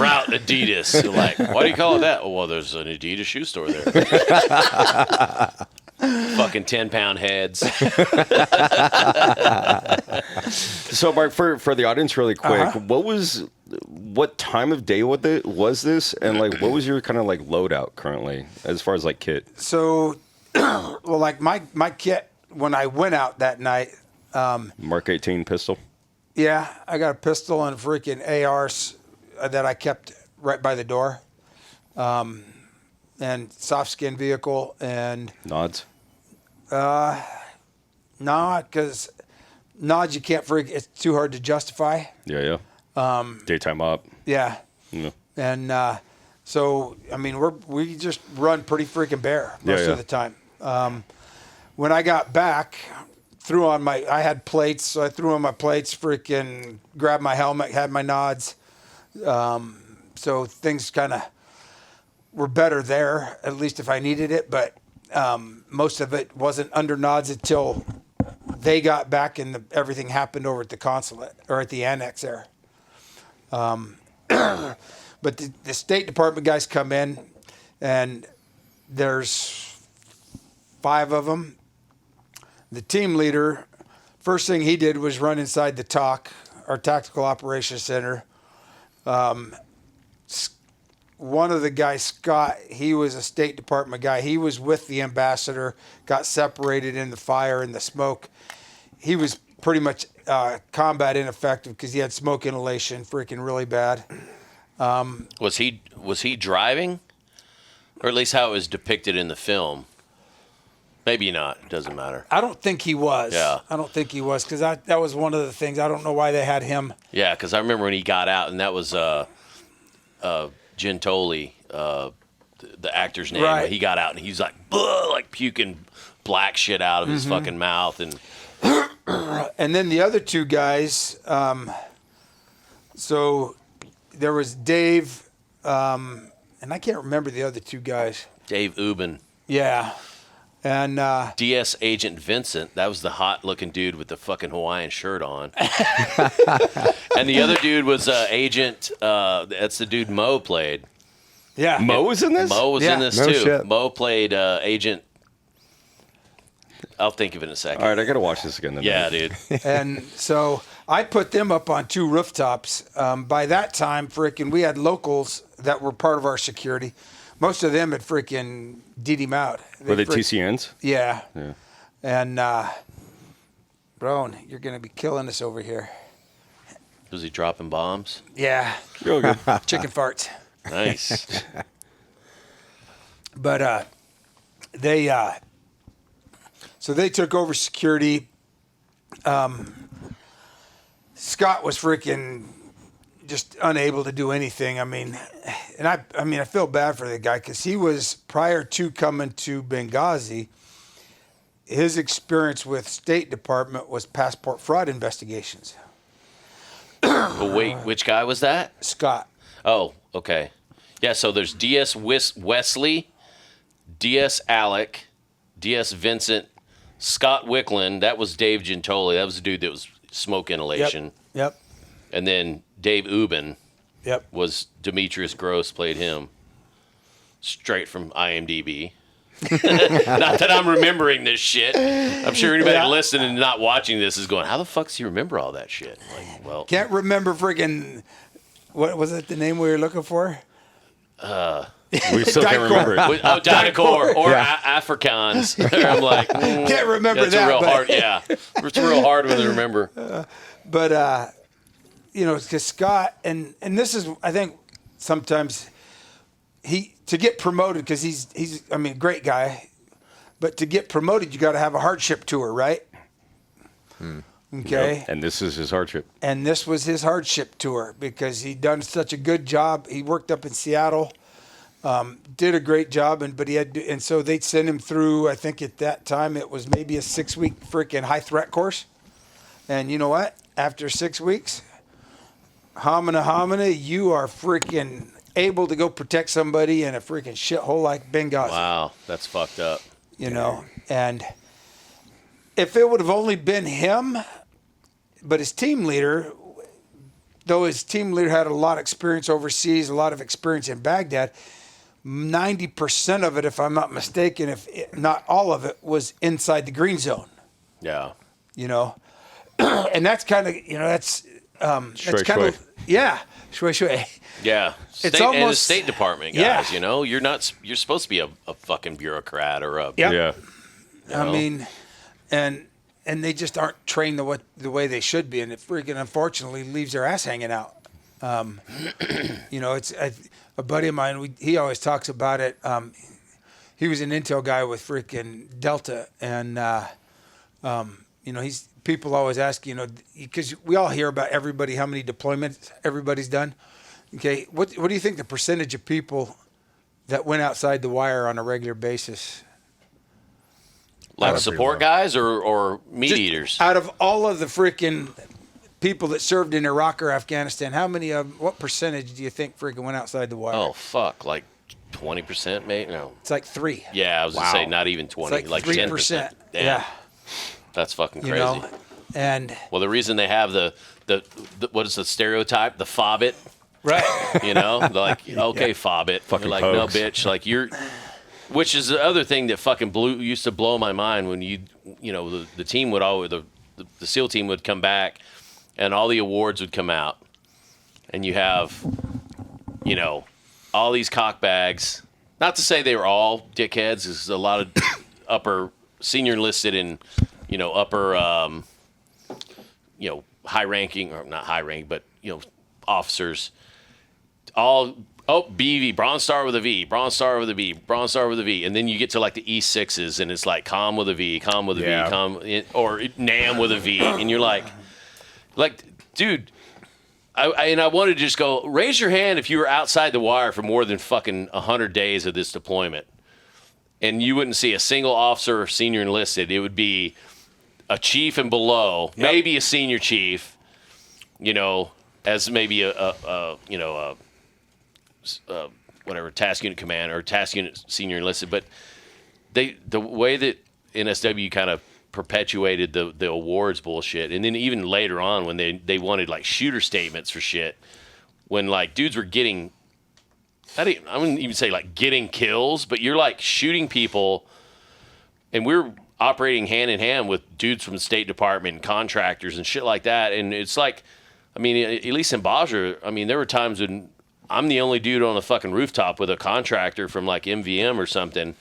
Route Adidas. You're like, why do you call it that? Oh, well, there's an Adidas shoe store there. Fucking 10-pound heads. So, Mark, for the audience, really quick, what time of day was this, and like what was your kind of like loadout currently as far as like kit? So, well, like my kit when I went out that night. Mark 18 pistol. Yeah, I got a pistol and freaking ARs that I kept right by the door, and soft skin vehicle and Nods. No, because nods you can't it's too hard to justify. Yeah. Daytime op. Yeah. And so I mean we just run pretty freaking bare most of the time. When I got back, I had plates, so I threw on my plates, freaking grabbed my helmet, had my nods. So things kind of were better there, at least if I needed it. But most of it wasn't under nods until they got back and everything happened over at the consulate or at the annex there. But the State Department guys come in, and there's 5 of them. The team leader, first thing he did was run inside the TOC, our Tactical Operations Center. One of the guys, Scott, he was a State Department guy. He was with the ambassador, got separated in the fire and the smoke. He was pretty much combat ineffective because he had smoke inhalation, freaking really bad. Was he driving, or at least how it was depicted in the film? Maybe not. It doesn't matter. I don't think he was. Yeah. I don't think he was because that was one of the things. I don't know why they had him. Yeah, because I remember when he got out, and that was Gentoli, the actor's name. Right. He got out, and he's like puking black shit out of his fucking mouth, and then the other 2 guys. So there was Dave, and I can't remember the other 2 guys. Dave Ubin. Yeah. And DS Agent Vincent, that was the hot-looking dude with the fucking Hawaiian shirt on. And the other dude was Agent, that's the dude Mo played. Yeah. Mo was in this? Mo was in this, No too. shit. Mo played Agent... I'll think of it in a second. All right, I got to watch this again then. Yeah, dude. And so I put them up on 2 rooftops. By that time, freaking, we had locals that were part of our security. Most of them had freaking D'd him out. Were they TCNs? Yeah. Yeah. And, Brown, you're going to be killing us over here. Was he dropping bombs? Yeah. Real good. Chicken farts. Nice. But so they took over security. Scott was freaking just unable to do anything. I mean, I feel bad for the guy because he was, prior to coming to Benghazi, his experience with State Department was passport fraud investigations. Oh, wait, which guy was that? Scott. Oh, okay. Yeah, so there's DS Wesley, DS Alec, DS Vincent, Scott Wicklund. That was Dave Gentoli. That was the dude that was smoke inhalation. Yep. And then Dave Ubin. Yep. Was Demetrius Gross, played him. Straight from IMDb. Not that I'm remembering this shit. I'm sure anybody listening and not watching this is going, how the fuck does he remember all that shit? Like, well, can't remember friggin', what was it, the name we were looking for? We still can't remember it. Oh, Dynacor or Afrikaans. I'm like, can't remember that's that. Real hard. Yeah, it's real hard when to remember. But you know, because Scott and this is, I think, sometimes to get promoted, because he's I mean, great guy, but to get promoted you got to have a hardship tour, right? Okay. Yep. And this is his hardship. And this was his hardship tour because he'd done such a good job. He worked up in Seattle, did a great job, and so they'd send him through. I think at that time it was maybe a 6-week freaking high threat course. And you know what? After 6 weeks, homina, you are freaking able to go protect somebody in a freaking shithole like Benghazi. Wow, that's fucked up. You know, and if it would have only been him, but his team leader, though his team leader had a lot of experience overseas, a lot of experience in Baghdad, 90% of it, if I'm not mistaken, not all of it, was inside the green zone. Yeah. You know, and that's kind of, you know, that's kind of, yeah, shui. Yeah, It's almost, and the State Department guys. You know, you're supposed to be a fucking bureaucrat or a yeah. know? I mean, and they just aren't trained the way they should be, and it freaking unfortunately leaves their ass hanging out. You know, it's a buddy of mine. He always talks about it. He was an intel guy with freaking Delta, and you know, people always ask, you know, because we all hear about everybody, how many deployments everybody's done. Okay, what do you think the percentage of people that went outside the wire on a regular basis? Like support guys or meat eaters? Out of all of the freaking people that served in Iraq or Afghanistan, what percentage do you think freaking went outside the wire? Oh, fuck. Like 20%, maybe? No. It's like 3. Yeah, I was going to say not even 20. It's like 3%. Damn. Yeah. That's fucking crazy. You know? And well, the reason they have the what is the stereotype? The fobbit. Right. You know? They're like, okay, fobbit. Fucking like, pokes. no, bitch. Like, which is the other thing that fucking used to blow my mind when you know, the team would always, the SEAL team would come back and all the awards would come out. And you have, you know, all these cockbags. Not to say they were all dickheads. There's a lot of upper senior enlisted and, you know, upper, you know, high ranking, or not high rank, but, you know, officers. All BV, Bronze Star with a V, Bronze Star with a V, Bronze Star with a V, and then you get to like the E6s, and it's like Com with a V, Com with a V, Com, or NAM with a V, and you're like, dude, I wanted to just go, raise your hand if you were outside the wire for more than fucking 100 days of this deployment, and you wouldn't see a single officer or senior enlisted. It would be a chief and below, maybe a senior chief, you know, as maybe whatever, task unit commander or task unit senior enlisted. But the way that NSW kind of perpetuated the awards bullshit, and then even later on when they wanted like shooter statements for shit, when like dudes were getting, I wouldn't even say like getting kills, but you're like shooting people, and we're operating hand in hand with dudes from the State Department and contractors and shit like that. And it's like, I mean, at least in Basra, I mean, there were times when I'm the only dude on a fucking rooftop with a contractor from like MVM or something,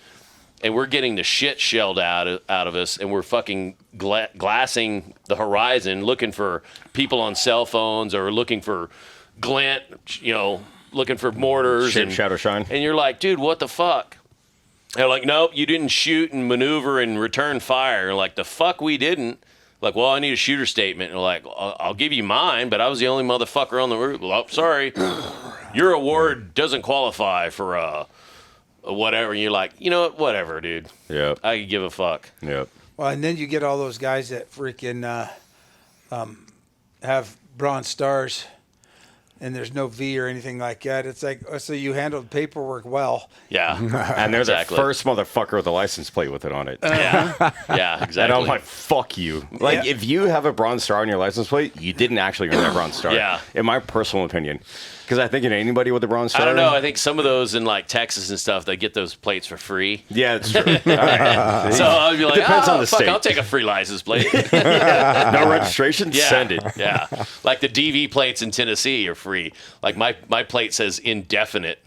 and we're getting the shit shelled out of us, and we're fucking glassing the horizon, looking for people on cell phones or looking for glint, you know, looking for mortars and shadow shine. And you're like, dude, what the fuck? They're like, nope, you didn't shoot and maneuver and return fire. Like, the fuck we didn't. Like, well, I need a shooter statement. And like, I'll give you mine, but I was the only motherfucker on the route. Well, sorry, your award doesn't qualify for whatever. And you're like, you know what? Whatever, dude. Yeah. I could give a fuck. Yeah. Well, and then you get all those guys that freaking have bronze stars, and there's no V or anything like that. It's like, so you handled paperwork well. Yeah. And they're the first motherfucker with a license plate with it on it. Yeah. Yeah, exactly. And I'm like, fuck you. Like, if you have a bronze star on your license plate, you didn't actually earn that bronze star. Yeah. In my personal opinion. Because I think anybody with a bronze star. I don't know. I think some of those in like Texas and stuff, they get those plates for free. Yeah, it's true. All right. So I'll be like, Depends on the fuck, state. I'll take a free license plate. No registration? Yeah. Send it. Yeah. Like the DV plates in Tennessee are free. Like my plate says indefinite.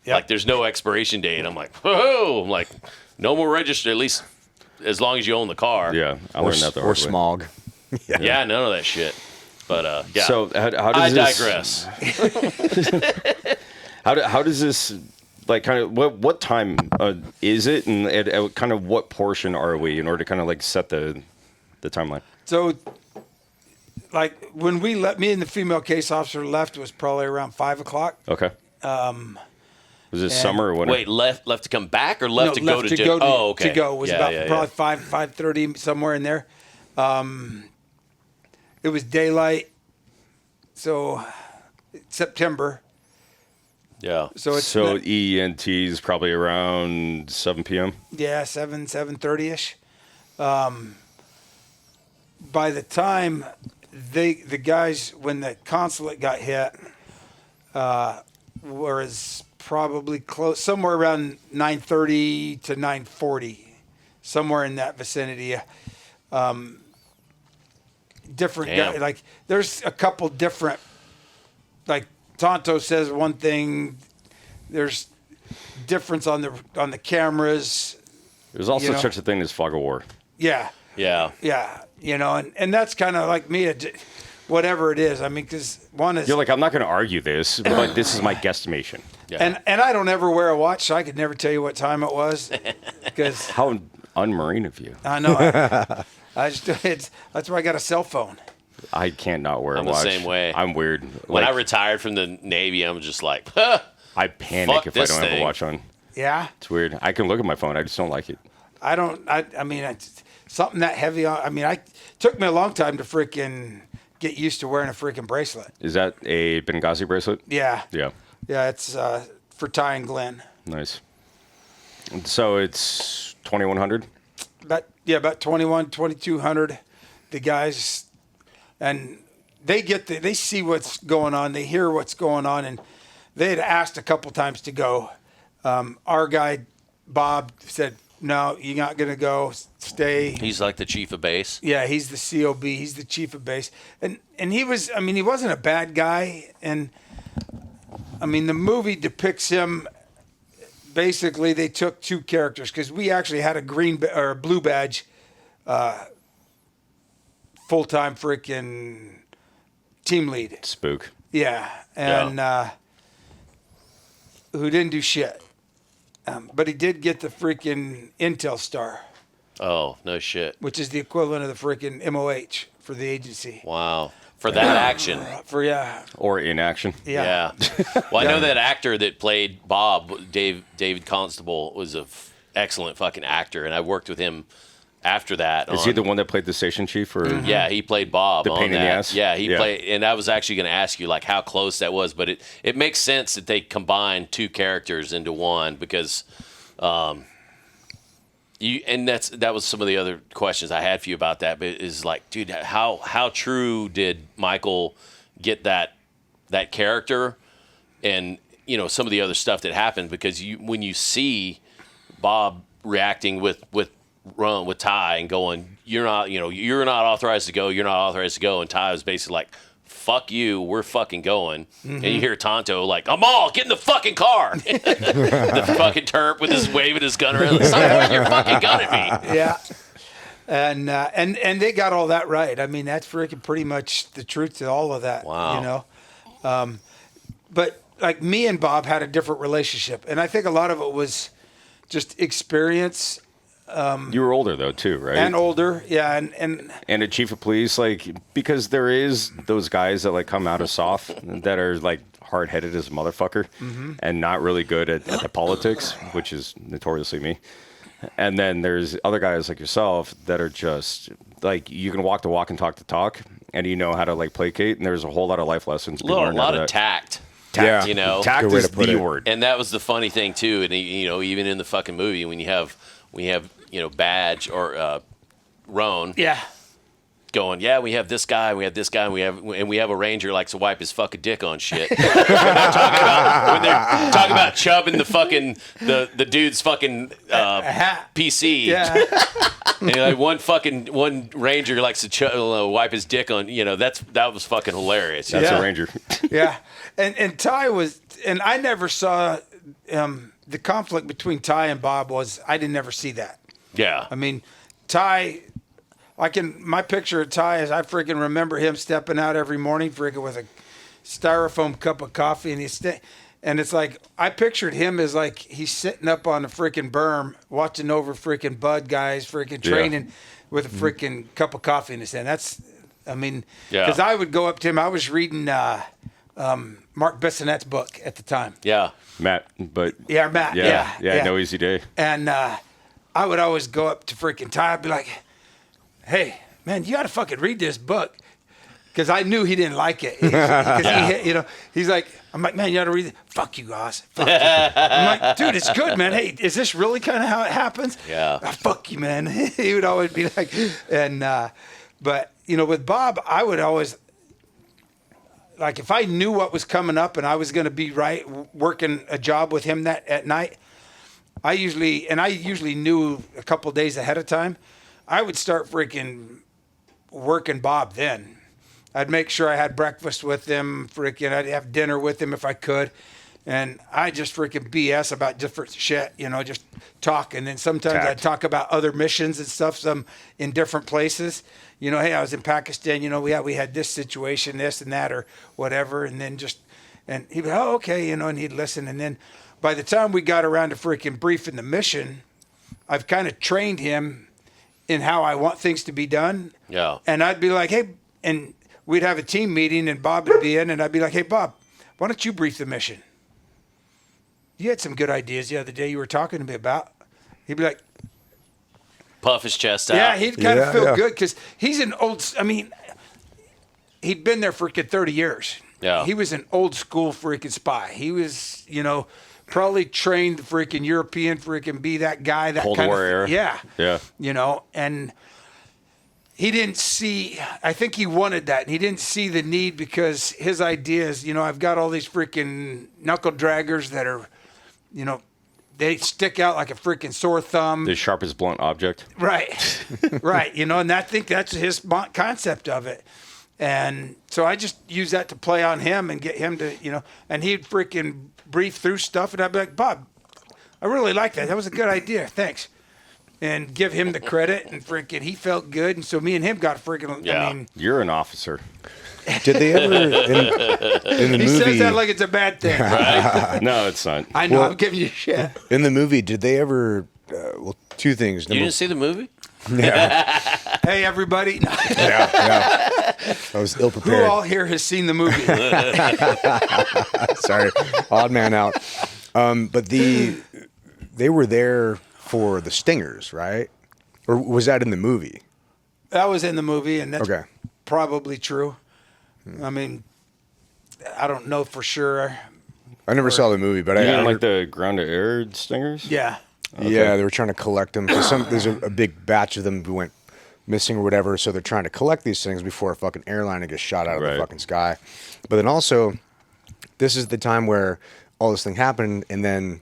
Yep. Like there's no expiration date. I'm like, whoa. I'm like, no more register, at least as long as you own the car. Yeah, I learned that the Or hard way. smog. Yeah, none of that shit. But yeah. So how does I this... digress. How does this, like, kind of, what time is it, and at kind of what portion are we in order to kind of, like, set the timeline? So, like, when we me and the female case officer left, it was probably around 5 o'clock. Okay. Was it summer or winter? Wait, left to come back or left to go to go Oh, okay. To go. It was about probably 5:30, somewhere in there. It was daylight, so September. Yeah. So it's EENT is probably around 7 p.m. Yeah, 7:30ish. By the time the guys, when the consulate got hit, was probably close, somewhere around 9:30 to 9:40, somewhere in that vicinity. Different guy, like there's a couple different, like Tonto says one thing, there's difference on the cameras. There's also such a thing as fog of war. Yeah. Yeah. Yeah. You know, and that's kind of like me, whatever it is. I mean, because one is... You're like, I'm not going to argue this, but like, this is my guesstimation. Yeah. And I don't ever wear a watch, so I could never tell you what time it was. Because How unmarine of you. I know. I just, that's why I got a cell phone. I can't not wear a I'm the watch. same way. I'm weird. When Like, I retired from the Navy, I'm just like, I panic fuck if I this don't have thing. a watch on. Yeah. It's weird. I can look at my phone. I just don't like it. I don't, I mean, something that heavy on, I mean, took me a long time to freaking get used to wearing a freaking bracelet. Is that a Benghazi bracelet? Yeah. Yeah. Yeah, it's for Ty and Glen. Nice. So it's 2100? About 2200. The guys, and they see what's going on. They hear what's going on, and they had asked a couple times to go. Our guy, Bob, said, no, you're not going to go. Stay. he's like the chief of base. Yeah, he's the COB. He's the chief of base. And he was, I mean, he wasn't a bad guy. And, I mean, the movie depicts him, basically, they took two characters, because we actually had a blue badge, full-time freaking team lead. Spook. Yeah, and who didn't do shit. But he did get the freaking Intel star, Oh, no shit. which is the equivalent of the freaking MOH for the agency. Wow. For that action. Or inaction. Yeah. Well, I know that actor that played Bob, David Constable, was an excellent fucking actor, and I worked with him after that. Is he the one that played the station chief? Or Yeah, he played Bob. The on pain in the that. ass? Yeah, he Yeah. played, and I was actually going to ask you like how close that was, but it makes sense that they combined two characters into one because, that was some of the other questions I had for you about that. But is like, dude, how true did Michael get that character, and some of the other stuff that happened, because when you see Bob reacting with Ty and going, you're not authorized to go, and Ty was basically like, fuck you, we're fucking going. And you hear Tonto like, Amal, get in the fucking car. The fucking Terp with his waving his gun around, like, stop pointing your fucking gun at me. Yeah. And they got all that right. I mean, that's freaking pretty much the truth to all of that. Wow. But like me and Bob had a different relationship, and I think a lot of it was just experience. You were older though too, right? And older, yeah, and a chief of police, like, because there is those guys that like come out of soft that are like hard-headed as a motherfucker and not really good at the politics, which is notoriously me. And then there's other guys like yourself that are just like, you can walk the walk and talk the talk, and you know how to like placate. And there's a whole lot of life lessons. A lot of tact. Yeah. You know, tact is the word. And that was the funny thing too. And you know, even in the fucking movie, when you have you know, Badge or Roan, going, yeah, we have this guy, we have this guy, and we have a ranger likes to wipe his fucking dick on shit. when they're talking about chubbing the fucking the dude's fucking PC. yeah. And like one ranger likes to wipe his dick on. You know, that was fucking hilarious. That's a ranger. Yeah, and Ty was, and I never saw the conflict between Ty and Bob was, I didn't never see that. Yeah. I mean, Ty, my picture of Ty is I freaking remember him stepping out every morning freaking with a styrofoam cup of coffee, and it's like, I pictured him as like, he's sitting up on a freaking berm watching over freaking Bud guys freaking training with a freaking cup of coffee in his hand. That's, I mean, because I would go up to him. I was reading Mark Bissonet's book at the time. Yeah. Matt. Yeah, No Easy Day. And I would always go up to freaking Ty. I'd be like, hey, man, you got to fucking read this book. Because I knew he didn't like it. He's like, I'm like, man, you got to read it. Fuck you, Oz. Fuck you. I'm like, dude, it's good, man. Hey, is this really kind of how it happens? Yeah. Fuck you, man. He would always be like, and, but, you know, with Bob, I would always, like, if I knew what was coming up and I was going to be working a job with him at night, I usually knew a couple days ahead of time. I would start freaking working Bob then. I'd make sure I had breakfast with him, I'd have dinner with him if I could. And I just freaking BS about different shit, you know, just talk. And then sometimes I'd talk about other missions and stuff, some in different places. You know, hey, I was in Pakistan, you know, we had this situation, this and that, or whatever. And then and he'd be, oh, okay, you know, and he'd listen. And then by the time we got around to freaking briefing the mission, I've kind of trained him in how I want things to be done. Yeah. And I'd be like, hey, and we'd have a team meeting and Bob would be in, and I'd be like, hey, Bob, why don't you brief the mission? You had some good ideas the other day you were talking to me about. He'd be like, puff his chest out. yeah, he'd kind of feel good because he's an he'd been there for 30 years. Yeah. He was an old school freaking spy. He was, you know, probably trained the freaking European freaking be that guy, that Cold kind War of era. Yeah. You know, and he didn't see, I think he wanted that. And he didn't see the need because his ideas, you know, I've got all these freaking knuckle draggers that are, you know, they stick out like a freaking sore thumb. The sharpest blunt object. Right. Right. You know, and I think that's his concept of it. And so I just use that to play on him and get him to, you know, and he'd freaking brief through stuff. And I'd be like, Bob, I really like that. That was a good idea. Thanks. And give him the credit, and freaking he felt good. And so me and him got freaking, I mean. You're an officer. Did they ever, in the movie. He says that like it's a bad thing. Right? No, it's not. I know, I'm giving you shit. In the movie, did they ever, two things. You didn't see the movie? Yeah. Hey, everybody. I was ill Who prepared. all here has seen the movie? Sorry, odd man out. But they were there for the stingers, right? Or was that in the movie? That was in the movie, and that's Okay. probably true. I mean, I don't know for sure. I never saw the movie, but You I didn't heard, like the ground-to-air stingers? Yeah. yeah, they were trying to collect them. There's a big batch of them who went missing or whatever, so they're trying to collect these things before a fucking airliner gets shot out of the fucking sky. But then also, this is the time where all this thing happened, and then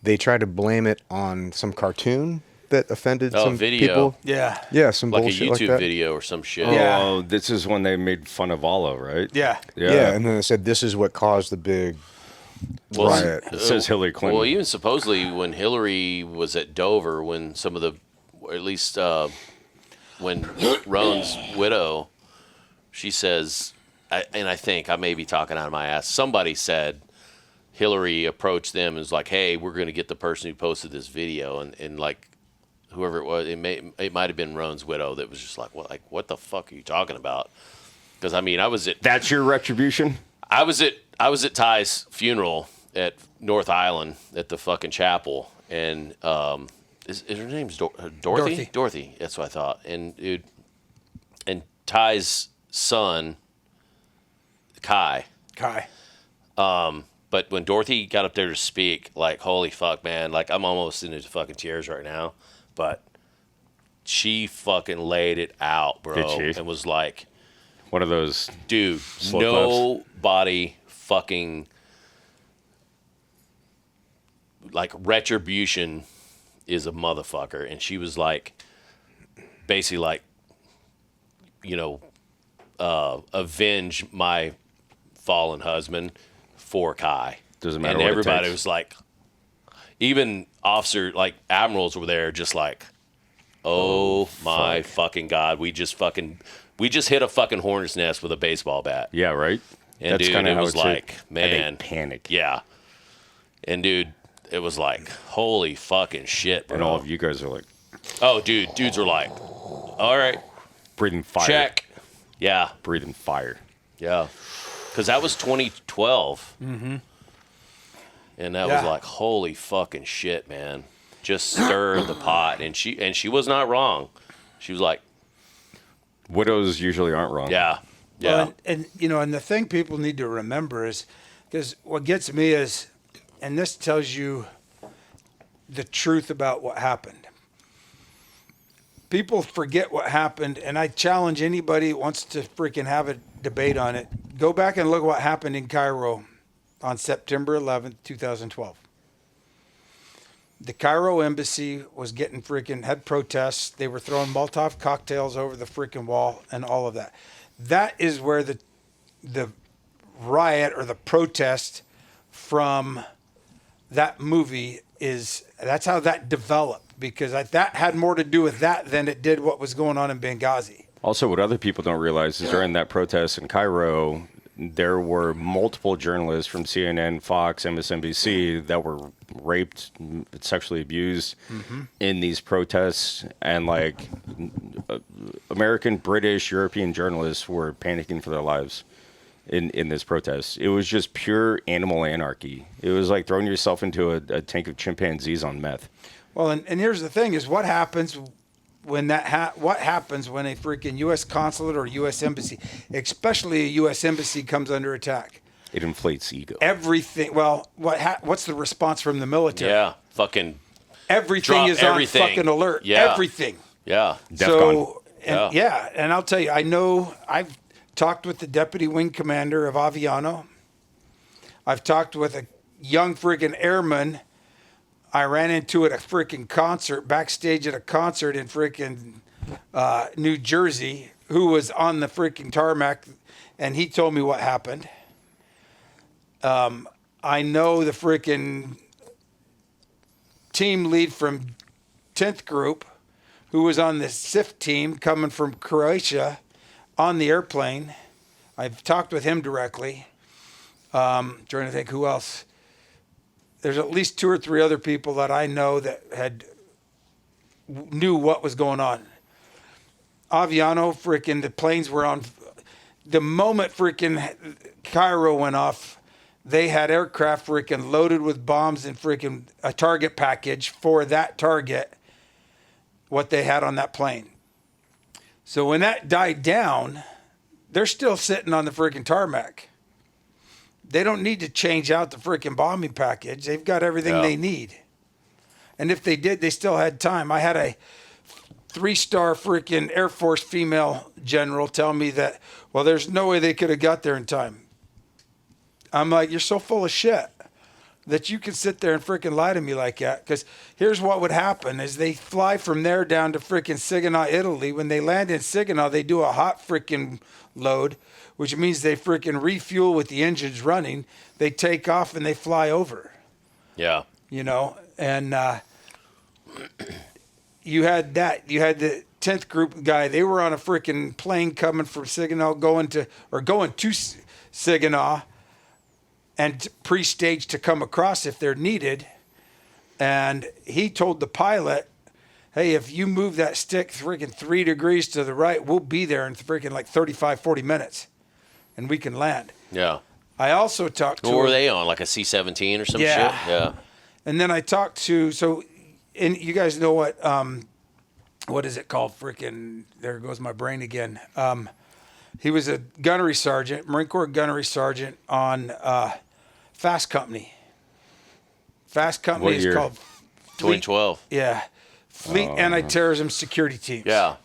they tried to blame it on some cartoon that offended some video. people. Yeah. Yeah, some Like a bullshit YouTube like that. video or some shit. Yeah. Oh, this is when they made fun of Olo, right? Yeah. Yeah, and then they said this is what caused the big riot. It says Hillary Clinton. Well, even supposedly when Hillary was at Dover, when some of the, or at least when Roan's widow, she says, and I think I may be talking out of my ass, somebody said Hillary approached them and was like, hey, we're going to get the person who posted this video. And like, whoever it was, it might have been Roan's widow that was just like, what the fuck are you talking about? Because I mean, That's your retribution. I was at Ty's funeral at North Island at the fucking chapel, and is her name's Dorothy? Dorothy. That's what I thought. And Ty's son, Kai. But when Dorothy got up there to speak, like, holy fuck, man, like, I'm almost into fucking tears right now. But she fucking laid it out, bro. Did she? And was like, one of those, dude, nobody fucking, like, retribution is a motherfucker. And she was like, basically like, avenge my fallen husband for Kai. Doesn't matter and what everybody it takes. was like, even officer, like admirals were there just like, oh my fucking God, we just hit a fucking hornet's nest with a baseball bat. Yeah, right. And that's dude, it how was like, man, and they panic. Yeah. And dude, it was like, holy fucking shit, bro. And all of you guys are like, oh, dudes were like, all right, breathing fire. check. Yeah. Breathing fire. Yeah. Because that was 2012. Mm-hmm. And that was like, holy fucking shit, man. Just stir the pot. And she was not wrong. She was like, widows usually aren't wrong. yeah. Yeah. Well, and the thing people need to remember is, because what gets me is, and this tells you the truth about what happened. People forget what happened, and I challenge anybody who wants to freaking have a debate on it. Go back and look what happened in Cairo on September 11th, 2012. The Cairo embassy was had protests. They were throwing Molotov cocktails over the freaking wall and all of that. That is where the riot or the protest from that movie is. That's how that developed, because that had more to do with that than it did what was going on in Benghazi. Also, what other people don't realize is during that protest in Cairo, there were multiple journalists from CNN, Fox, MSNBC that were raped, sexually abused in these protests. And like American, British, European journalists were panicking for their lives in this protest. It was just pure animal anarchy. It was like throwing yourself into a tank of chimpanzees on meth. Well, and here's the thing is what happens when what happens when a freaking U.S. consulate or U.S. embassy, especially a U.S. embassy, comes under attack? It inflates ego. Everything. Well, what's the response from the military? Yeah. Fucking. Everything is everything. on fucking alert. Yeah. Everything. Yeah. So, DEFCON. and I'll tell you, I've talked with the deputy wing commander of Aviano. I've talked with a young freaking airman I ran into at a freaking concert, backstage at a concert in freaking New Jersey, who was on the freaking tarmac, and he told me what happened. I know the freaking team lead from 10th Group, who was on the SIF team coming from Croatia on the airplane. I've talked with him directly. Trying to think who else. There's at least 2 or 3 other people that I know that knew what was going on. Aviano, freaking, the planes were on. The moment freaking Cairo went off, they had aircraft freaking loaded with bombs and freaking a target package for that target, what they had on that plane. So when that died down, they're still sitting on the freaking tarmac. They don't need to change out the freaking bombing package. They've got everything they need. And if they did, they still had time. I had a 3-star freaking Air Force female general tell me that, well, there's no way they could have got there in time. I'm like, you're so full of shit that you can sit there and freaking lie to me like that. Because here's what would happen is they fly from there down to freaking Sigana, Italy. When they land in Sigana, they do a hot freaking load, which means they freaking refuel with the engines running. They take off and they fly over. Yeah. And you had that. You had the 10th Group guy. They were on a freaking plane coming from Sigana, going to Sigana and pre-staged to come across if they're needed. And he told the pilot hey, if you move that stick freaking 3 degrees to the right, we'll be there in freaking like 35, 40 minutes, and we can land. Yeah. I also talked to. What were they on? Like a C-17 or some shit? Yeah. And then I talked to, and you guys know what is it called? Freaking, there goes my brain again. He was a gunnery sergeant, Marine Corps gunnery sergeant on Fast Company. Fast Company is called 2012. Yeah. Fleet Anti-Terrorism Security Teams. Yeah.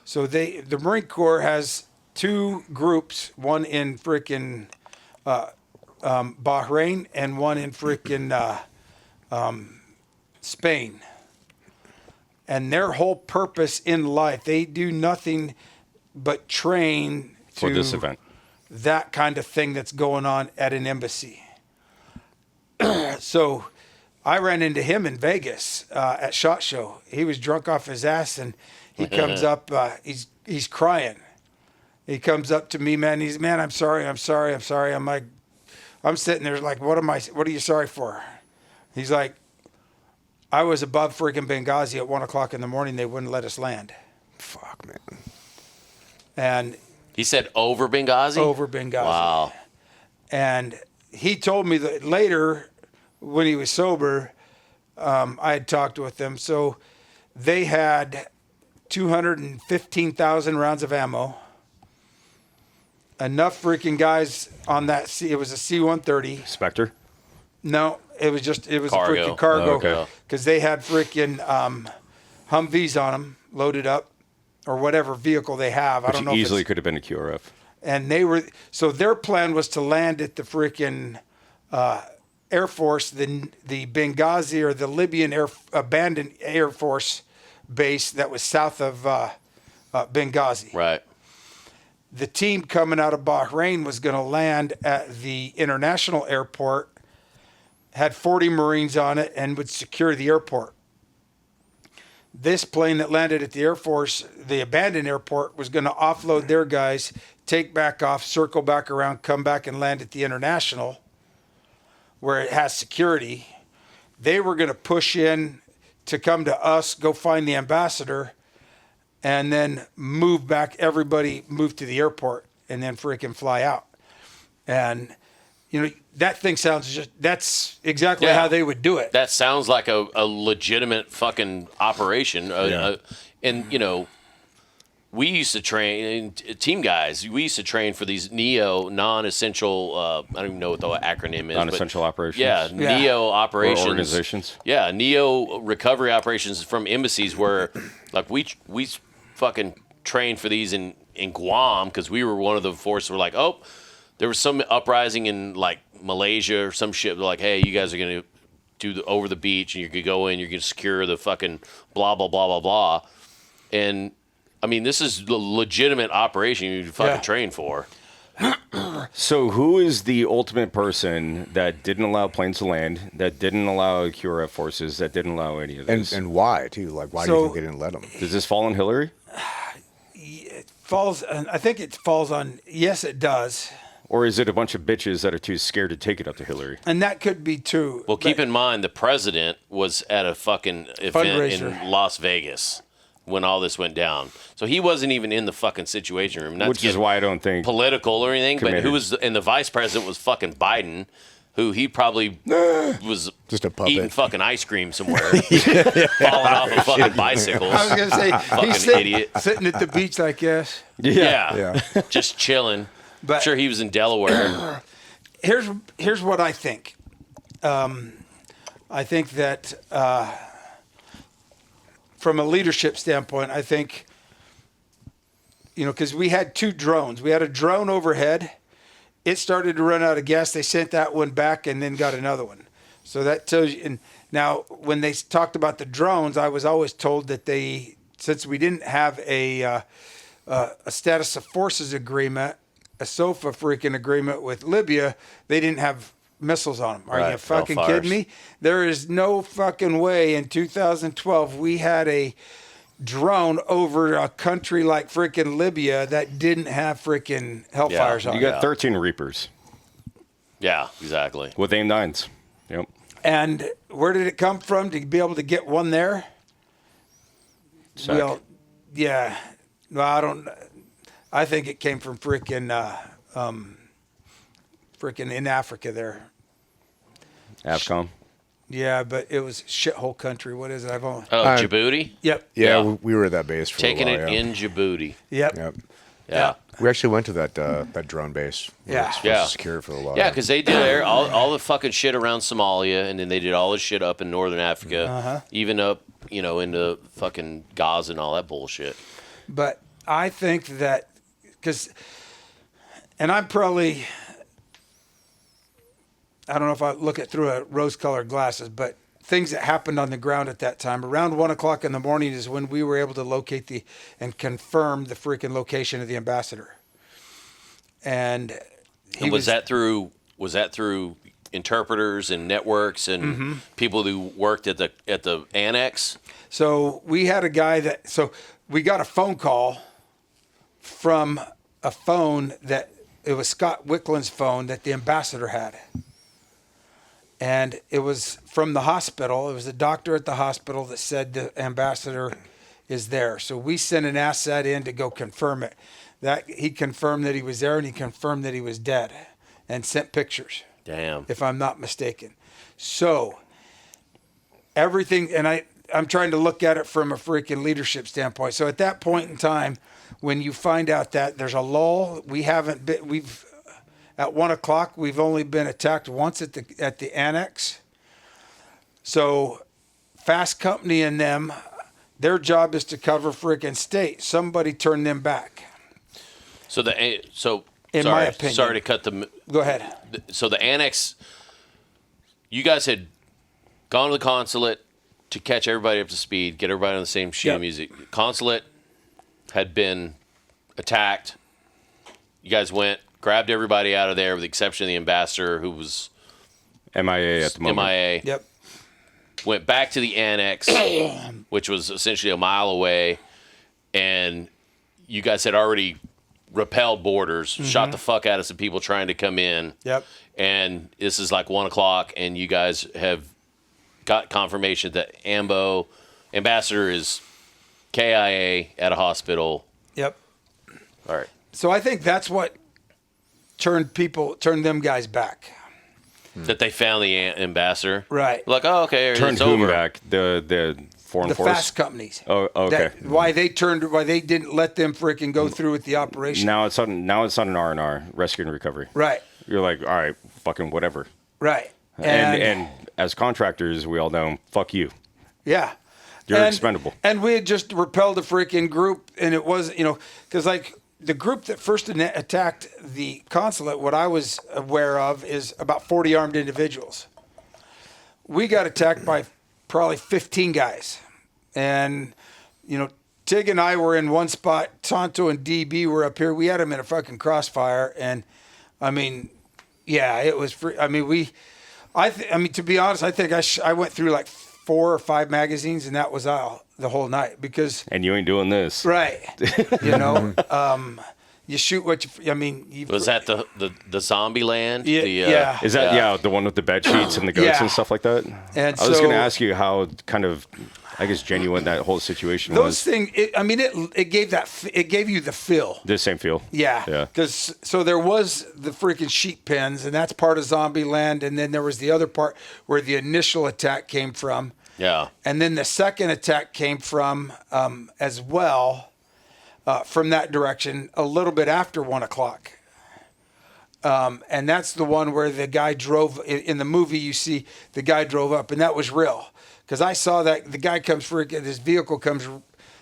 So the Marine Corps has 2 groups, one in freaking Bahrain and one in freaking Spain. And their whole purpose in life, they do nothing but train for this event. That kind of thing that's going on at an embassy. So I ran into him in Vegas at SHOT Show. He was drunk off his ass, and he comes up, he's crying. He comes up to me, man. He's, man, I'm sorry. I'm like, I'm sitting there like, what are you sorry for? He's like, I was above freaking Benghazi at 1 o'clock in the morning. They wouldn't let us land. Fuck, man. And he said over Benghazi? Over Benghazi. Wow. And he told me that later, when he was sober, I had talked with them. So they had 215,000 rounds of ammo. Enough freaking guys on that. It was a C-130. Spectre? No, it was a freaking Cargo. cargo. Okay. Because they had freaking Humvees on them, loaded up, or whatever vehicle they have. I don't know. Which easily could have been a QRF. And so their plan was to land at the freaking Air Force, the Benghazi or the Libyan abandoned Air Force base that was south of Benghazi. Right. The team coming out of Bahrain was going to land at the international airport, had 40 Marines on it, and would secure the airport. This plane that landed at the Air Force, the abandoned airport, was going to offload their guys, take back off, circle back around, come back and land at the international, where it has security. They were going to push in to come to us, go find the ambassador, and then move back. Everybody move to the airport and then freaking fly out. And, you know, that thing sounds that's exactly how they would do it. That sounds like a legitimate fucking operation. And, you know, we used to train, team guys, we used to train for these NEO, non-essential, I don't even know what the acronym is. Non-essential operations. Yeah, NEO operations. Or organizations. Yeah, NEO recovery operations from embassies where, like, we fucking trained for these in Guam because we were one of the forces. We're like, oh, there was some uprising in, like, Malaysia or some shit. They're like, hey, you guys are going to do over the beach and you're going to go in, you're going to secure the fucking blah, blah, blah, blah, blah. And, I mean, this is a legitimate operation you fucking train for. So who is the ultimate person that didn't allow planes to land, that didn't allow QRF forces, that didn't allow any of this? And why, too? Like, why do you think they didn't let them? Does this fall on Hillary? I think it falls on, yes, it does. Or is it a bunch of bitches that are too scared to take it up to Hillary? And that could be true. Well, keep in mind, the president was at a fucking event in Las Vegas when all this went down. So he wasn't even in the fucking situation room. Which is why I don't think political or anything, but and the vice president was fucking Biden, who he probably was just a puppet eating fucking ice cream somewhere, falling off of fucking bicycles. I was going to say, fucking idiot. Sitting at the beach like this. Yeah. Just chilling. But sure, he was in Delaware. Here's what I think. I think that from a leadership standpoint, I think, you know, because we had 2 drones. We had a drone overhead. It started to run out of gas. They sent that one back and then got another one. So that tells you. And now, when they talked about the drones, I was always told that since we didn't have a status of forces agreement, a SOFA freaking agreement with Libya, they didn't have missiles on them. Are you fucking kidding me? There is no fucking way in 2012 we had a drone over a country like freaking Libya that didn't have freaking Hellfires on it. You got 13 Reapers. Yeah, exactly. With AIM-9s. Yep. And where did it come from to be able to get one there? sack. Yeah. Well, I think it came from freaking in Africa there. AFCOM. Yeah, but it was shithole country. What is it? Djibouti? Yep. Yeah, Yeah. we were at that base for Taking a while. it in Djibouti. Yep. Yep. Yeah. We actually went to that drone base. We Yeah. were supposed Yeah. to secure it for a while. Yeah, because they did all the fucking shit around Somalia, and then they did all the shit up in northern Africa, even up, into fucking Gaza and all that bullshit. But I think that and I'm probably, I don't know if I look at through a rose-colored glasses, but things that happened on the ground at that time, around 1 o'clock in the morning is when we were able to locate and confirm the freaking location of the ambassador. And was that through interpreters and networks and people who worked at the annex? So we had a guy so we got a phone call from a phone it was Scott Wickland's phone that the ambassador had. And it was from the hospital. It was the doctor at the hospital that said the ambassador is there. So we sent an asset in to go confirm it. That he confirmed that he was there, and he confirmed that he was dead, and sent pictures. Damn. If I'm not mistaken. So everything, and I'm trying to look at it from a freaking leadership standpoint. So at that point in time, when you find out that there's a lull, at 1 o'clock, we've only been attacked once at the annex. So Fast Company and them, their job is to cover freaking state. Somebody turned them back. In my opinion. Sorry to cut the. Go ahead. So the annex, you guys had gone to the consulate to catch everybody up to speed, get everybody on the same sheet of music. Consulate had been attacked. You guys went, grabbed everybody out of there with the exception of the ambassador who was MIA at the moment. MIA. Yep. Went back to the annex, which was essentially a mile away, and you guys had already repelled borders, shot the fuck out of some people trying to come in. Yep. And this is like 1 o'clock, and you guys have got confirmation that ambassador is KIA at a hospital. Yep. All right. So I think that's what turned them guys back. That they found the ambassador. Right. Like, oh, okay, Turned it's whom over. back? The foreign The force? fast companies. Oh, okay. Why they didn't let them freaking go through with the operation. Now it's on an R&R, rescue and recovery. Right. You're like, all right, fucking whatever. Right. And as contractors, we all know, fuck you. Yeah. You're expendable. And we had just repelled a freaking group, and it was, because like the group that first attacked the consulate, what I was aware of is about 40 armed individuals. We got attacked by probably 15 guys. And, Tig and I were in one spot. Tonto and DB were up here. We had them in a fucking crossfire. And, it was free. To be honest, I think I went through like 4 or 5 magazines, and that was all the whole night because. And you ain't doing this, right? You shoot what you. Was that the zombie land? Yeah. Yeah. Is that the one with the bed sheets and the goats and stuff like that? And I was going to ask you how kind of, I guess, genuine that whole situation was. Those things. It gave you the feel. The same feel. Yeah. Yeah. Because there was the freaking sheep pens, and that's part of zombie land, and then there was the other part where the initial attack came from. Yeah. And then the second attack came from as well. From that direction, a little bit after 1 o'clock. And that's the one where the guy drove, in the movie you see the guy drove up, and that was real. Because I saw that the guy this vehicle comes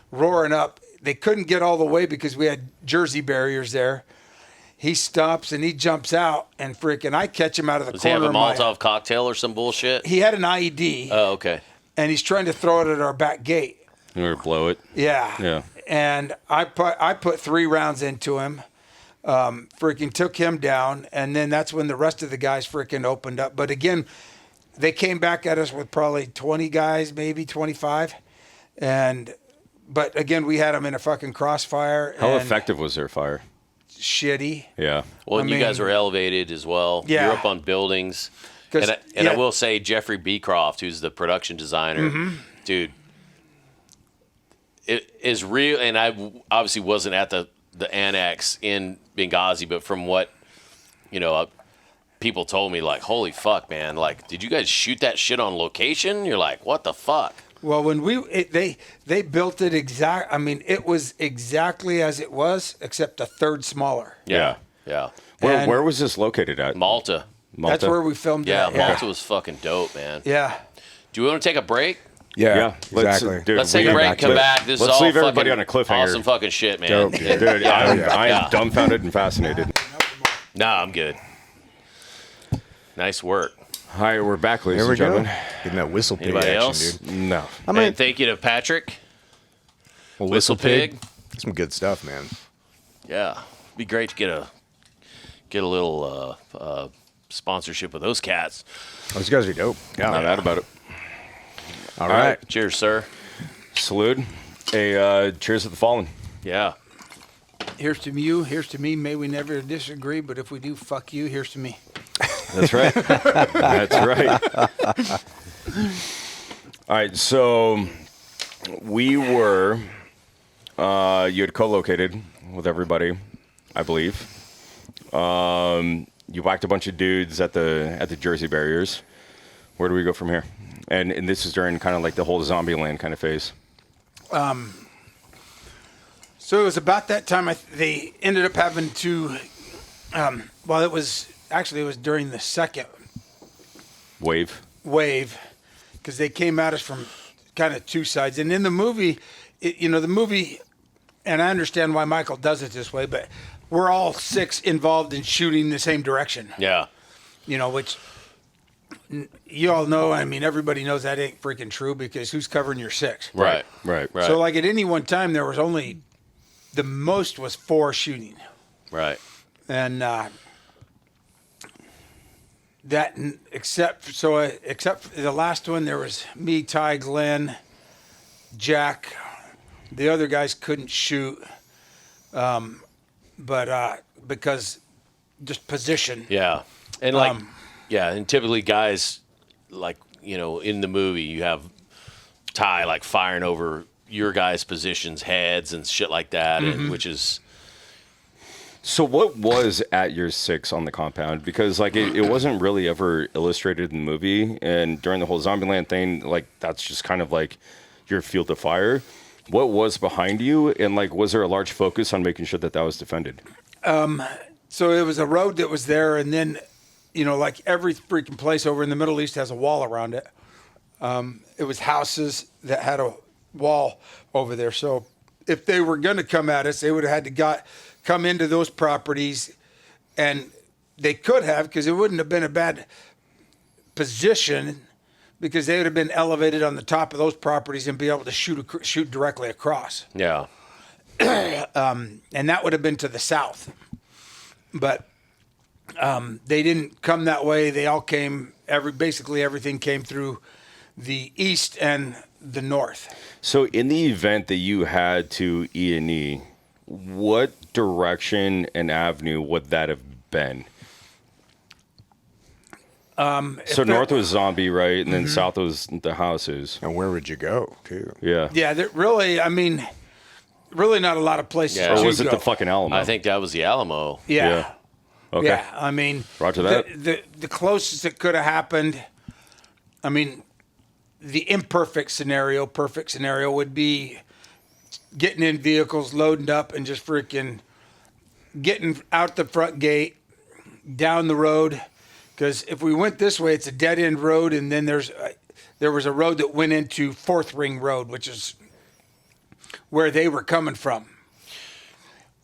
roaring up. They couldn't get all the way because we had Jersey barriers there. He stops and he jumps out, and I catch him out of the Does corner. he have a Molotov cocktail or some bullshit? He had an IED. Oh, okay. And he's trying to throw it at our back gate. Or blow it. Yeah. Yeah. And I put 3 rounds into him, took him down, and then that's when the rest of the guys opened up. But again, they came back at us with probably 20 guys, maybe 25. But again, we had them in a fucking crossfire. How effective was their fire? Shitty. Yeah. Well, you guys were elevated as well. Yeah. You're up on buildings. And I will say Jeffrey Beecroft, who's the production designer, dude, it is real. And I obviously wasn't at the annex in Benghazi, but from what, people told me, like, holy fuck, man, like, did you guys shoot that shit on location? You're like, what the fuck? Well, when they built it it was exactly as it was, except a third smaller. Yeah. Where was this located at? Malta. That's where we filmed it. Yeah, Malta was fucking dope, man. Yeah. Do we want to take a break? Yeah, exactly. Let's take a break, come back. This let's is all leave everybody fucking on a cliffhanger. Awesome fucking shit, man. Dope. Dude, I am dumbfounded and fascinated. Nah, I'm good. Nice work. All right, we're back, ladies There we and gentlemen. go. Getting that whistle pig Anybody action, else? dude. No. And thank you to Patrick. Whistle Pig. Some good stuff, man. Yeah, be great to get a little sponsorship with those cats. Those guys are dope. Yeah, Not mad about it. All right. Cheers, sir. Salute. Hey, cheers to the fallen. Yeah. Here's to you. Here's to me. May we never disagree, but if we do, fuck you. Here's to me. That's right. That's right. All right, so we were, you had co-located with everybody, I believe. You whacked a bunch of dudes at the Jersey barriers. Where do we go from here? And this is during kind of like the whole zombie land kind of phase. So it was about that time they ended up having to, it was during the second Wave. because they came at us from kind of two sides. And in the movie, the movie, and I understand why Michael does it this way, but we're all six involved in shooting the same direction. Yeah. Which you all know. I mean, everybody knows that ain't freaking true because who's covering your six? Right. So like at any one time, there was only, the most was 4 shooting. Right. And except for the last one, there was me, Ty, Glen, Jack. The other guys couldn't shoot, but because just position. Yeah. And and typically guys like, in the movie you have Ty like firing over your guys' positions, heads and shit like that, and which is. So what was at your 6 on the compound? Because like it wasn't really ever illustrated in the movie, and during the whole Zombieland thing, like that's just kind of like your field of fire. What was behind you, and like was there a large focus on making sure that was defended? So it was a road that was there, and then, like every freaking place over in the Middle East has a wall around it. It was houses that had a wall over there. So if they were going to come at us, they would have had to come into those properties, and they could have, because it wouldn't have been a bad position, because they would have been elevated on the top of those properties and be able to shoot directly across. Yeah. And that would have been to the south. But they didn't come that way. They all came, basically everything came through the east and the north. So in the event that you had to E&E, what direction and avenue would that have been? So north was zombie, right? And then south was the houses. And where would you go, too? Yeah. Yeah, really not a lot of places Yeah. to Or was it go. the fucking Alamo? I think that was the Alamo. Yeah. Okay. Yeah, I mean, Roger that. The closest it could have happened, I mean, the perfect scenario would be getting in vehicles, loading up, and just freaking getting out the front gate, down the road. Because if we went this way, it's a dead end road, and then there was a road that went into Fourth Ring Road, which is where they were coming from.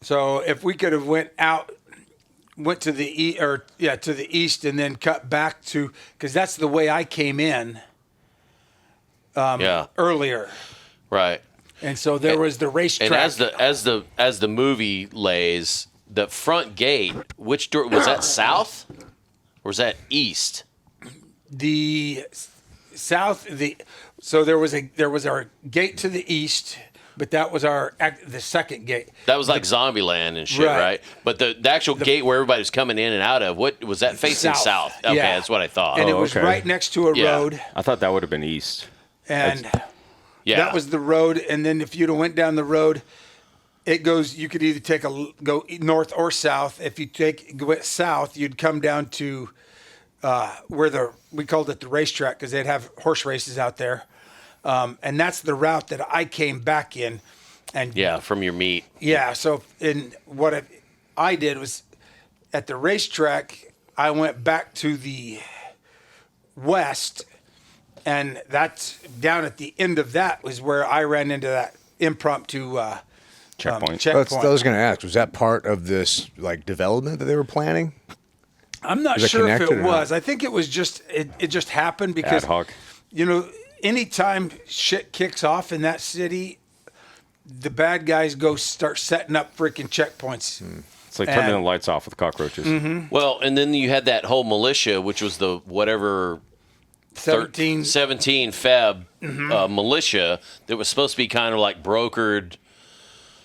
So if we could have went to the east, and then cut back to, because that's the way I came in. Earlier. Right. And so there was the racetrack. And as the movie lays, the front gate, which door was that, south or was that east? The south, so there was our gate to the east, but that was the second gate. That was like Zombieland and shit, right? But the actual gate where everybody was coming in and out of, what was that facing south? Okay, that's what I thought. And it was right next to a road. I thought that would have been east. And Yeah. That was the road. And then if you'd have went down the road, it goes, you could either go north or south. If you went south, you'd come down to where we called it the racetrack because they'd have horse races out there. And that's the route that I came back in. And from your meet. Yeah. So what I did was at the racetrack, I went back to the west, and that's down at the end of that was where I ran into that impromptu checkpoint. I was going to ask, was that part of this like development that they were planning? I'm not sure if it was. I think it was just it just happened because ad hoc. Anytime shit kicks off in that city, the bad guys go start setting up freaking checkpoints. It's like turning the lights off with cockroaches. Mm-hmm. Well, and then you had that whole militia, which was the whatever 17 Feb militia that was supposed to be kind of like brokered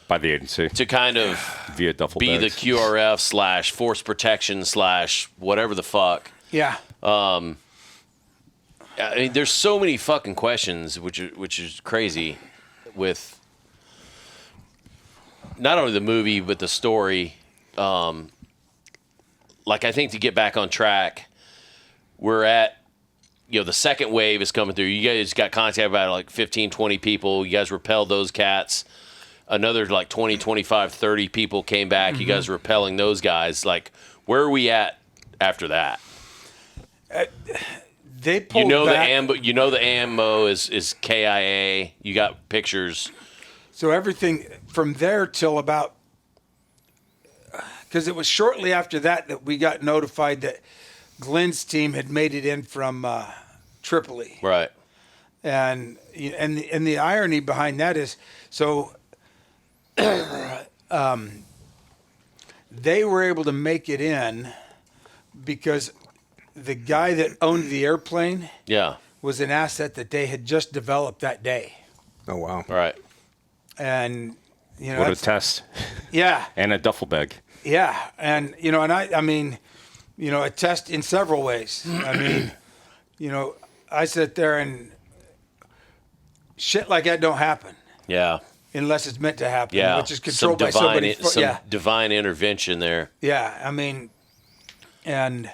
by the agency to kind of via duffel be bags. the QRF / force protection / whatever the fuck. Yeah. I mean, there's so many fucking questions, which is crazy, with not only the movie but the story. Like, I think to get back on track, we're at, the second wave is coming through. You guys got contact about like 15, 20 people. You guys repelled those cats. Another like 20, 25, 30 people came back. You guys repelling those guys. Like, where are we at after that? They pulled back. The ammo is KIA. You got pictures. So everything from there till about, because it was shortly after that we got notified that Glen's team had made it in from Tripoli. Right. And the irony behind that is, so they were able to make it in because the guy that owned the airplane was an asset that they had just developed that day. Oh, wow. Right. And, what a test. Yeah. And a duffel bag. Yeah. And, I mean, a test in several ways. I mean, I sit there and shit like that don't happen. Yeah. Unless it's meant to happen, Yeah. which is controlled by somebody. Some divine intervention there. Yeah. I mean, and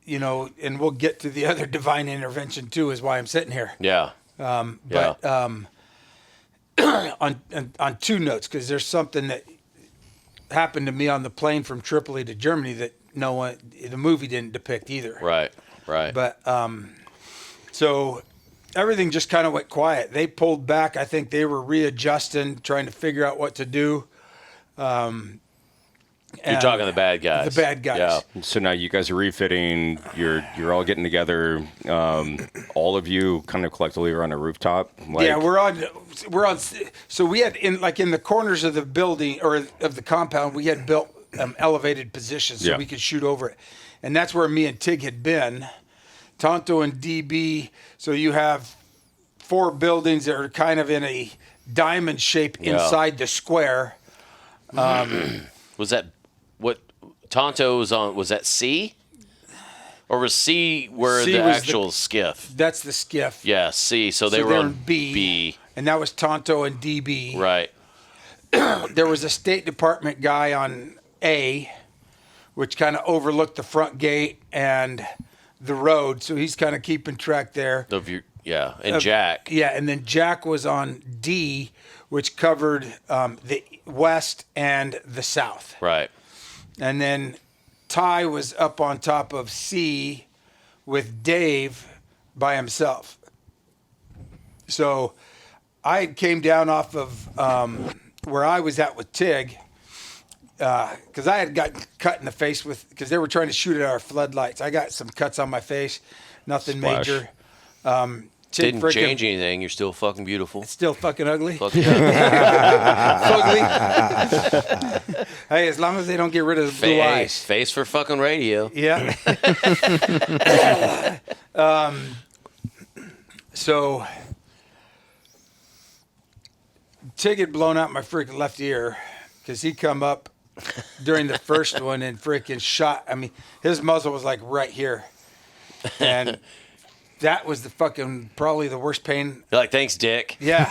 we'll get to the other divine intervention too, is why I'm sitting here. Yeah. But on two notes, because there's something that happened to me on the plane from Tripoli to Germany that the movie didn't depict either. Right. But so everything just kind of went quiet. They pulled back. I think they were readjusting, trying to figure out what to do. You're talking the bad guys. The bad guys. Yeah. So now you guys are refitting. You're all getting together. All of you kind of collectively are on a rooftop. Yeah, we're on. So we had in the corners of the building or of the compound, we had built elevated positions so we could shoot over it, and that's where me and Tig had been. Tonto and DB. So you have 4 buildings that are kind of in a diamond shape inside the square. Was that what Tonto was on? Was that C? Or was C where C the was actual skiff? That's the skiff. Yeah, C. So they So were they're on in B. And that was Tonto and DB. Right. There was a State Department guy on A, which kind of overlooked the front gate and the road. So he's kind of keeping track there. And Jack. Yeah, and then Jack was on D, which covered the west and the south. Right. And then Ty was up on top of C with Dave by himself. So I came down off of where I was at with Tig, because I had gotten cut in the face because they were trying to shoot at our floodlights. I got some cuts on my face, nothing Splash. major. Didn't change anything. You're still fucking beautiful. Still fucking ugly. Fucking Ugly. Hey, as long as they don't get rid of the blue eyes. Face for fucking radio. Yeah. So Tig had blown out my freaking left ear because he come up during the first one and freaking shot. I mean, his muzzle was like right here. And that was probably the worst pain. You're like, thanks, Dick. Yeah.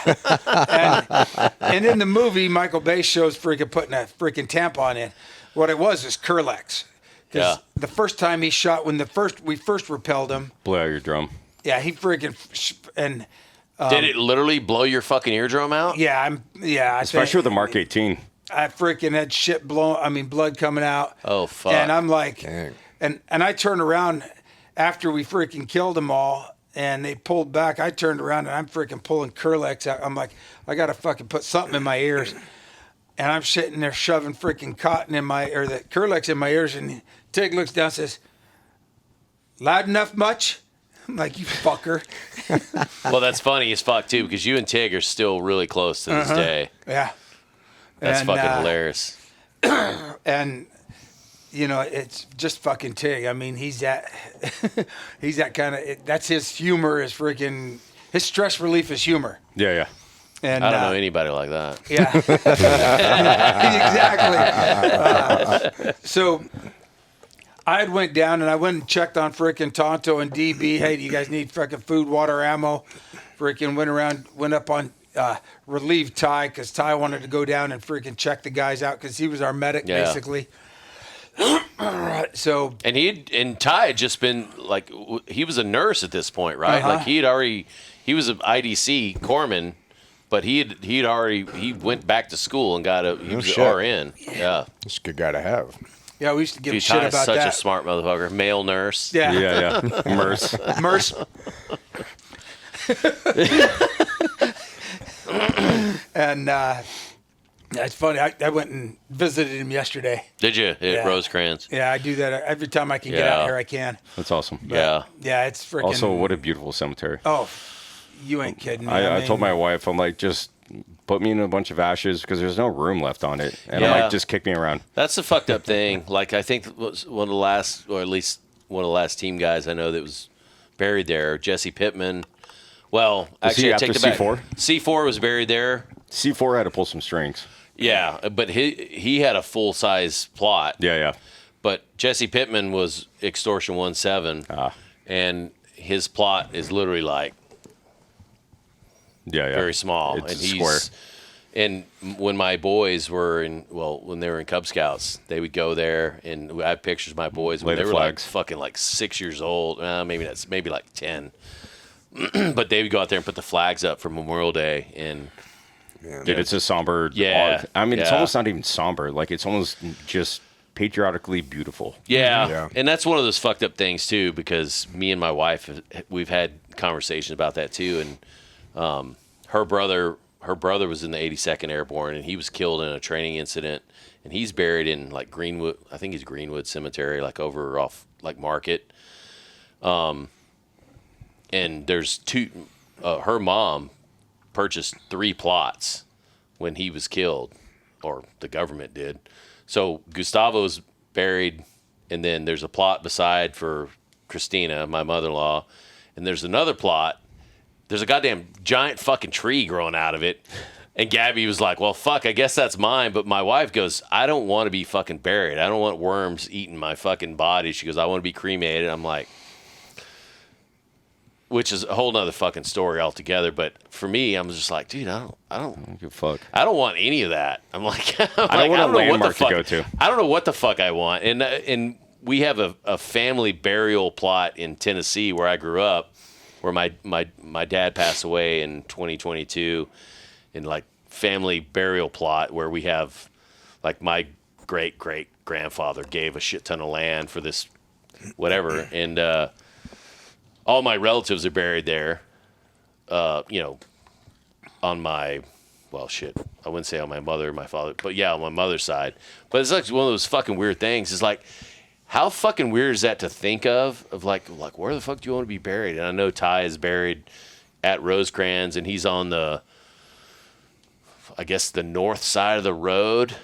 and in the movie, Michael Bay shows freaking putting a freaking tampon in. What it was Curlex. Yeah. The first time he shot, when we first repelled him. Blow out your drum. Yeah, he freaking and. Did it literally blow your fucking eardrum out? Yeah, Especially with the Mark 18. I freaking had shit blood coming out. Oh fuck! And I'm like, Dang. and I turned around after we freaking killed them all, and they pulled back. I turned around and I'm freaking pulling Curlex out. I'm like, I gotta fucking put something in my ears, and I'm sitting there shoving freaking cotton the Curlex in my ears, and Tig looks down and says, "Loud enough, much?" I'm like, you fucker. Well, that's funny as fuck too, because you and Tig are still really close to this day. Yeah. That's fucking hilarious. And it's just fucking Tig. I mean, he's that kind of. That's his humor. Is freaking his stress relief is humor. Yeah. And I don't know anybody like that. Yeah. Exactly. So I had went down and I went and checked on freaking Tonto and DB. Hey, do you guys need freaking food, water, ammo? Freaking went up on relieved Ty because Ty wanted to go down and freaking check the guys out because he was our medic basically. So and Ty had just been like, he was a nurse at this point, right? Like he was an IDC corpsman, but he went back to school and got he was an RN. Yeah. That's a good guy to have. Yeah, we used to give Dude, shit Ty's about such that. a smart motherfucker. Male nurse. Yeah. Merce. And it's funny. I went and visited him yesterday. Did you? At Rosecrans. Yeah, I do that every time I can get out here. I can. That's awesome. Yeah. Yeah, it's freaking. Also, what a beautiful cemetery. Oh, you ain't kidding me. I told my wife, I'm like, just put me in a bunch of ashes because there's no room left on it. And I'm like, just kick me around. That's the fucked up thing. Like, I think it was one of the last, or at least one of the last team guys I know that was buried there, Jesse Pittman. Well, actually, I take it back. C4? C4 was buried there. C4 had to pull some strings. Yeah, but he had a full-size plot. Yeah. But Jesse Pittman was Extortion 1-7, and his plot is literally like very small. It's and square. And when my boys were when they were in Cub Scouts, they would go there, and I have pictures of my boys when they were like fucking like 6 years old. Maybe like 10. But they would go out there and put the flags up for Memorial Day, and dude, it's a somber. Yeah, I mean, it's almost not even somber. Like, it's almost just patriotically beautiful. Yeah, and that's one of those fucked up things too, because me and my wife, we've had conversations about that too, and her brother was in the 82nd Airborne, and he was killed in a training incident, and he's buried in like Greenwood. I think he's Greenwood Cemetery, like over off like Market. And there's two. Her mom purchased 3 plots when he was killed, or the government did. So Gustavo's buried, and then there's a plot beside for Christina, my mother-in-law, and there's another plot. There's a goddamn giant fucking tree growing out of it. And Gabby was like, well, fuck, I guess that's mine. But my wife goes, I don't want to be fucking buried. I don't want worms eating my fucking body. She goes, I want to be cremated. I'm like, which is a whole nother fucking story altogether. But for me, I'm just like, dude, I don't give a fuck. I don't want any of that. I'm like, I don't want a landmark to go to. I don't know what the fuck I want. And we have a family burial plot in Tennessee where I grew up, where my dad passed away in 2022, in like family burial plot where we have like my great grandfather gave a shit ton of land for this whatever, and all my relatives are buried there. On my, well, shit, I wouldn't say on my mother or my father, but yeah, on my mother's side. But it's like one of those fucking weird things. It's like, how fucking weird is that to think of like where the fuck do you want to be buried? And I know Ty is buried at Rosecrans, and he's on the north side of the road.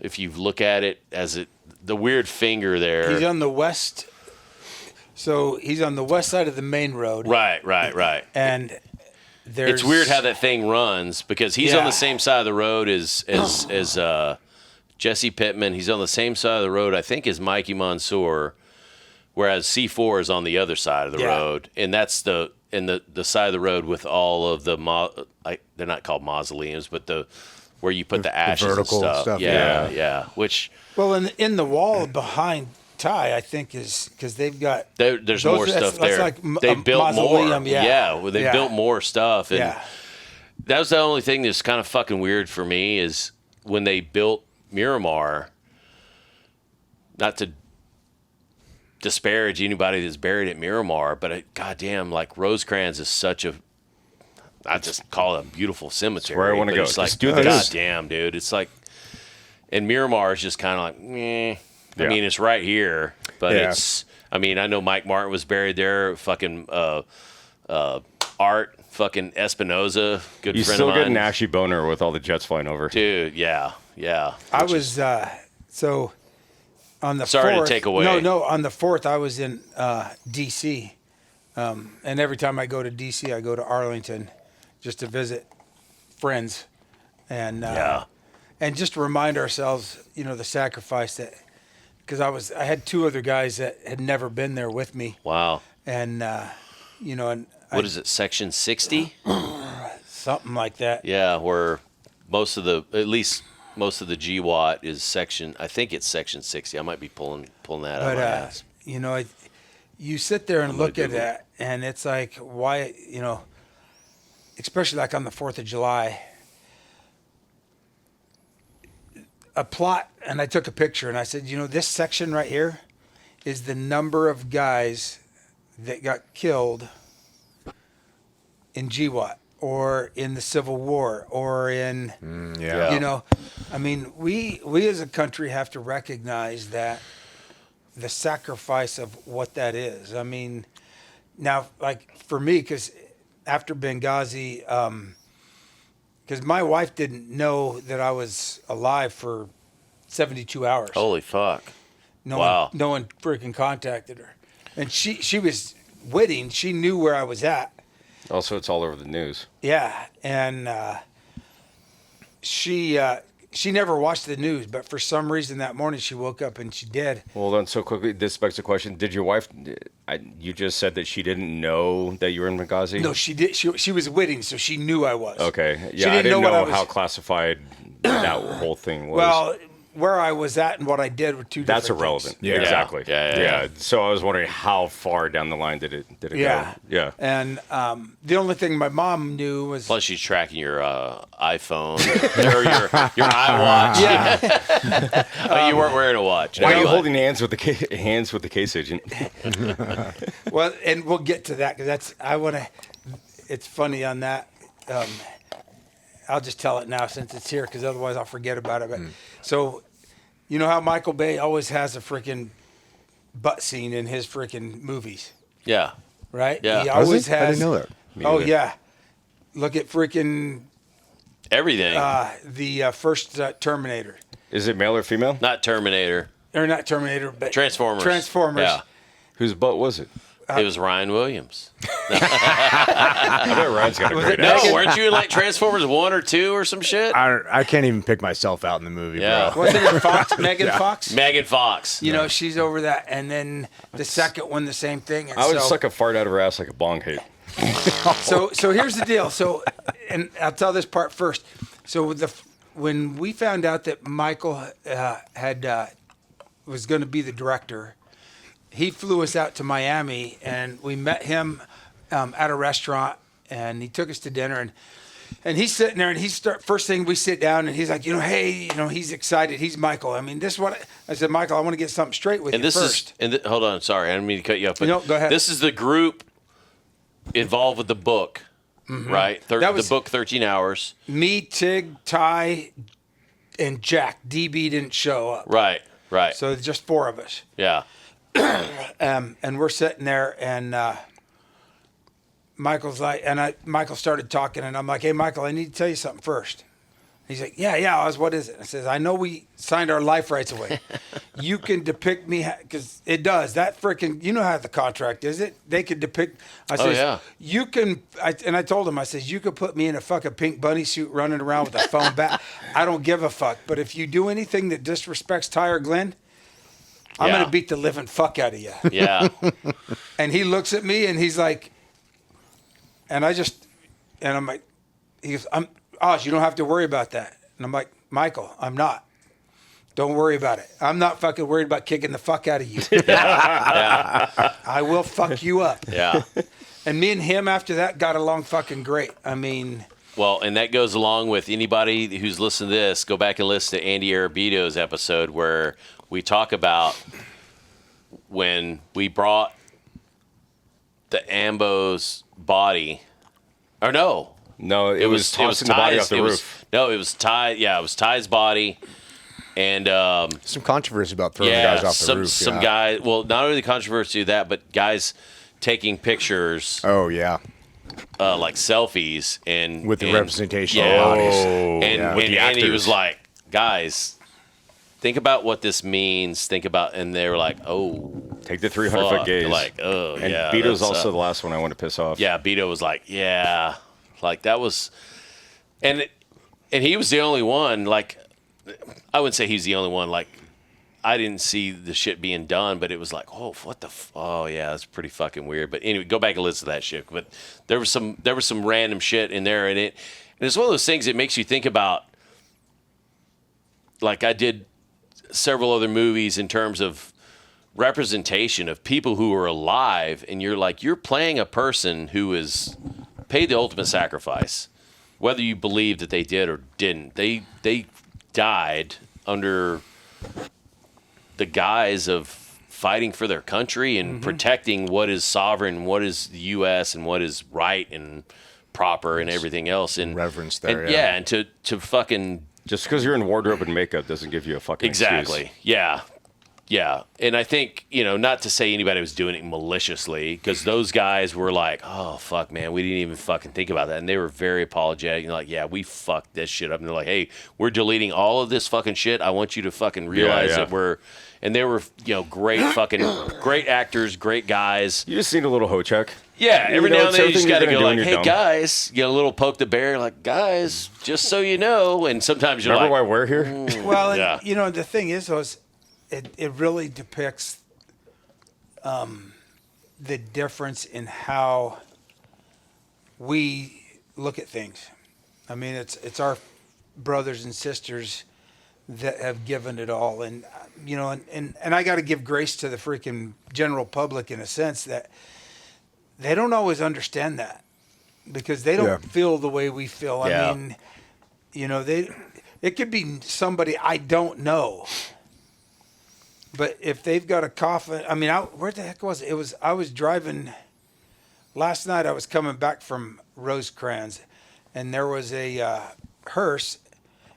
If you look at it as the weird finger there. He's on the west. So he's on the west side of the main road. Right. And it's weird how that thing runs, because he's on the same side of the road as Jesse Pittman. He's on the same side of the road, I think, as Mikey Mansour. whereas C4 is on the other side of the road, and that's the side of the road with all of the they're not called mausoleums, but where you put the ashes vertical and stuff. Yeah. Which in the wall behind Ty, I think is because they've got there's more stuff there. Like they built more. Yeah, They built more stuff, and yeah. that was the only thing that's kind of fucking weird for me is when they built Miramar. Not to disparage anybody that's buried at Miramar, but goddamn, like Rosecrans is such a, I just call it a beautiful cemetery. Where I want to go. It's like, do this. goddamn, dude. It's like, and Miramar is just kind of like, meh. I mean, it's right here, but it's, I mean, I know Mike Martin was buried there. Fucking Art, fucking Espinoza, good You friend still of mine. get an ashy boner with all the jets flying over. Dude, yeah. I was, so on the Sorry 4th, to take away. No, on the 4th, I was in D.C. And every time I go to D.C., I go to Arlington just to visit friends. And and just to remind ourselves, the sacrifice that, because I had 2 other guys that had never been there with me. Wow. And, and What is it, Section 60? something like that. Yeah, where at least most of the GWAT is section, I think it's Section 60. I might be pulling that out of my ass. You sit there and look at that, and it's like, why, especially like on the 4th of July, a plot, and I took a picture, and I said, this section right here is the number of guys that got killed in GWAT or in the Civil War or in, I mean, we as a country have to recognize that the sacrifice of what that is. I mean, now, like for me, because after Benghazi, because my wife didn't know that I was alive for 72 hours. Holy fuck. No Wow. one, no one freaking contacted her. And she was waiting. She knew where I was at. Also, it's all over the news. Yeah. And she never watched the news, but for some reason that morning she woke up and she did. Well, then, so quickly, this begs the question: did your wife? You just said that she didn't know that you were in Benghazi. No, she did. She was witting, so she knew I was. Okay, She yeah, I didn't know what how classified that whole thing was. Well, where I was at and what I did were two different that's irrelevant. things. Yeah. Exactly. Yeah. So I was wondering how far down the line did it go? Yeah. And the only thing my mom knew was Plus, she's tracking your iPhone or your iWatch. Yeah. Oh, you weren't wearing a watch. Why are you Anyway. holding hands with the case agent? Well, and we'll get to that because it's funny on that. I'll just tell it now since it's here because otherwise I'll forget about it. But so, you know how Michael Bay always has a freaking butt scene in his freaking movies, Yeah. right? Yeah. He Does always he? I has. didn't know that. Oh neither. yeah, look at freaking Everything. the first Terminator, Is it male or female? Not Terminator. or not Terminator, but Transformers. Transformers. Yeah. Whose butt was it? It was Ryan Williams. I bet Ryan's got a great No, ass. weren't you in like Transformers 1 or 2 or some shit? I can't even pick myself out in the movie, Yeah. bro. Wasn't it Fox? Megan Fox. Megan Fox. You know, she's over that, and then the second one, the same thing. And I would so, suck a fart out of her ass like a bong hit. So here's the deal. So, and I'll tell this part first. So when we found out that Michael was going to be the director, he flew us out to Miami, and we met him at a restaurant, and he took us to dinner, and he's sitting there, and first thing we sit down, and he's like, hey, he's excited. He's Michael. I mean, this is what I said, Michael, I want to get something straight with And you this first. hold on, sorry, I didn't mean to cut you off. But No, go ahead. This is the group involved with the book, right? That was- the book 13 Hours. Me, Tig, Ty, and Jack. DB didn't show up. Right. So just 4 of us. Yeah. And we're sitting there, and Michael's like, Michael started talking, and I'm like, hey, Michael, I need to tell you something first. He's like, yeah, what is it? I says, I know we signed our life rights away. You can depict me, because it does. That freaking, you know how the contract is, it? They could depict, I says, yeah. you can, and I told him, I says, you could put me in a fucking pink bunny suit running around with a phone bat. I don't give a fuck. But if you do anything that disrespects Ty or Glen, I'm going to beat the living fuck out of you. Yeah. And he looks at me and he's like, and I'm like, he goes, Oz, you don't have to worry about that. And I'm like, Michael, I'm not. Don't worry about it. I'm not fucking worried about kicking the fuck out of you. I will fuck you up. Yeah. And me and him after that got along fucking great. I mean... Well, and that goes along with anybody who's listening to this, go back and listen to Andy Arabito's episode where we talk about when we brought the Ambo's body. Or no. No, it was tossing the body off the roof. It was Ty. Yeah, it was Ty's body. And some controversy about throwing the guys off the roof. Some guy. Well, not only the controversy of that, but guys taking pictures. Oh yeah, like selfies and with the representation of bodies. And Andy was like, "Guys, think about what this means. Think about," and they were like, "Oh, take the 300-foot gaze." They're like, "Oh, and yeah." Beato's also the last one I want to piss off. Yeah, Beto was like, "Yeah," like that was, and he was the only one. Like, I wouldn't say he's the only one. Like, I didn't see the shit being done, but it was like, oh, what the? Oh, yeah, that's pretty fucking weird. But anyway, go back and listen to that shit. But there was some random shit in there, and it's one of those things that makes you think about. Like I did several other movies in terms of representation of people who are alive, and you're playing a person who is paid the ultimate sacrifice, whether you believe that they did or didn't. They died under the guise of fighting for their country and protecting what is sovereign, what is the U.S. and what is right and proper and everything else. And reverence there, and to fucking... Just because you're in wardrobe and makeup doesn't give you a fucking Exactly. excuse. Yeah. Yeah. And I think, not to say anybody was doing it maliciously, because those guys were like, oh, fuck, man, we didn't even fucking think about that. And they were very apologetic. Like, yeah, we fucked this shit up. And they're like, hey, we're deleting all of this fucking shit. I want you to fucking realize that we're... And they were, great great actors, great guys. You just need a little hoe check. Yeah, every now and then you just got to go like, hey, guys, get a little poke the bear, like, guys, just so you know. And sometimes you're Remember like... why we're here? Well, the thing is, it really depicts the difference in how we look at things. I mean, it's our brothers and sisters that have given it all. And, and I got to give grace to the freaking general public in a sense that they don't always understand that because they don't feel the way we feel. I mean, it could be somebody I don't know, but if they've got a coffin, I mean, where the heck was it? I was driving last night. I was coming back from Rosecrans and there was a hearse.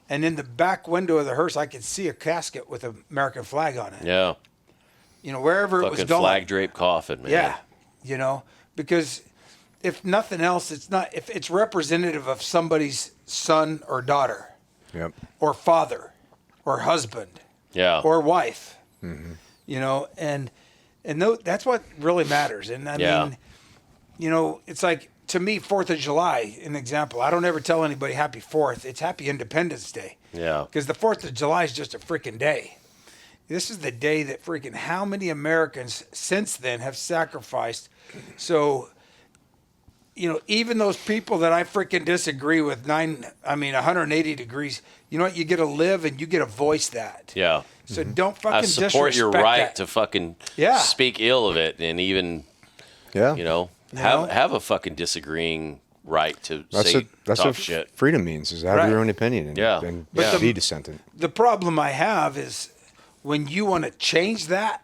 And in the back window of the hearse, I could see a casket with an American flag on it. Yeah. Wherever it was going. Flag draped coffin, man. Yeah. Because if nothing else, if it's representative of somebody's son or daughter. Yep. Or father or husband. Yeah. Or wife. Mm-hmm. And that's what really matters. And I mean, it's like, to me, 4th of July, an example. I don't ever tell anybody Happy 4th. It's Happy Independence Day. Yeah. Because the 4th of July is just a freaking day. This is the day that freaking how many Americans since then have sacrificed. So, even those people that I freaking disagree with 180 degrees, you know what? You get to live and you get to voice that. Yeah. So don't fucking disrespect that. I support your right to fucking speak ill of it and even, have a fucking disagreeing right to say tough shit. Freedom means is to have your own opinion and be dissenting. The problem I have is when you want to change that,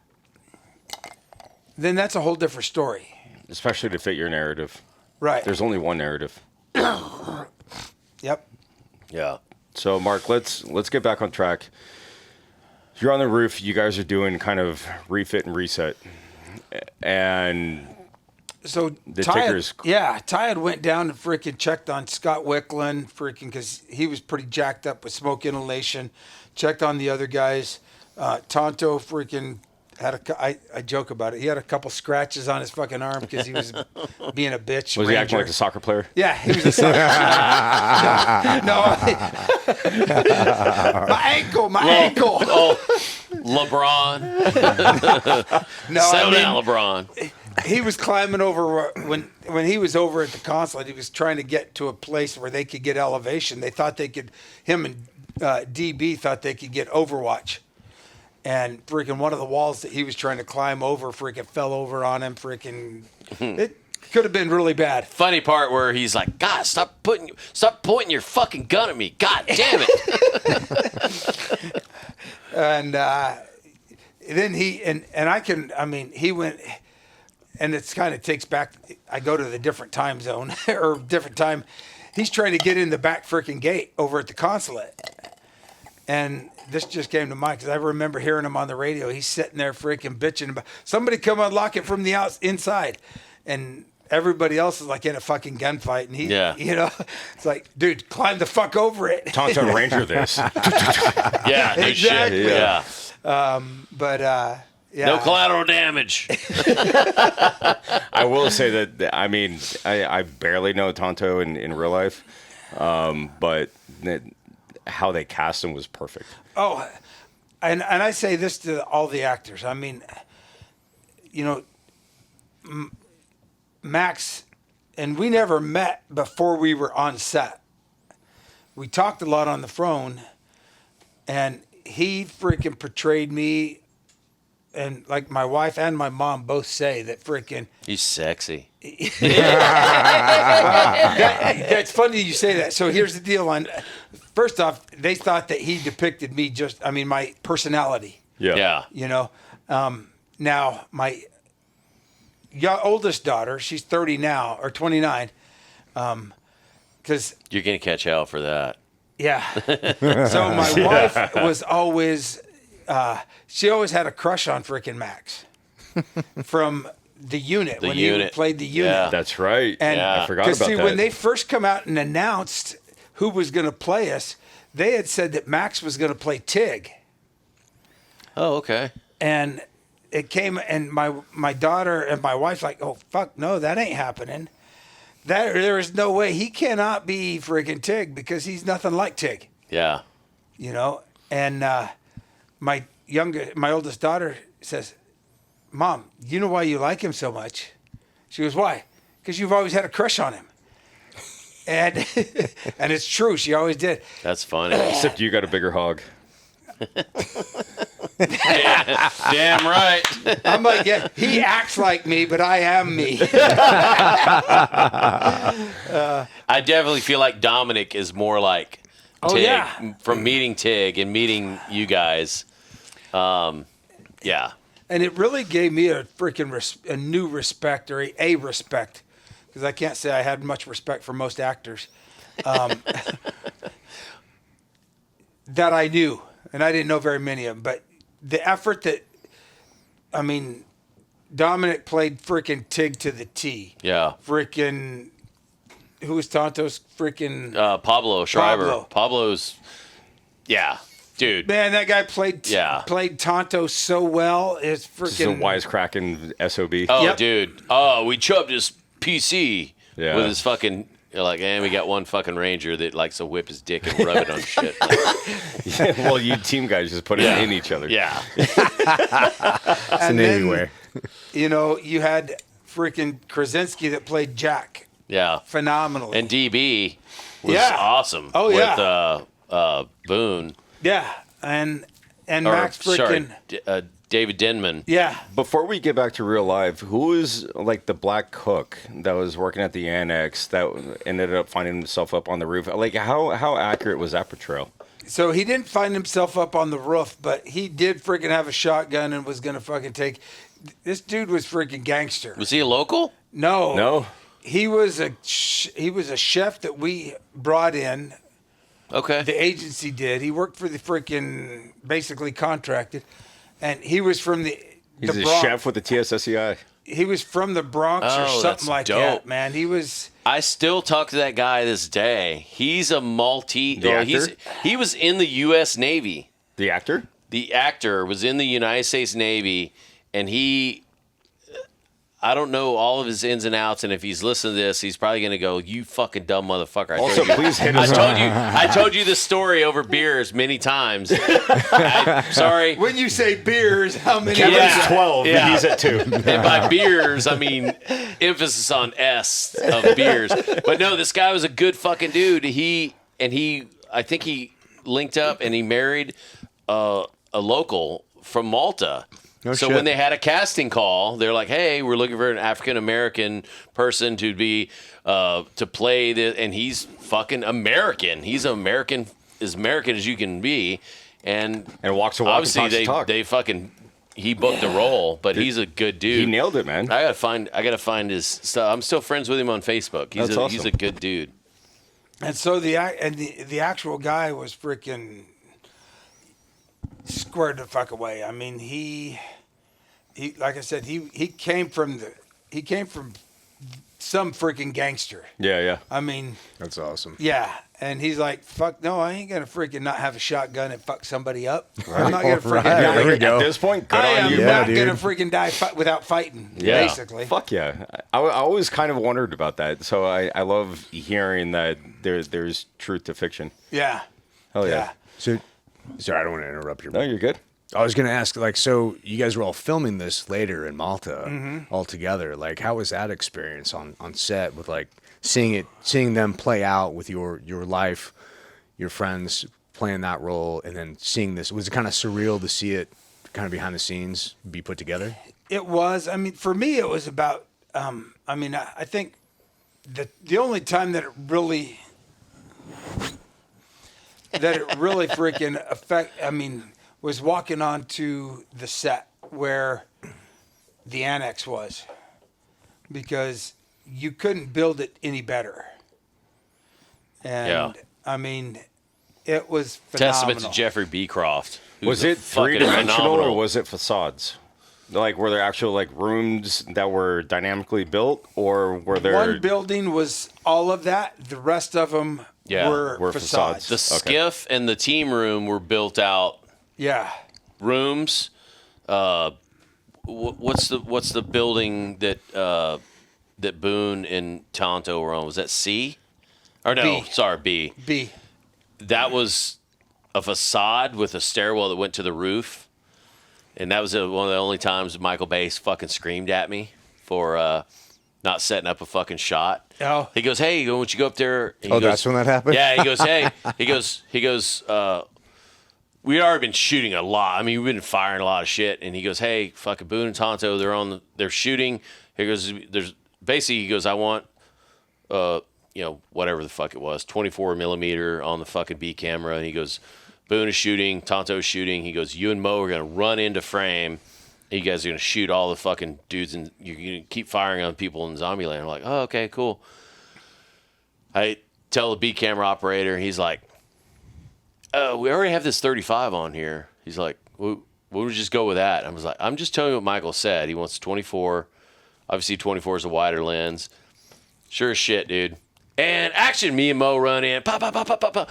then that's a whole different story. Especially to fit your narrative. Right. There's only one narrative. Yep. Yeah. So, Mark, let's get back on track. You're on the roof. You guys are doing kind of refit and reset. And... So Ty had went down and freaking checked on Scott Wicklund, freaking, because he was pretty jacked up with smoke inhalation. Checked on the other guys. Tonto freaking had I joke about it. He had a couple scratches on his fucking arm because he was being a bitch. Was he acting like a soccer player? Yeah, he was a soccer player. No, my ankle. LeBron. No, Settle down, LeBron. He was climbing over when he was over at the consulate. He was trying to get to a place where they could get elevation. They thought they could. Him and DB thought they could get Overwatch, and freaking one of the walls that he was trying to climb over freaking fell over on him. Freaking, it could have been really bad. Funny part where he's like, God, stop pointing your fucking gun at me. God damn it. And then he went. And it's kind of takes back. I go to the different time zone or different time. He's trying to get in the back freaking gate over at the consulate. And this just came to mind because I remember hearing him on the radio. He's sitting there freaking bitching about somebody come unlock it from the inside. And everybody else is like in a fucking gunfight. And he, it's like, dude, climb the fuck over it. Tonto Ranger this. Yeah, no Exactly. shit. Yeah. Yeah. No collateral damage. I will say that, I mean, I barely know Tonto in real life, but how they cast him was perfect. Oh, and I say this to all the actors. I mean, Max, and we never met before we were on set. We talked a lot on the phone, and he freaking portrayed me. And like my wife and my mom both say that freaking He's sexy. It's funny you say that. So here's the deal. First off, they thought that he depicted me my personality. Yeah. Now my oldest daughter, she's 30 now or 29. Because You're going to catch hell for that. yeah. So my wife was always. She always had a crush on freaking Max from the unit he played the unit. Yeah. That's right. And I forgot about that. when they first come out and announced who was going to play us, they had said that Max was going to play Tig. Oh, okay. And it came, and my daughter and my wife's like, oh, fuck, no, that ain't happening. There is no way. He cannot be freaking Tig because he's nothing like Tig. Yeah. And my oldest daughter says, Mom, you know why you like him so much? She goes, why? Because you've always had a crush on him. And and it's true. She always did. That's funny. Except you got a bigger hog. Damn right. I'm like, yeah, he acts like me, but I am me. I definitely feel like Dominic is more like Oh, Tig yeah. from meeting Tig and meeting you guys. Yeah. And it really gave me a freaking a new respect or a respect, because I can't say I had much respect for most actors that I knew, and I didn't know very many of them. But the effort that, Dominic played freaking Tig to the T. Yeah. Freaking, who was Tonto's freaking? Pablo Schreiber. Pablo's, yeah. Dude. Man, that guy played Tonto so well. It's Just a freaking wisecracking SOB. Oh, Yep. dude. Oh, we chubbed his PC Yeah. with his fucking, we got one fucking ranger that likes to whip his dick and rub it on shit. Well, you team guys just put it in each other. Yeah. It's an anyway. You had freaking Krasinski that played Jack Yeah. phenomenally. And DB was Yeah. awesome. Oh, yeah. With Boone. Yeah, and Or, Max freaking David Denman. yeah. Before we get back to real life, who is like the black cook that was working at the annex that ended up finding himself up on the roof? Like, how accurate was that portrayal? So he didn't find himself up on the roof, but he did freaking have a shotgun and was gonna fucking take. This dude was freaking gangster. Was he a local? No. He was a chef that we brought in. Okay. The agency did. He worked for the freaking basically contracted, and he was from the He's a Bronx. chef with the TSSCI. He was from the Bronx or Oh, something that's like dope. that, man. He was. I still talk to that guy this day. He's a actor? He was in the U.S. Navy. The actor? The actor was in the United States Navy, and I don't know all of his ins and outs, and if he's listening to this, he's probably going to go, "You fucking dumb motherfucker." Also, please hit us up. I told you this story over beers many times. Sorry. When you say beers, how many? Kevin's 12, and he's at 2. And by beers, I mean emphasis on S of beers. But no, this guy was a good fucking dude. I think he linked up and he married a local from Malta. No so shit. when they had a casting call, they're like, "Hey, we're looking for an African American person to be to play this," and he's fucking American. He's American, as American as you can be, and walks the walk and talks the talk. They fucking he booked the role, but he's a good dude. He nailed it, man. I gotta find his stuff. I'm still friends with him on Facebook. He's awesome. He's a good dude. And so the actual guy was freaking squared the fuck away. I mean, he like I said, he came from some freaking gangster. Yeah. I mean, That's awesome. yeah. And he's like, "Fuck no, I ain't gonna freaking not have a shotgun and fuck somebody up. I'm not gonna freaking Right. die. There we go. At this point, good I on am you. Yeah, not dude. gonna freaking die without fighting. Yeah. Basically. Fuck yeah. I always kind of wondered about that. So I love hearing that there's truth to fiction. Yeah. Hell yeah. So, sorry, I don't want to interrupt your. No, you're good. I was going to ask, like, so you guys were all filming this later in Malta Mm-hmm. all together. Like, how was that experience on set with like seeing them play out with your life, your friends playing that role, and then seeing this? Was it kind of surreal to see it kind of behind the scenes be put together? It was. I mean, for me, it was about. I think the only time that it really freaking was walking onto the set where the annex was, because you couldn't build it any better. And I mean, it was phenomenal. Testament to Jeffrey Beecroft. Was it three-dimensional or was it facades? Like, were there actual like rooms that were dynamically built, or were there one building was all of that? The rest of them were facades. The skiff and the team room were built out. Yeah. Rooms. What's the building that that Boone and Tonto were on? Was that C? Or no, B. sorry, B. B. That was a facade with a stairwell that went to the roof. And that was one of the only times Michael Bay fucking screamed at me for not setting up a fucking shot. Oh. He goes, "Hey, why don't you go up there?" And he Oh, goes, that's when that happened? Yeah, he goes, "Hey." He goes, we'd already been shooting a lot. I mean, we've been firing a lot of shit. And he goes, "Hey, fucking Boone and Tonto, they're shooting." He goes, he goes, "I want, whatever the fuck it was, 24 millimeter on the fucking B camera." And he goes, "Boone is shooting, Tonto's shooting." He goes, "You and Mo are going to run into frame. You guys are going to shoot all the fucking dudes, and you're going to keep firing on people in Zombieland." I'm like, "Oh, okay, cool." I tell the B camera operator, he's like, "Oh, we already have this 35 on here." He's like, "We'll just go with that." I was like, "I'm just telling you what Michael said. He wants 24. Obviously, 24 is a wider lens." Sure as shit, dude. And action, me and Mo run in. Pop, pop, pop, pop, pop, pop.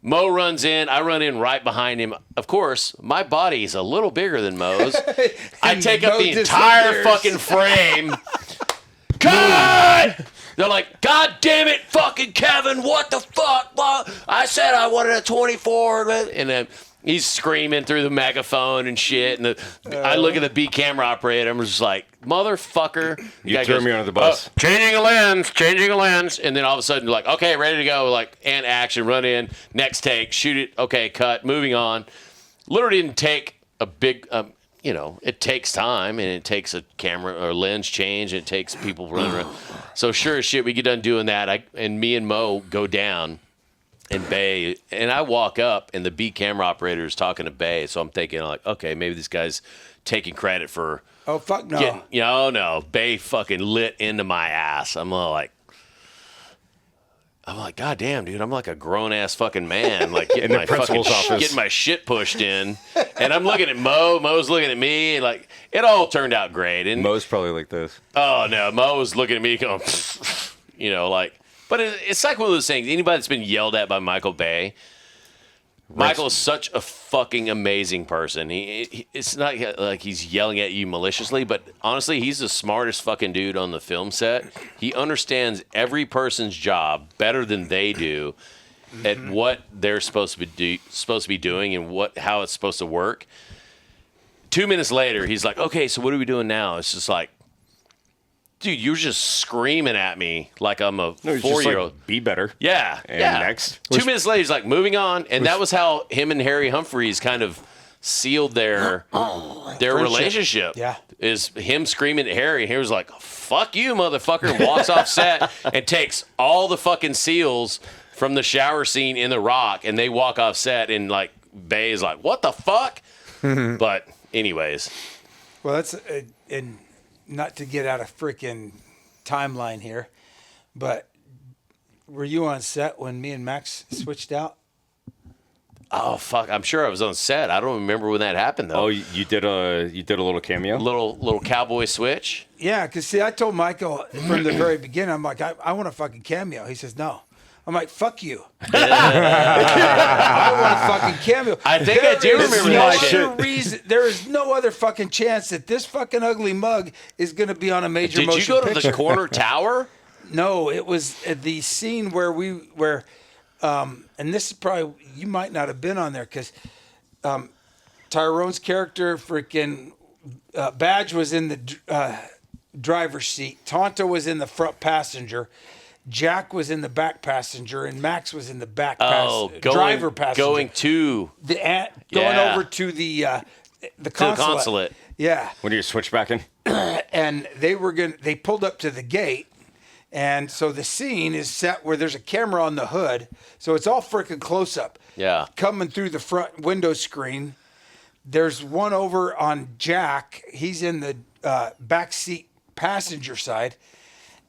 Mo runs in. I run in right behind him. Of course, my body is a little bigger than Mo's. I take up the entire fucking frame. Cut! They're like, "God damn it, fucking Kevin, what the fuck? Well, I said I wanted a 24. And then he's screaming through the megaphone and shit. And I look at the B camera operator. I'm just like, "Motherfucker." You threw me under the bus. Changing a lens. And then all of a sudden, like, "Okay, ready to go." Like, and action, run in, next take, shoot it. Okay, cut, moving on. Literally didn't take a big, it takes time, and it takes a camera or lens change, and it takes people running around. So sure as shit, we get done doing that. And me and Mo go down. And Bay, and I walk up, and the B camera operator is talking to Bay. So I'm thinking, like, okay, maybe this guy's taking credit for. Oh, fuck no. No. Bay fucking lit into my ass. I'm like, "God damn, dude, I'm like a grown ass fucking man, like getting my fucking getting my shit pushed in." And I'm looking at Mo. Mo's looking at me, and like it all turned out great. And Mo's probably like this. Oh no, Mo was looking at me, going, like. But it's like one of those things. Anybody that's been yelled at by Michael Bay, Michael is such a fucking amazing person. It's not like he's yelling at you maliciously, but honestly, he's the smartest fucking dude on the film set. He understands every person's job better than they do at what they're supposed to be doing and how it's supposed to work. 2 minutes later, he's like, "Okay, so what are we doing now?" It's just like, dude, you're just screaming at me like I'm a 4-year-old. Like, be better. Yeah. And next. 2 minutes later, he's like, moving on. And that was how him and Harry Humphreys kind of sealed their relationship. Yeah. Is him screaming at Harry. And Harry's like, fuck you, motherfucker. And walks off set and takes all the fucking seals from the shower scene in The Rock. And they walk off set. And like, Bay is like, what the fuck? But anyways. Well, that's... and not to get out of freaking timeline here, but were you on set when me and Max switched out? Oh fuck! I'm sure I was on set. I don't remember when that happened though. Oh, you did a little cameo, little cowboy switch. Yeah, because see, I told Michael from the very beginning, I'm like, I want a fucking cameo. He says no. I'm like, fuck you. I want a fucking cameo. I think I do remember that shit. There is no other fucking chance that this fucking ugly mug is going to be on a major motion picture. Did you go to the corner tower? No, it was the scene where and this is probably, you might not have been on there because Tyrone's character, freaking Badge was in the driver's seat. Tonto was in the front passenger. Jack was in the back passenger, and Max was in the back driver passenger. Going over to the consulate. Yeah. When you're switchbacking? And they pulled up to the gate, and so the scene is set where there's a camera on the hood, so it's all freaking close up. Yeah. Coming through the front window screen. There's one over on Jack. He's in the back seat passenger side.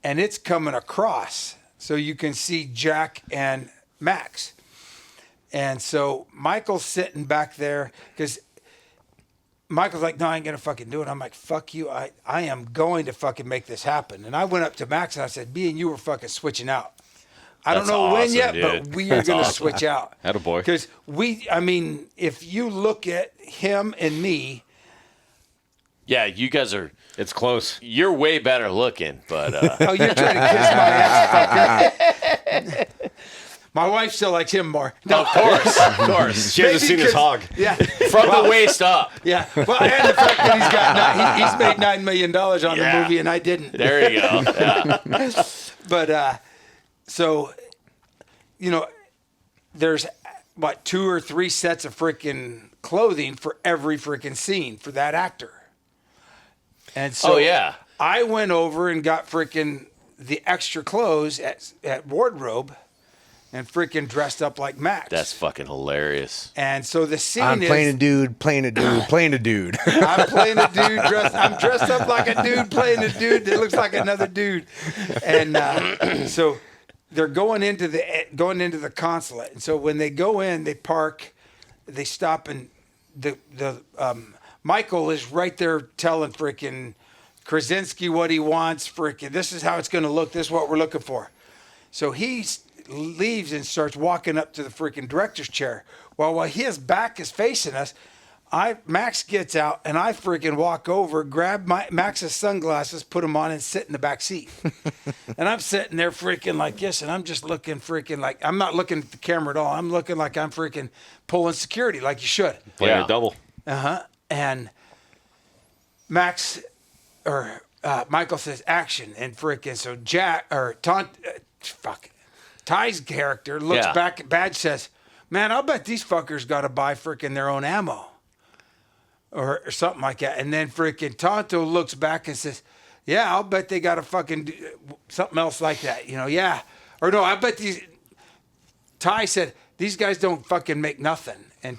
And it's coming across, so you can see Jack and Max. And so Michael's sitting back there, because Michael's like, no, I ain't going to fucking do it. I'm like, fuck you. I am going to fucking make this happen. And I went up to Max and I said, me and you were fucking switching out. I don't know when yet, dude. But we are going to switch out. Attaboy. Because if you look at him and me. Yeah, you guys are... It's close. You're way better looking, but... Oh, you're trying to kiss my ass, fucker. My wife still likes him more. No, of course. She hasn't seen his hog. Yeah. From the waist up. Yeah. Well, and the fact that he's made $9 million on the movie, and I didn't. There you go. Yeah. But, so, there's, 2 or 3 sets of freaking clothing for every freaking scene for that actor. And so I went over and got freaking the extra clothes at wardrobe and freaking dressed up like Max. That's fucking hilarious. And so the scene I'm playing a dude. I'm playing a dude. I'm dressed up like a dude playing a dude that looks like another dude. And so they're going into the consulate. And so when they go in, they park, they stop, and the Michael is right there telling freaking Krasinski what he wants. Freaking, this is how it's going to look. This is what we're looking for. So he leaves and starts walking up to the freaking director's chair. Well, while his back is facing us, Max gets out and I freaking walk over, grab Max's sunglasses, put them on, and sit in the back seat. And I'm sitting there freaking like this, and I'm just looking freaking like, I'm not looking at the camera at all. I'm looking like I'm freaking pulling security like you should. Playing a double. Uh-huh. And Michael says action, and freaking so Ty's character looks back at Badge, says, man, I'll bet these fuckers got to buy freaking their own ammo or something like that. And then freaking Tonto looks back and says, yeah, I'll bet they got to fucking do something else like that. Yeah. Or no, I bet Ty said, these guys don't fucking make nothing. And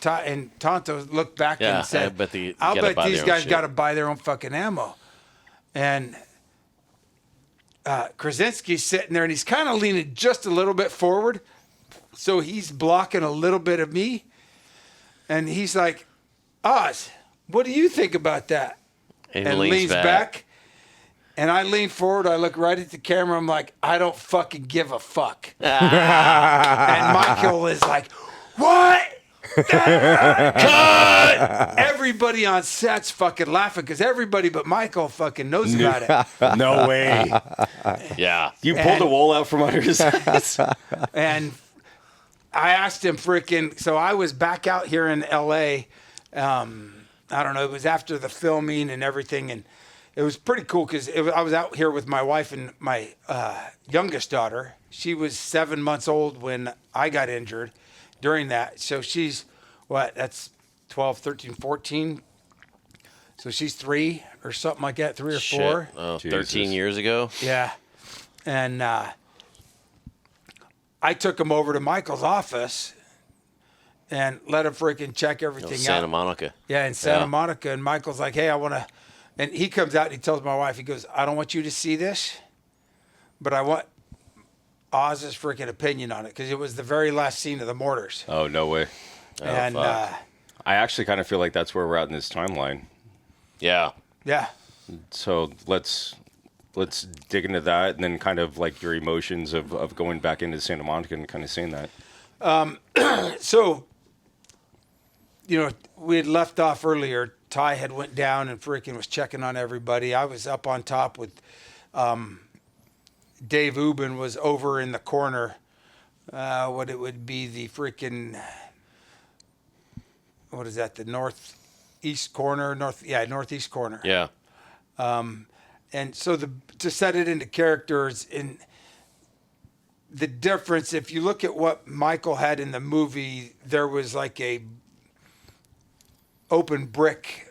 Tonto looked back and said, I'll bet these guys got to buy their own fucking ammo. And Krasinski's sitting there, and he's kind of leaning just a little bit forward. So he's blocking a little bit of me. And he's like, Oz, what do you think about that? And leans back. And I lean forward. I look right at the camera. I'm like, I don't fucking give a fuck. And Michael is like, what? Cut! Everybody on set's fucking laughing because everybody but Michael fucking knows about it. No way. Yeah. You pulled the wool out from under his eyes. And I asked him freaking, so I was back out here in LA. I don't know, it was after the filming and everything. And it was pretty cool because I was out here with my wife and my youngest daughter. She was 7 months old when I got injured during that. So she's, that's 12, 13, 14. So she's 3 or something like that, 3 or 4. Oh, 13 years ago? Yeah. And I took him over to Michael's office and let him freaking check everything out. Santa Monica. Yeah, in Santa Monica. And Michael's like, hey, I want to. And he comes out and he tells my wife, he goes, I don't want you to see this, but I want Oz's freaking opinion on it because it was the very last scene of the mortars. Oh, no way. And I actually kind of feel like that's where we're at in this timeline. Yeah. yeah. So let's dig into that and then kind of like your emotions of going back into Santa Monica and kind of seeing that. So, we had left off earlier. Ty had went down and freaking was checking on everybody. I was up on top with Dave Ubin was over in the corner. What it would be the freaking, what is that? The northeast corner, northeast corner. Yeah. And so to set it into characters, in the difference, if you look at what Michael had in the movie, there was like a open brick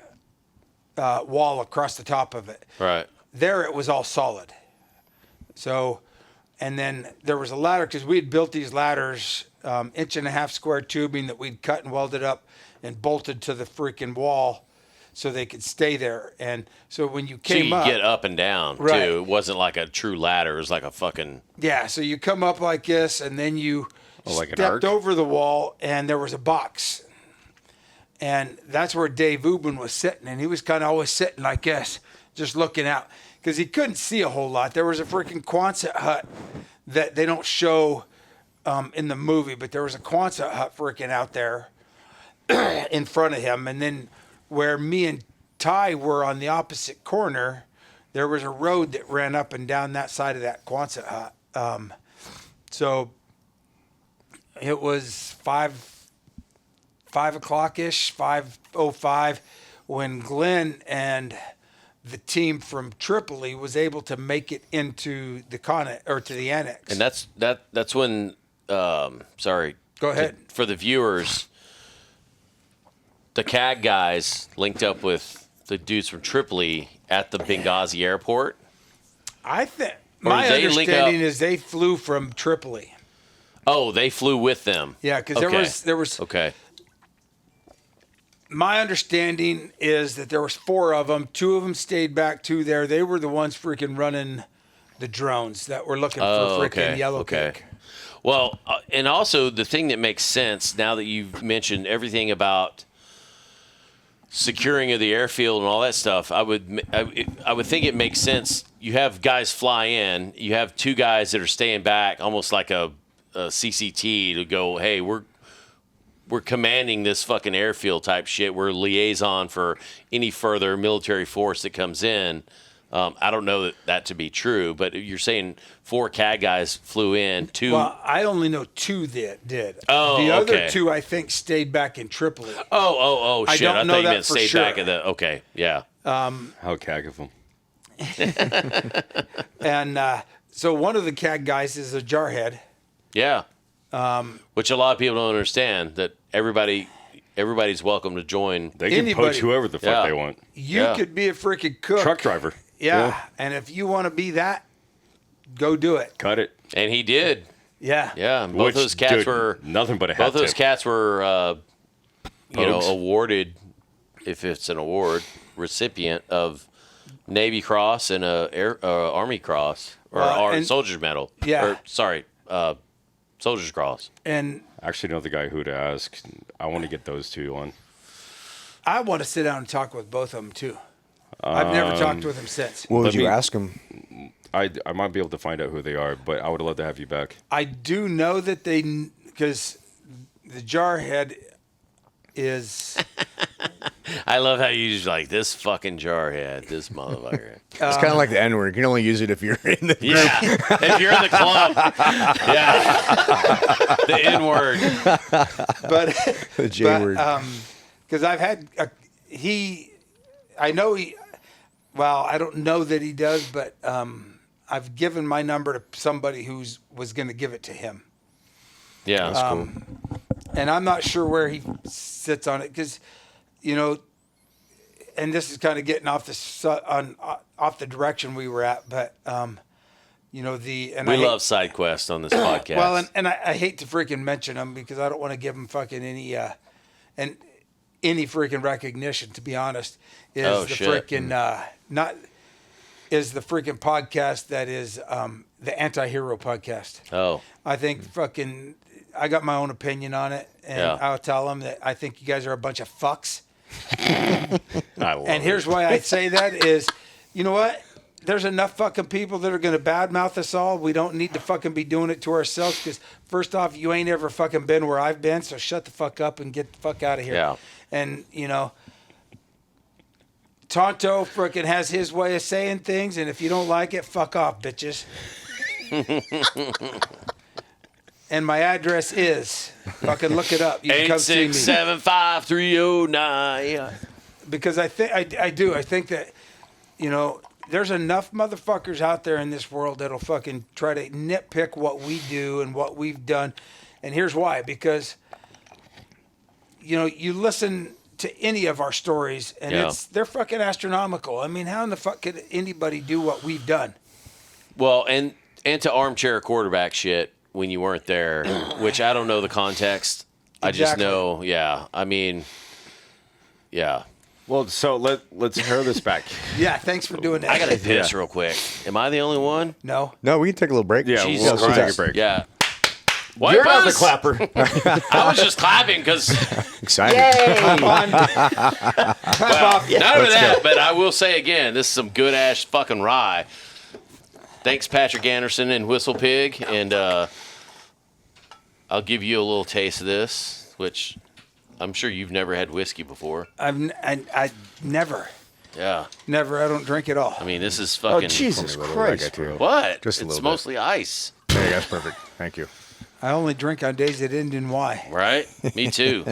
wall across the top of it. Right. There it was all solid. So, and then there was a ladder because we had built these ladders, 1.5-inch square tubing that we'd cut and welded up and bolted to the freaking wall so they could stay there. And so when you came up, get up and down Right. too. It wasn't like a true ladder. It was like a fucking. yeah, so you come up like this and then you like an stepped arc? over the wall and there was a box. And that's where Dave Ubin was sitting. And he was kind of always sitting like this, just looking out. Because he couldn't see a whole lot. There was a freaking Quonset hut that they don't show in the movie. But there was a Quonset hut freaking out there in front of him. And then where me and Ty were on the opposite corner, there was a road that ran up and down that side of that Quonset hut. So it was 5 o'clock-ish, 5:05, when Glen and the team from Tripoli was able to make it into the to the annex. And that's when. Sorry. Go ahead. For the viewers, the CAG guys linked up with the dudes from Tripoli at the Benghazi airport. I think Or my did they link understanding up- is they flew from Tripoli. Oh, they flew with them. Yeah, because there was. Okay. My understanding is that there was 4 of them. 2 of them stayed back. 2 there. They were the ones freaking running the drones that were looking for freaking yellow cake. Well, and also the thing that makes sense now that you've mentioned everything about securing of the airfield and all that stuff, I would think it makes sense. You have guys fly in. You have 2 guys that are staying back, almost like a CCT to go, hey, we're commanding this fucking airfield type shit. We're liaison for any further military force that comes in. I don't know that to be true, but you're saying 4 CAG guys flew in, 2. Well, I only know 2 that did. Oh, the other okay. 2, I think, stayed back in Tripoli. Oh, I shit. don't I know thought you that meant for stay sure. back at the. Okay, yeah. How CAG of them. And so one of the CAG guys is a jarhead. Yeah. Which a lot of people don't understand, that everybody's welcome to join. They can Anybody. poach whoever the fuck Yeah. they want. You Yeah. could be a freaking cook. Truck driver. Yeah. And if you want to be that, go do it. Cut it. And he did. Yeah. Yeah. And both those cats dude, were nothing but a hat both those tip. cats were Pogues. awarded, if it's an award, recipient of Navy Cross and Army Cross or and- Soldier's Medal. Yeah. Or, sorry, Soldier's Cross. And I actually know the guy who to ask. I want to get those 2 on. I want to sit down and talk with both of them, too. I've never talked with them since. What would Let you me- ask him? I might be able to find out who they are, but I would love to have you back. I do know that because the jarhead, is. I love how you just like this fucking jarhead, this motherfucker. It's kind of like the N word. You can only use it if you're in the group. Yeah, if you're in the club. Yeah, the N word. But The J word. because I've had I know he. Well, I don't know that he does, but I've given my number to somebody was going to give it to him. Yeah, that's cool. And I'm not sure where he sits on it because, you know, and this is kind of getting off the direction we were at, but you know we love side quests on this podcast. Well, and I hate to freaking mention them because I don't want to give them fucking any freaking recognition. To be honest, is the freaking podcast that is the anti-hero podcast. Oh, I think fucking. I got my own opinion on it, and I'll tell them that I think you guys are a bunch of fucks. And here's why I say that is, you know what? There's enough fucking people that are going to badmouth us all. We don't need to fucking be doing it to ourselves because, first off, you ain't ever fucking been where I've been, so shut the fuck up and get the fuck out of here. Yeah. And, you know, Tonto freaking has his way of saying things, and if you don't like it, fuck off, bitches. And my address is, fucking look it up. You can come see me. 8675309. Because I do. I think that, you know, there's enough motherfuckers out there in this world that'll fucking try to nitpick what we do and what we've done. And here's why. Because, you know, you listen to any of our stories and they're fucking astronomical. I mean, how in the fuck could anybody do what we've done? Well, and to armchair quarterback shit when you weren't there, which I don't know the context. Exactly. I just know, I mean, yeah. Well, so let's hair this back. Yeah, thanks for doing that. I got to piss real quick. Am I the only one? No, we can take a little break. Yeah, Jesus we'll take a Christ. break. Yeah. Why you're not the clapper? I was just clapping because Excited. Clap on. Clap off. not only that, but I will say again, this is some good ass fucking rye. Thanks, Patrick Anderson and Whistle Pig, and I'll give you a little taste of this, which I'm sure you've never had whiskey before. I never. Yeah. Never. I don't drink at all. I mean, this is fucking. Oh, Jesus Christ! What? Just a little it's bit. mostly ice. There you go. That's perfect. Thank you. I only drink on days that end in Y. Right? Me too.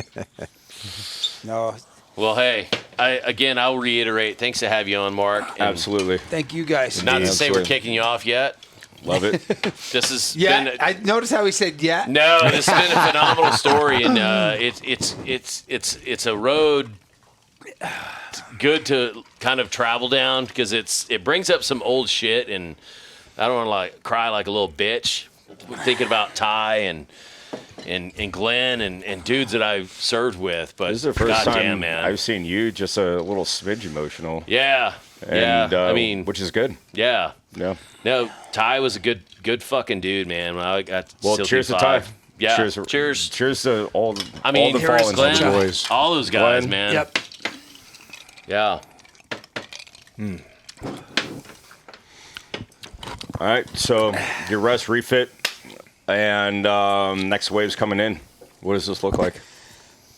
No. Well, hey, I'll reiterate. Thanks to have you on, Mark. And Absolutely. Thank you guys. Not to say we're Absolutely. kicking you off yet. Love it. This has Yeah, been. I noticed how he said yeah. No, this has been a phenomenal story, and it's a road good to kind of travel down because it brings up some old shit, and I don't want to like cry like a little bitch thinking about Ty and Glen and dudes that I've served with. But This is the first goddamn, time man, I've seen you just a little smidge emotional. yeah. And, I mean, which is good. yeah. Yeah. No, Ty was a good fucking dude, man. When I got Well, Silky cheers to 5. Ty. Yeah. Cheers to all. I mean, all the here's fallen Glen, soldiers. all those guys, Glen. man. Yep. Yeah. All right, so your rest, refit, and next wave's coming in. What does this look like?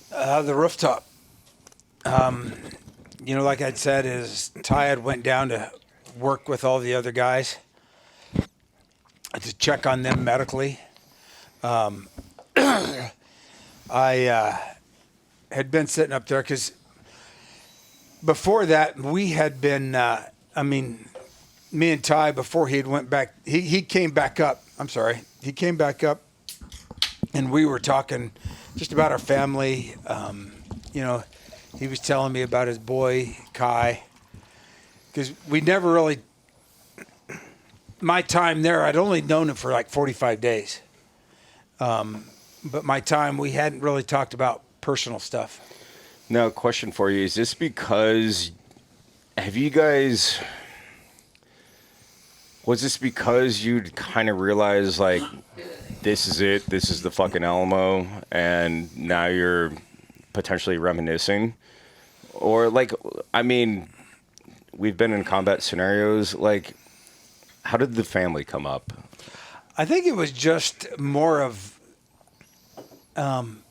The rooftop. You know, like I'd said, is Ty had went down to work with all the other guys to check on them medically. I had been sitting up there because before that we had been. Me and Ty, before he had went back, he came back up. I'm sorry, he came back up, and we were talking just about our family. You know, he was telling me about his boy Kai, because we never really. My time there, I'd only known him for like 45 days. But my time, we hadn't really talked about personal stuff. Now, question for you: is this because you guys? Was this because you'd kind of realized, like, this is it, this is the fucking Alamo, and now you're potentially reminiscing? Or, like, I mean, we've been in combat scenarios, like, how did the family come up? I think it was just more of,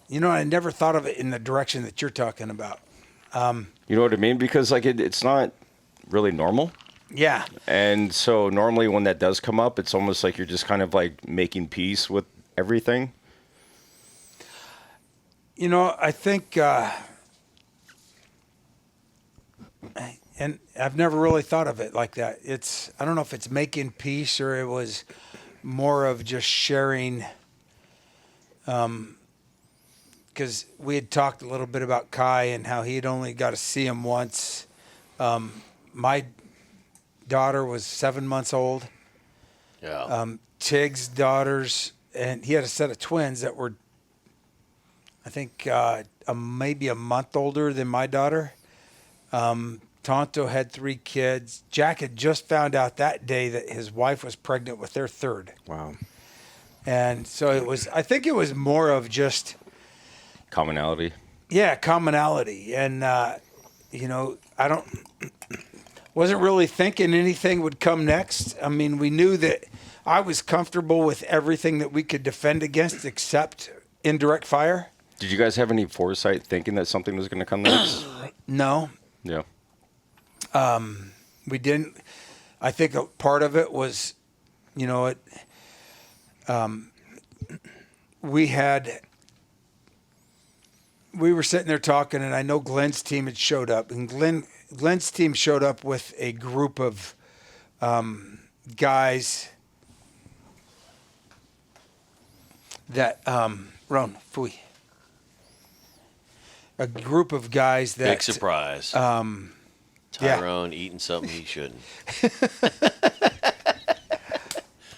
You know, I never thought of it in the direction that you're talking about. You know what I mean? Because like it's not really normal. Yeah. And so normally when that does come up, it's almost like you're just kind of like making peace with everything. You know, I think, and I've never really thought of it like that. I don't know if it's making peace or it was more of just sharing. Because we had talked a little bit about Kai and how he had only got to see him once. My daughter was 7 months old. Yeah. Tig's daughters, and he had a set of twins that were, I think, maybe a month older than my daughter. Tonto had 3 kids. Jack had just found out that day that his wife was pregnant with their 3rd. Wow. And so I think it was more of just Commonality. Yeah, commonality. And, you know, wasn't really thinking anything would come next. I mean, we knew that I was comfortable with everything that we could defend against except indirect fire. Did you guys have any foresight thinking that something was going to come next? No. Yeah. We didn't. I think a part of it was, you know, we were sitting there talking, and I know Glen's team had showed up, and Glen's team showed up with a group of guys that Ron Fui. A group of guys that Big surprise. Tyrone eating something he shouldn't.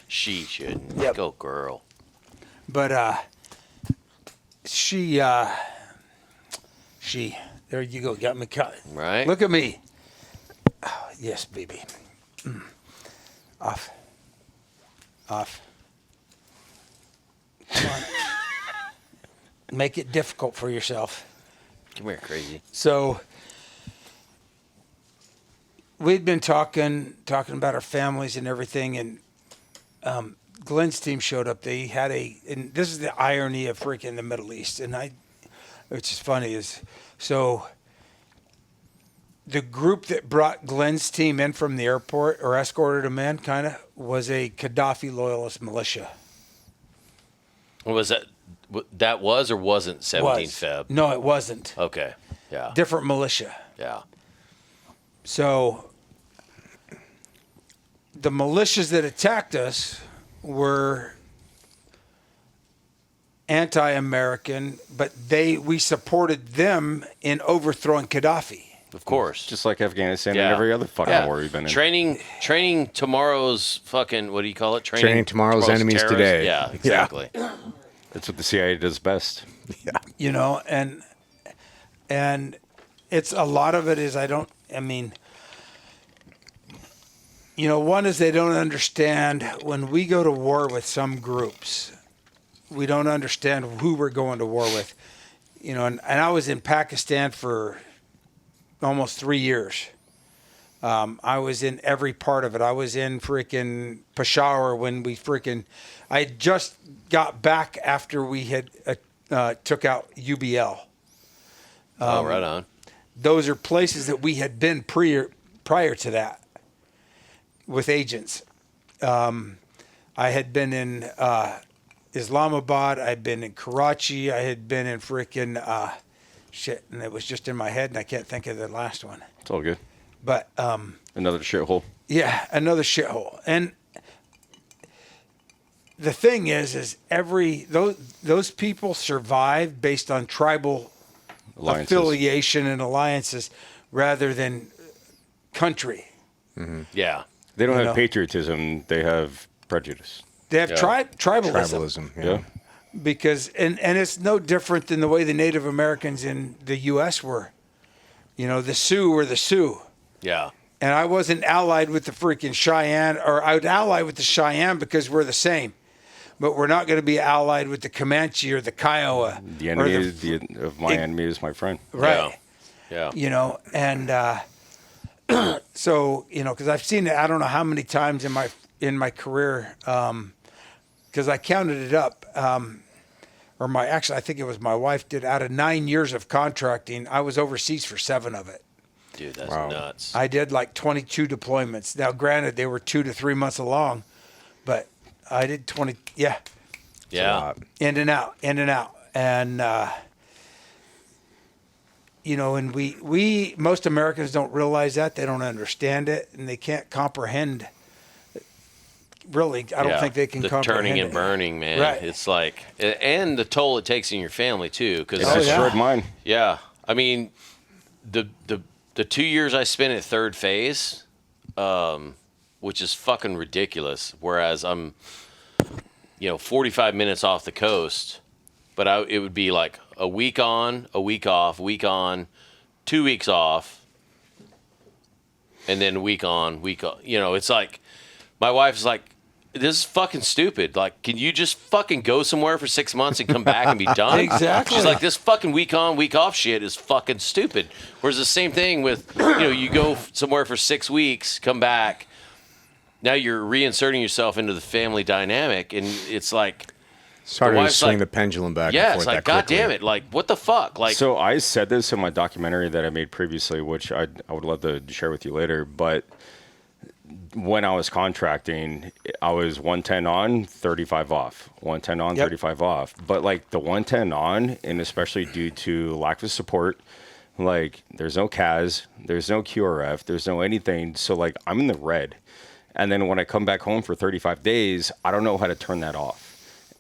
She shouldn't. Yep. Go girl. But she there you go, got me caught. Right. Look at me. Oh, yes, baby. Off. Come on. Make it difficult for yourself. Come here, crazy. So we'd been talking about our families and everything, and Glen's team showed up. They had and this is the irony of freaking the Middle East, which is funny, is so the group that brought Glen's team in from the airport or escorted him in kind of was a Gaddafi loyalist militia. What was that? That was or wasn't 17 Was. Feb? No, it wasn't. Okay. Yeah. Different militia. Yeah. So the militias that attacked us were anti-American, but we supported them in overthrowing Gaddafi. Of course. Just like Afghanistan and every other fucking war we've been in. Training tomorrow's fucking, what do you call it? Training tomorrow's enemies terrorists. today. Yeah, exactly. That's what the CIA does best. Yeah. You know, and it's a lot of it is you know, one is they don't understand when we go to war with some groups, we don't understand who we're going to war with. You know, and I was in Pakistan for almost 3 years. I was in every part of it. I was in freaking Peshawar when I just got back after we had took out UBL. Right on. Those are places that we had been prior to that with agents. I had been in Islamabad. I'd been in Karachi. I had been in freaking shit, and it was just in my head, and I can't think of the last one. It's all good. But Another shithole. yeah, another shithole. And the thing is those people survive based on tribal affiliation and alliances rather than country. Mm-hmm. Yeah. They don't have patriotism. They have prejudice. They have tribalism. Yeah. Because and it's no different than the way the Native Americans in the U.S. were. You know, the Sioux were the Sioux. Yeah. And I wasn't allied with the freaking Cheyenne, or I would ally with the Cheyenne because we're the same. But we're not going to be allied with the Comanche or the Kiowa. The enemy of my enemy is my friend. Right. Yeah. You know, and so, you know, because I've seen it, I don't know how many times in my career, because I counted it up. actually, I think it was my wife did. Out of 9 years of contracting, I was overseas for 7 of it. Dude, that's nuts. I did like 22 deployments. Now, granted, they were 2 to 3 months along, but I did 20. Yeah. Yeah. In and out. And, you know, and we most Americans don't realize that. They don't understand it, and they can't comprehend. Really, I don't think they can comprehend turning and it. burning, man. Right. It's like, and the toll it takes in your family too. Because It's destroyed mine. Yeah, I mean, the 2 years I spent at third phase, which is fucking ridiculous. Whereas I'm, 45 minutes off the coast, but it would be like a week on, a week off, week on, 2 weeks off, and then week on, week off. It's like my wife's like, this is fucking stupid. Like, can you just fucking go somewhere for 6 months and come back and be done? Exactly. She's like, this fucking week on, week off shit is fucking stupid. Whereas the same thing with, you go somewhere for 6 weeks, come back. Now you're reinserting yourself into the family dynamic, and it's like, it's hard to swing the pendulum back. Yeah, and forth it's like, that God quickly. damn it! Like, what the fuck? Like, So I said this in my documentary that I made previously, which I would love to share with you later. But when I was contracting, I was 110 on, 35 off. 110 on, 35 off. But like the 110 on, and especially due to lack of support, like there's no CAS, there's no QRF, there's no anything. So like I'm in the red. And then when I come back home for 35 days, I don't know how to turn that off.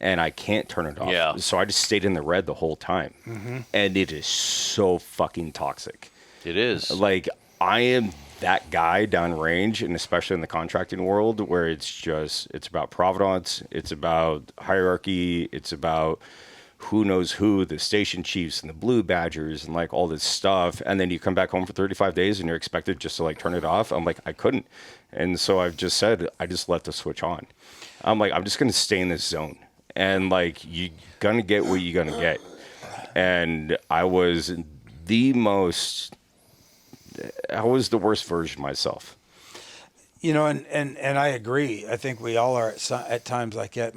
And I can't turn it off. Yeah. So I just stayed in the red the whole time. Mm-hmm. And it is so fucking toxic. it is. Like, I am that guy downrange, and especially in the contracting world, where it's about provenance, it's about hierarchy, it's about who knows who, the station chiefs and the blue badgers and like all this stuff. And then you come back home for 35 days and you're expected just to like turn it off. I'm like, I couldn't. And so I've just said, I just let the switch on. I'm like, I'm just going to stay in this zone. And like, you're going to get what you're going to get. And I was the worst version of myself. And I agree. I think we all are at times like that.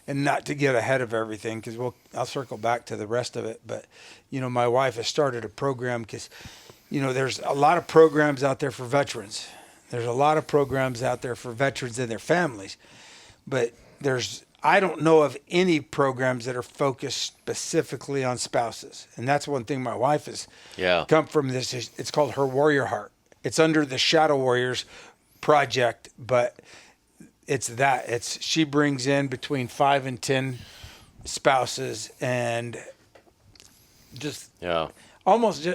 And not to get ahead of everything, because I'll circle back to the rest of it. But my wife has started a program because there's a lot of programs out there for veterans. There's a lot of programs out there for veterans and their families, but I don't know of any programs that are focused specifically on spouses. And that's one thing my wife has come from this. It's called Her Warrior Heart. It's under the Shadow Warriors project, but she brings in between 5 and 10 spouses and just almost,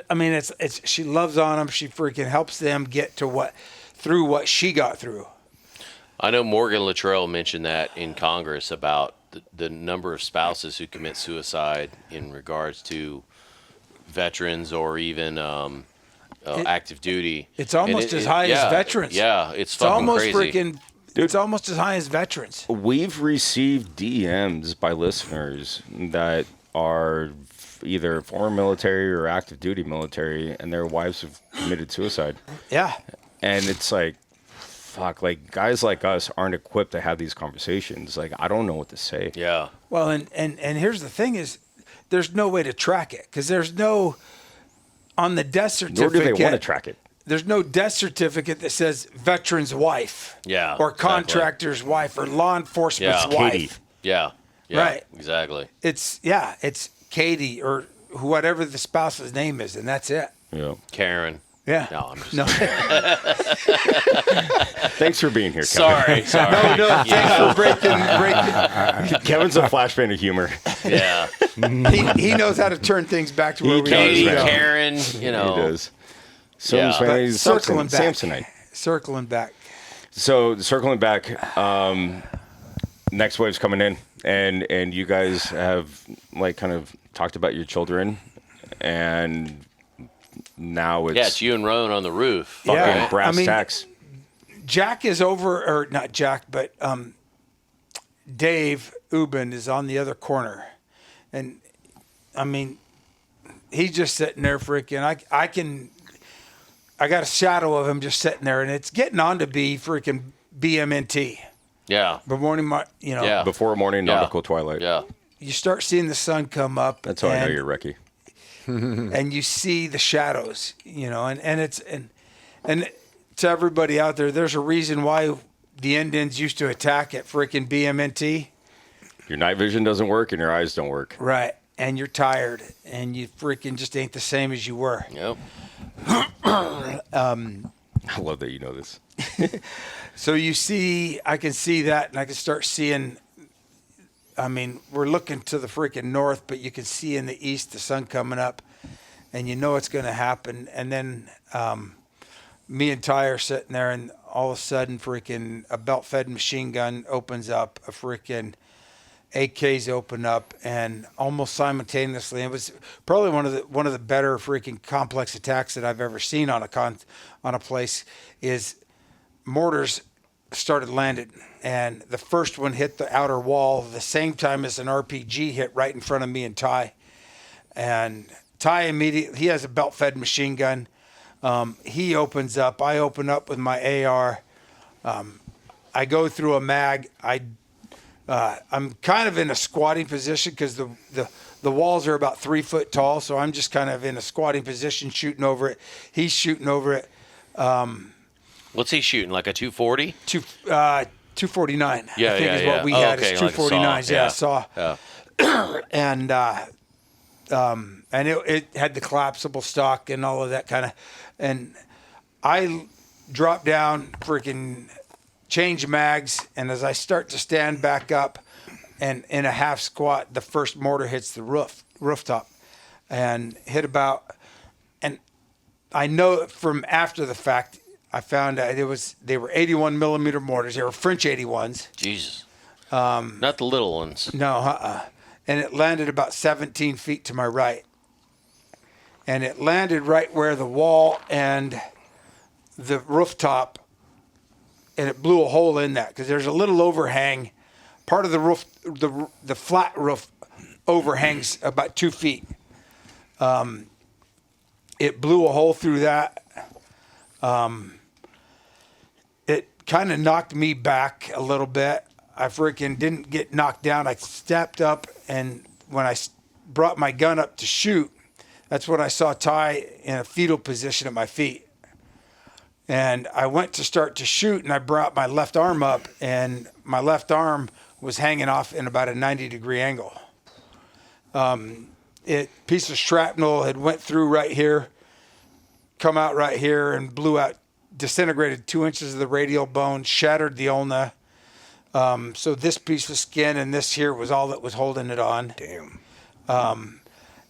she loves on them. She freaking helps them get to through what she got through. I know Morgan Luttrell mentioned that in Congress about the number of spouses who commit suicide in regards to veterans or even active duty. It's almost as high as veterans. Yeah, it's fucking crazy. It's almost as high as veterans. We've received DMs by listeners that are either former military or active duty military, and their wives have committed suicide. Yeah. And it's like, fuck, like guys like us aren't equipped to have these conversations. Like, I don't know what to say. Yeah. Well, and here's the thing is there's no way to track it because there's no, on the death certificate. Nor do they want to track it. There's no death certificate that says veteran's wife. Yeah. Or contractor's wife or law enforcement's wife. Katie. Yeah. Right. Exactly. It's Katie or whatever the spouse's name is, and that's it. Yeah. Karen. Yeah. No, I'm just Thanks for being here, Kevin. Sorry. No, thanks for breaking. Kevin's a flash band of humor. Yeah. He knows how to turn things back to where we Katie, are. Karen, He does. So Yeah. he's Circling back. Samsonite. Circling back. So circling back, next wave's coming in, and you guys have like kind of talked about your children, and now it's you and Roan on the roof. fucking brass tacks. Jack is over, or not Jack, but Dave Ubin is on the other corner, and he's just sitting there freaking. I got a shadow of him just sitting there, and it's getting on to be freaking BMNT. Yeah. But morning, Yeah. Before morning nautical twilight. Yeah. you start seeing the sun come up. That's how I know you're Reki. And you see the shadows, and to everybody out there, there's a reason why the Indians used to attack at freaking BMNT. Your night vision doesn't work and your eyes don't work. Right. And you're tired and you freaking just ain't the same as you were. Yep. I love that you know this. So I can see that, and I can start seeing, we're looking to the freaking north, but you can see in the east the sun coming up, and you know it's going to happen. And then me and Ty are sitting there, and all of a sudden freaking a belt-fed machine gun opens up, a freaking AKs open up, and almost simultaneously, it was probably one of the better freaking complex attacks that I've ever seen on a place. Is mortars started landing, and the first one hit the outer wall the same time as an RPG hit right in front of me and Ty. And Ty immediately, he has a belt-fed machine gun. He opens up. I open up with my AR. I go through a mag. I'm kind of in a squatting position because the walls are about 3 foot tall, so I'm just kind of in a squatting position shooting over it. He's shooting over it. What's he shooting? Like a 240? 249. Yeah, I think is what we had. Is 249s. Yeah, saw. Yeah. And it had the collapsible stock and all of that kind of. And I drop down, freaking change mags, and as I start to stand back up and in a half squat, the first mortar hits the rooftop and hit about, and I know from after the fact, I found out they were 81 millimeter mortars. They were French 81s. Jesus. Not the little ones. No, and it landed about 17 feet to my right. And it landed right where the wall and the rooftop, and it blew a hole in that because there's a little overhang. Part of the roof, the flat roof overhangs about 2 feet. It blew a hole through that. It kind of knocked me back a little bit. I freaking didn't get knocked down. I stepped up, and when I brought my gun up to shoot, that's when I saw Ty in a fetal position at my feet. And I went to start to shoot, and I brought my left arm up, and my left arm was hanging off in about a 90-degree angle. Piece of shrapnel had went through right here, come out right here, and blew out, disintegrated 2 inches of the radial bone, shattered the ulna. So this piece of skin and this here was all that was holding it on. Damn.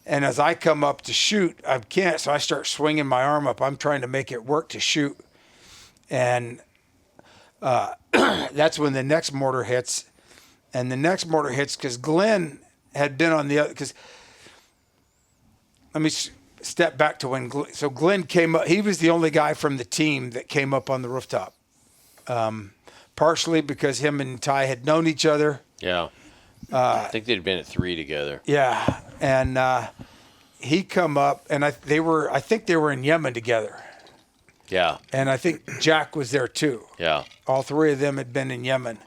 And as I come up to shoot, I can't, so I start swinging my arm up. I'm trying to make it work to shoot. And that's when the next mortar hits. And the next mortar hits because Glen had been on the other, because let me step back to when Glen came up. He was the only guy from the team that came up on the rooftop. Partially because him and Ty had known each other. Yeah. I think they'd been at 3 together. Yeah. And he come up, and I think they were in Yemen together. Yeah. And I think Jack was there too. Yeah. All three of them had been in Yemen.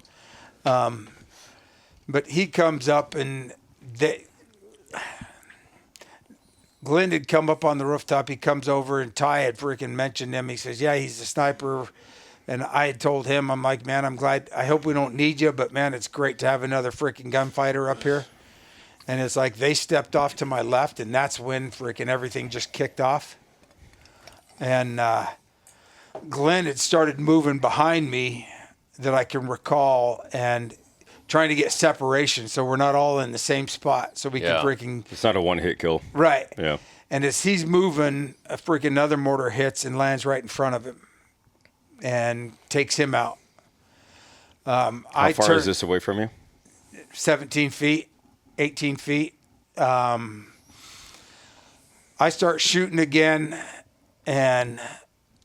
But he comes up, and Glen had come up on the rooftop. He comes over, and Ty had freaking mentioned him. He says, yeah, he's a sniper. And I had told him, I'm like, man, I'm glad. I hope we don't need you, but man, it's great to have another freaking gunfighter up here. And it's like they stepped off to my left, and that's when freaking everything just kicked off. And Glen had started moving behind me that I can recall, and trying to get separation so we're not all in the same spot, so we can freaking. It's not a one-hit kill. Right. Yeah. And as he's moving, a freaking another mortar hits and lands right in front of him and takes him out. How far is this away from you? 17 feet, 18 feet. I start shooting again and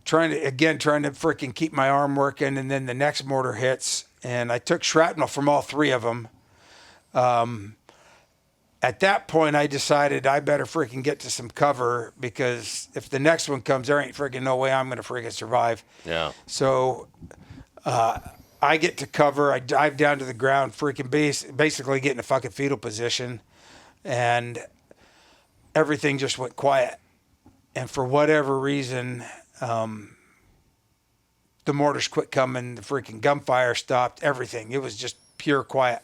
trying to freaking keep my arm working. And then the next mortar hits, and I took shrapnel from all three of them. At that point, I decided I better freaking get to some cover, because if the next one comes, there ain't freaking no way I'm going to freaking survive. Yeah. So I I get to cover. I dive down to the ground, freaking basically get in a fucking fetal position, and everything just went quiet. And for whatever reason, the mortars quit coming. The freaking gunfire stopped. Everything. It was just pure quiet.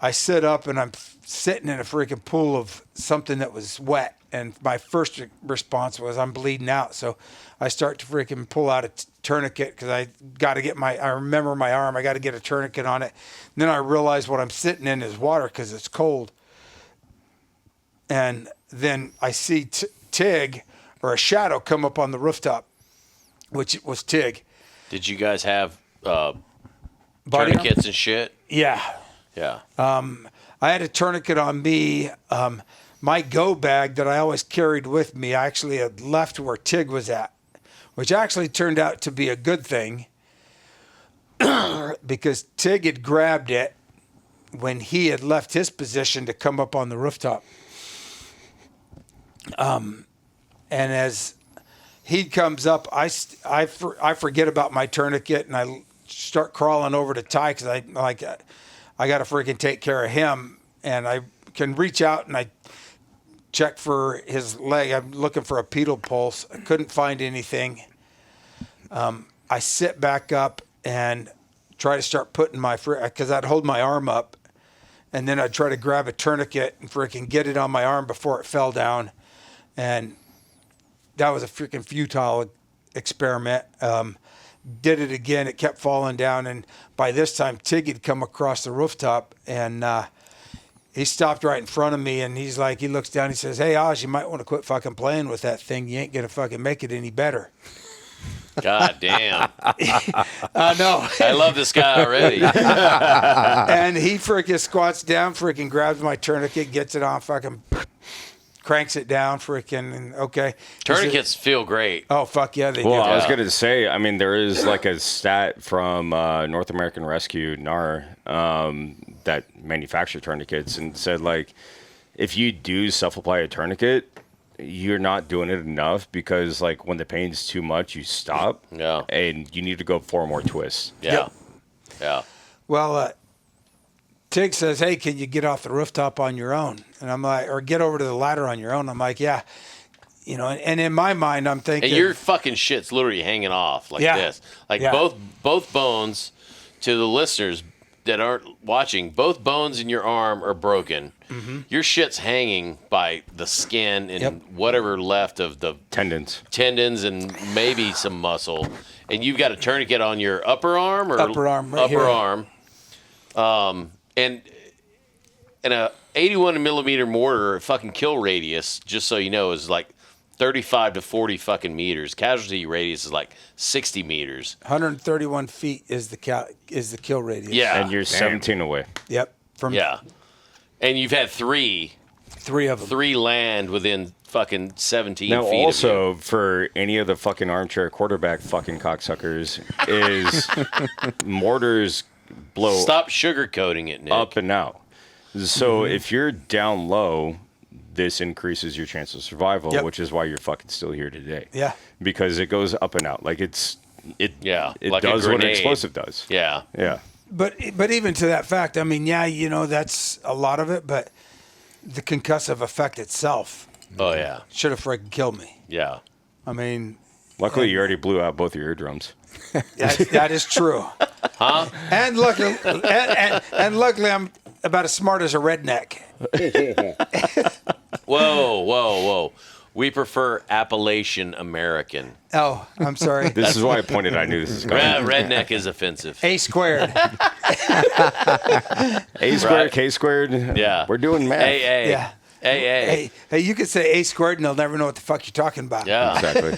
I sit up and I'm sitting in a freaking pool of something that was wet. And my first response was, I'm bleeding out. So I start to freaking pull out a tourniquet because I got to get I remember my arm. I got to get a tourniquet on it. And then I realize what I'm sitting in is water because it's cold. And then I see Tig, or a shadow, come up on the rooftop, which was Tig. Did you guys have tourniquets and shit? Yeah. Yeah. I had a tourniquet on me. My go bag that I always carried with me, I actually had left where Tig was at, which actually turned out to be a good thing because Tig had grabbed it when he had left his position to come up on the rooftop. And as he comes up, I forget about my tourniquet and I start crawling over to Ty because I got to freaking take care of him. And I can reach out and I check for his leg. I'm looking for a pedal pulse. I couldn't find anything. I sit back up and try to start putting because I'd hold my arm up and then I'd try to grab a tourniquet and freaking get it on my arm before it fell down. And that was a freaking futile experiment. Did it again. It kept falling down. And by this time, Tig had come across the rooftop and he stopped right in front of me. And he looks down. He says, "Hey, Oz, you might want to quit fucking playing with that thing. You ain't going to fucking make it any better." God damn. No. I love this guy already. And he freaking squats down, freaking grabs my tourniquet, gets it on, fucking cranks it down, freaking, okay. Tourniquets feel great. Oh, fuck yeah, they do. Well, I was going to say, I mean, there is like a stat from North American Rescue, NAR, that manufacture tourniquets and said, like, if you do self-apply a tourniquet, you're not doing it enough because, like, when the pain's too much, you stop. Yeah. And you need to go 4 more twists. Yeah. Yep. Yeah. Well, Tig says, "Hey, can you get off the rooftop on your own?" And I'm like, or get over to the ladder on your own. I'm like, yeah. You know, and in my mind, I'm thinking. And your fucking shit's literally hanging off like this. Like both bones, to the listeners that aren't watching, both bones in your arm are broken. Mm-hmm. Your shit's hanging by the skin and whatever left of the tendons and maybe some muscle. And you've got a tourniquet on your upper arm or upper arm, right upper here. arm. And a 81 millimeter mortar fucking kill radius, just so you know, is like 35 to 40 fucking meters. Casualty radius is like 60 meters. 131 feet is the kill radius. Yeah. and you're 17 away. Yep. And you've had three of them. 3 land within fucking 17 Now, feet also, of you. for any of the fucking armchair quarterback fucking cocksuckers, is mortars blow Stop sugarcoating it, Nick. up and out. So if you're down low, this increases your chance of survival, which is why you're fucking still here today. Yeah. Because it goes up and out. Like it like does a what an grenade. explosive does. Yeah. Yeah. But even to that fact, I mean, yeah, you know, that's a lot of it, but the concussive effect itself Oh, yeah. should have freaking killed me. Yeah. I mean, Luckily, you already blew out both your eardrums. that is true. Huh? And luckily, I'm about as smart as a redneck. Whoa. We prefer Appalachian American. Oh, I'm sorry. This is why I pointed. I knew this was coming. Redneck is offensive. A squared. A squared, K squared. Yeah. We're doing math. AA. Yeah. AA. Hey, you could say A squared and they'll never know what the fuck you're talking about. Yeah. Exactly.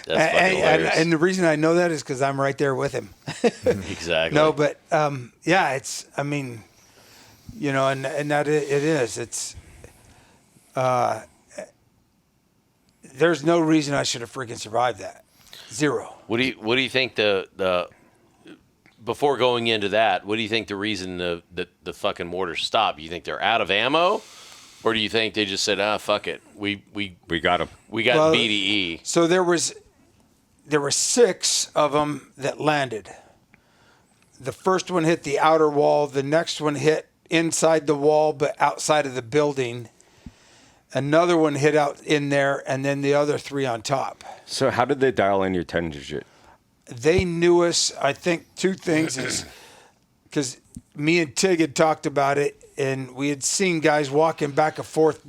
That's fucking hilarious. And the reaon I know that is because I'm right there with him. Exactly. No, but yeah, it's. I mean, you know, and that it is. It's. There's no reason I should have freaking survived that. Zero. What do you think the before going into that? What do you think the reason the fucking mortars stopped? You think they're out of ammo, or do you think they just said, fuck it, we got them. we got BDE? So there were 6 of them that landed. the first one hit the outer wall. The next one hit inside the wall, but outside of the building. Another one hit out in there, and then the other 3 on top. So how did they dial in your 10-digit? They knew us. I think 2 things is because me and Tig had talked about it, and we had seen guys walking back and forth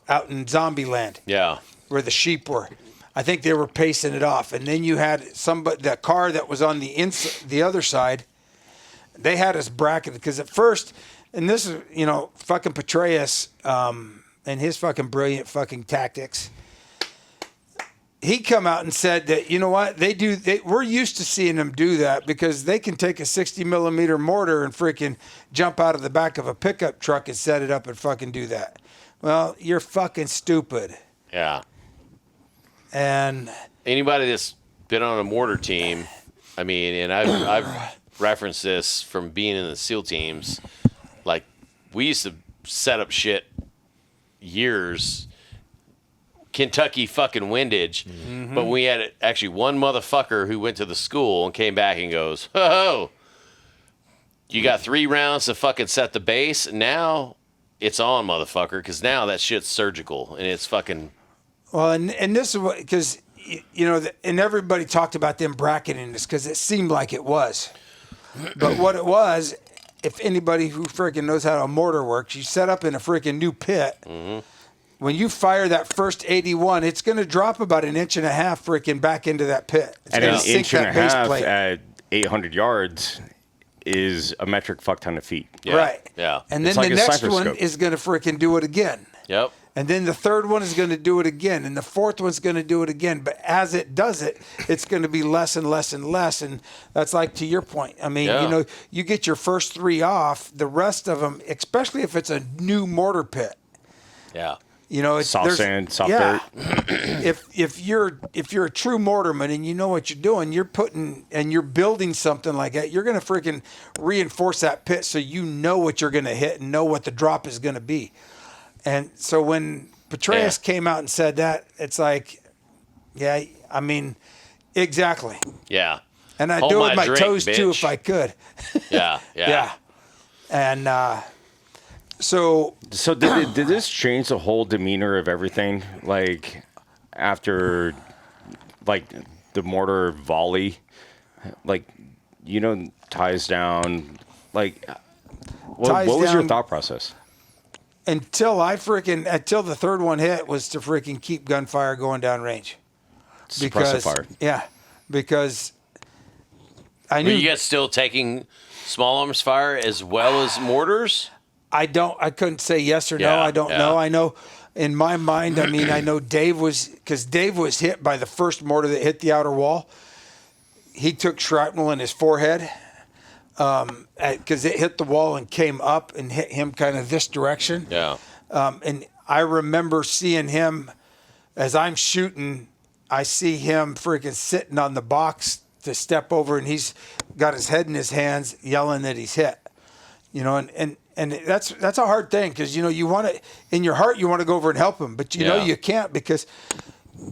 out in Zombie Land. Yeah. Where the sheep were. I think they were pacing it off. And then you had the car that was on the other side. They had us bracketed because at first, and this is, fucking Petraeus, and his fucking brilliant fucking tactics. He come out and said that, you know what, we're used to seeing them do that because they can take a 60 millimeter mortar and freaking jump out of the back of a pickup truck and set it up and fucking do that. Well, you're fucking stupid. Yeah. And anybody that's been on a mortar team, I mean, and I've referenced this from being in the SEAL teams. Like, we used to set up shit years, Kentucky fucking windage, but we had actually one motherfucker who went to the school and came back and goes, "Oh, you got 3 rounds to fucking set the base. Now it's on, motherfucker, because now that shit's surgical and it's fucking." Well, and this is what, because, and everybody talked about them bracketing this because it seemed like it was. But what it was, if anybody who freaking knows how a mortar works, you set up in a freaking new pit. Mm-hmm. When you fire that first 81, it's going to drop about 1.5 inches freaking back into that pit. It's and going an to sink inch and that a base half plate. at 800 yards is a metric fuck ton of feet. Yeah. Right. Yeah. And then It's like the a next sniper one scope. is going to freaking do it again. Yep. And then the third one is going to do it again. And the fourth one's going to do it again. But as it does it, it's going to be less and less and less. And that's like to your point. I mean, you get your first 3 off. The rest of them, especially if it's a new mortar pit. Yeah. It's Soft sand, soft dirt. If you're a true mortarman and you know what you're doing, you're building something like that. You're going to freaking reinforce that pit so you know what you're going to hit and know what the drop is going to be. And so when Petraeus came out and said that, it's like, yeah, I mean, exactly. Yeah. And I'd Hold do it my with my drink, toes too bitch. if I could. Yeah. Yeah. And so did this change the whole demeanor of everything? Like, after, like, the mortar volley, like, ties down, like, what was your thought process? until the third one hit was to freaking keep gunfire going down range. Suppressive fire. Yeah, because I Were knew you guys still taking small arms fire as well as mortars? I couldn't say yes or no. Yeah, I don't know. I know in my mind, I mean, I know Dave was hit by the first mortar that hit the outer wall. He took shrapnel in his forehead because it hit the wall and came up and hit him kind of this direction. Yeah. And I remember seeing him as I'm shooting. I see him freaking sitting on the box to step over, and he's got his head in his hands, yelling that he's hit. And that's a hard thing because you want to, in your heart, you want to go over and help him, but you can't, because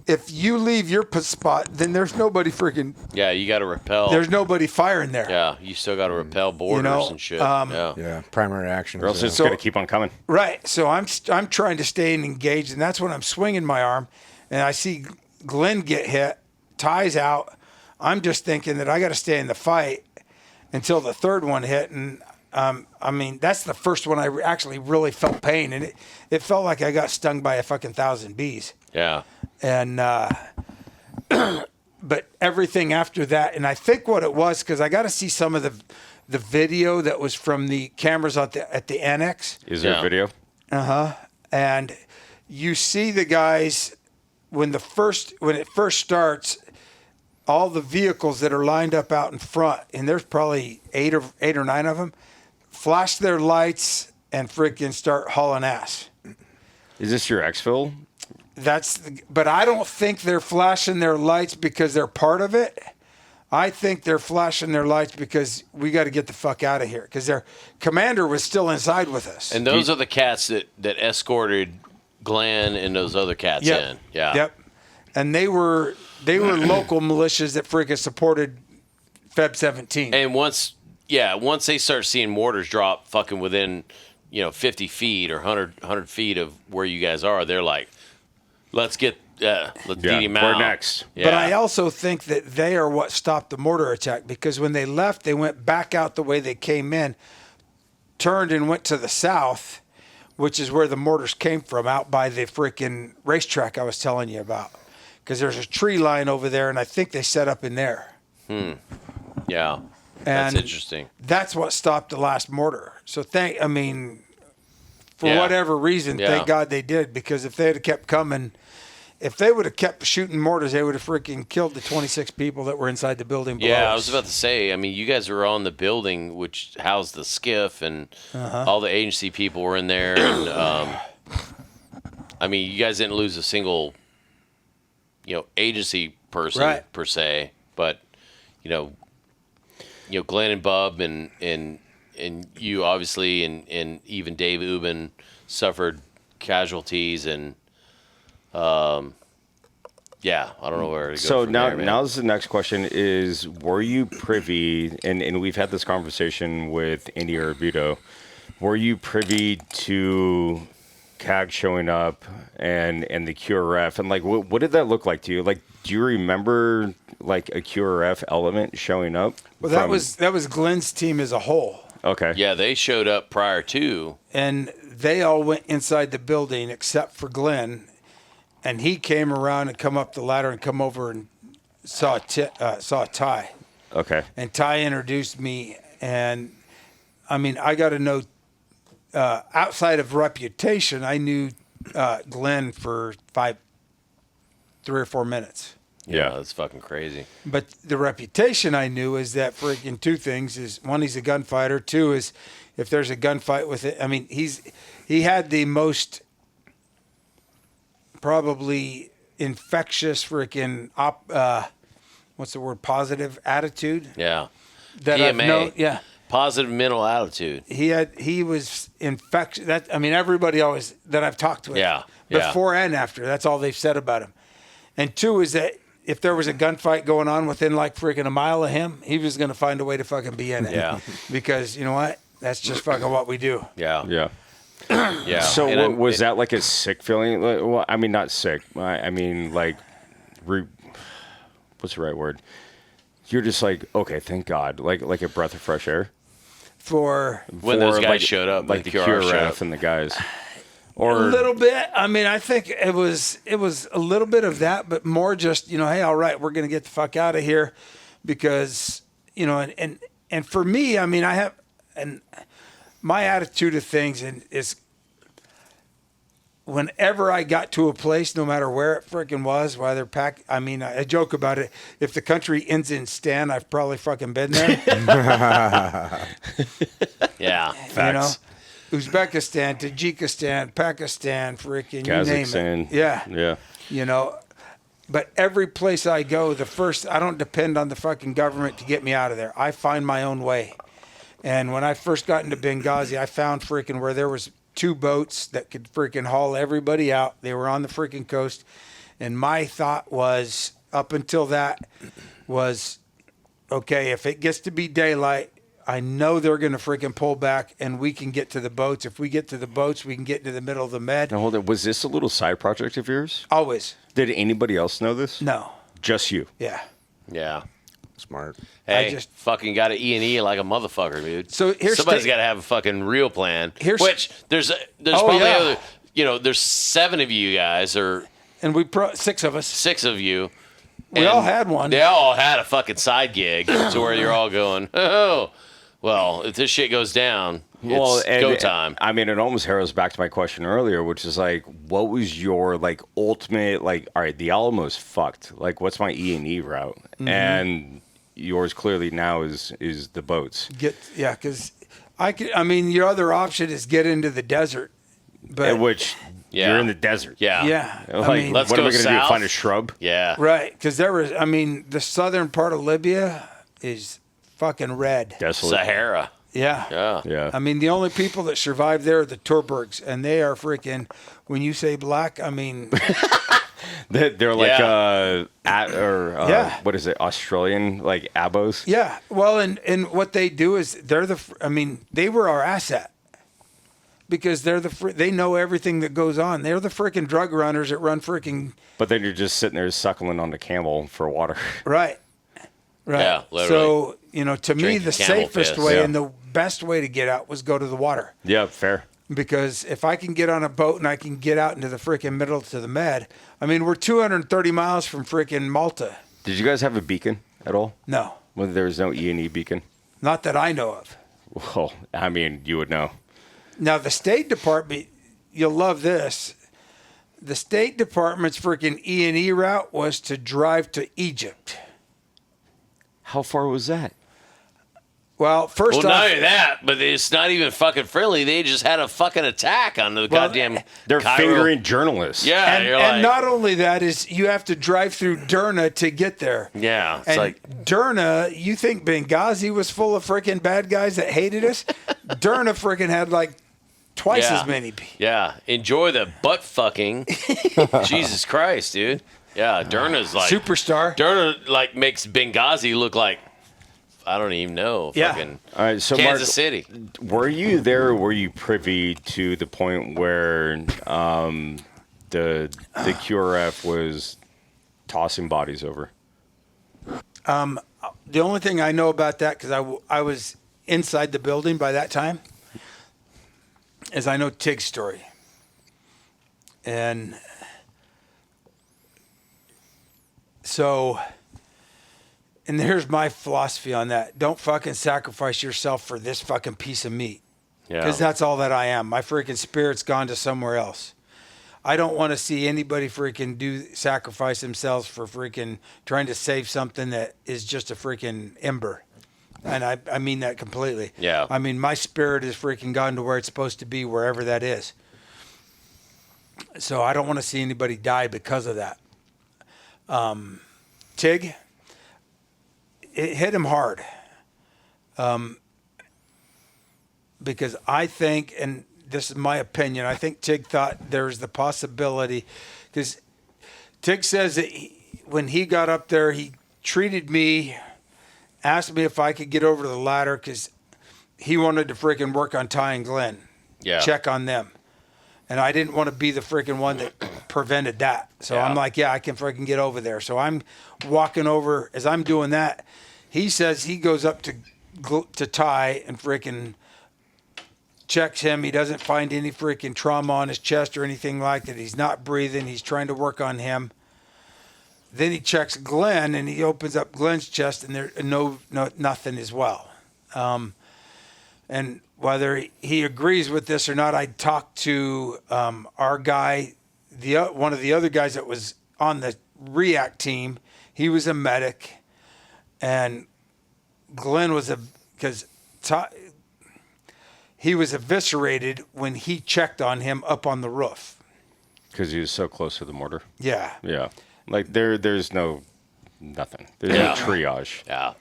if you leave your spot, then there's nobody freaking. Yeah, you got to repel. There's nobody firing there. Yeah, you still got to repel borders and shit. Yeah, primary action. Or else it's going to keep on coming. Right. So I'm trying to stay engaged, and that's when I'm swinging my arm, and I see Glen get hit, ties out. I'm just thinking that I got to stay in the fight until the third one hit, and I mean, that's the first one I actually really felt pain, and it felt like I got stung by a fucking 1,000 bees. Yeah. And but everything after that, and I think what it was, because I got to see some of the video that was from the cameras at the annex. Is there a video? And you see the guys when it first starts, all the vehicles that are lined up out in front, and there's probably eight or nine of them, flash their lights and freaking start hauling ass. Is this your exfil? But I don't think they're flashing their lights because they're part of it. I think they're flashing their lights because we got to get the fuck out of here, because their commander was still inside with us. And those are the cats that escorted Glen and those other cats in. Yeah. Yep. And they were local militias that freaking supported Feb 17. And once once they start seeing mortars drop fucking within, 50 feet or 100 feet of where you guys are, they're like, let's beat him out. We're next. Yeah. But I also think that they are what stopped the mortar attack, because when they left, they went back out the way they came in, turned and went to the south, which is where the mortars came from, out by the freaking racetrack I was telling you about. Because there's a tree line over there, and I think they set up in there. Yeah. That's And interesting. That's what stopped the last mortar. So for Yeah. whatever reason, thank God they did, because if they had kept coming, if they would have kept shooting mortars, they would have freaking killed the 26 people that were inside the building below Yeah, I us. was about to say, I mean, you guys were on the building which housed the skiff, and all the agency people were in there. And, I mean, you guys didn't lose a single, agency person per se, but, Glen and Bub and you obviously, and even Dave Ubin suffered casualties, and I don't know where to go. So from now, there, man. now this is the next question: is were you privy? And we've had this conversation with Andy Arbuto. Were you privy to CAG showing up and the QRF, and like what did that look like to you? Like, do you remember like a QRF element showing up? Well, that was Glen's team as a whole. Okay. Yeah, they showed up prior to. And they all went inside the building except for Glen. And he came around and come up the ladder and come over and saw Ty. Okay. And Ty introduced me. And, I mean, I got to know, outside of reputation, I knew Glen for 3 or 4 minutes. Yeah, that's fucking crazy. But the reputation I knew is that freaking two things is, one, he's a gunfighter. Two is, if there's a gunfight with it, I mean, he had the most probably infectious freaking what's the word, positive attitude. Yeah. That I've PMA. known. Yeah. Positive mental attitude. He was infectious. That, I mean, everybody always that I've talked with. Yeah. Before and after, that's all they've said about him. And two is that if there was a gunfight going on within like freaking a mile of him, he was going to find a way to fucking be in it. Yeah. Because you know what? That's just fucking what we do. Yeah. Yeah. Yeah. So And was that like a sick feeling? Like, well, I mean, not sick. I mean, like, what's the right word? You're just like, okay, thank God, like a breath of fresh air. When those guys like, showed up, like the QRF showed QRF up. and the guys, A little bit. I mean, I think it was a little bit of that, but more just, hey, all right, we're going to get the fuck out of here, because, and for me, I mean, my attitude of things is whenever I got to a place, no matter where it freaking was, whether I mean, I joke about it. If the country ends in Stan, I've probably fucking been there. Yeah. Facts. Uzbekistan, Tajikistan, Pakistan, freaking, you name Kazakhstan. it. Yeah. Yeah. But every place I go, I don't depend on the fucking government to get me out of there. I find my own way. And when I first got into Benghazi, I found freaking where there was 2 boats that could freaking haul everybody out. They were on the freaking coast. And my thought was, up until that, was, okay, if it gets to be daylight, I know they're going to freaking pull back and we can get to the boats. If we get to the boats, we can get into the middle of the med. Now hold on. Was this a little side project of yours? Always. Did anybody else know this? No. Just you. Yeah. Yeah. Smart. Hey, fucking got to E&E like a motherfucker, dude. So here's somebody's got to have a fucking real plan. Which there's Oh, probably yeah. other, there's 7 of you guys, or And 6 of us. 6 of you. We all had one. They all had a fucking side gig to where you're all going, oh, well, if this shit goes down, it's go time. I mean, it almost harrows back to my question earlier, which is like, what was your like ultimate, like, all right, the Alamo's fucked. Like, what's my E&E route? Mm-hmm. And yours clearly now is the boats. Because your other option is get into the desert. But you're in the desert. Yeah. Yeah. Like, let's what go am I going to do? south? Find a shrub? Yeah. Right. Because the southern part of Libya is fucking red. Desolate. Sahara. Yeah. Yeah. Yeah. I mean, the only people that survive there are the Turbergs, and they are freaking, when you say black, I mean, They're like what is it? Australian like abos. Yeah. Well, and what they do is they were our asset because they know everything that goes on. They're the freaking drug runners that run freaking. But then you're just sitting there suckling on the camel for water. Right. Yeah. Literally. So to me, Drinking the camel safest piss. way Yeah. and the best way to get out was go to the water. Yeah, fair. Because if I can get on a boat and I can get out into the freaking middle to the Med, I mean, we're 230 miles from freaking Malta. Did you guys have a beacon at all? No, Well, there was no E&E beacon. not that I know of. Well, I mean, you would know. Now, the State Department, you'll love this. The State Department's freaking E&E route was to drive to Egypt. How far was that? Well, first Well, not off, only that, but it's not even fucking friendly. They just had a fucking attack on the goddamn. They're Cairo. fingering journalists. Yeah, and, you're and like, not only that is you have to drive through Derna to get there. yeah, it's And like Derna, you think Benghazi was full of freaking bad guys that hated us? Derna freaking had like twice Yeah. as many. yeah, enjoy the butt fucking. Jesus Christ, dude. Yeah, Derna's like Superstar. Derna like makes Benghazi look like I don't even know. Yeah. Fucking All right, so Kansas Mark, City. were you there? Were you privy to the point where the QRF was tossing bodies over? The only thing I know about that, because I was inside the building by that time, is I know Tig's story. And so, and here's my philosophy on that. Don't fucking sacrifice yourself for this fucking piece of meat. Yeah. Because that's all that I am. My freaking spirit's gone to somewhere else. I don't want to see anybody freaking sacrifice themselves for freaking trying to save something that is just a freaking ember. And I mean that completely. Yeah. I mean, my spirit is freaking gone to where it's supposed to be, wherever that is. So I don't want to see anybody die because of that. Tig, it hit him hard. Because I think, and this is my opinion, I think Tig thought there's the possibility, because Tig says that when he got up there, he treated me, asked me if I could get over to the ladder because he wanted to freaking work on Ty and Glen. Yeah. Check on them. And I didn't want to be the freaking one that prevented that. So Yeah. I'm like, yeah, I can freaking get over there. So I'm walking over. As I'm doing that, he says he goes up to Ty and freaking checks him. He doesn't find any freaking trauma on his chest or anything like that. He's not breathing. He's trying to work on him. Then he checks Glen, and he opens up Glen's chest, and there's nothing as well. And whether he agrees with this or not, I talked to our guy, one of the other guys that was on the REACT team. He was a medic, and Glen was because he was eviscerated when he checked on him up on the roof. Because he was so close to the mortar. Yeah. Yeah. Like there's nothing. There's Yeah. no triage. Yeah.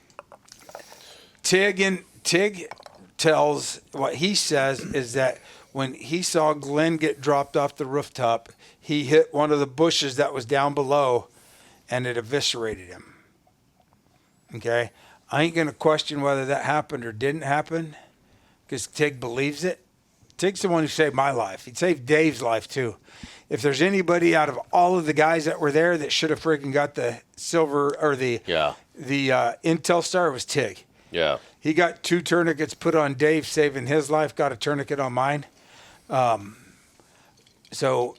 Tig tells, what he says is that when he saw Glen get dropped off the rooftop, he hit one of the bushes that was down below and it eviscerated him. Okay? I ain't going to question whether that happened or didn't happen because Tig believes it. Tig's the one who saved my life. He saved Dave's life too. If there's anybody out of all of the guys that were there that should have freaking got the silver or the Intel star, it was Tig. Yeah. He got 2 tourniquets put on Dave, saving his life, got a tourniquet on mine. So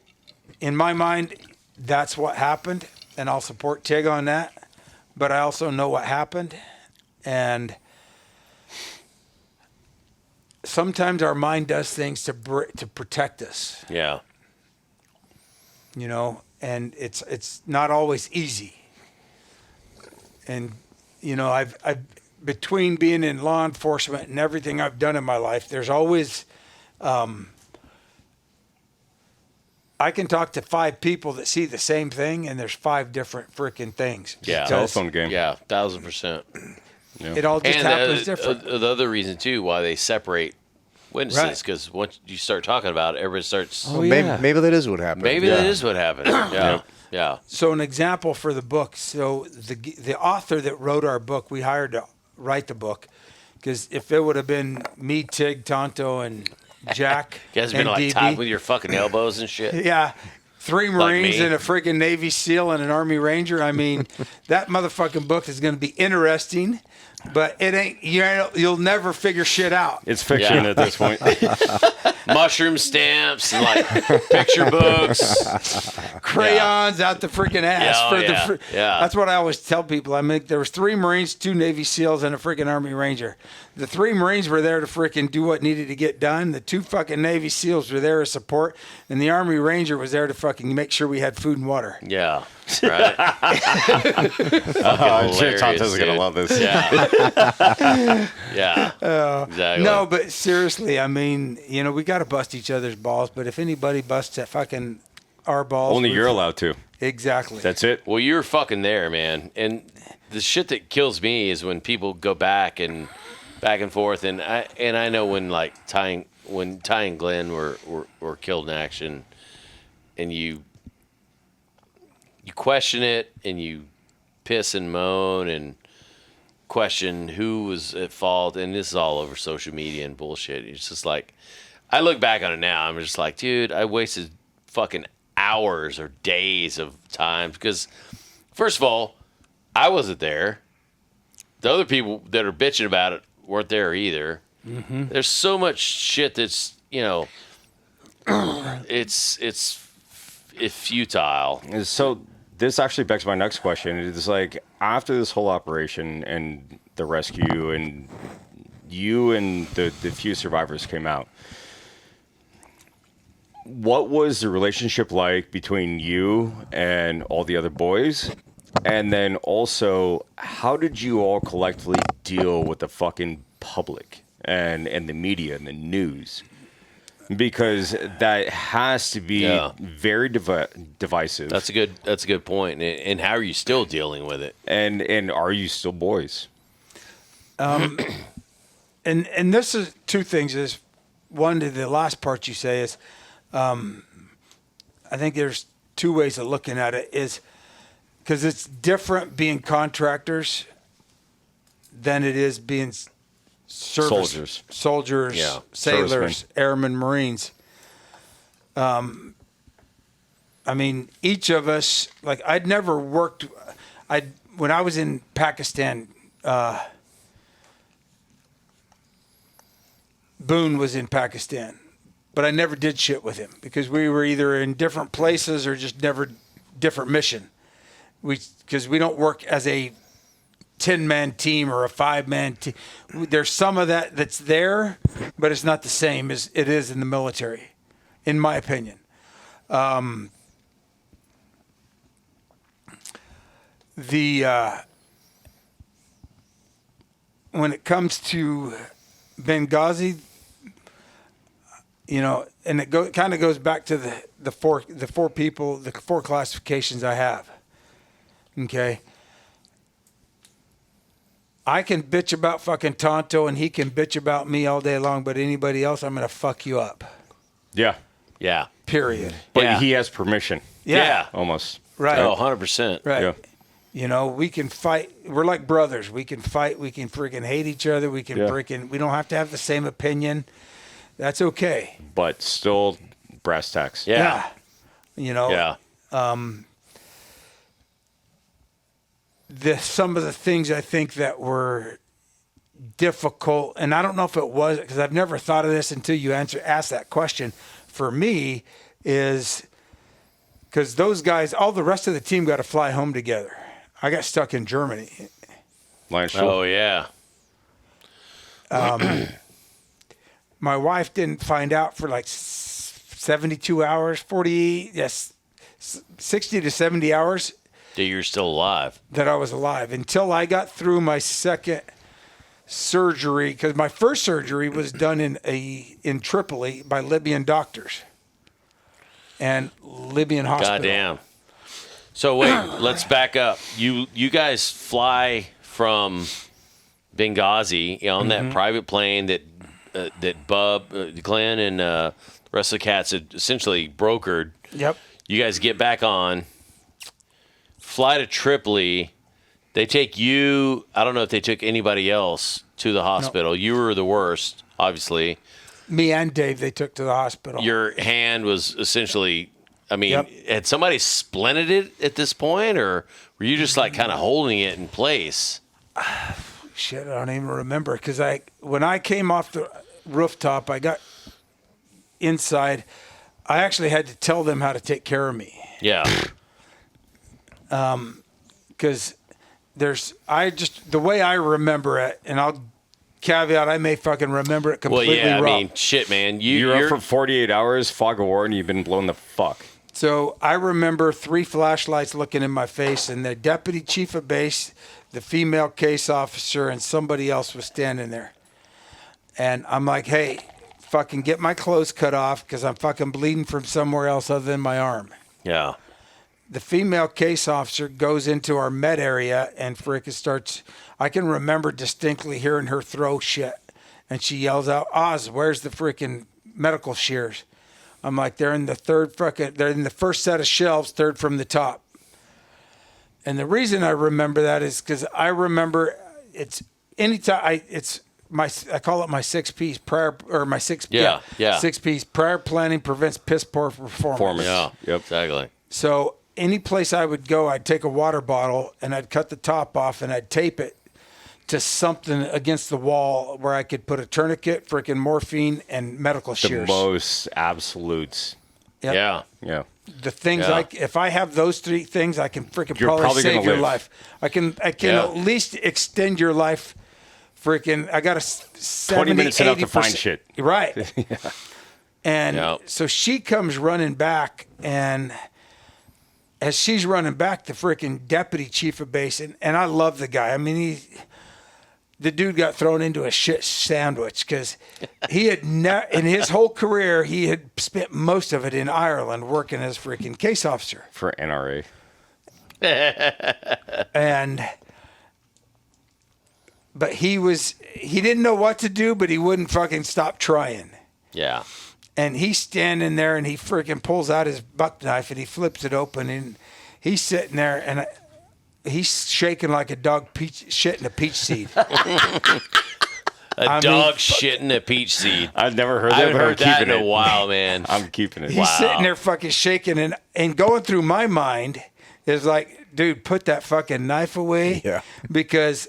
in my mind, that's what happened, and I'll support Tig on that. But I also know what happened, and sometimes our mind does things to protect us. Yeah. You know, and it's not always easy. And you know, I've between being in law enforcement and everything I've done in my life, there's always I can talk to 5 people that see the same thing, and there's 5 different freaking things. Yeah. Telephone game. Yeah. 1000%. Yeah. It all just happens different. The other reason too why they separate witnesses because once you start talking about it, everybody starts. Oh, maybe that is what happened. Maybe that is what happened. Yeah. Yeah. So an example for the book. So the author that wrote our book, we hired to write the book because if it would have been me, Tig, Tonto, and Jack, You guys have and been like DB, tied with your fucking elbows and shit. yeah. 3 Marines me. and a freaking Navy SEAL and an Army Ranger. I mean, that motherfucking book is going to be interesting, but it ain't. You'll never figure shit out. It's fiction at this point. Mushroom stamps and like picture books. Crayons out the freaking ass. Yeah, yeah. That's what I always tell people. I mean, there was 3 Marines, 2 Navy SEALs, and a freaking Army Ranger. The 3 Marines were there to freaking do what needed to get done. The 2 fucking Navy SEAls were there as support, and the Army Ranger was there to fucking make sure we had food and water. Yeah. Right. I'm sure Tonto's going to love this. Yeah. Yeah. Exactly. No, but seriously, I mean, we got to bust each other's balls, but if anybody busts at fucking our balls. Only you're allowed to. Exactly. That's it. Well, you're fucking there, man. And the shit that kills me is when people go back and forth. And I know when Ty and Glen were killed in action, and you question it and you piss and moan and question who was at fault, and this is all over social media and bullshit. It's just like, I look back on it now, I'm just like, dude, I wasted fucking hours or days of time because, first of all, I wasn't there. The other people that are bitching about it weren't there either. Mm-hmm. There's so much shit that's, it's futile. So this actually begs my next question. It's like, after this whole operation and the rescue and you and the few survivors came out, what was the relationship like between you and all the other boys? And then also, how did you all collectively deal with the fucking public and the media and the news? Because that has to be very divisive. That's a good point. And how are you still dealing with it? And are you still boys? And this is 2 things. Is one, to the last part you say is, I think there's 2 ways of looking at it. Is because it's different being contractors than it is being soldiers, yeah. sailors, Servicemen. airmen, Marines. I mean, each of us, like, I'd never worked. When I was in Pakistan, Boone was in Pakistan, but I never did shit with him because we were either in different places or just never different mission. Because we don't work as a 10-man team or a 5-man team. There's some of that's there, but it's not the same as it is in the military, in my opinion. When it comes to Benghazi, and it kind of goes back to the four people, the 4 classifications I have. Okay. I can bitch about fucking Tonto and he can bitch about me all day long, but anybody else, I'm going to fuck you up. Yeah. Yeah. Period. But he has permission. Yeah. Almost. Right. Oh, 100%. Right. Yeah. We can fight. We're like brothers. We can fight. We can freaking hate each other. We can we don't have to have the same opinion. That's okay. But still brass tacks. Yeah. Yeah. Some of the things I think that were difficult, and I don't know if it was, because I've never thought of this until you asked that question. For me, is because those guys, all the rest of the team got to fly home together. I got stuck in Germany. Oh, yeah. My wife didn't find out for like 72 hours, 60 to 70 hours. That you're still alive. That I was alive until I got through my second surgery, because my first surgery was done in Tripoli by Libyan doctors and Libyan hospital. Goddamn. So wait, let's back up. You guys fly from Benghazi on that private plane that Glen, and the rest of the cats had essentially brokered. Yep. You guys get back on, fly to Tripoli. They take you. I don't know if they took anybody else to the hospital. No. You were the worst, obviously. Me and Dave, they took to the hospital. Your hand was essentially, I mean, had somebody splinted it at this point, or were you just like kind of holding it in place? Shit, I don't even remember, because when I came off the rooftop, I got inside. I actually had to tell them how to take care of me. Yeah. Because the way I remember it, and I'll caveat, I may fucking remember it completely wrong. I mean, shit, man. You're up for 48 hours, fog of war, and you've been blown the fuck. So I remember 3 flashlights looking in my face, and the deputy chief of base, the female case officer, and somebody else was standing there. And I'm like, hey, fucking get my clothes cut off, because I'm fucking bleeding from somewhere else other than my arm. Yeah. The female case officer goes into our med area and frickin' starts. I can remember distinctly hearing her throw shit, and she yells out, "Oz, where's the frickin' medical shears?" I'm like, they're in the first set of shelves, third from the top. And the reason I remember that is because I remember it's anytime I call it my 6-piece prayer, or my 6-piece prayer planning prevents piss poor performance. Yeah, yep, exactly. So any place I would go, I'd take a water bottle and I'd cut the top off and I'd tape it to something against the wall where I could put a tourniquet, freaking morphine, and medical shears. The most absolutes. Yep. Yeah. The things if I have those 3 things, I can freaking probably save your life. I can at least extend your life. Freaking, I got a 70, 20 minutes enough to find shit. Right. Yeah. And so she comes running back, and as she's running back, the freaking deputy chief of base, and I love the guy. I mean, the dude got thrown into a shit sandwich, because he had in his whole career, he had spent most of it in Ireland working as freaking case officer for NRA. But he didn't know what to do, but he wouldn't fucking stop trying. Yeah. And he's standing there, and he freaking pulls out his buck knife, and he flips it open, and he's sitting there, and he's shaking like a dog shitting a peach seed. Dog shitting a peach seed. I've never heard that. I haven't heard that in a while, man. I'm keeping it. He's sitting there fucking shaking, and going through my mind is like, dude, put that fucking knife away. Yeah. Because...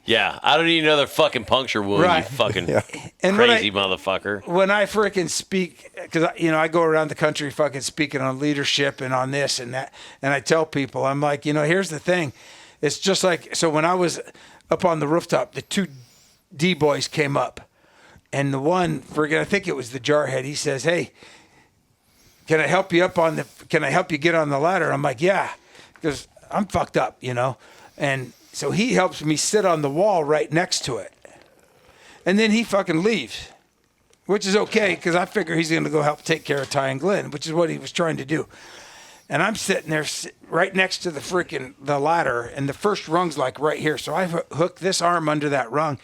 Yeah, I don't need another fucking puncture wound, you fucking crazy motherfucker. When I freaking speak, because I go around the country fucking speaking on leadership and on this and that, and I tell people, I'm like, here's the thing. It's just like, so when I was up on the rooftop, the 2 D boys came up, and the one, I think it was the jarhead, he says, hey, can I help you get on the ladder? I'm like, yeah, because I'm fucked up, and so he helps me sit on the wall right next to it. And then he fucking leaves, which is okay, because I figure he's going to go help take care of Ty and Glen, which is what he was trying to do. And I'm sitting there right next to the ladder, and the first rung's like right here. So I hook this arm under that rung,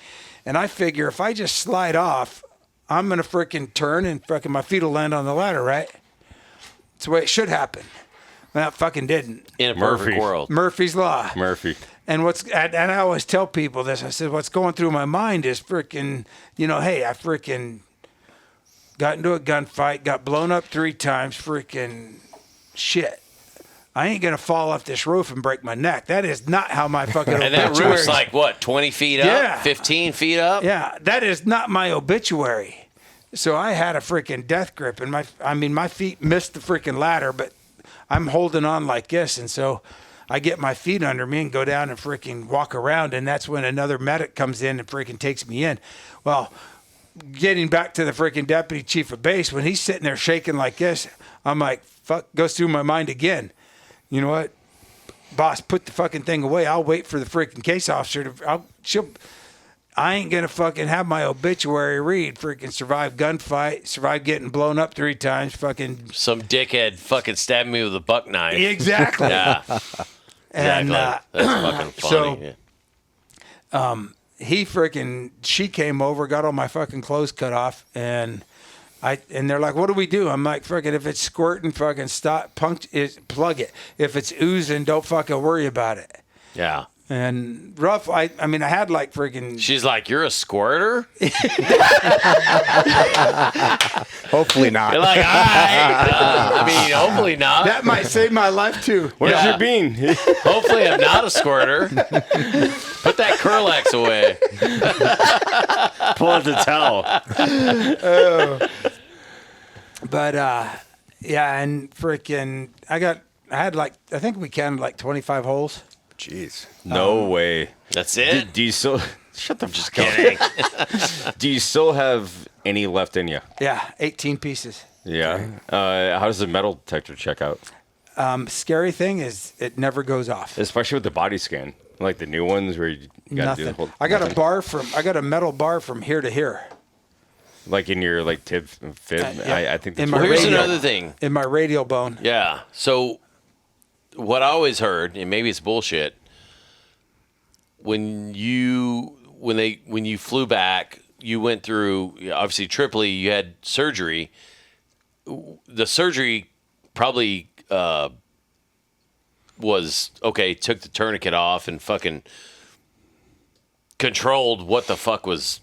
and I figure if I just slide off, I'm going to freaking turn, and fucking my feet will land on the ladder, right? That's the way it should happen. Well, it fucking didn't. In a perfect world. Murphy's Law. Murphy. And I always tell people this. I said, what's going through my mind is freaking, hey, I freaking got into a gunfight, got blown up 3 times, freaking shit. I ain't going to fall off this roof and break my neck. That is not how my fucking And that roof's like, what, 20 feet up? Yeah. 15 feet up? Yeah, that is not my obituary. So I had a freaking death grip, and my feet missed the freaking ladder, but I'm holding on like this, and so I get my feet under me and go down and freaking walk around, and that's when another medic comes in and freaking takes me in. Well, getting back to the freaking deputy chief of base, when he's sitting there shaking like this, I'm like, fuck, goes through my mind again. You know what? Boss, put the fucking thing away. I'll wait for the freaking case officer to... I ain't going to fucking have my obituary read. Freaking survive gunfight, survive getting blown up 3 times, fucking... Some dickhead fucking stabbed me with a buck knife. Exactly. Yeah. And, exactly. That's fucking funny. So, she came over, got all my fucking clothes cut off, and they're like, what do we do? I'm like, frickin', if it's squirting, fucking stop, plug it. If it's oozing, don't fucking worry about it. Yeah. And rough, I mean, I had like freaking. She's like, you're a squirter? Hopefully not. You're like, all right. I mean, hopefully not. That might save my life too. Where's your bean? Hopefully I'm not a squirter. Put that Curlex away. Pull out the towel. But yeah, and freaking, I think we counted like 25 holes. Jeez. No way. That's it? Do you still... Shut the Just kidding. Do you still have any left in you? Yeah, 18 pieces. Yeah. How does the metal detector check out? Scary thing is it never goes off. Especially with the body scan. Like the new ones where you got to do the whole... I got a metal bar from here to here. Like in your like tib fib. Yeah. I think that's Well, here's another thing. In my radial bone. Yeah. So what I always heard, and maybe it's bullshit, when you flew back, you went through obviously Tripoli, you had surgery. The surgery probably was okay, took the tourniquet off and fucking controlled what the fuck was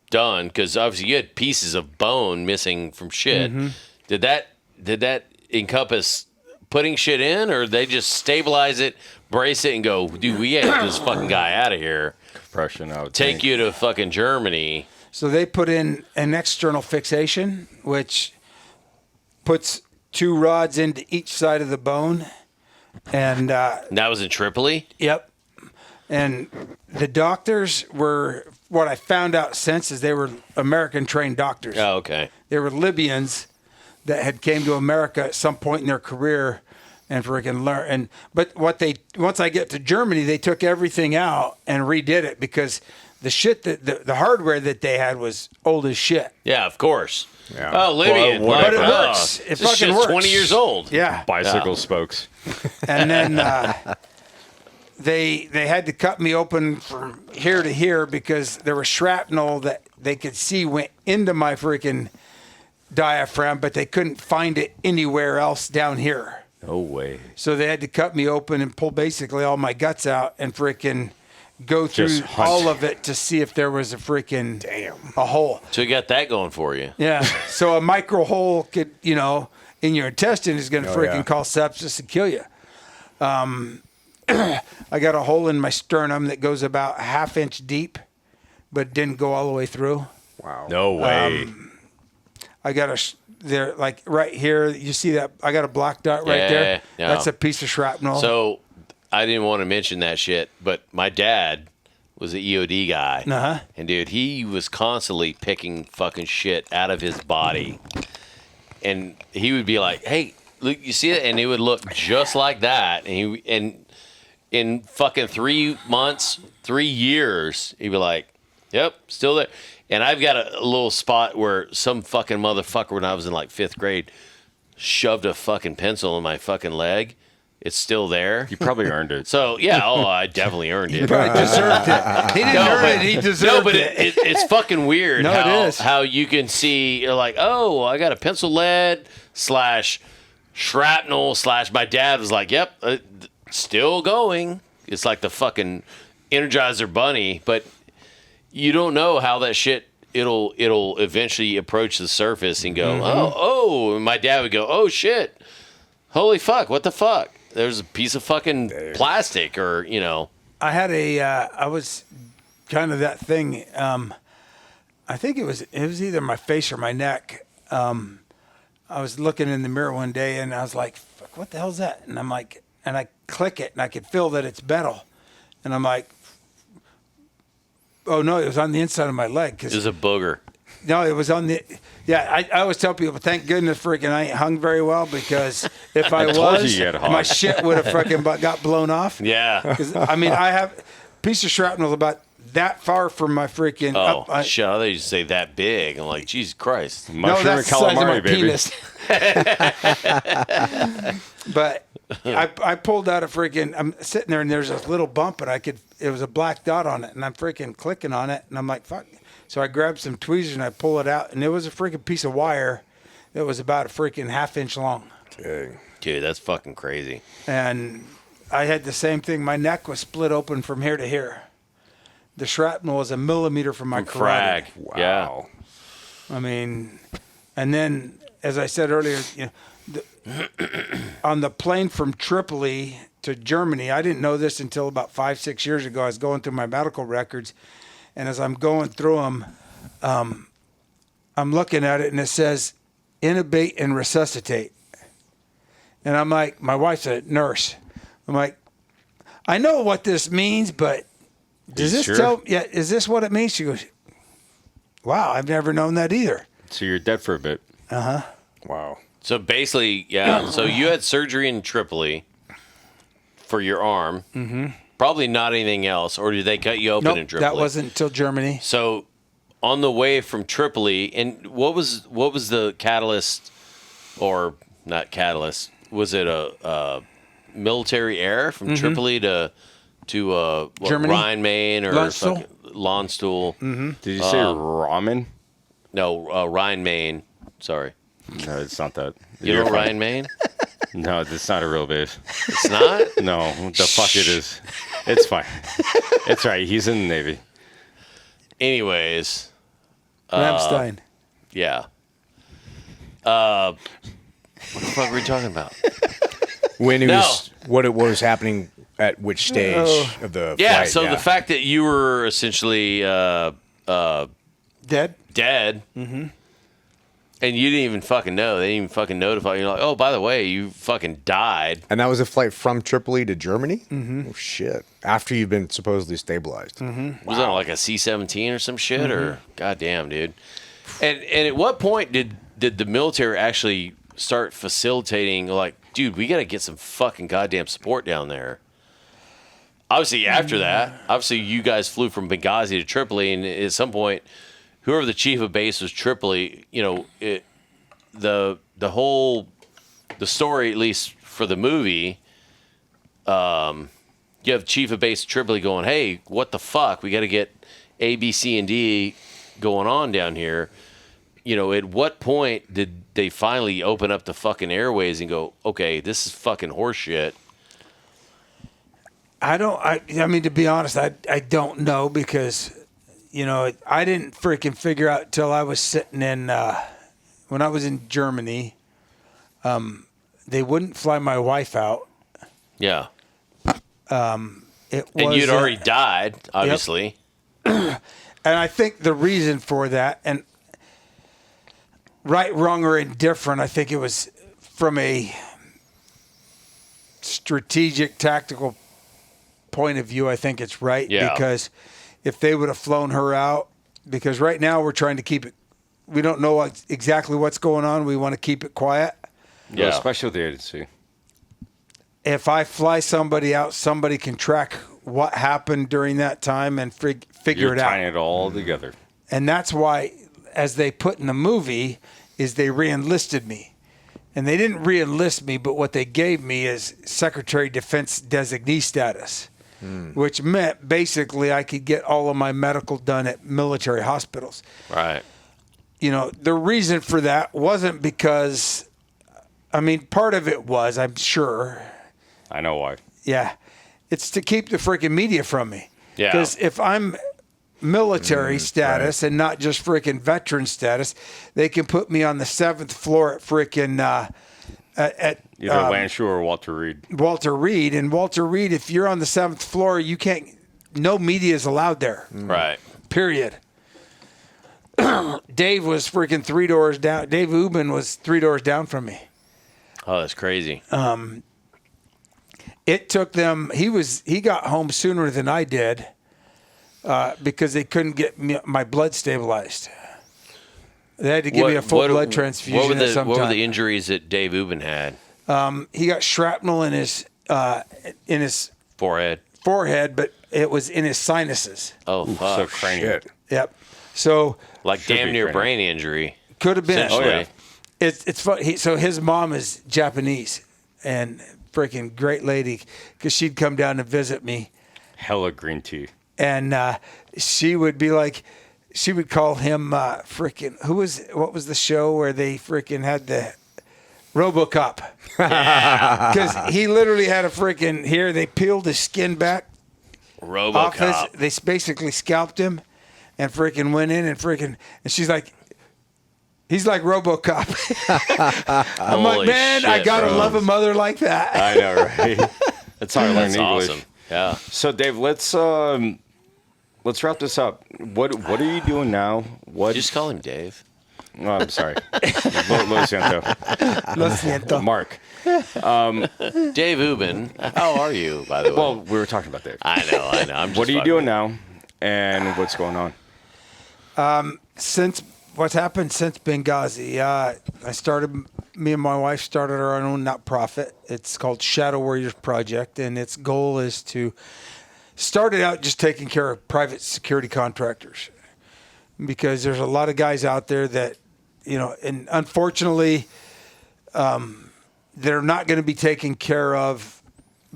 done, because obviously you had pieces of bone missing from shit. Mm-hmm. Did that encompass putting shit in, or they just stabilize it, brace it, and go, dude, we get this fucking guy out of here. Compression, I would Take think. you to fucking Germany. So they put in an external fixation, which puts 2 rods into each side of the bone. And That was in Tripoli? yep. And the doctors were, what I found out since is they were American trained doctors. Oh, okay. They were Libyans that had came to America at some point in their career and freaking learn. But once I get to Germany, they took everything out and redid it because the shit that the hardware that they had was old as shit. Yeah, of course. Yeah. Oh, Libyan. Well, but it oh, works. It this fucking shit's works. 20 years old. Yeah. Bicycle spokes. And then they had to cut me open from here to here because there was shrapnel that they could see went into my freaking diaphragm, but they couldn't find it anywhere else down here. No way. So they had to cut me open and pull basically all my guts out and freaking go through Just hunt. all of it to see if there was a freaking a hole. So you got that going for you. Yeah. So a micro hole could, in your intestine is going to freaking cause sepsis and kill you. I got a hole in my sternum that goes about a ½ inch deep, but didn't go all the way through. Wow. No way. I got there, like right here. You see that? I got a black dot right there. Yeah. That's a piece of shrapnel. So I didn't want to mention that shit, but my dad was an EOD guy. Uh-huh. And dude, he was constantly picking fucking shit out of his body. And he would be like, hey, look, you see it? And it would look just like that. And in fucking 3 months, 3 years, he'd be like, yep, still there. And I've got a little spot where some fucking motherfucker, when I was in like 5th grade, shoved a fucking pencil in my fucking leg. It's still there. You probably earned it. So, yeah, I definitely earned it. probably deserved it. He didn't earn it. He deserved but it. it's fucking weird No, how, it is. how you can see, you're like, oh, I got a pencil lead / shrapnel / my dad was like, yep, still going. It's like the fucking Energizer Bunny, but you don't know how that shit, it'll eventually approach the surface and go, oh, and my dad would go, oh, shit, holy fuck, what the fuck? There's a piece of fucking plastic or, I had I was kind of that thing. I think it was either my face or my neck. I was looking in the mirror one day and I was like, fuck, what the hell's that? And I'm like, and I click it and I could feel that it's metal. And I'm like, oh no, it was on the inside of my leg. It was a booger. No, it was on the. Yeah, I always tell people, thank goodness freaking I ain't hung very well because if I told was, you had hung. my shit would have freaking got blown off. Yeah. 'Cause, I mean, I have a piece of shrapnel about that far from my freaking. Oh, shit. I thought you say that big. I'm like, Jesus Christ. No, Mushroom that's and the size of my calamari, baby. penis. But I pulled out a freaking. I'm sitting there and there's this little bump, and it was a black dot on it, and I'm freaking clicking on it, and I'm like, fuck. So I grabbed some tweezers and I pull it out, and it was a freaking piece of wire that was about a freaking ½ inch long. Dang. Dude, that's fucking crazy. And I had the same thing. My neck was split open from here to here. The shrapnel was a millimeter from my carotid. Wow. Yeah. I mean, and then, as I said earlier, on the plane from Tripoli to Germany, I didn't know this until about 5-6 years ago. I was going through my medical records, and as I'm going through them, I'm looking at it, and it says, intubate and resuscitate. And I'm like, my wife's a nurse. I'm like, I know what this means, but does this tell? Yeah, is this what it means? She goes, wow, I've never known that either. So you're dead for a bit. Wow. So basically, yeah. So you had surgery in Tripoli for your arm. Mm-hmm. Probably not anything else, or did they cut you open in Tripoli? That wasn't until Germany. So on the way from Tripoli, and what was the catalyst, or not catalyst? Was it a military error from Tripoli to Germany? Rhine, Main, or Landstuhl? Mm-hmm. Did you say ramen? No, Rhine, Main. Sorry. No, it's not that. You know Rhine, Main? No, it's not a real base. It's not? No, the fuck it is. It's fine. It's right. He's in the Navy. Anyways. Ramstein. Yeah. What the fuck were we talking about? When it was, what was happening at which stage of the flight? So the fact that you were essentially Dead? dead, and you didn't even fucking know. They didn't even fucking notify you. You're like, oh, by the way, you fucking died. And that was a flight from Tripoli to Germany? Mm-hmm. Oh, shit. After you've been supposedly stabilized. Mm-hmm. Was that like a C-17 or some shit? Or goddamn, dude. And at what point did the military actually start facilitating, like, dude, we got to get some fucking goddamn support down there? Obviously, after that, you guys flew from Benghazi to Tripoli, and at some point, whoever the chief of base was Tripoli, you know, the story, at least for the movie, you have chief of base Tripoli going, hey, what the fuck? We got to get A, B, C, and D going on down here. You know, at what point did they finally open up the fucking airways and go, okay, this is fucking horseshit? I mean, to be honest, I don't know, because, you know, I didn't freaking figure out till I was sitting in, when I was in Germany, they wouldn't fly my wife out. Yeah. And you'd already died, obviously. Yep. And I think the reason for that, and right, wrong, or indifferent, I think it was from a strategic, tactical point of view. I think it's right. Yeah. Because if they would have flown her out, because right now we're trying to keep it, we don't know exactly what's going on. We want to keep it quiet. Yeah, especially with the agency. If I fly somebody out, somebody can track what happened during that time and figure it out. You're tying it all together. And that's why, as they put in the movie, is they re-enlisted me. And they didn't re-enlist me, but what they gave me is Secretary of Defense designee status, which meant basically I could get all of my medical done at military hospitals. Right. You know, the reason for that wasn't because, I mean, part of it was, I'm sure. I know why. Yeah. It's to keep the freaking media from me. Yeah. Because if I'm military status and not just freaking veteran status, they can put me on the 7th floor at freaking at either Lanshaw or Walter Reed. Walter Reed. And Walter Reed, if you're on the 7th floor, you can't, no media is allowed there. Right. Period. Dave was freaking 3 doors down. Dave Ubin was 3 doors down from me. Oh, that's crazy. It took them, he got home sooner than I did. Because they couldn't get my blood stabilized. They had to give me a full blood transfusion at some time. What were the injuries that Dave Ubin had? He got shrapnel in his forehead, but it was in his sinuses. Oh, fuck. So cranial. Yep. So like damn near brain injury. Could have been. Oh, yeah. It's funny. So his mom is Japanese, and freaking great lady because she'd come down to visit me. Hella green tea. And she would be like, she would call him what was the show where they freaking had the RoboCop? Because he literally had a freaking, here they peeled his skin back. RoboCop. They basically scalped him and freaking went in and she's like, he's like RoboCop. I'm Holy like, man, shit, I gotta bro. love a mother like that. I know, right? That's how I learned That's English. awesome. Yeah. So, Dave, let's wrap this up. What are you doing now? What? Just call him Dave. Oh, I'm sorry. Lo siento. Lo siento. Mark. Dave Ubin. How are you, by the way? Well, we were talking about Dave. I know. I'm just What are you fucking doing with now? And what's going on? Since what's happened since Benghazi, me and my wife started our own not-profit. It's called Shadow Warriors Project, and its goal is to start it out just taking care of private security contractors, because there's a lot of guys out there that, and unfortunately, they're not going to be taken care of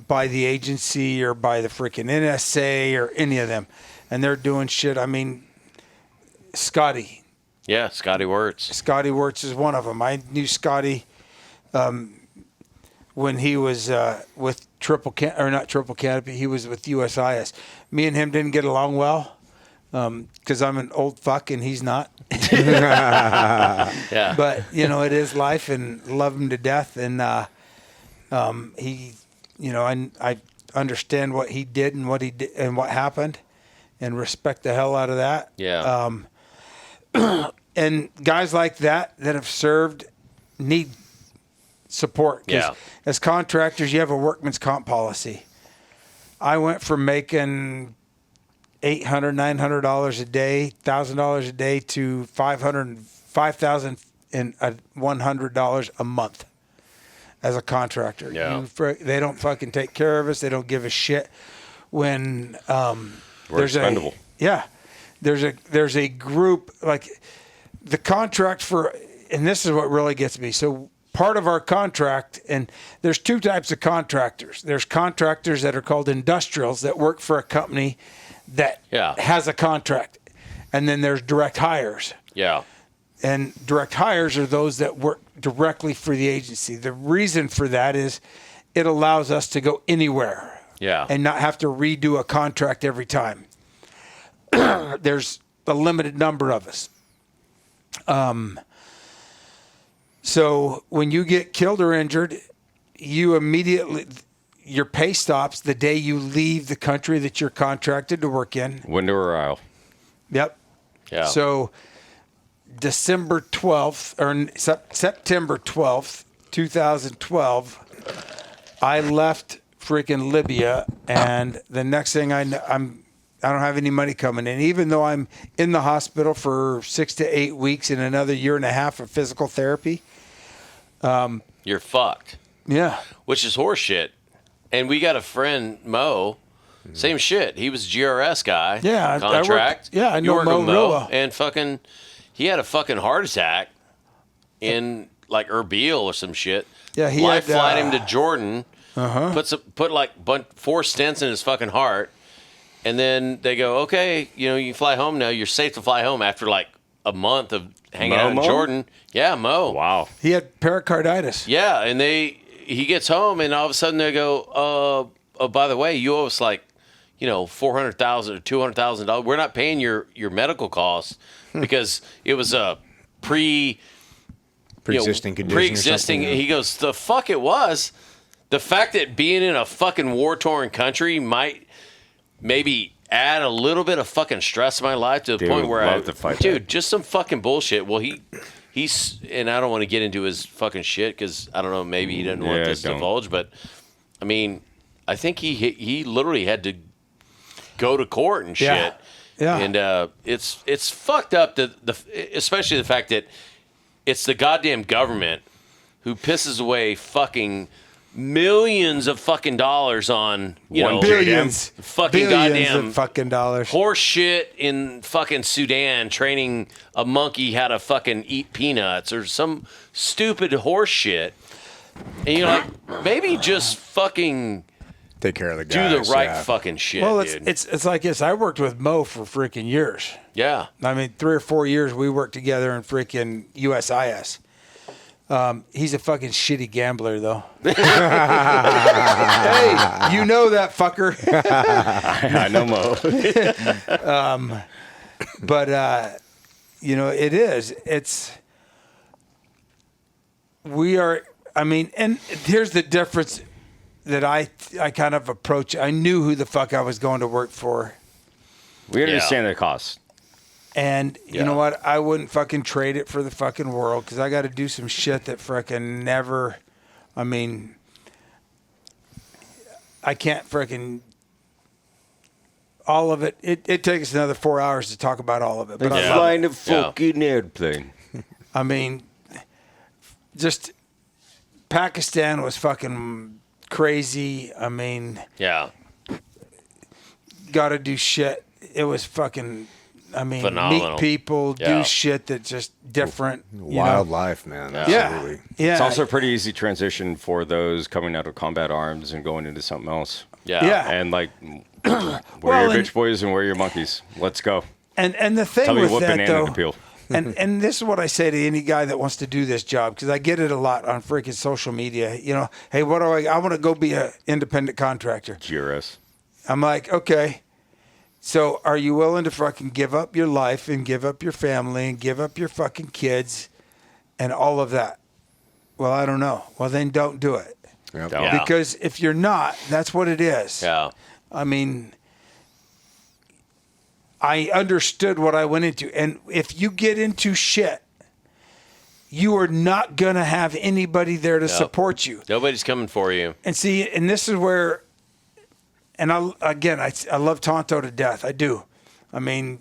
by the agency or by the freaking NSA or any of them, and they're doing shit. I mean, Scotty. Yeah, Scotty Wirtz. Scotty Wirtz is one of them. I knew Scotty when he was with not Triple Canopy. He was with USIS. Me and him didn't get along well because I'm an old fuck and he's not. Yeah. But it is life, and love him to death. And he, I understand what he did and what he did and what happened, and respect the hell out of that. Yeah. And guys like that have served need support. 'Cause Yeah. as contractors, you have a workman's comp policy. I went from making $800, $900 a day, $1,000 a day to $5,100 a month as a contractor. Yeah. They don't fucking take care of us. They don't give a shit when We're expendable. There's a group like the contract for, and this is what really gets me. So part of our contract, and there's two types of contractors. There's contractors that are called industrials that work for a company that has a contract. And then there's direct hires. Yeah. And direct hires are those that work directly for the agency. The reason for that is it allows us to go anywhere. Yeah. And not have to redo a contract every time. There's a limited number of us. So when you get killed or injured, you immediately, your pay stops the day you leave the country that you're contracted to work in. Window or aisle? Yep. Yeah. So September 12th, 2012, I left freaking Libya, and the next thing I know, I don't have any money coming in, even though I'm in the hospital for 6 to 8 weeks and another year and a half of physical therapy. You're fucked. Yeah. Which is horseshit. And we got a friend, Mo, same shit. He was a GRS guy. Yeah. Contract. I You know work Mo with real well. And fucking, he had a fucking heart attack in like Erbil or some shit. Yeah, he Life had, flight him to Jordan. Put like 4 stents in his fucking heart. And then they go, okay, you fly home now. You're safe to fly home after like a month of hanging out in Jordan. Yeah, Mo. Wow. He had pericarditis. Yeah, and he gets home, and all of a sudden they go, oh, by the way, you owe us like, $400,000 or $200,000. We're not paying your medical costs because it was a pre-existing condition. Pre-existing. He goes, the fuck it was. The fact that being in a fucking war-torn country might maybe add a little bit of fucking stress in my life to the point where just some fucking bullshit. Well, he's, and I don't want to get into his fucking shit because I don't know, maybe he doesn't want this to divulge, but I mean, I think he literally had to go to court and shit. Yeah. And it's fucked up especially the fact that it's the goddamn government who pisses away fucking millions of fucking dollars on billions fucking goddamn of fucking dollars horse shit in fucking Sudan, training a monkey how to fucking eat peanuts or some stupid horse shit, And you're like, maybe just fucking Take care of the do guys. the right fucking shit, Well, dude. it's like this. I worked with Mo for freaking years. Yeah. I mean, 3 or 4 years we worked together in freaking USIS. He's a fucking shitty gambler, though. Hey, you know that fucker. I know Mo. But, you know, it is. We are, I mean, and here's the difference that I kind of approach. I knew who the fuck I was going to work for. We understand the cost. And you know what? I wouldn't fucking trade it for the fucking world because I got to do some shit that freaking never. I mean, I can't freaking. All of it. It takes another 4 hours to talk about all of it. But Like flying a fucking airplane. I mean, just Pakistan was fucking crazy. I mean, got to do shit. It was fucking. I mean, phenomenal. Meet people, do shit that's just different. Wildlife, man. Absolutely. Yeah. It's also a pretty easy transition for those coming out of combat arms and going into something else. Yeah. And like, where your bitch boys and where your monkeys. Let's go. And the thing Tell me with what that, banana though, to peel. and this is what I say to any guy that wants to do this job, because I get it a lot on freaking social media. You know, hey, what do I want to go be an independent contractor. GRS. I'm like, okay. So are you willing to fucking give up your life and give up your family and give up your fucking kids and all of that? Well, I don't know. Well, then don't do it. Yep. Yeah. Because if you're not, that's what it is. Yeah. I mean, I understood what I went into. And if you get into shit, you are not going to have anybody there to support you. Nobody's coming for you. And see, and this is where, and I love Tonto to death. I do. I mean,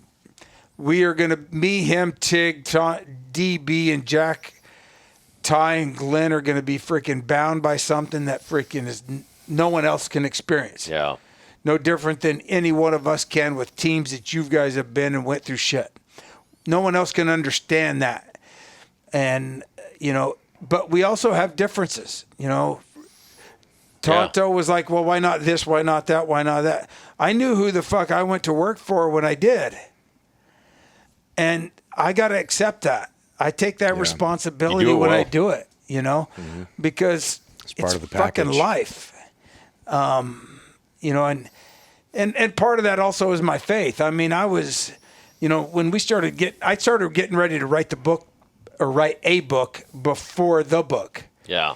we are going to, me, him, Tig, DB, and Jack, Ty, and Glen are going to be freaking bound by something that freaking is no one else can experience. Yeah. No different than any one of us can with teams that you guys have been and went through shit. No one else can understand that. And, you know, but we also have differences, you know. Tonto was like, well, why not this? Why not that? Why not that? I knew who the fuck I went to work for when I did. And I got to accept that. I take that responsibility when I do it, you know, because it's of the fucking package. life. You know, and part of that also is my faith. I mean, I was, you know, when I started getting ready to write the book or write a book before the book. Yeah.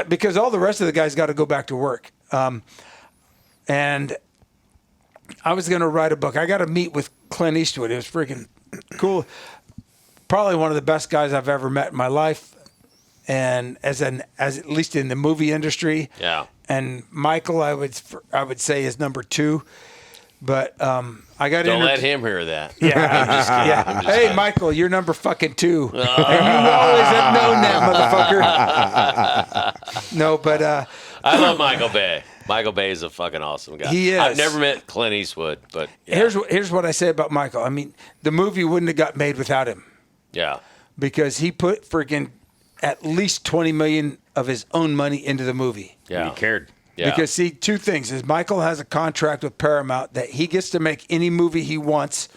Because all the rest of the guys got to go back to work. And I was going to write a book. I got to meet with Clint Eastwood. It was freaking cool. Probably one of the best guys I've ever met in my life. And as at least in the movie industry. Yeah. And Michael, I would say is number 2. But I got Don't let him hear that. Yeah, I'm just kidding. Yeah. Hey, Michael, you're number fucking 2. And you always have known that, motherfucker. No, but I love Michael Bay. Michael Bay is a fucking awesome guy. He is. I've never met Clint Eastwood, but here's what I say about Michael. I mean, the movie wouldn't have got made without him. Yeah. Because he put freaking at least $20 million of his own money into the movie. Yeah. He cared. Yeah. Because, see, 2 things is Michael has a contract with Paramount that he gets to make any movie he wants.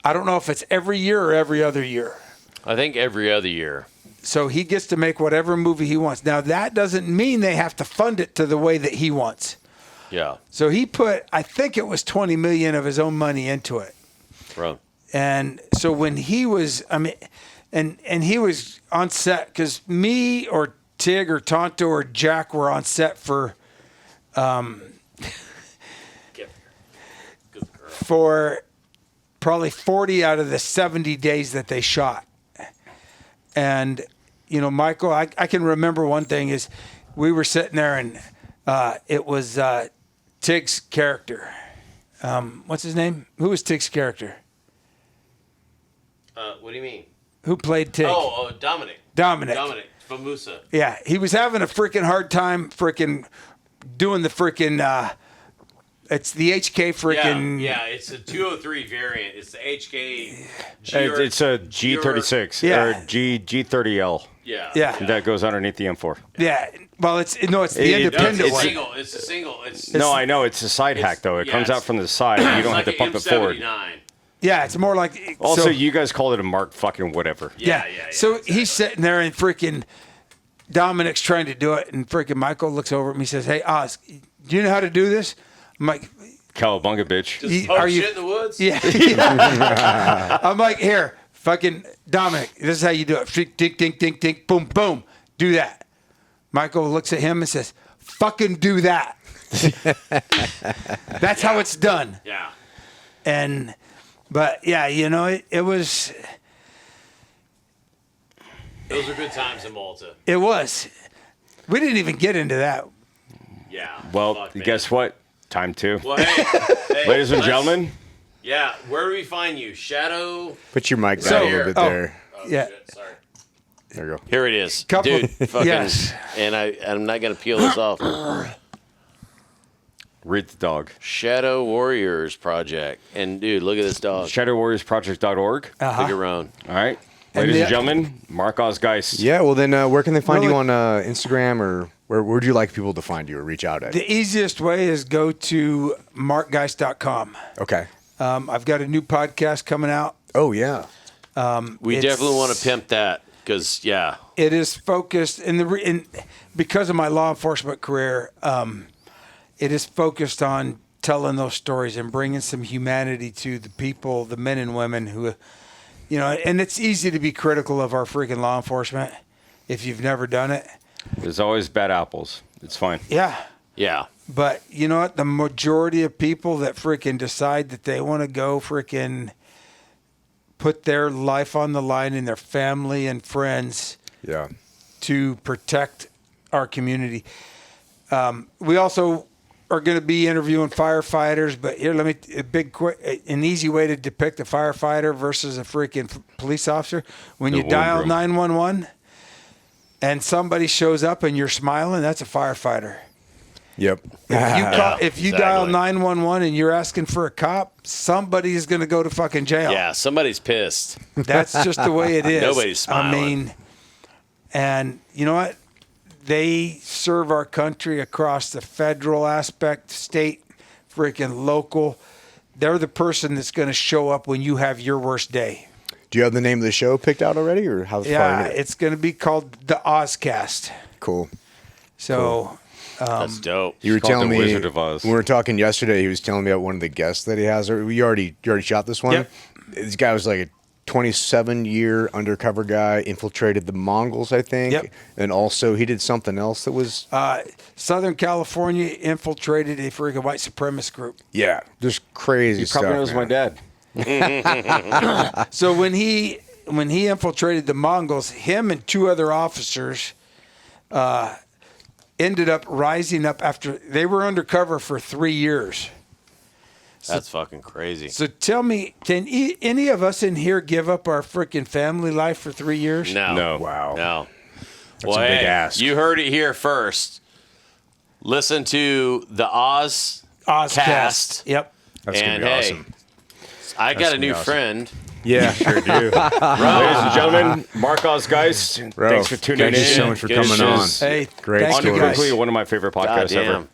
I don't know if it's every year or every other year. I think every other year. So he gets to make whatever movie he wants. Now, that doesn't mean they have to fund it to the way that he wants. Yeah. So he put, I think it was $20 million of his own money into it. Bro. And so when he was, I mean, and he was on set, because me or Tig or Tonto or Jack were on set for probably 40 out of the 70 days that they shot. And, you know, Michael, I can remember one thing is we were sitting there and it was Tig's character. What's his name? Who was Tig's character? What do you mean? Who played Tig? Oh, Dominic. Dominic from Musa. Yeah, he was having a freaking hard time freaking doing the freaking It's the HK freaking. Yeah, it's a 203 variant. It's the HK. It's a G36 Yeah. or G30L. Yeah. That goes underneath the M4. Yeah. Well, it's the independent it's one. single. It's a single. No, I know. It's a side hack, though. It comes out from the side. You don't have to pump it forward. Yeah, it's more like. Also, you guys call it a Mark fucking whatever. Yeah. So exactly. He's sitting there and freaking Dominic's trying to do it, and freaking Michael looks over at me and says, "Hey, Oz, do you know how to do this?" I'm like, "Cowabunga, bitch." Just poke shit in the woods? Yeah. I'm like, "Here, fucking Dominic, this is how you do it. Dink, dink, dink, dink, boom, boom. Do that." Michael looks at him and says, "Fucking do that." That's how it's done. Yeah. But yeah, it was. Those were good times in Malta. It was. We didn't even get into that. Yeah. Well, guess what? Time to. Well, hey, ladies and gentlemen. Yeah. Where do we find you? Shadow. Put your mic down a little bit there. Yeah. Shit, sorry. There you go. Here it is. Dude, fucking. yes. And I'm not going to peel this off. Read the dog. Shadow Warriors Project. And, dude, look at this dog. ShadowWarriorsProject.org. Pick your own. All right. Ladies and gentlemen, Mark Oz Geist. Yeah, well then, where can they find you on Instagram, or where would you like people to find you or reach out at? The easiest way is go to markgeist.com. Okay. I've got a new podcast coming out. Oh, yeah. We definitely want to pimp that because, yeah. It is focused, because of my law enforcement career, it is focused on telling those stories and bringing some humanity to the people, the men and women who... and it's easy to be critical of our freaking law enforcement if you've never done it. There's always bad apples. It's fine. Yeah. Yeah. But you know what? The majority of people that freaking decide that they want to go freaking put their life on the line and their family and friends to protect our community. We also are going to be interviewing firefighters, but here, an easy way to depict a firefighter versus a freaking police officer. When you dial 911 and somebody shows up and you're smiling, that's a firefighter. Yep. If you dial 911 and you're asking for a cop, somebody is going to go to fucking jail. Yeah, somebody's pissed. That's just the way it is. Nobody's smiling. And you know what? They serve our country across the federal aspect, state, freaking local. They're the person that's going to show up when you have your worst day. Do you have the name of the show picked out already, or how's it? Yeah, it's going to be called the Ozcast. Cool. So, that's dope. You were telling me Wizard of Oz. When we were talking yesterday. He was telling me about one of the guests that he has. You already shot this one. Yep. This guy was like a 27-year undercover guy, infiltrated the Mongols, I think. Yep. And also he did something else that was... Southern California infiltrated a freaking white supremacist group. Yeah, just crazy stuff. Probably knows my dad. So when he infiltrated the Mongols, him and two other officers ended up rising up after... They were undercover for 3 years. That's fucking crazy. So tell me, can any of us in here give up our freaking family life for 3 years? No. Wow. No. That's a big ask. You heard it here first. Listen to the Ozcast. Yep. That's going to be awesome. I got a new friend. Yeah, sure do. Ladies and gentlemen, Mark Oz Geist. Thanks for tuning in. Thank you so much for coming on. Hey, great thank you guys. Unequivocally one of my favorite podcasts ever.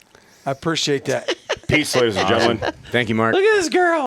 I appreciate that. Peace, ladies and gentlemen. Thank you, Mark. Look at this girl.